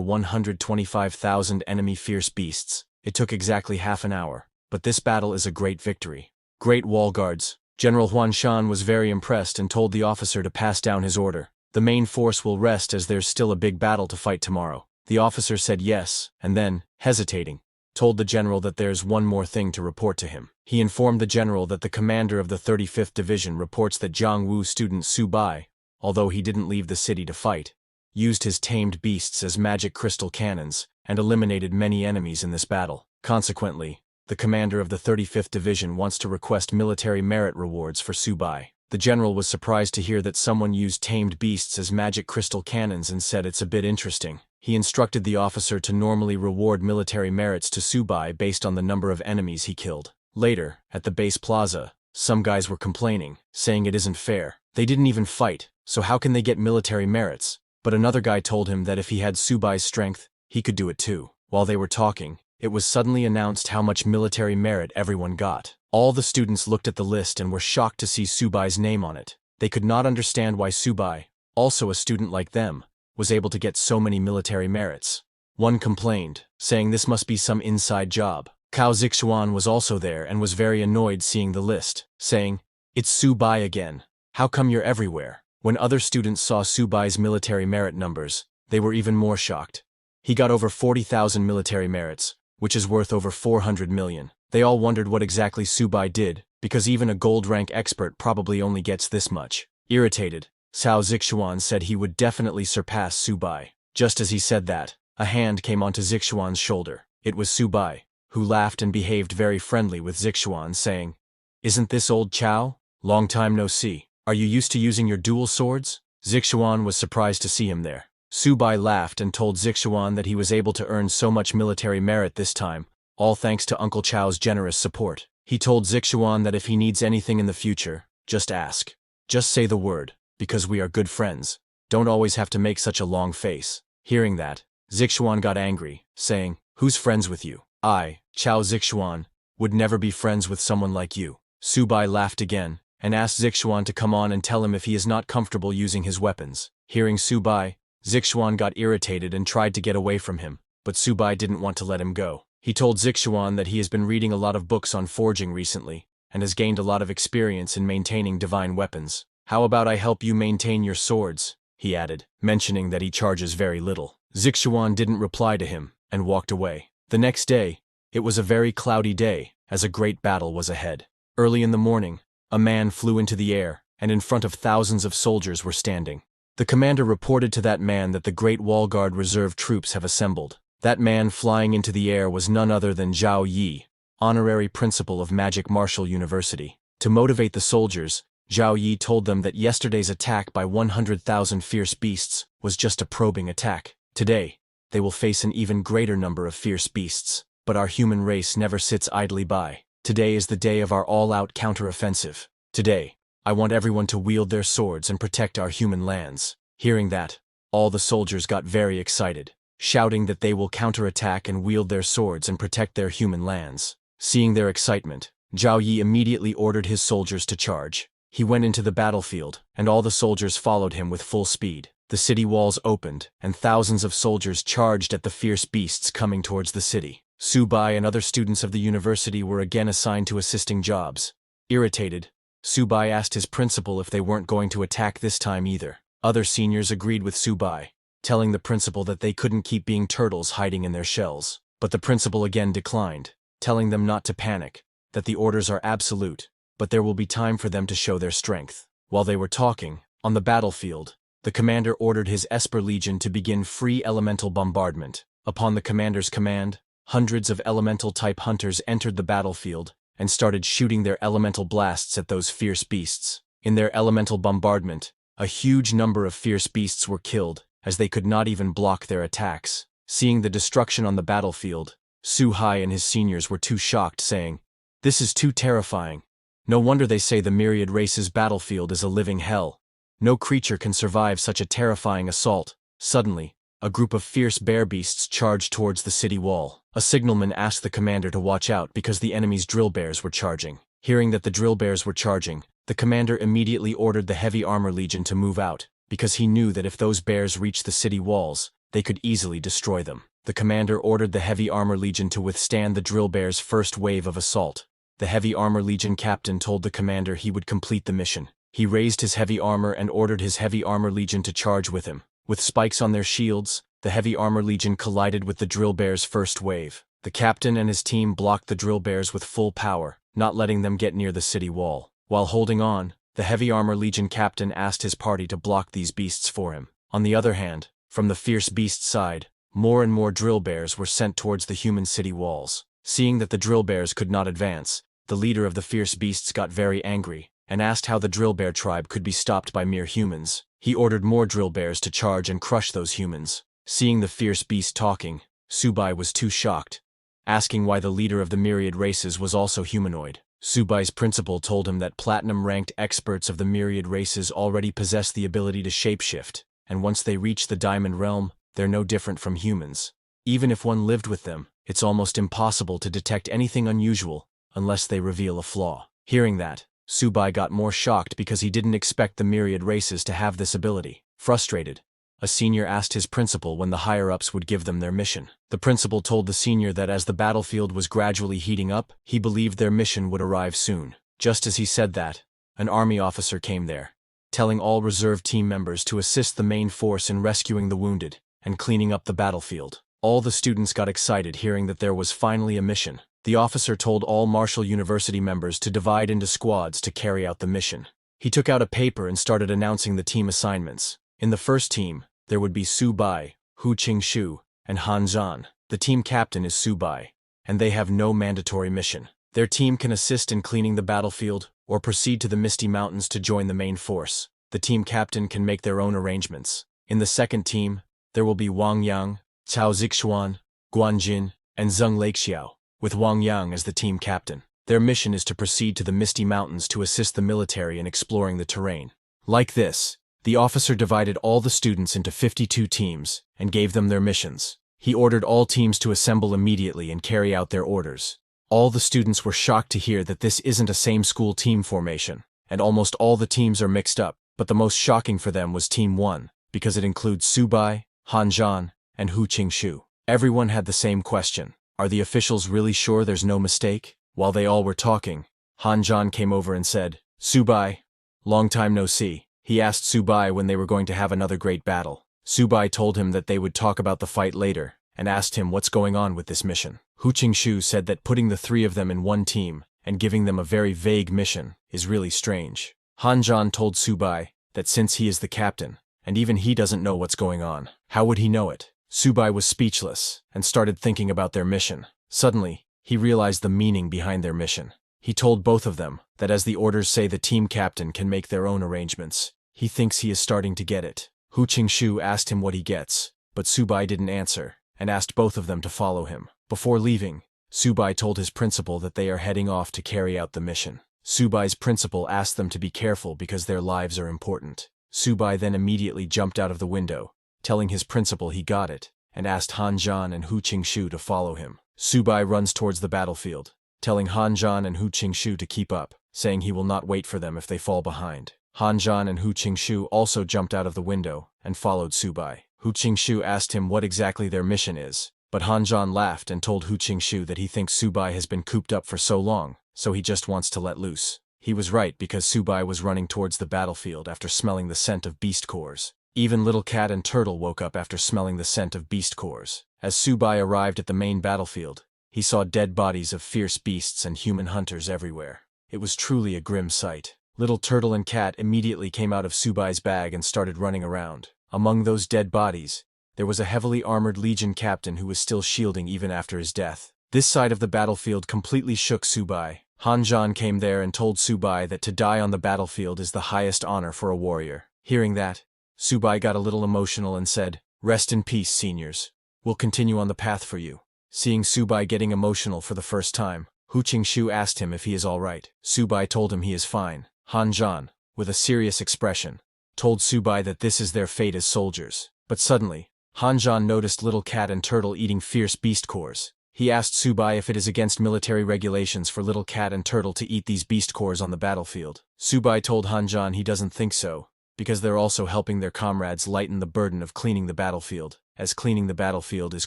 125,000 enemy fierce beasts. It took exactly half an hour, but this battle is a great victory. Great wall guards. General Huanshan was very impressed and told the officer to pass down his order. The main force will rest as there's still a big battle to fight tomorrow. The officer said yes, and then, hesitating, told the general that there's one more thing to report to him. He informed the general that the commander of the 35th Division reports that Jiangwu student Subai, although he didn't leave the city to fight, used his tamed beasts as magic crystal cannons, and eliminated many enemies in this battle. Consequently, the commander of the 35th Division wants to request military merit rewards for Subai. The general was surprised to hear that someone used tamed beasts as magic crystal cannons and said it's a bit interesting. He instructed the officer to normally reward military merits to Subai based on the number of enemies he killed. Later, at the base plaza, some guys were complaining, saying it isn't fair. They didn't even fight, so how can they get military merits? But another guy told him that if he had Subai's strength, he could do it too. While they were talking, it was suddenly announced how much military merit everyone got. All the students looked at the list and were shocked to see Subai's name on it. They could not understand why Subai, also a student like them, was able to get so many military merits. One complained, saying this must be some inside job. Cao Zixuan was also there and was very annoyed seeing the list, saying, "It's Subai again. How come you're everywhere?" When other students saw Subai's military merit numbers, they were even more shocked. He got over 40,000 military merits, which is worth over 400 million. They all wondered what exactly Subai did, because even a gold rank expert probably only gets this much. Irritated, Cao Zixuan said he would definitely surpass Subai. Just as he said that, a hand came onto Zixuan's shoulder. It was Subai, who laughed and behaved very friendly with Zixuan, saying, "Isn't this old Cao? Long time no see. Are you used to using your dual swords?" Zixuan was surprised to see him there. Subai laughed and told Zixuan that he was able to earn so much military merit this time, all thanks to Uncle Chao's generous support. He told Zixuan that if he needs anything in the future, just ask. Just say the word, because we are good friends. Don't always have to make such a long face. Hearing that, Zixuan got angry, saying, "Who's friends with you? I, Chao Zixuan, would never be friends with someone like you." Subai laughed again, and asked Zixuan to come on and tell him if he is not comfortable using his weapons. Hearing Subai, Zixuan got irritated and tried to get away from him, but Subai didn't want to let him go. He told Zixuan that he has been reading a lot of books on forging recently, and has gained a lot of experience in maintaining divine weapons. "How about I help you maintain your swords?" he added, mentioning that he charges very little. Zixuan didn't reply to him, and walked away. The next day, it was a very cloudy day, as a great battle was ahead. Early in the morning, a man flew into the air, and in front of thousands of soldiers were standing. The commander reported to that man that the Great Wall Guard reserve troops have assembled. That man flying into the air was none other than Zhao Yi, honorary principal of Magic Martial University. To motivate the soldiers, Zhao Yi told them that yesterday's attack by 100,000 fierce beasts was just a probing attack. Today, they will face an even greater number of fierce beasts, but our human race never sits idly by. Today is the day of our all-out counter-offensive. Today, I want everyone to wield their swords and protect our human lands. Hearing that, all the soldiers got very excited, shouting that they will counterattack and wield their swords and protect their human lands. Seeing their excitement, Zhao Yi immediately ordered his soldiers to charge. He went into the battlefield, and all the soldiers followed him with full speed. The city walls opened, and thousands of soldiers charged at the fierce beasts coming towards the city. Subai and other students of the university were again assigned to assisting jobs. Irritated, Subai asked his principal if they weren't going to attack this time either. Other seniors agreed with Subai, telling the principal that they couldn't keep being turtles hiding in their shells. But the principal again declined, telling them not to panic, that the orders are absolute, but there will be time for them to show their strength. While they were talking, on the battlefield, the commander ordered his Esper Legion to begin free elemental bombardment. Upon the commander's command, hundreds of elemental-type hunters entered the battlefield and started shooting their elemental blasts at those fierce beasts. In their elemental bombardment, a huge number of fierce beasts were killed, as they could not even block their attacks. Seeing the destruction on the battlefield, Su Hai and his seniors were too shocked, saying, "This is too terrifying. No wonder they say the myriad race's battlefield is a living hell. No creature can survive such a terrifying assault." Suddenly, a group of fierce bear beasts charged towards the city wall. A signalman asked the commander to watch out because the enemy's drill bears were charging. Hearing that the drill bears were charging, the commander immediately ordered the heavy armor legion to move out, because he knew that if those bears reached the city walls, they could easily destroy them. The commander ordered the heavy armor legion to withstand the drill bears' first wave of assault. The heavy armor legion captain told the commander he would complete the mission. He raised his heavy armor and ordered his heavy armor legion to charge with him. With spikes on their shields, the heavy armor legion collided with the drill bears' first wave. The captain and his team blocked the drill bears with full power, not letting them get near the city wall. While holding on, the heavy armor legion captain asked his party to block these beasts for him. On the other hand, from the fierce beast side, more and more drill bears were sent towards the human city walls. Seeing that the drill bears could not advance, the leader of the fierce beasts got very angry, and asked how the drill bear tribe could be stopped by mere humans. He ordered more drill bears to charge and crush those humans. Seeing the fierce beast talking, Subai was too shocked, asking why the leader of the myriad races was also humanoid. Subai's principal told him that platinum-ranked experts of the myriad races already possess the ability to shapeshift, and once they reach the diamond realm, they're no different from humans. Even if one lived with them, it's almost impossible to detect anything unusual unless they reveal a flaw. Hearing that, Subai got more shocked because he didn't expect the myriad races to have this ability. Frustrated, a senior asked his principal when the higher-ups would give them their mission. The principal told the senior that as the battlefield was gradually heating up, he believed their mission would arrive soon. Just as he said that, an army officer came there, telling all reserve team members to assist the main force in rescuing the wounded and cleaning up the battlefield. All the students got excited hearing that there was finally a mission. The officer told all Marshall University members to divide into squads to carry out the mission. He took out a paper and started announcing the team assignments. In the first team, there would be Subai, Hu Qingxu, and Han Zhan. The team captain is Subai, and they have no mandatory mission. Their team can assist in cleaning the battlefield or proceed to the Misty Mountains to join the main force. The team captain can make their own arrangements. In the second team, there will be Wang Yang, Cao Zixuan, Guan Jin, and Zheng Lakexiao, with Wang Yang as the team captain. Their mission is to proceed to the Misty Mountains to assist the military in exploring the terrain. Like this, the officer divided all the students into 52 teams and gave them their missions. He ordered all teams to assemble immediately and carry out their orders. All the students were shocked to hear that this isn't a same-school team formation, and almost all the teams are mixed up, but the most shocking for them was Team 1, because it includes Subai, Han Zhan, and Hu Qingxu. Everyone had the same question. Are the officials really sure there's no mistake? While they all were talking, Han Zhan came over and said, "Subai, long time no see." He asked Subai when they were going to have another great battle. Subai told him that they would talk about the fight later, and asked him what's going on with this mission. Hu Qingxu said that putting the three of them in one team and giving them a very vague mission is really strange. Han Zhan told Subai that since he is the captain, and even he doesn't know what's going on, how would he know it? Subai was speechless and started thinking about their mission. Suddenly, he realized the meaning behind their mission. He told both of them that as the orders say the team captain can make their own arrangements. He thinks he is starting to get it. Hu Qingxu asked him what he gets, but Subai didn't answer, and asked both of them to follow him. Before leaving, Subai told his principal that they are heading off to carry out the mission. Subai's principal asked them to be careful because their lives are important. Subai then immediately jumped out of the window, telling his principal he got it, and asked Han Zhan and Hu Qingxu to follow him. Subai runs towards the battlefield, telling Han Zhan and Hu Qingxu to keep up, saying he will not wait for them if they fall behind. Han Zhan and Hu Qingxu also jumped out of the window and followed Subai. Hu Qingxu asked him what exactly their mission is, but Han Zhan laughed and told Hu Qingxu that he thinks Subai has been cooped up for so long, so he just wants to let loose. He was right because Subai was running towards the battlefield after smelling the scent of beast cores. Even Little Cat and Turtle woke up after smelling the scent of beast cores. As Subai arrived at the main battlefield, he saw dead bodies of fierce beasts and human hunters everywhere. It was truly a grim sight. Little Turtle and Cat immediately came out of Subai's bag and started running around. Among those dead bodies, there was a heavily armored Legion captain who was still shielding even after his death. This side of the battlefield completely shook Subai. Han Zhan came there and told Subai that to die on the battlefield is the highest honor for a warrior. Hearing that, Subai got a little emotional and said, "Rest in peace, seniors. We'll continue on the path for you." Seeing Subai getting emotional for the first time, Hu Qingxu asked him if he is all right. Subai told him he is fine. Han Zhan, with a serious expression, told Subai that this is their fate as soldiers. But suddenly, Han Zhan noticed Little Cat and Turtle eating fierce beast cores. He asked Subai if it is against military regulations for Little Cat and Turtle to eat these beast cores on the battlefield. Subai told Han Zhan he doesn't think so, because they're also helping their comrades lighten the burden of cleaning the battlefield, as cleaning the battlefield is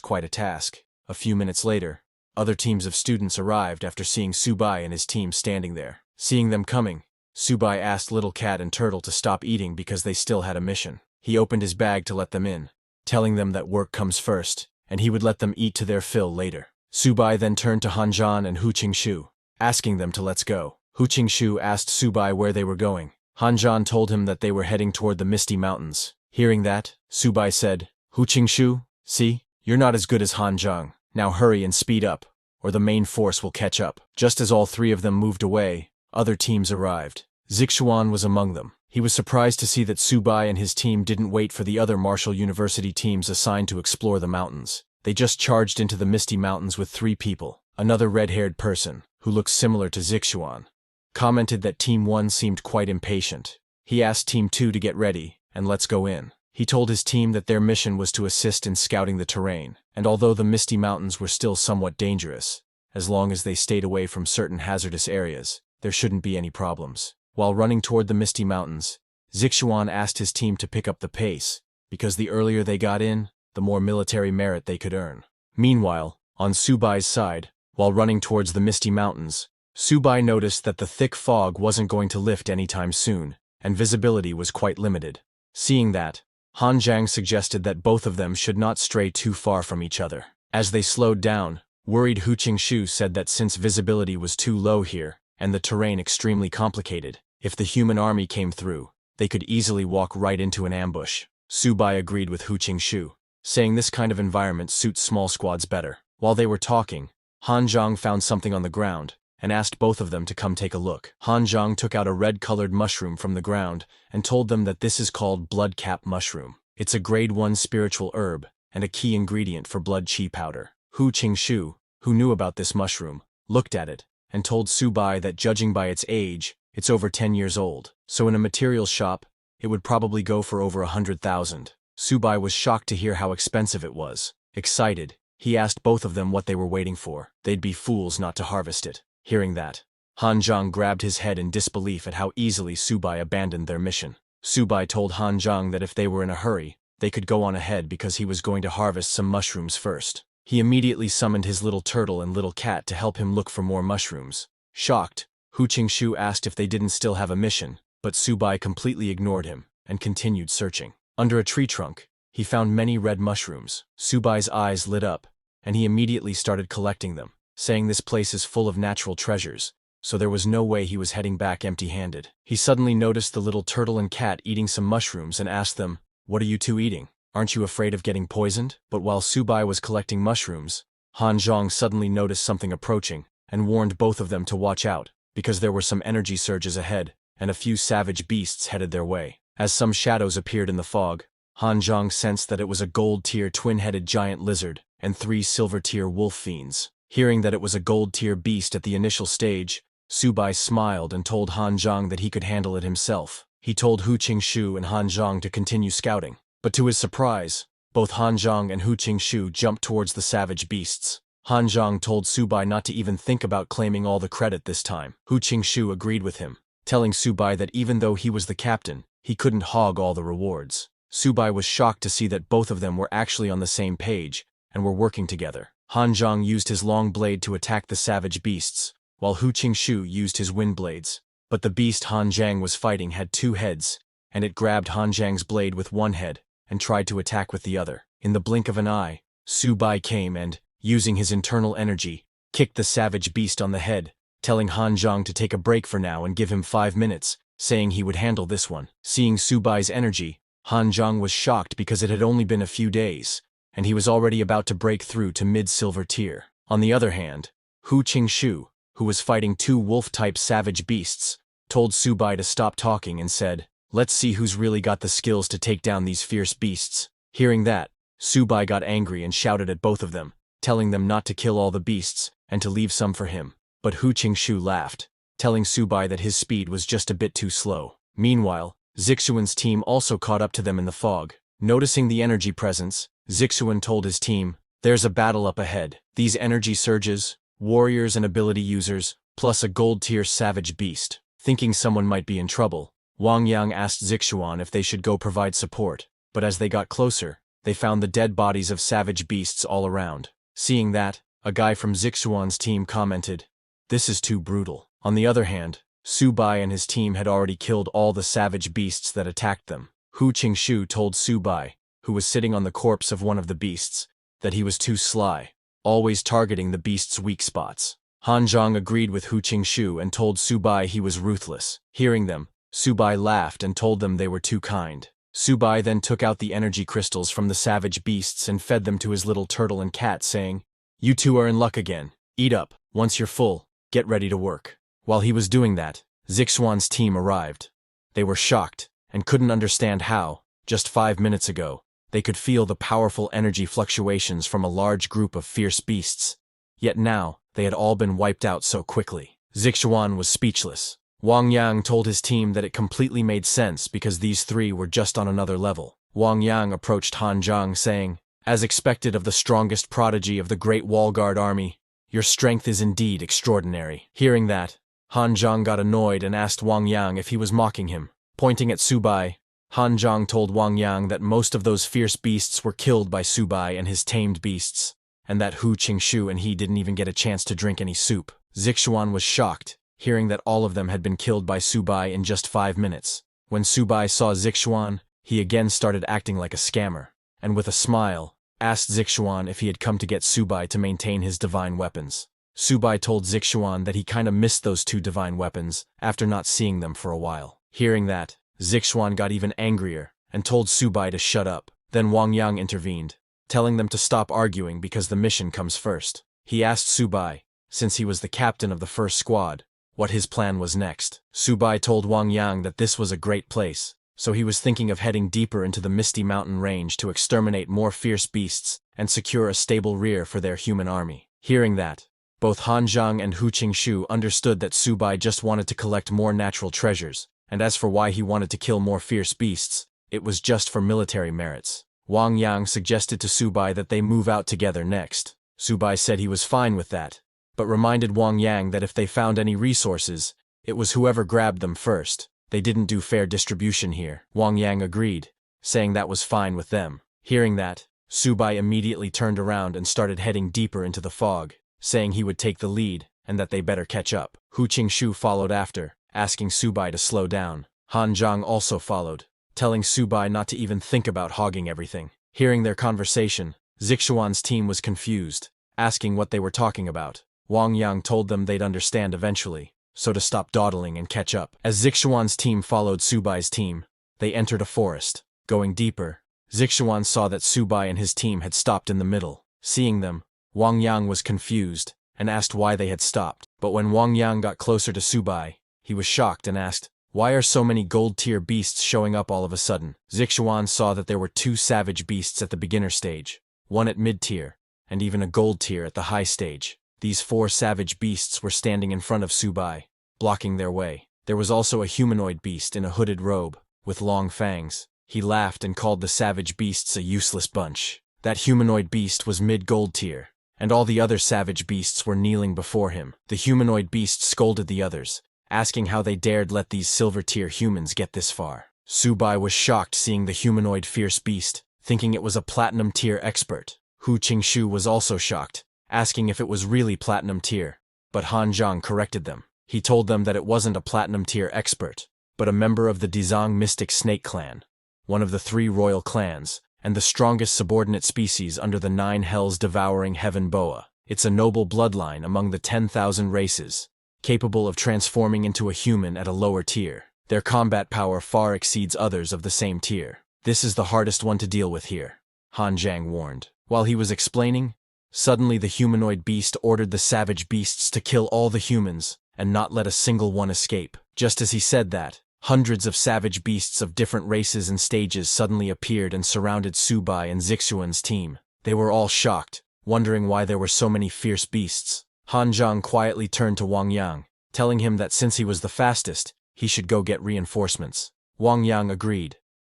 quite a task. A few minutes later, other teams of students arrived after seeing Subai and his team standing there. Seeing them coming, Subai asked Little Cat and Turtle to stop eating because they still had a mission. He opened his bag to let them in, telling them that work comes first, and he would let them eat to their fill later. Subai then turned to Han Zhan and Hu Qingxu, asking them to let's go. Hu Qingxu asked Subai where they were going. Han Zhan told him that they were heading toward the Misty Mountains. Hearing that, Subai said, "Hu Qingxu, see, you're not as good as Han Zhan. Now hurry and speed up, or the main force will catch up." Just as all three of them moved away, other teams arrived. Zixuan was among them. He was surprised to see that Subai and his team didn't wait for the other Marshall University teams assigned to explore the mountains. They just charged into the Misty Mountains with 3 people. Another red-haired person, who looks similar to Zixuan, commented that Team 1 seemed quite impatient. He asked Team 2 to get ready, and let's go in. He told his team that their mission was to assist in scouting the terrain, and although the Misty Mountains were still somewhat dangerous, as long as they stayed away from certain hazardous areas, there shouldn't be any problems. While running toward the Misty Mountains, Zixuan asked his team to pick up the pace, because the earlier they got in, the more military merit they could earn. Meanwhile, on Subai's side, while running towards the Misty Mountains, Subai noticed that the thick fog wasn't going to lift anytime soon, and visibility was quite limited. Seeing that, Han Zhang suggested that both of them should not stray too far from each other. As they slowed down, worried Hu Qingshu said that since visibility was too low here, and the terrain extremely complicated, if the human army came through, they could easily walk right into an ambush. Subai agreed with Hu Qingshu, saying this kind of environment suits small squads better. While they were talking, Han Zhang found something on the ground, and asked both of them to come take a look. Han Zhang took out a red-colored mushroom from the ground and told them that this is called blood cap mushroom. It's a grade 1 spiritual herb and a key ingredient for blood qi powder. Hu Qingshu, who knew about this mushroom, looked at it and told Subai that judging by its age, it's over 10 years old. So in a materials shop, it would probably go for over 100,000. Subai was shocked to hear how expensive it was. Excited, he asked both of them what they were waiting for. They'd be fools not to harvest it. Hearing that, Han Zhang grabbed his head in disbelief at how easily Subai abandoned their mission. Subai told Han Zhang that if they were in a hurry, they could go on ahead because he was going to harvest some mushrooms first. He immediately summoned his little turtle and little cat to help him look for more mushrooms. Shocked, Hu Qingshu asked if they didn't still have a mission, but Subai completely ignored him and continued searching. Under a tree trunk, he found many red mushrooms. Subai's eyes lit up, and he immediately started collecting them, saying this place is full of natural treasures, so there was no way he was heading back empty-handed. He suddenly noticed the little turtle and cat eating some mushrooms and asked them, "What are you two eating? Aren't you afraid of getting poisoned?" But while Subai was collecting mushrooms, Han Zhang suddenly noticed something approaching and warned both of them to watch out, because there were some energy surges ahead, and a few savage beasts headed their way. As some shadows appeared in the fog, Han Zhang sensed that it was a gold-tier twin-headed giant lizard and 3 silver-tier wolf fiends. Hearing that it was a gold-tier beast at the initial stage, Subai smiled and told Han Zhang that he could handle it himself. He told Hu Qingshu and Han Zhang to continue scouting, but to his surprise, both Han Zhang and Hu Qingshu jumped towards the savage beasts. Han Zhang told Subai not to even think about claiming all the credit this time. Hu Qingshu agreed with him, telling Subai that even though he was the captain, he couldn't hog all the rewards. Subai was shocked to see that both of them were actually on the same page and were working together. Han Zhang used his long blade to attack the savage beasts, while Hu Qingshu used his wind blades. But the beast Han Zhang was fighting had 2 heads, and it grabbed Han Zhang's blade with one head and tried to attack with the other. In the blink of an eye, Subai came and, using his internal energy, kicked the savage beast on the head, telling Han Zhang to take a break for now and give him 5 minutes, saying he would handle this one. Seeing Subai's energy, Han Zhang was shocked because it had only been a few days, and he was already about to break through to mid-silver tier. On the other hand, Hu Qingshu, who was fighting 2 wolf-type savage beasts, told Subai to stop talking and said, "Let's see who's really got the skills to take down these fierce beasts." Hearing that, Subai got angry and shouted at both of them, telling them not to kill all the beasts and to leave some for him. But Hu Qingshu laughed, telling Subai that his speed was just a bit too slow. Meanwhile, Zixuan's team also caught up to them in the fog. Noticing the energy presence, Zixuan told his team, "There's a battle up ahead. These energy surges, warriors and ability users, plus a gold-tier savage beast." Thinking someone might be in trouble, Wang Yang asked Zixuan if they should go provide support, but as they got closer, they found the dead bodies of savage beasts all around. Seeing that, a guy from Zixuan's team commented, "This is too brutal." On the other hand, Subai and his team had already killed all the savage beasts that attacked them. Hu Qingshu told Subai, who was sitting on the corpse of one of the beasts, that he was too sly, always targeting the beast's weak spots. Han Zhang agreed with Hu Qingshu and told Subai he was ruthless. Hearing them, Subai laughed and told them they were too kind. Subai then took out the energy crystals from the savage beasts and fed them to his little turtle and cat, saying, "You two are in luck again. Eat up. Once you're full, get ready to work." While he was doing that, Zixuan's team arrived. They were shocked and couldn't understand how, just 5 minutes ago, they could feel the powerful energy fluctuations from a large group of fierce beasts. Yet now, they had all been wiped out so quickly. Zixuan was speechless. Wang Yang told his team that it completely made sense because these 3 were just on another level. Wang Yang approached Han Zhang saying, "As expected of the strongest prodigy of the Great Wall Guard army, your strength is indeed extraordinary." Hearing that, Han Zhang got annoyed and asked Wang Yang if he was mocking him. Pointing at Subai, Han Zhang told Wang Yang that most of those fierce beasts were killed by Subai and his tamed beasts, and that Hu Qingshu and he didn't even get a chance to drink any soup. Zixuan was shocked, hearing that all of them had been killed by Subai in just 5 minutes. When Subai saw Zixuan, he again started acting like a scammer, and with a smile, asked Zixuan if he had come to get Subai to maintain his divine weapons. Subai told Zixuan that he kinda missed those 2 divine weapons after not seeing them for a while. Hearing that, Zixuan got even angrier and told Subai to shut up. Then Wang Yang intervened, telling them to stop arguing because the mission comes first. He asked Subai, since he was the captain of the first squad, what his plan was next. Subai told Wang Yang that this was a great place, so he was thinking of heading deeper into the Misty Mountain range to exterminate more fierce beasts and secure a stable rear for their human army. Hearing that, both Han Zhang and Hu Qingshu understood that Subai just wanted to collect more natural treasures, and as for why he wanted to kill more fierce beasts, it was just for military merits. Wang Yang suggested to Subai that they move out together next. Subai said he was fine with that, but reminded Wang Yang that if they found any resources, it was whoever grabbed them first. They didn't do fair distribution here. Wang Yang agreed, saying that was fine with them. Hearing that, Subai immediately turned around and started heading deeper into the fog, saying he would take the lead and that they better catch up. Hu Qingshu followed after, asking Subai to slow down. Han Zhang also followed, telling Subai not to even think about hogging everything. Hearing their conversation, Zixuan's team was confused, asking what they were talking about. Wang Yang told them they'd understand eventually, so to stop dawdling and catch up. As Zixuan's team followed Subai's team, they entered a forest. Going deeper, Zixuan saw that Subai and his team had stopped in the middle. Seeing them, Wang Yang was confused and asked why they had stopped. But when Wang Yang got closer to Subai, he was shocked and asked, "Why are so many gold-tier beasts showing up all of a sudden?" Zixuan saw that there were 2 savage beasts at the beginner stage, 1 at mid-tier, and even a gold tier at the high stage. These 4 savage beasts were standing in front of Subai, blocking their way. There was also a humanoid beast in a hooded robe, with long fangs. He laughed and called the savage beasts a useless bunch. That humanoid beast was mid-gold tier, and all the other savage beasts were kneeling before him. The humanoid beast scolded the others, asking how they dared let these silver-tier humans get this far. Subai was shocked seeing the humanoid fierce beast, thinking it was a platinum-tier expert. Hu Qingshu was also shocked, asking if it was really platinum tier, but Han Zhang corrected them. He told them that it wasn't a platinum tier expert, but a member of the Dizang Mystic Snake Clan, one of the 3 royal clans, and the strongest subordinate species under the 9 hells devouring heaven boa. It's a noble bloodline among the 10,000 races, capable of transforming into a human at a lower tier. Their combat power far exceeds others of the same tier. This is the hardest one to deal with here, Han Zhang warned. While he was explaining, suddenly the humanoid beast ordered the savage beasts to kill all the humans and not let a single one escape. Just as he said that, hundreds of savage beasts of different races and stages suddenly appeared and surrounded Subai and Zixuan's team. They were all shocked, wondering why there were so many fierce beasts. Han Zhang quietly turned to Wang Yang, telling him that since he was the fastest, he should go get reinforcements. Wang Yang agreed,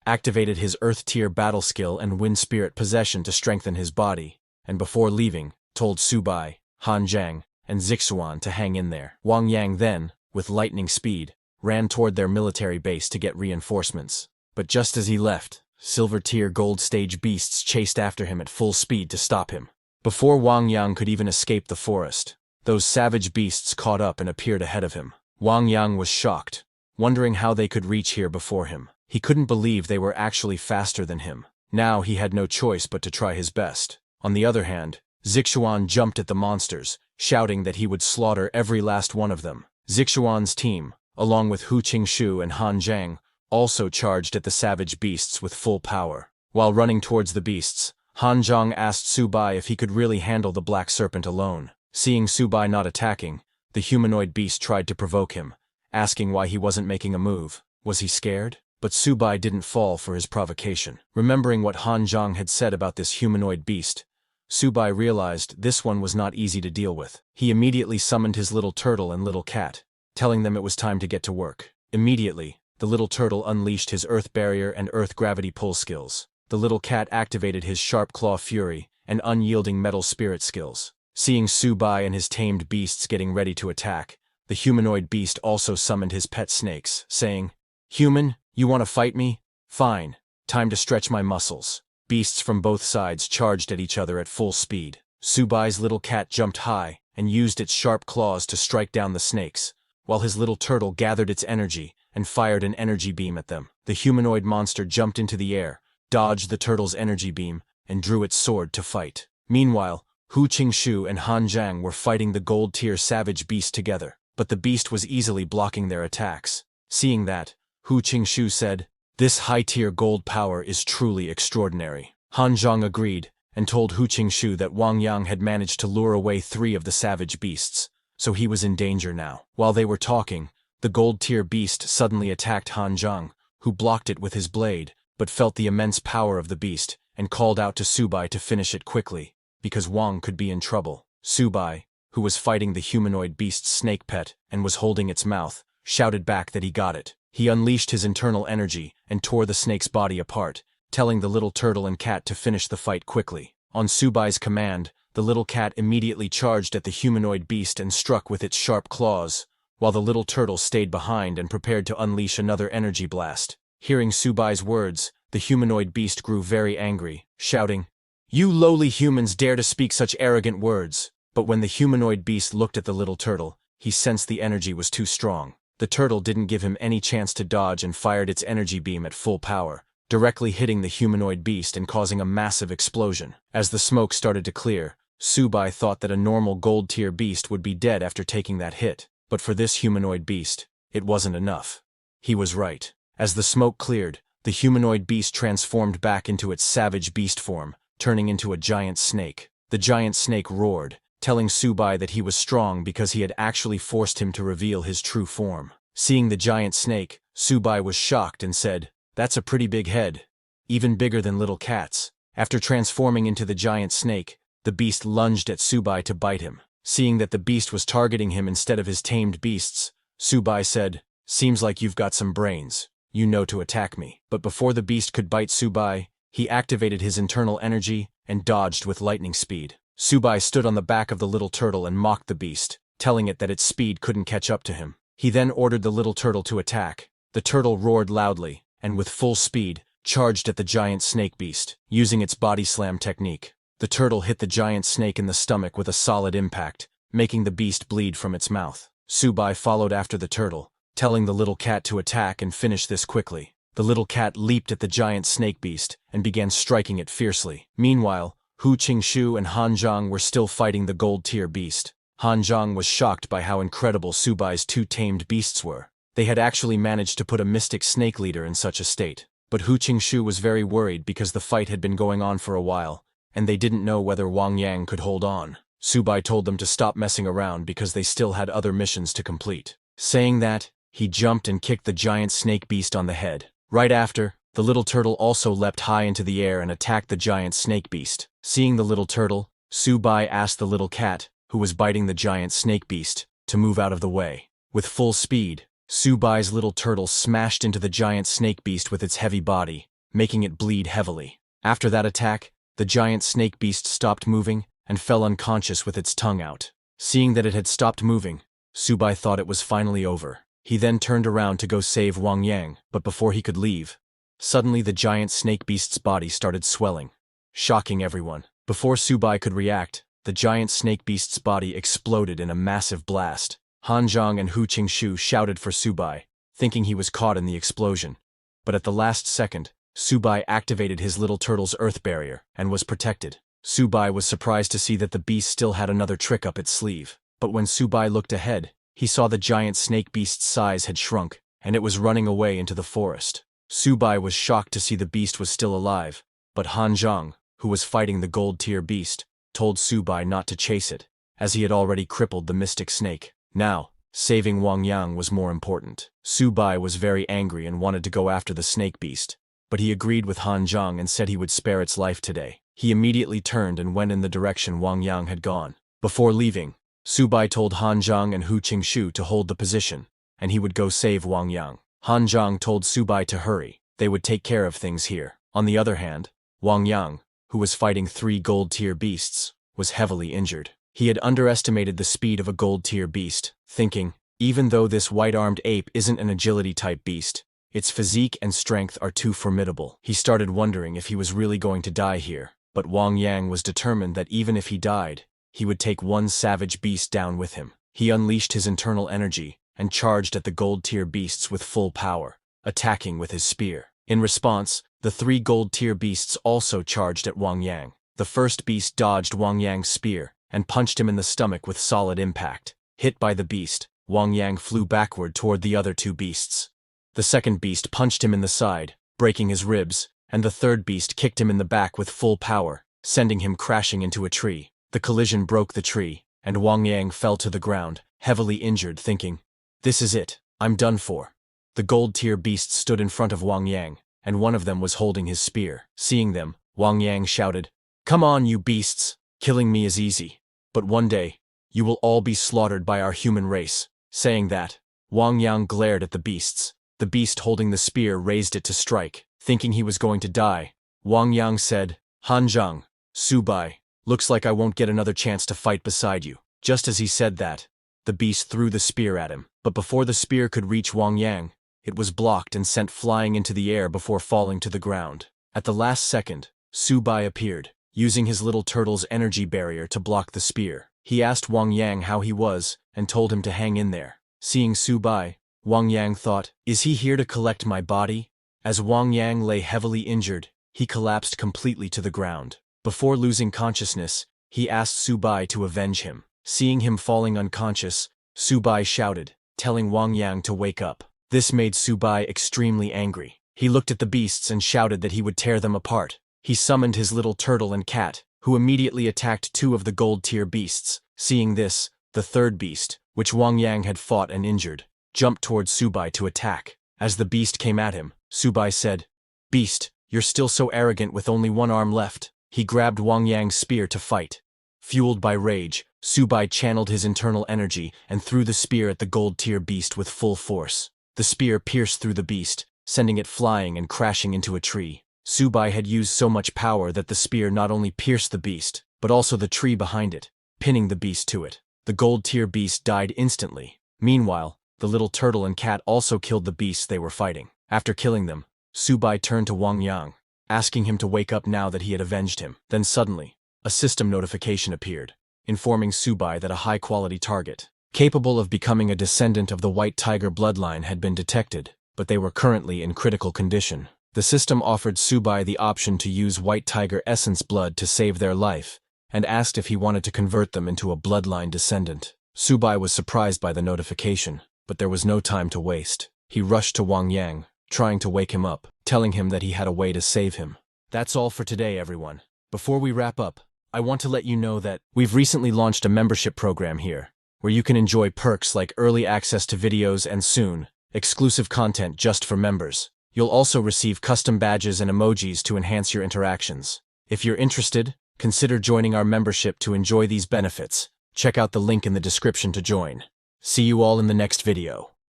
activated his Earth-tier battle skill and Wind Spirit possession to strengthen his body, and before leaving, told Subai, Han Zhang, and Zixuan to hang in there. Wang Yang then, with lightning speed, ran toward their military base to get reinforcements. But just as he left, silver-tier gold-stage beasts chased after him at full speed to stop him. Before Wang Yang could even escape the forest, those savage beasts caught up and appeared ahead of him. Wang Yang was shocked, wondering how they could reach here before him. He couldn't believe they were actually faster than him. Now he had no choice but to try his best. On the other hand, Zixuan jumped at the monsters, shouting that he would slaughter every last one of them. Zixuan's team, along with Hu Qingshu and Han Zhang, also charged at the savage beasts with full power. While running towards the beasts, Han Zhang asked Subai if he could really handle the Black Serpent alone. Seeing Subai not attacking, the humanoid beast tried to provoke him, asking why he wasn't making a move. Was he scared? But Subai didn't fall for his provocation. Remembering what Han Zhang had said about this humanoid beast, Subai realized this one was not easy to deal with. He immediately summoned his little turtle and little cat, telling them it was time to get to work. Immediately, the little turtle unleashed his earth barrier and earth gravity pull skills. The little cat activated his sharp claw fury and unyielding metal spirit skills. Seeing Subai and his tamed beasts getting ready to attack, the humanoid beast also summoned his pet snakes, saying, "Human, you want to fight me? Fine. Time to stretch my muscles." Beasts from both sides charged at each other at full speed. Subai's little cat jumped high and used its sharp claws to strike down the snakes, while his little turtle gathered its energy and fired an energy beam at them. The humanoid monster jumped into the air, dodged the turtle's energy beam, and drew its sword to fight. Meanwhile, Hu Qingshu and Han Zhang were fighting the gold-tier savage beast together, but the beast was easily blocking their attacks. Seeing that, Hu Qingshu said, "This high-tier gold power is truly extraordinary." Han Zhang agreed, and told Hu Qingshu that Wang Yang had managed to lure away 3 of the savage beasts, so he was in danger now. While they were talking, the gold-tier beast suddenly attacked Han Zhang, who blocked it with his blade, but felt the immense power of the beast, and called out to Subai to finish it quickly, because Wang could be in trouble. Subai, who was fighting the humanoid beast's snake pet and was holding its mouth, shouted back that he got it. He unleashed his internal energy and tore the snake's body apart, telling the little turtle and cat to finish the fight quickly. On Subai's command, the little cat immediately charged at the humanoid beast and struck with its sharp claws, while the little turtle stayed behind and prepared to unleash another energy blast. Hearing Subai's words, the humanoid beast grew very angry, shouting, "You lowly humans dare to speak such arrogant words!" But when the humanoid beast looked at the little turtle, he sensed the energy was too strong. The turtle didn't give him any chance to dodge and fired its energy beam at full power, directly hitting the humanoid beast and causing a massive explosion. As the smoke started to clear, Subai thought that a normal gold-tier beast would be dead after taking that hit, but for this humanoid beast, it wasn't enough. He was right. As the smoke cleared, the humanoid beast transformed back into its savage beast form, turning into a giant snake. The giant snake roared, telling Subai that he was strong because he had actually forced him to reveal his true form. Seeing the giant snake, Subai was shocked and said, "That's a pretty big head. Even bigger than little cats." After transforming into the giant snake, the beast lunged at Subai to bite him. Seeing that the beast was targeting him instead of his tamed beasts, Subai said, "Seems like you've got some brains. You know to attack me." But before the beast could bite Subai, he activated his internal energy and dodged with lightning speed. Subai stood on the back of the little turtle and mocked the beast, telling it that its speed couldn't catch up to him. He then ordered the little turtle to attack. The turtle roared loudly, and with full speed, charged at the giant snake beast, using its body slam technique. The turtle hit the giant snake in the stomach with a solid impact, making the beast bleed from its mouth. Subai followed after the turtle, telling the little cat to attack and finish this quickly. The little cat leaped at the giant snake beast and began striking it fiercely. Meanwhile, Hu Qingshu and Han Zhang were still fighting the gold-tier beast. Han Zhang was shocked by how incredible Subai's 2 tamed beasts were. They had actually managed to put a mystic snake leader in such a state. But Hu Qingshu was very worried because the fight had been going on for a while, and they didn't know whether Wang Yang could hold on. Subai told them to stop messing around because they still had other missions to complete. Saying that, he jumped and kicked the giant snake beast on the head. Right after, the little turtle also leapt high into the air and attacked the giant snake beast. Seeing the little turtle, Subai asked the little cat, who was biting the giant snake beast, to move out of the way. With full speed, Subai's little turtle smashed into the giant snake beast with its heavy body, making it bleed heavily. After that attack, the giant snake beast stopped moving and fell unconscious with its tongue out. Seeing that it had stopped moving, Subai thought it was finally over. He then turned around to go save Wang Yang, but before he could leave, suddenly the giant snake beast's body started swelling, shocking everyone. Before Subai could react, the giant snake beast's body exploded in a massive blast. Han Zhang and Hu Qingshu shouted for Subai, thinking he was caught in the explosion. But at the last second, Subai activated his little turtle's earth barrier and was protected. Subai was surprised to see that the beast still had another trick up its sleeve. But when Subai looked ahead, he saw the giant snake beast's size had shrunk, and it was running away into the forest. Subai was shocked to see the beast was still alive, but Han Zhang, who was fighting the gold-tier beast, told Subai not to chase it, as he had already crippled the mystic snake. Now, saving Wang Yang was more important. Subai was very angry and wanted to go after the snake beast, but he agreed with Han Zhang and said he would spare its life today. He immediately turned and went in the direction Wang Yang had gone. Before leaving, Subai told Han Zhang and Hu Qingshu to hold the position, and he would go save Wang Yang. Han Zhang told Subai to hurry. They would take care of things here. On the other hand, Wang Yang, who was fighting 3 gold-tier beasts, was heavily injured. He had underestimated the speed of a gold-tier beast, thinking, Even though this white-armed ape isn't an agility-type beast, its physique and strength are too formidable. He started wondering if he was really going to die here, but Wang Yang was determined that even if he died, he would take one savage beast down with him. He unleashed his internal energy and charged at the gold-tier beasts with full power, attacking with his spear. In response, the 3 gold-tier beasts also charged at Wang Yang. The first beast dodged Wang Yang's spear and punched him in the stomach with solid impact. Hit by the beast, Wang Yang flew backward toward the other 2 beasts. The second beast punched him in the side, breaking his ribs, and the third beast kicked him in the back with full power, sending him crashing into a tree. The collision broke the tree, and Wang Yang fell to the ground, heavily injured, thinking, "This is it, I'm done for." The gold-tier beasts stood in front of Wang Yang, and one of them was holding his spear. Seeing them, Wang Yang shouted, "Come on, you beasts! Killing me is easy. But one day, you will all be slaughtered by our human race." Saying that, Wang Yang glared at the beasts. The beast holding the spear raised it to strike. Thinking he was going to die, Wang Yang said, "Hanzhang, Subai, looks like I won't get another chance to fight beside you." Just as he said that, the beast threw the spear at him. But before the spear could reach Wang Yang, it was blocked and sent flying into the air before falling to the ground. At the last second, Subai appeared, using his little turtle's energy barrier to block the spear. He asked Wang Yang how he was and told him to hang in there. Seeing Subai, Wang Yang thought, "Is he here to collect my body?" As Wang Yang lay heavily injured, he collapsed completely to the ground. Before losing consciousness, he asked Subai to avenge him. Seeing him falling unconscious, Subai shouted, telling Wang Yang to wake up. This made Subai extremely angry. He looked at the beasts and shouted that he would tear them apart. He summoned his little turtle and cat, who immediately attacked 2 of the gold-tier beasts. Seeing this, the third beast, which Wang Yang had fought and injured, jumped towards Subai to attack. As the beast came at him, Subai said, "Beast, you're still so arrogant with only 1 arm left." He grabbed Wang Yang's spear to fight. Fueled by rage, Subai channeled his internal energy and threw the spear at the gold-tier beast with full force. The spear pierced through the beast, sending it flying and crashing into a tree. Subai had used so much power that the spear not only pierced the beast, but also the tree behind it, pinning the beast to it. The gold-tier beast died instantly. Meanwhile, the little turtle and cat also killed the beasts they were fighting. After killing them, Subai turned to Wang Yang, asking him to wake up now that he had avenged him. Then suddenly, a system notification appeared, informing Subai that a high-quality target, capable of becoming a descendant of the White Tiger bloodline, had been detected, but they were currently in critical condition. The system offered Subai the option to use White Tiger essence blood to save their life, and asked if he wanted to convert them into a bloodline descendant. Subai was surprised by the notification, but there was no time to waste. He rushed to Wang Yang, trying to wake him up, telling him that he had a way to save him. That's all for today, everyone. Before we wrap up, I want to let you know that we've recently launched a membership program here, where you can enjoy perks like early access to videos and soon, exclusive content just for members. You'll also receive custom badges and emojis to enhance your interactions. If you're interested, consider joining our membership to enjoy these benefits. Check out the link in the description to join. See you all in the next video.